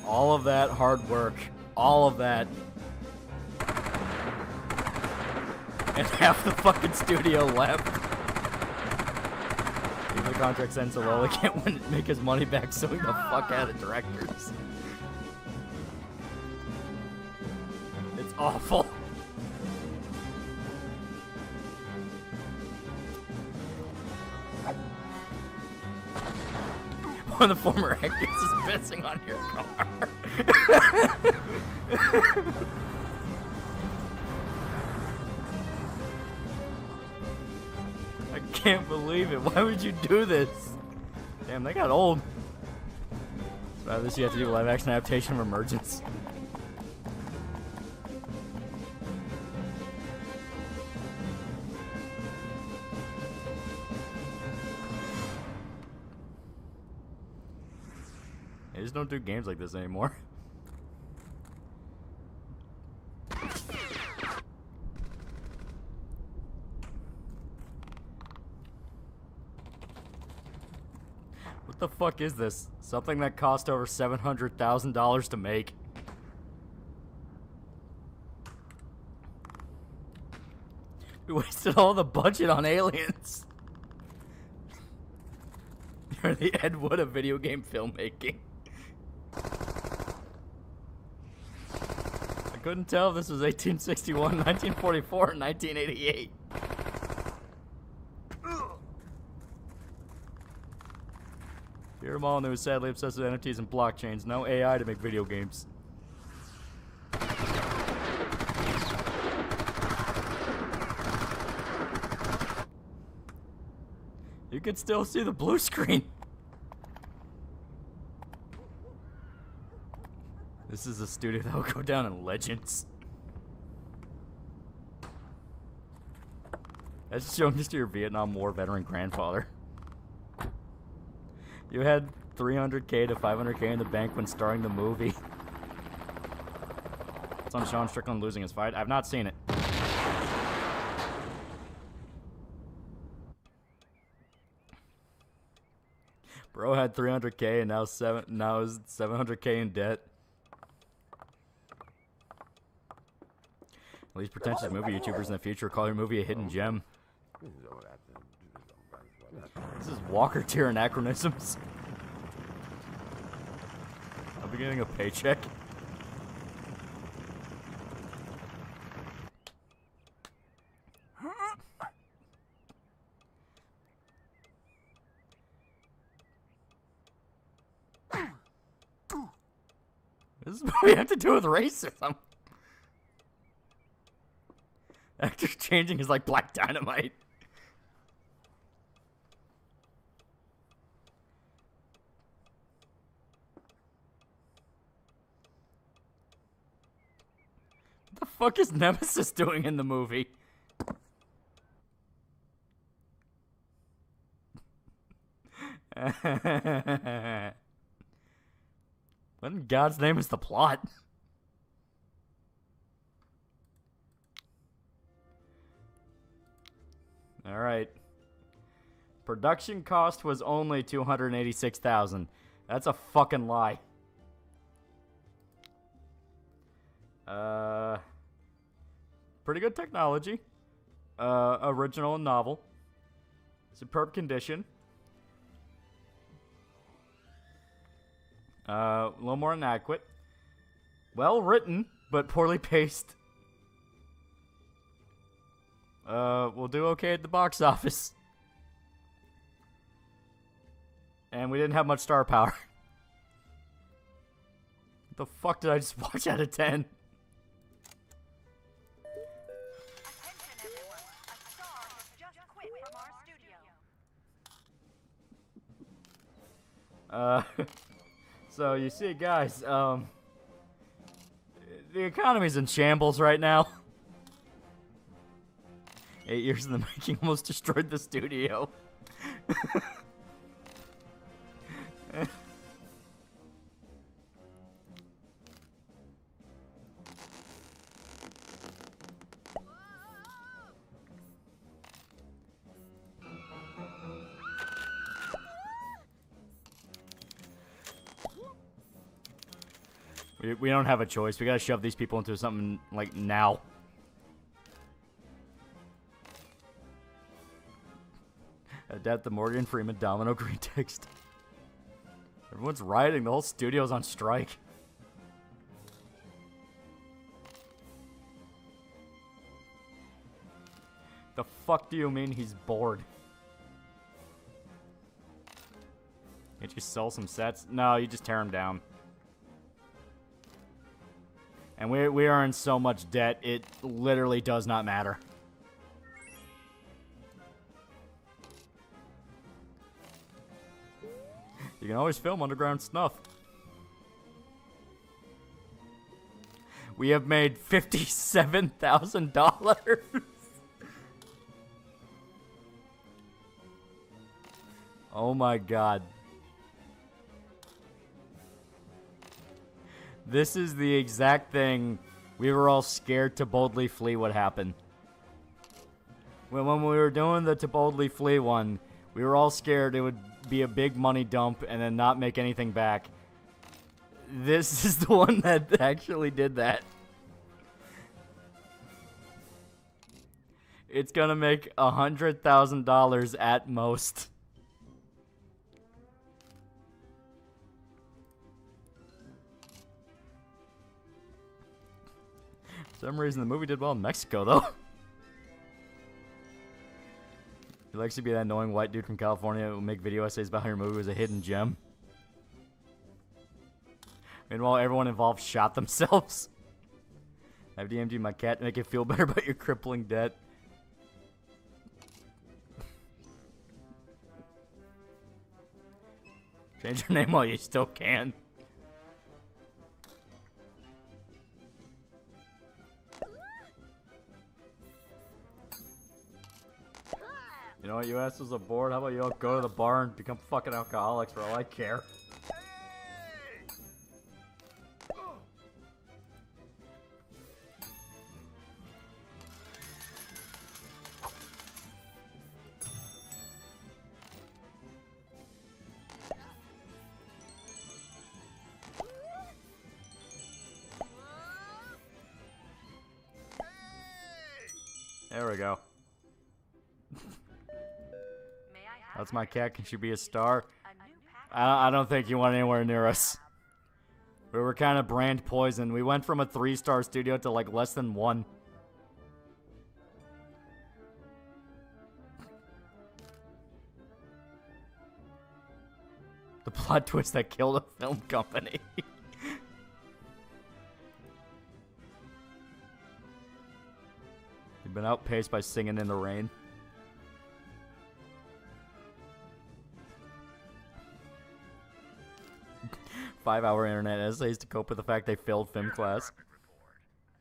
All of that hard work, all of that, and half the fucking studio left. Leave a contract ends, so Loli can't make his money back, suing the fuck out of directors. It's awful. One of the former actors is pissing on your car. I can't believe it. Why would you do this? Damn, they got old. So this you have to do a live action adaptation of Emergence. They just don't do games like this anymore. What the fuck is this? Something that cost over $700,000 to make. We wasted all the budget on aliens. You're the Ed Wood of video game filmmaking. I couldn't tell if this was 1861, 1944, or 1988. Fear them all knew is sadly obsessed with NFTs and blockchains. No AI to make video games. You can still see the blue screen. This is a studio that will go down in legends. That's showing just your Vietnam War veteran grandfather. You had $300K to $500K in the bank when starring the movie. It's on Sean Strickland losing his fight. I've not seen it. Bro had $300K and now is $700K in debt. Well, these pretentious movie YouTubers in the future call your movie a hidden gem. This is Walker tier anachronisms. I'll be getting a paycheck. This is what we have to do with racism. Actors changing is like Black Dynamite. What the fuck is Nemesis doing in the movie? What in God's name is the plot? Alright. Production cost was only $286,000. That's a fucking lie. Pretty good technology. Original and novel. Superb condition. A little more inadequate. Well written, but poorly paced. We'll do okay at the box office. And we didn't have much star power. What the fuck did I just watch out of 10? Attention everyone. A star has just quit from our studio. So you see, guys, the economy's in shambles right now. 8 years in the making almost destroyed the studio. We don't have a choice. We gotta shove these people into something, like, now. Adapt the Morgan Freeman Domino green text. Everyone's rioting. The whole studio's on strike. The fuck do you mean he's bored? Can't you sell some sets? No, you just tear them down. And we are in so much debt, it literally does not matter. You can always film underground snuff. We have made $57,000. Oh my god. This is the exact thing we were all scared to boldly flee what happened. When we were doing the to boldly flee one, we were all scared it would be a big money dump and then not make anything back. This is the one that actually did that. It's gonna make $100,000 at most. For some reason, the movie did well in Mexico, though. He likes to be that annoying white dude from California who will make video essays about how your movie was a hidden gem. Meanwhile, everyone involved shot themselves. I've DM'd you my cat to make it feel better about your crippling debt. Change your name while you still can. You know what, you assholes are bored? How about you all go to the bar and become fucking alcoholics for all I care? There we go. That's my cat. Can she be a star? I don't think you want anywhere near us. We were kind of brand poisoned. We went from a 3-star studio to like less than 1. The plot twist that killed a film company. You've been outpaced by Singing in the Rain. Five-hour internet essays to cope with the fact they failed film class.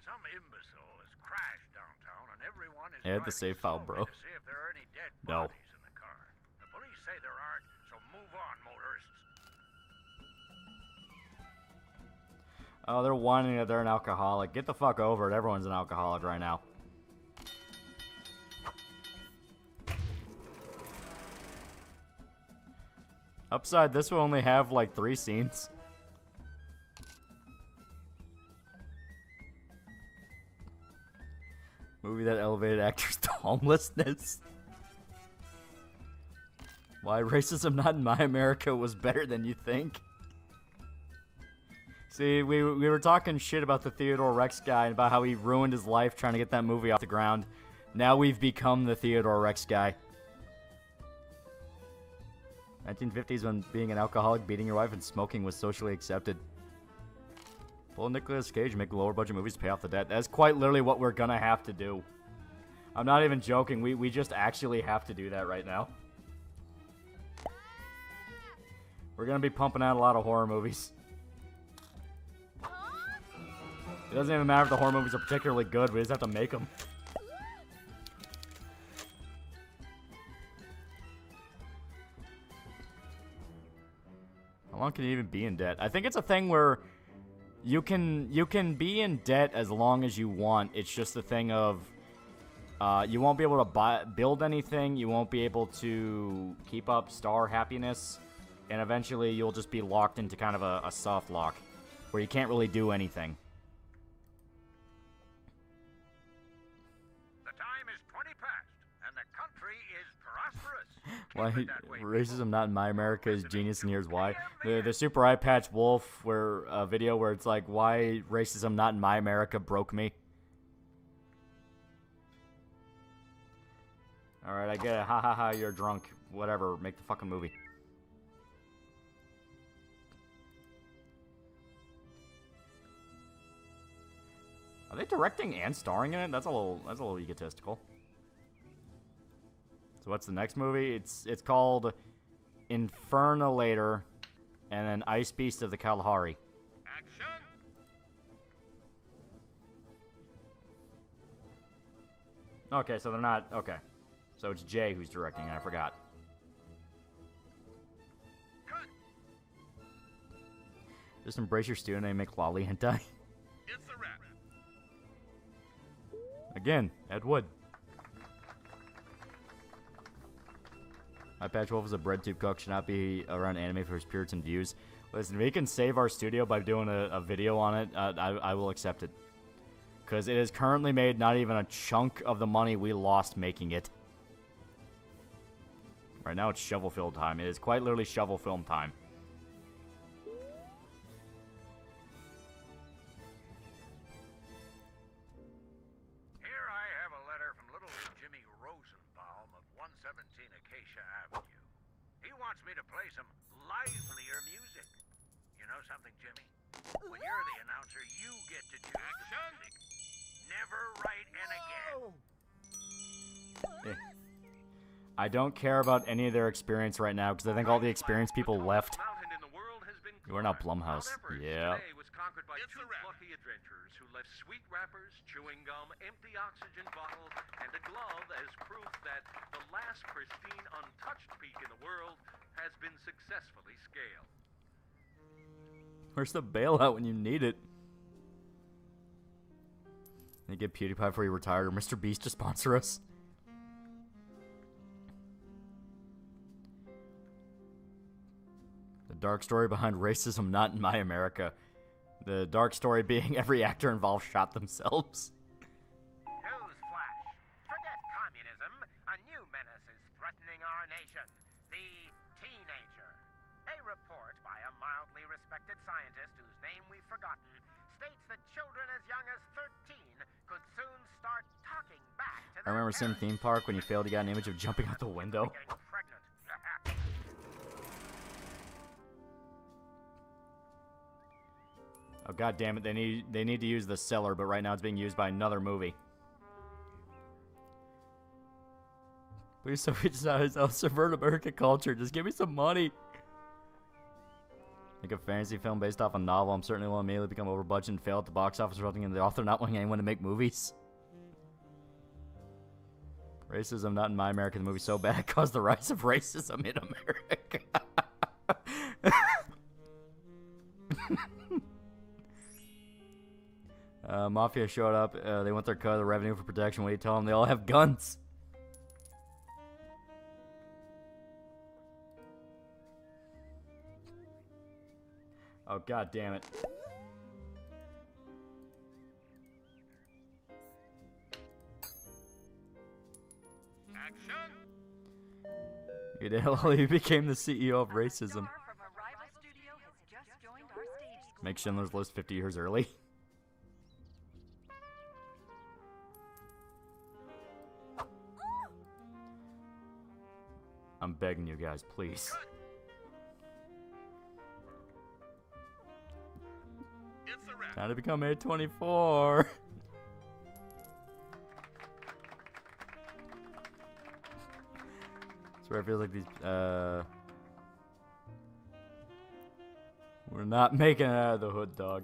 Some imbecile has crashed downtown and everyone is Add the save file, bro. to see if there are any dead No. bodies in the car. The police say there aren't, so move on, motorists. Oh, they're whining that they're an alcoholic. Get the fuck over it. Everyone's an alcoholic right now. Upside, this will only have like 3 scenes. Movie that elevated actors to homelessness. Why racism not in my America was better than you think. See, we were talking shit about the Theodore Rex guy and about how he ruined his life trying to get that movie off the ground. Now we've become the Theodore Rex guy. 1950s when being an alcoholic, beating your wife, and smoking was socially accepted. Pull Nicolas Cage, make lower budget movies to pay off the debt. That's quite literally what we're gonna have to do. I'm not even joking. We just actually have to do that right now. We're gonna be pumping out a lot of horror movies. It doesn't even matter if the horror movies are particularly good. We just have to make them. How long can you even be in debt? I think it's a thing where you can be in debt as long as you want. It's just a thing of you won't be able to build anything. You won't be able to keep up star happiness, and eventually you'll just be locked into kind of a soft lock where you can't really do anything. The time is 20 past, and the country is prosperous. Why Keep it that way, racism not in my America is genius, and here's why. The Super Eye Patch Wolf video where it's like, why racism not in my America broke me. All right, I get it. Ha ha ha. You're drunk. Whatever. Make the fucking movie. Are they directing and starring in it? That's a little egotistical. So what's the next movie? It's called Infernalator and then Ice Beast of the Kalahari. Action! Okay, so they're not... Okay. So it's Jay who's directing, I forgot. Cut! Just embrace your student and make lolly hentai. It's a wrap. Again, Ed Wood. Eye Patch Wolf is a bread tube cook, should not be around anime for his Puritan views. Listen, if we can save our studio by doing a video on it, I will accept it. Because it has currently made not even a chunk of the money we lost making it. Right now it's shovel film time. It is quite literally shovel film time. Here I have a letter from little Jimmy Rosenbaum of 117 Acacia Avenue. He wants me to play some livelier music. You know something, Jimmy? When you're the announcer, you get to choose the music. Never write in again. I don't care about any of their experience right now because I think all the experienced people left. You are not Blumhouse. Yeah. Today was conquered by two plucky adventurers who left sweet wrappers, chewing gum, empty oxygen bottles, and a glove as proof that the last pristine, untouched peak in the world has been successfully scaled. Where's the bailout when you need it? They get PewDiePie before he retired or Mr. Beast to sponsor us. The dark story behind racism not in my America. The dark story being every actor involved shot themselves. Newsflash. Forget communism. A new menace is threatening our nation. The teenager. A report by a mildly respected scientist whose name we've forgotten states that children as young as 13 could soon start talking back to I their remember Sim Theme Park when you failed to get an image of jumping out the window. getting pregnant. Oh god damn it, they need to use the cellar, but right now it's being used by another movie. Please I'll subvert American culture. Just give me some money. Make a fantasy film based off a novel. I'm certainly will immediately become over budget and fail at the box office, resulting in the author not wanting anyone to make movies. Racism not in my America. The movie's so bad it caused the rise of racism in America. Mafia showed up. They want their cut of the revenue for protection. What do you tell them? They all have guns. Oh, god damn it. Action! You became the CEO of racism. Make Schindler's List 50 years early. I'm begging you guys, please. Time to become A24. That's where it feels like these, we're not making it out of the hood, dog.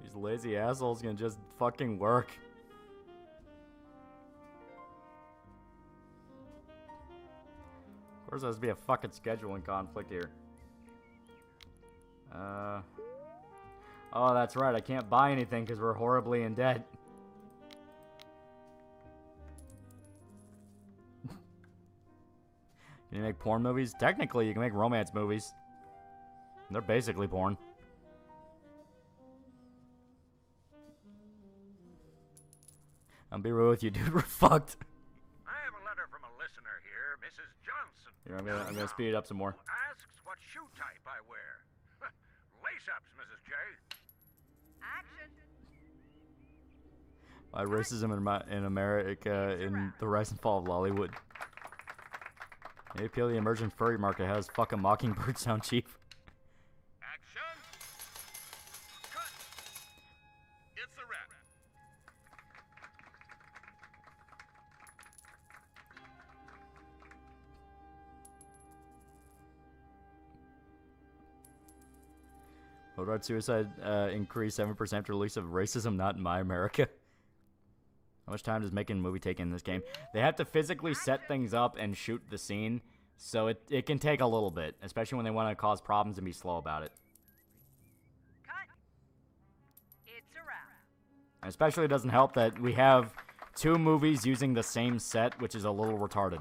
These lazy assholes gonna just fucking work. Of course, there has to be a fucking scheduling conflict here. Oh, that's right. I can't buy anything because we're horribly in debt. Can you make porn movies? Technically, you can make romance movies. They're basically porn. I'll be real with you, dude. We're fucked. I have a letter from a listener here, Mrs. Johnson. Here, I'm gonna speed it up some more. Asks what shoe type I wear. Lace-ups, Mrs. J. Action. Why racism in America in the rise and fall of Lollywood. They appeal the emerging furry market has fucking Mockingbird sound cheap. Action. Cut. It's a wrap. Road suicide increased 7% after release of Racism Not in My America. How much time does making a movie take in this game? They have to physically set things up and shoot the scene, so it can take a little bit, especially when they want to cause problems and be slow about it. Cut. It's a wrap. And especially it doesn't help that we have 2 movies using the same set, which is a little retarded.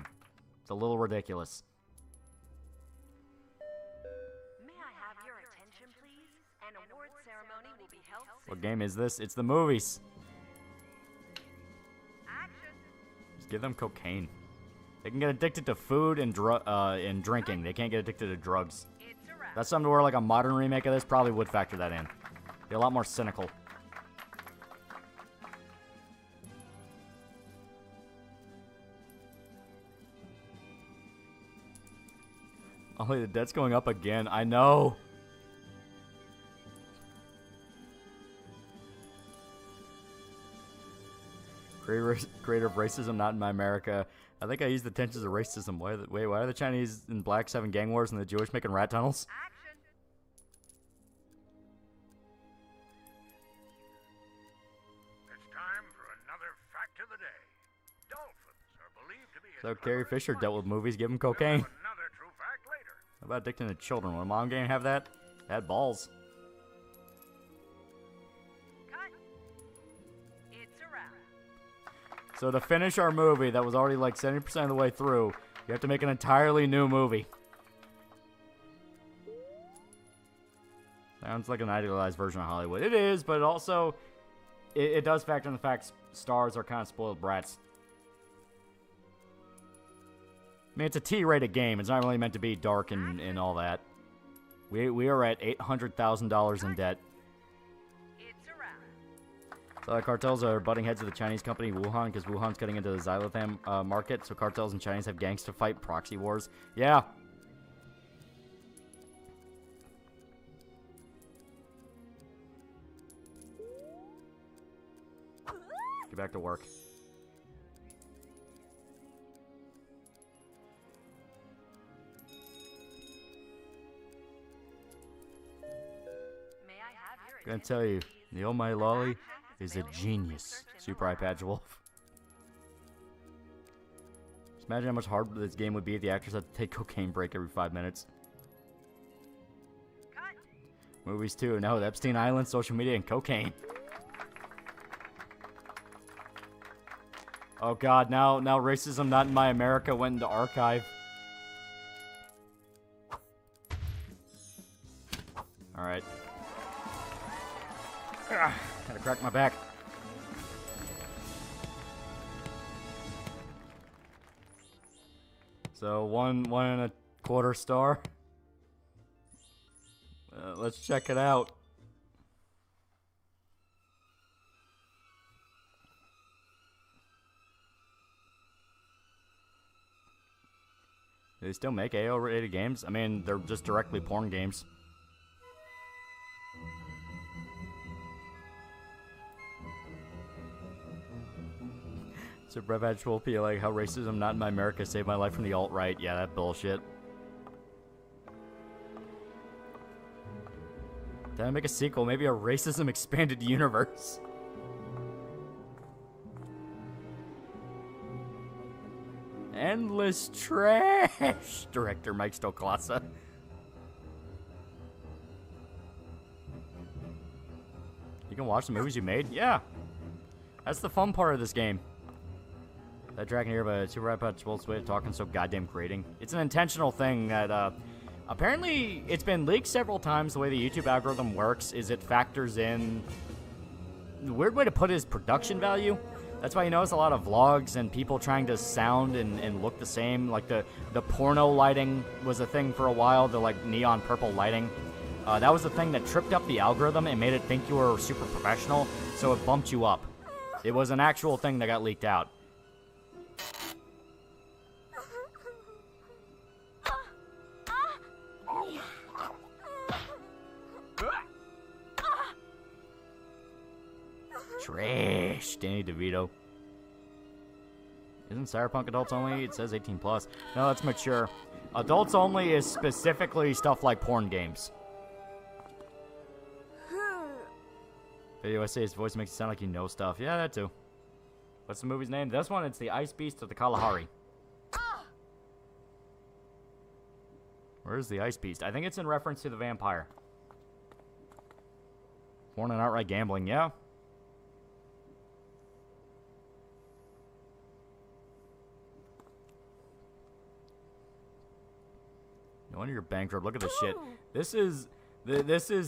It's a little ridiculous. May I have your attention, please? An award ceremony will be held soon. What game is this? It's the movies. Action. Just give them cocaine. They can get addicted to food and drinking. They can't get addicted to drugs. It's a wrap. That's something to where like a modern remake of this probably would factor that in. Be a lot more cynical. Ollie, the debt's going up again. I know. Creator of Racism Not in My America. I think I used the tensions of racism. Why are the Chinese and blacks having gang wars and the Jewish making rat tunnels? Action. It's time for another fact of the day. Dolphins are believed to be as So clever Carrie as Fisher mice. dealt with movies, give him We'll cocaine. have another true fact later. How about addicting to children? When mom game have that? They had balls. Cut. It's a wrap. So to finish our movie that was already like 70% of the way through, you have to make an entirely new movie. Sounds like an idealized version of Hollywood. It is, but also it does factor in the fact stars are kind of spoiled brats. I mean, it's a T-rated game. It's not really meant to be dark and all that. We are at $800,000 in debt. It's a wrap. So cartels are butting heads of the Chinese company Wuhan because Wuhan's getting into the xylithium market. So cartels and Chinese have gangs to fight proxy wars. Yeah. Get back to work. May I have your Gonna attention, tell you, please? TheAlmightyLoli is a genius. Super Eye Patch Wolf. Just imagine how much harder this game would be if the actors had to take cocaine break every 5 minutes. Cut. Movies too. Now with Epstein Island, social media, and cocaine. Oh god, now Racism Not in My America went into archive. Alright. Gotta crack my back. So 1.25 star. Let's check it out. Do they still make AO-rated games? I mean, they're just directly porn games. Super Eye will be like how racism not in my America saved my life from the alt-right. Yeah, that bullshit. Did I make a sequel? Maybe a racism expanded universe. Endless trash. Director Mike Stoklasa. You can watch the movies you made? Yeah. That's the fun part of this game. That dragon here, but Super iPod's Wolf's way of talking so goddamn grating. It's an intentional thing that, apparently, it's been leaked several times. The way the YouTube algorithm works is it factors in... The weird way to put it is production value. That's why you notice a lot of vlogs and people trying to sound and look the same. Like the porno lighting was a thing for a while, the like neon purple lighting. That was the thing that tripped up the algorithm and made it think you were super professional, so it bumped you up. It was an actual thing that got leaked out. Trash, Danny DeVito. Isn't Cyberpunk adults only? It says 18 plus. No, that's mature. Adults only is specifically stuff like porn games. Video essay's voice makes it sound like you know stuff. Yeah, that too. What's the movie's name? This one, it's The Ice Beast of the Kalahari. Where's the Ice Beast? I think it's in reference to the vampire. Porn and outright gambling, yeah. No wonder you're bankrupt. Look at this shit. This is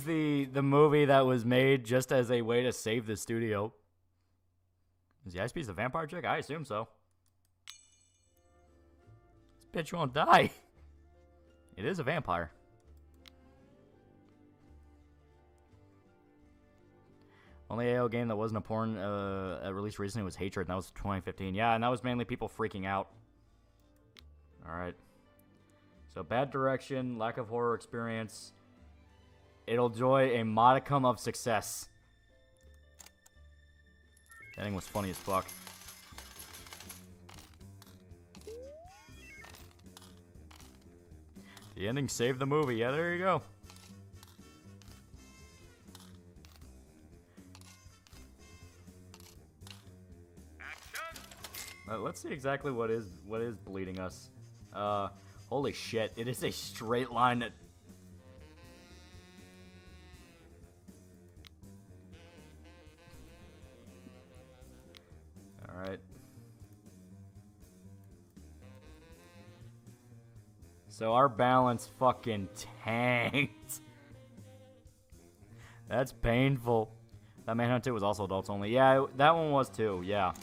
the movie that was made just as a way to save the studio. Is the Ice Beast a vampire chick? I assume so. This bitch won't die. It is a vampire. Only AO game that wasn't a porn released recently was Hatred, and that was 2015. Yeah, and that was mainly people freaking out. Alright. So, bad direction, lack of horror experience. It'll enjoy a modicum of success. That thing was funny as fuck. The ending saved the movie. Yeah, there you go. Let's see exactly what is bleeding us. Holy shit! It is a straight line that. All right. So our balance fucking tanked. That's painful. That Manhunt 2 was also adults only. Yeah, that one was too. Yeah.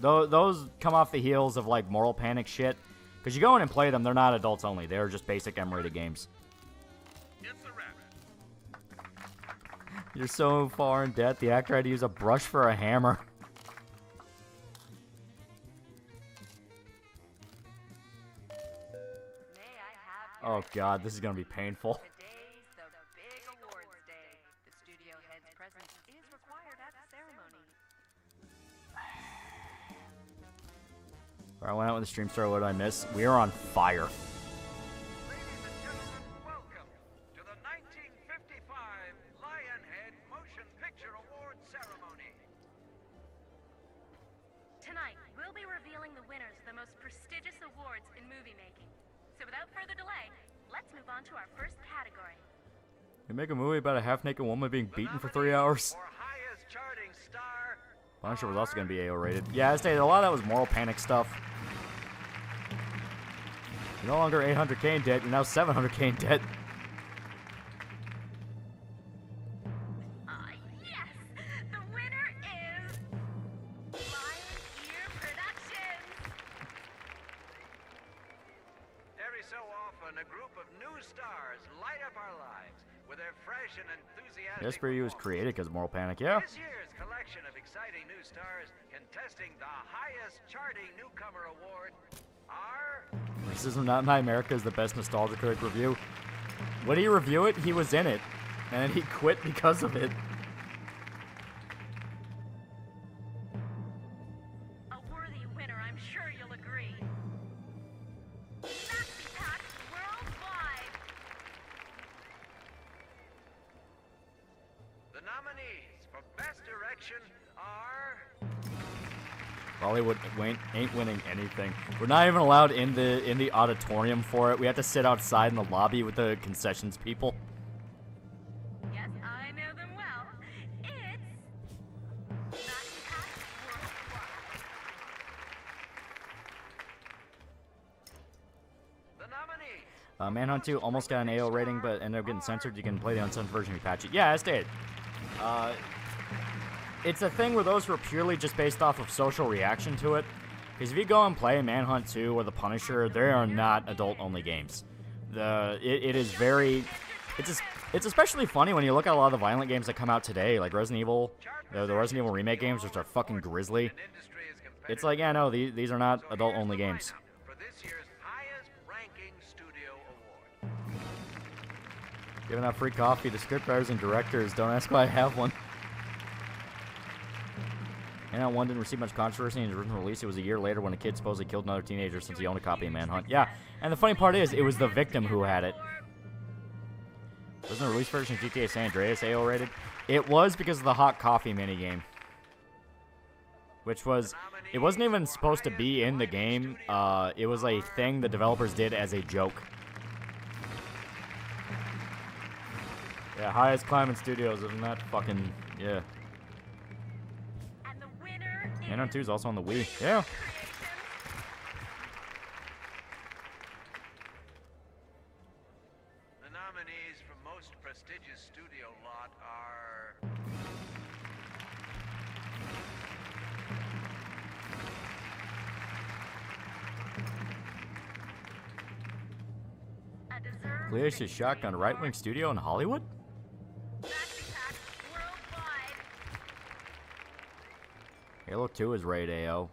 Those come off the heels of like Moral Panic shit. Because you go in and play them, they're not adults only. They're just basic M-rated games. You're so far in debt, the actor had to use a brush for a hammer. Oh god, this is gonna be painful. Today's the big awards day. The studio head's presence is required at the ceremony. Alright, I went out when the stream started. What did I miss? We are on fire. Ladies and gentlemen, welcome to the 1955 Lionhead Motion Picture Awards ceremony. Tonight, we'll be revealing the winners of the most prestigious awards in movie making. So without further delay, let's move on to our first category. You make a movie about a half-naked woman being beaten for 3 hours? For highest charting star, Punisher was also going to be AO rated. Yeah, I stated a lot of that was Moral Panic stuff. You're no longer 800k in debt, you're now 700k in debt. Yes! The winner is Lion Ear Productions! every so often a group of new stars light up our lives with their fresh and enthusiastic Yes, for you was performance. created because of Moral Panic, yeah. This year's collection of exciting new stars contesting the highest charting newcomer award are... Racism Not in My America is the best nostalgia critic review. When he review it, he was in it. And then he quit because of it. A worthy winner, I'm sure you'll agree. Maxi Pack Worldwide! The nominees for Best Direction are... Bollywood ain't winning anything. We're not even allowed in the auditorium for it. We have to sit outside in the lobby with the concessions people. Yes, I know them well. It's Maxi Pack Worldwide. The nominees... Manhunt 2 almost got an AO rating, but ended up getting censored. You can play the uncensored version if you patch it. Yeah, I stated. it's a thing where those were purely just based off of social reaction to it. Because if you go and play Manhunt 2 or The Punisher, they are not adult-only games. It is very... It's especially funny when you look at a lot of the violent games that come out today, like Resident Evil, the Resident Evil remake games, which are fucking grisly. It's like, yeah, no, these are not adult-only games. For this year's highest-ranking studio award. Giving out free coffee to scriptwriters and directors. Don't ask why I have one. Manhunt 1 didn't receive much controversy in its original release. It was a year later when a kid supposedly killed another teenager since he owned a copy of Manhunt. Yeah, and the funny part is, it was the victim who had it. Wasn't the release version of GTA San Andreas AO rated? It was because of the hot coffee minigame. Which was... It wasn't even supposed to be in the game. It was a thing the developers did as a joke. Yeah, highest climb in studios, isn't that fucking... Yeah. Manhunt 2 is also on the Wii. Yeah. The nominees for most prestigious studio lot are... Clear's Shotgun, right-wing studio in Hollywood? Halo 2 is rated AO.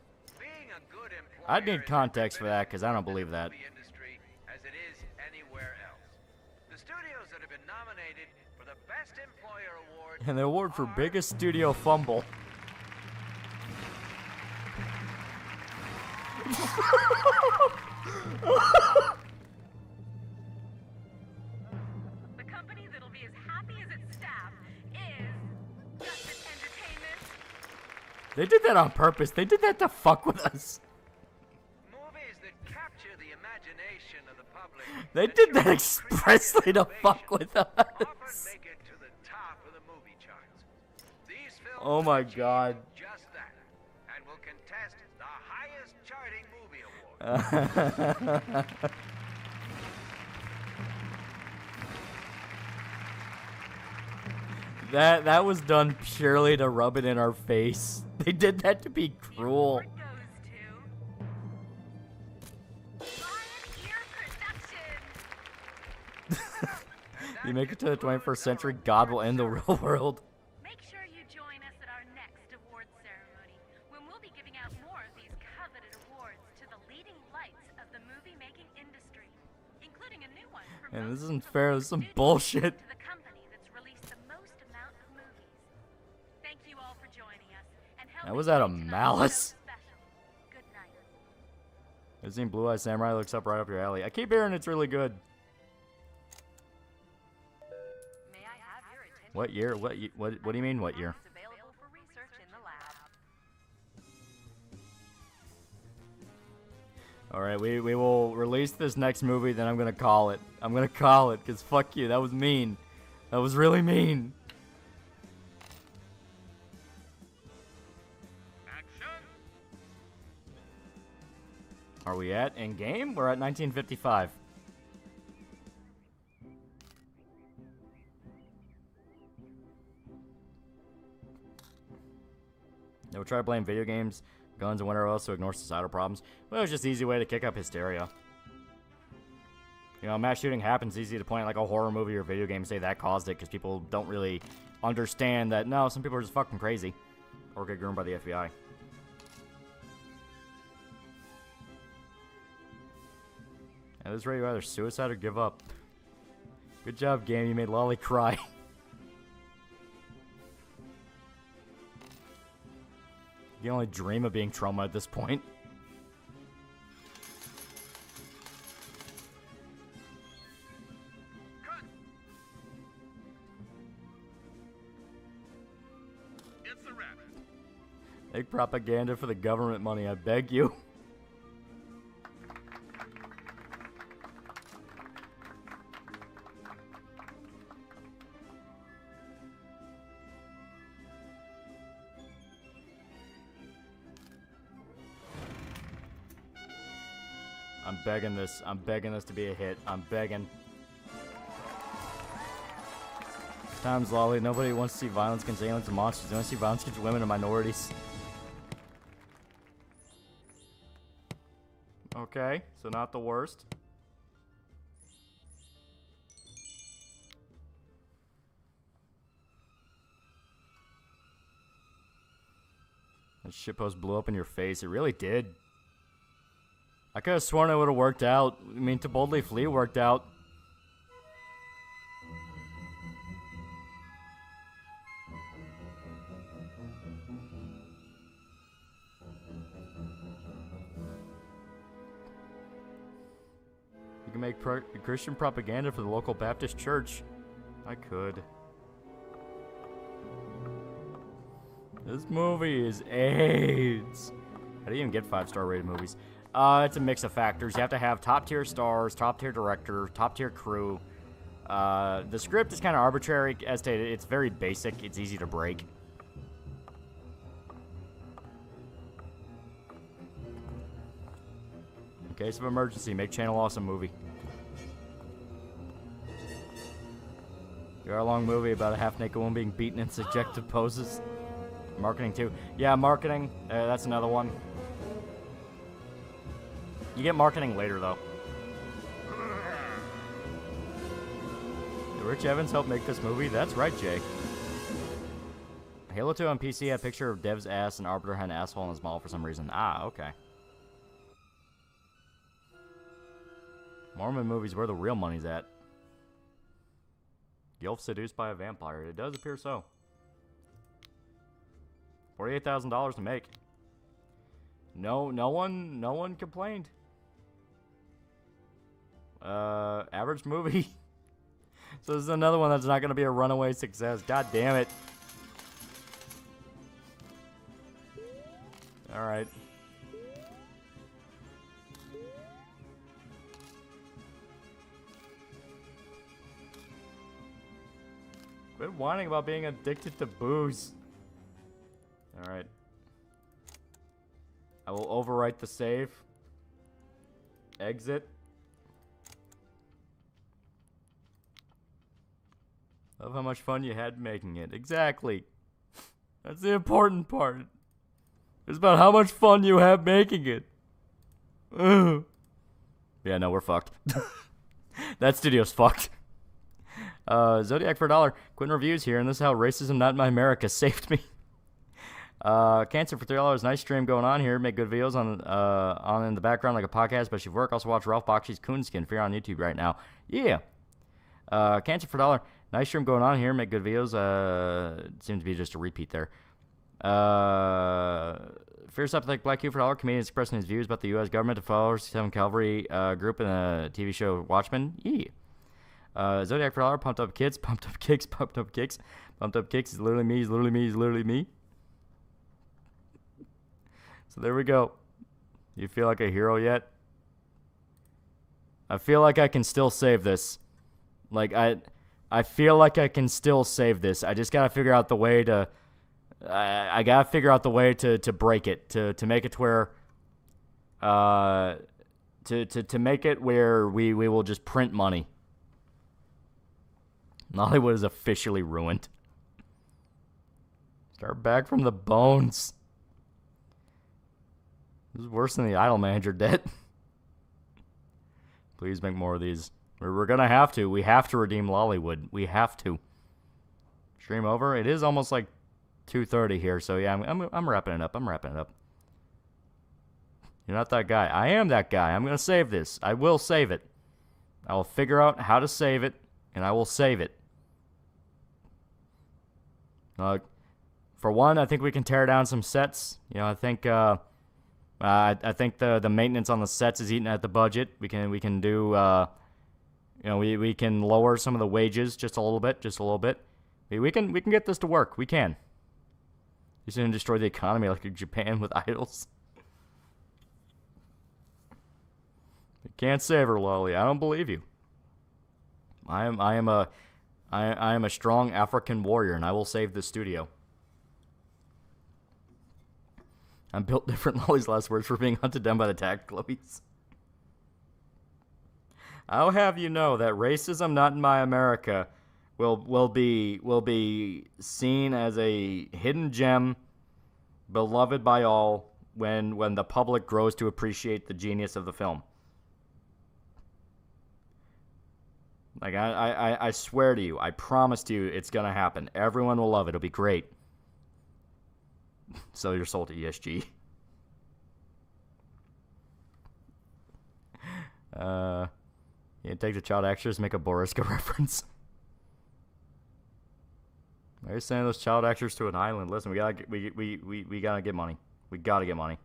I'd need context for that, because I don't believe that. As it is anywhere else. The studios that have been nominated for the Best Employer Award And the award for biggest studio fumble. The company that'll be as happy as its staff is Justice Entertainment. They did that on purpose. They did that to fuck with us. movies that capture the imagination of the public. They did that expressly to fuck with us. Often make it to the top of the movie charts. These films Oh my achieve god. just that, and will contest the highest charting movie award. That was done purely to rub it in our face. They did that to be cruel. Award goes to Lion Ear Productions. You make it to the 21st century, God will end the real world. Make sure you join us at our next award ceremony, when we'll be giving out more of these coveted awards to the leading lights of the movie-making industry, including a new one for And this most isn't fair. This is some studios bullshit. to the company that's released the most amount of movies. Thank you all for joining us and helping That was out of make tonight's malice. show special. Good night. I've seen Blue Eye Samurai, looks up right up your alley. I keep hearing it's really good. May I have your attention? What year? What do you mean, what year? It's available for research in the lab. Alright, we will release this next movie, then I'm gonna call it. I'm gonna call it, because fuck you, that was mean. That was really mean. Are we at in-game? We're at 1955. They would try to blame video games, guns, and whatever else to ignore societal problems. Well, it was just an easy way to kick up hysteria. You know, mass shooting happens, easy to point at like a horror movie or video game and say that caused it, because people don't really understand that, no, some people are just fucking crazy. Or get groomed by the FBI. And this ready to either suicide or give up. Good job, game. You made Lolly cry. You can only dream of being trauma at this point. It's a wrap. Make propaganda for the government money, I beg you. I'm begging this. I'm begging this to be a hit. I'm begging. Times, Lolly. Nobody wants to see violence against aliens and monsters. They want to see violence against women and minorities. Okay, so not the worst. That shitpost blew up in your face. It really did. I could have sworn it would have worked out. I mean, to boldly flee worked out. You can make Christian propaganda for the local Baptist church. I could. This movie is AIDS. How do you even get 5-star rated movies? It's a mix of factors. You have to have top-tier stars, top-tier director, top-tier crew. The script is kind of arbitrary. As stated, it's very basic. It's easy to break. In case of emergency, make Channel Awesome movie. Your long movie about a half-naked woman being beaten in subjective poses. Marketing too. Yeah, marketing. That's another one. You get marketing later, though. Did Rich Evans help make this movie? That's right, Jay. Halo 2 on PC had a picture of Dev's ass and Arbiter had an asshole in his mall for some reason. Ah, okay. Mormon movies, where the real money's at. Gilf seduced by a vampire. It does appear so. $48,000 to make. No one complained. Average movie. So this is another one that's not going to be a runaway success. God damn it. All right. Quit whining about being addicted to booze. All right. I will overwrite the save. Exit. Love how much fun you had making it. Exactly. That's the important part. It's about how much fun you have making it. Ugh. Yeah, no, we're fucked. That studio's fucked. Zodiac for $1. Quitting reviews here, and this is how racism not in my America saved me. Cancer for $3. Nice stream going on here. Make good videos on in the background like a podcast, but you work. Also watch Ralph Bakshi's Coonskin for you on YouTube right now. Yeah. Cancer for $1. Nice stream going on here. Make good videos. Seems to be just a repeat there. Fierce Apathetic Black Q for $1. Comedian expressing his views about the U.S. government to follow 7 Cavalry group in the TV show Watchmen. Yeah. Zodiac for $1. Pumped up kids. Pumped up kicks. Pumped up kicks. Pumped up kicks. Is literally me. Is literally me. Is literally me. So there we go. You feel like a hero yet? I feel like I can still save this. Like, I feel like I can still save this. I just gotta figure out the way to... I gotta figure out the way to break it. To make it to where... To make it where we will just print money. Hollywood is officially ruined. Start back from the bones. This is worse than the Idol Manager debt. Please make more of these. We're gonna have to. We have to redeem Lollywood. We have to. Stream over. It is almost like 2:30 here, so yeah, I'm wrapping it up. I'm wrapping it up. You're not that guy. I am that guy. I'm gonna save this. I will save it. I will figure out how to save it, and I will save it. For one, I think we can tear down some sets. You know, I think the maintenance on the sets is eating at the budget. We can do we can lower some of the wages just a little bit. We can get this to work. We can. You shouldn't destroy the economy like Japan with idols. You can't save her, Lolly. I don't believe you. I am a strong African warrior, and I will save this studio. I'm built different. Lolly's last words for being hunted down by the attack Chloe's. I'll have you know that racism not in my America will be seen as a hidden gem, beloved by all, when the public grows to appreciate the genius of the film. Like, I swear to you, I promise to you, it's gonna happen. Everyone will love it. It'll be great. Sell your soul to ESG. You take the child actors, make a Boriska reference. They're sending those child actors to an island. Listen, we gotta get money. We gotta get money.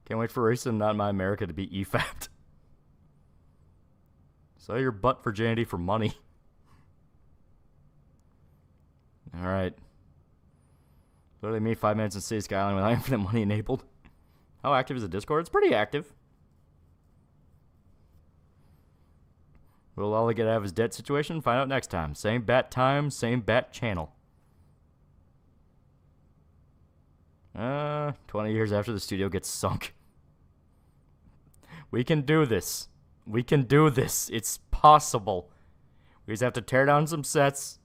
Can't wait for Racism Not in My America to be EFAP'd. Sell your butt virginity for money. Alright. Literally me 5 minutes in City Skyline without infinite money enabled. How active is the Discord? It's pretty active. Will Lolly get out of his debt situation? Find out next time. Same bat time, same bat channel. 20 years after the studio gets sunk. We can do this. We can do this. It's possible. We just have to tear down some sets.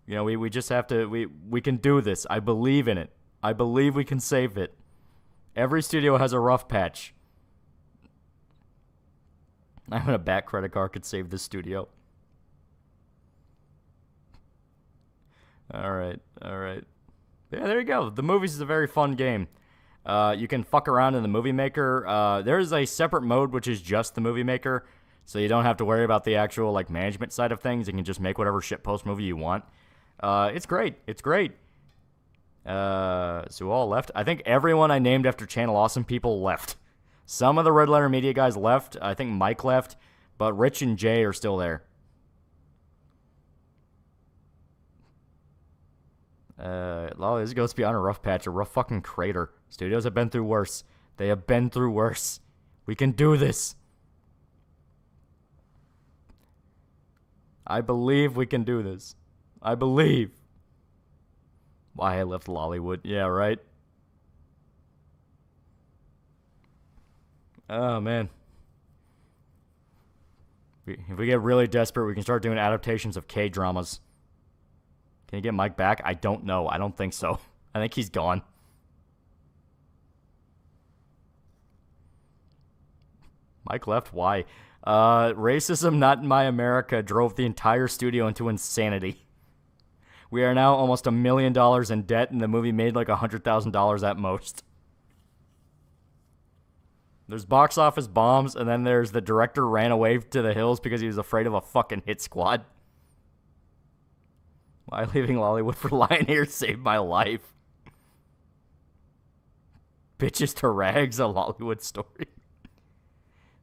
You know, we just have to, we can do this. I believe in it. I believe we can save it. Every studio has a rough patch. I'm gonna bat credit card could save this studio. Alright. Yeah, there you go. The Movies is a very fun game. You can fuck around in the Movie Maker. There's a separate mode which is just the Movie Maker, so you don't have to worry about the actual like management side of things. You can just make whatever shitpost movie you want. It's great. So all left. I think everyone I named after Channel Awesome people left. Some of the Red Letter Media guys left. I think Mike left, but Rich and Jay are still there. Lolly, this goes beyond a rough patch, a rough fucking crater. Studios have been through worse. They have been through worse. We can do this. I believe we can do this. I believe. Why I left Lollywood. Yeah, right? Oh, man. If we get really desperate, we can start doing adaptations of K-dramas. Can you get Mike back? I don't know. I don't think so. I think he's gone. Mike left? Why? Racism Not in My America drove the entire studio into insanity. We are now almost $1 million in debt, and the movie made like $100,000 at most. There's box office bombs, and then there's the director ran away to the hills because he was afraid of a fucking hit squad. Why leaving Lollywood for Lion Ear saved my life. Bitches to rags, a Lollywood story.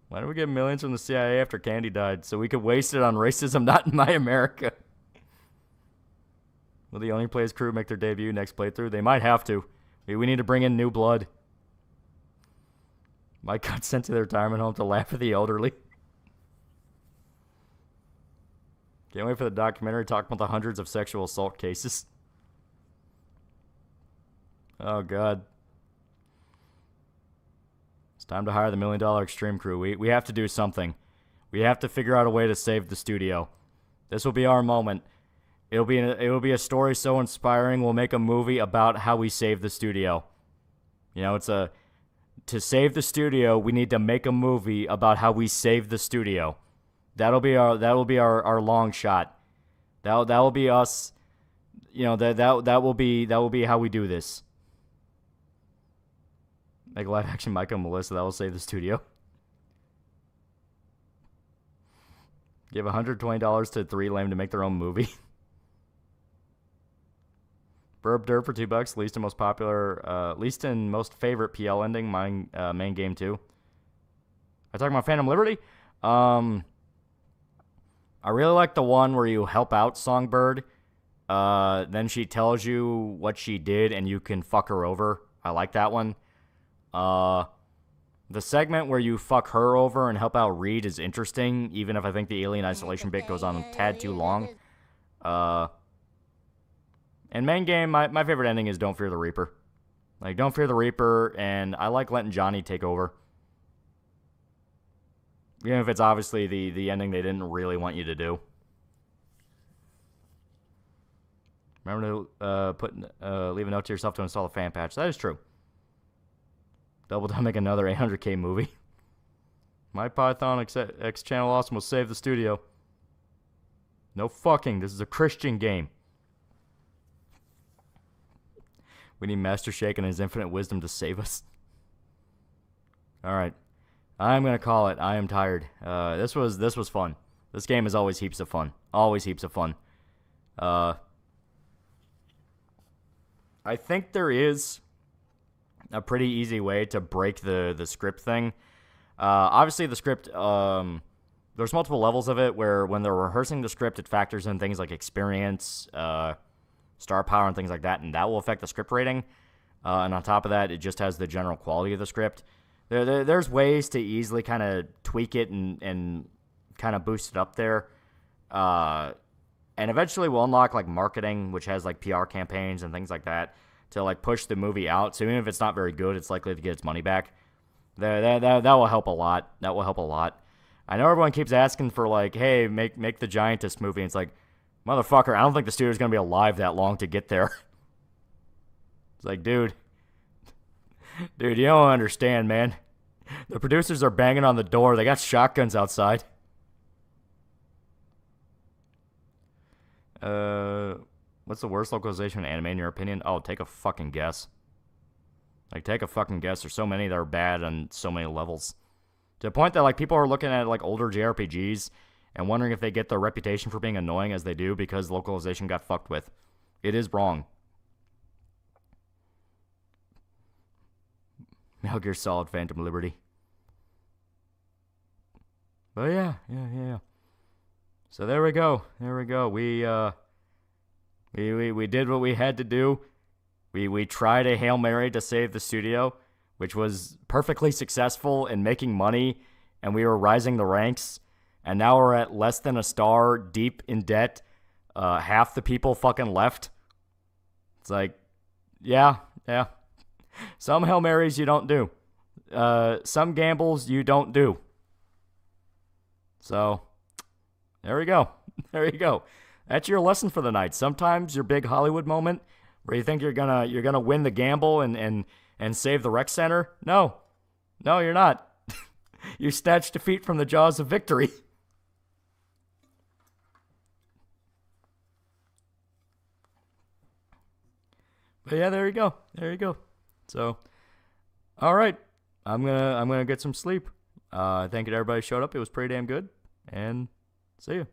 Why did we get millions from the CIA after Candy died? So we could waste it on Racism Not in My America. Will the Only Plays crew make their debut next playthrough? They might have to. We need to bring in new blood. Mike got sent to the retirement home to laugh at the elderly. Can't wait for the documentary talking about the hundreds of sexual assault cases. Oh, God. It's time to hire the $1 Million Extreme crew. We have to do something. We have to figure out a way to save the studio. This will be our moment. It will be a story so inspiring, we'll make a movie about how we save the studio. You know, to save the studio, we need to make a movie about how we save the studio. That'll be our long shot. That will be us. You know, that will be how we do this. Like live action Micah and Melissa, that will save the studio. Give $120 to 3 Lame to make their own movie. Burb Derp for $2. Least and most favorite PL ending. Main game 2. I talking about Phantom Liberty? I really like the one where you help out Songbird. Then she tells you what she did and you can fuck her over. I like that one. The segment where you fuck her over and help out Reed is interesting, even if I think the Alien Isolation bit goes on a tad too long. And main game, my favorite ending is Don't Fear the Reaper. Like, Don't Fear the Reaper, and I like letting Johnny take over. Even if it's obviously the ending they didn't really want you to do. Remember to leave a note to yourself to install the fan patch. That is true. Double Down make another 800K movie. My Python X channel awesome will save the studio. No fucking. This is a Christian game. We need Master Shake and his infinite wisdom to save us. Alright. I'm going to call it. I am tired. This was fun. This game is always heaps of fun. Always heaps of fun. I think there is a pretty easy way to break the script thing. Obviously, the script, there's multiple levels of it where when they're rehearsing the script, it factors in things like experience, star power, and things like that, and that will affect the script rating. And on top of that, it just has the general quality of the script. There's ways to easily kind of tweak it and kind of boost it up there. And eventually we'll unlock like marketing, which has like PR campaigns and things like that to like push the movie out. So even if it's not very good, it's likely to get its money back. That will help a lot. That will help a lot. I know everyone keeps asking for like, hey, make the Giantess movie. And it's like, motherfucker, I don't think the studio's gonna be alive that long to get there. It's like, dude, you don't understand, man. The producers are banging on the door. They got shotguns outside. What's the worst localization in anime in your opinion? Oh, take a fucking guess. Like, take a fucking guess. There's so many that are bad on so many levels. To the point that, like, people are looking at, like, older JRPGs and wondering if they get their reputation for being annoying as they do because localization got fucked with. It is wrong. Metal Gear Solid Phantom Liberty. But yeah. So there we go. We did what we had to do. We tried a Hail Mary to save the studio, which was perfectly successful in making money, and we were rising the ranks. And now we're at less than a star, deep in debt. Half the people fucking left. It's like, yeah. Some Hail Marys you don't do. Some gambles you don't do. So, there we go. That's your lesson for the night. Sometimes your big Hollywood moment where you think you're gonna win the gamble and save the rec center. No, you're not. You snatched defeat from the jaws of victory. But yeah, there you go. So, all right, I'm gonna get some sleep. Thank you to everybody who showed up. It was pretty damn good, and see you.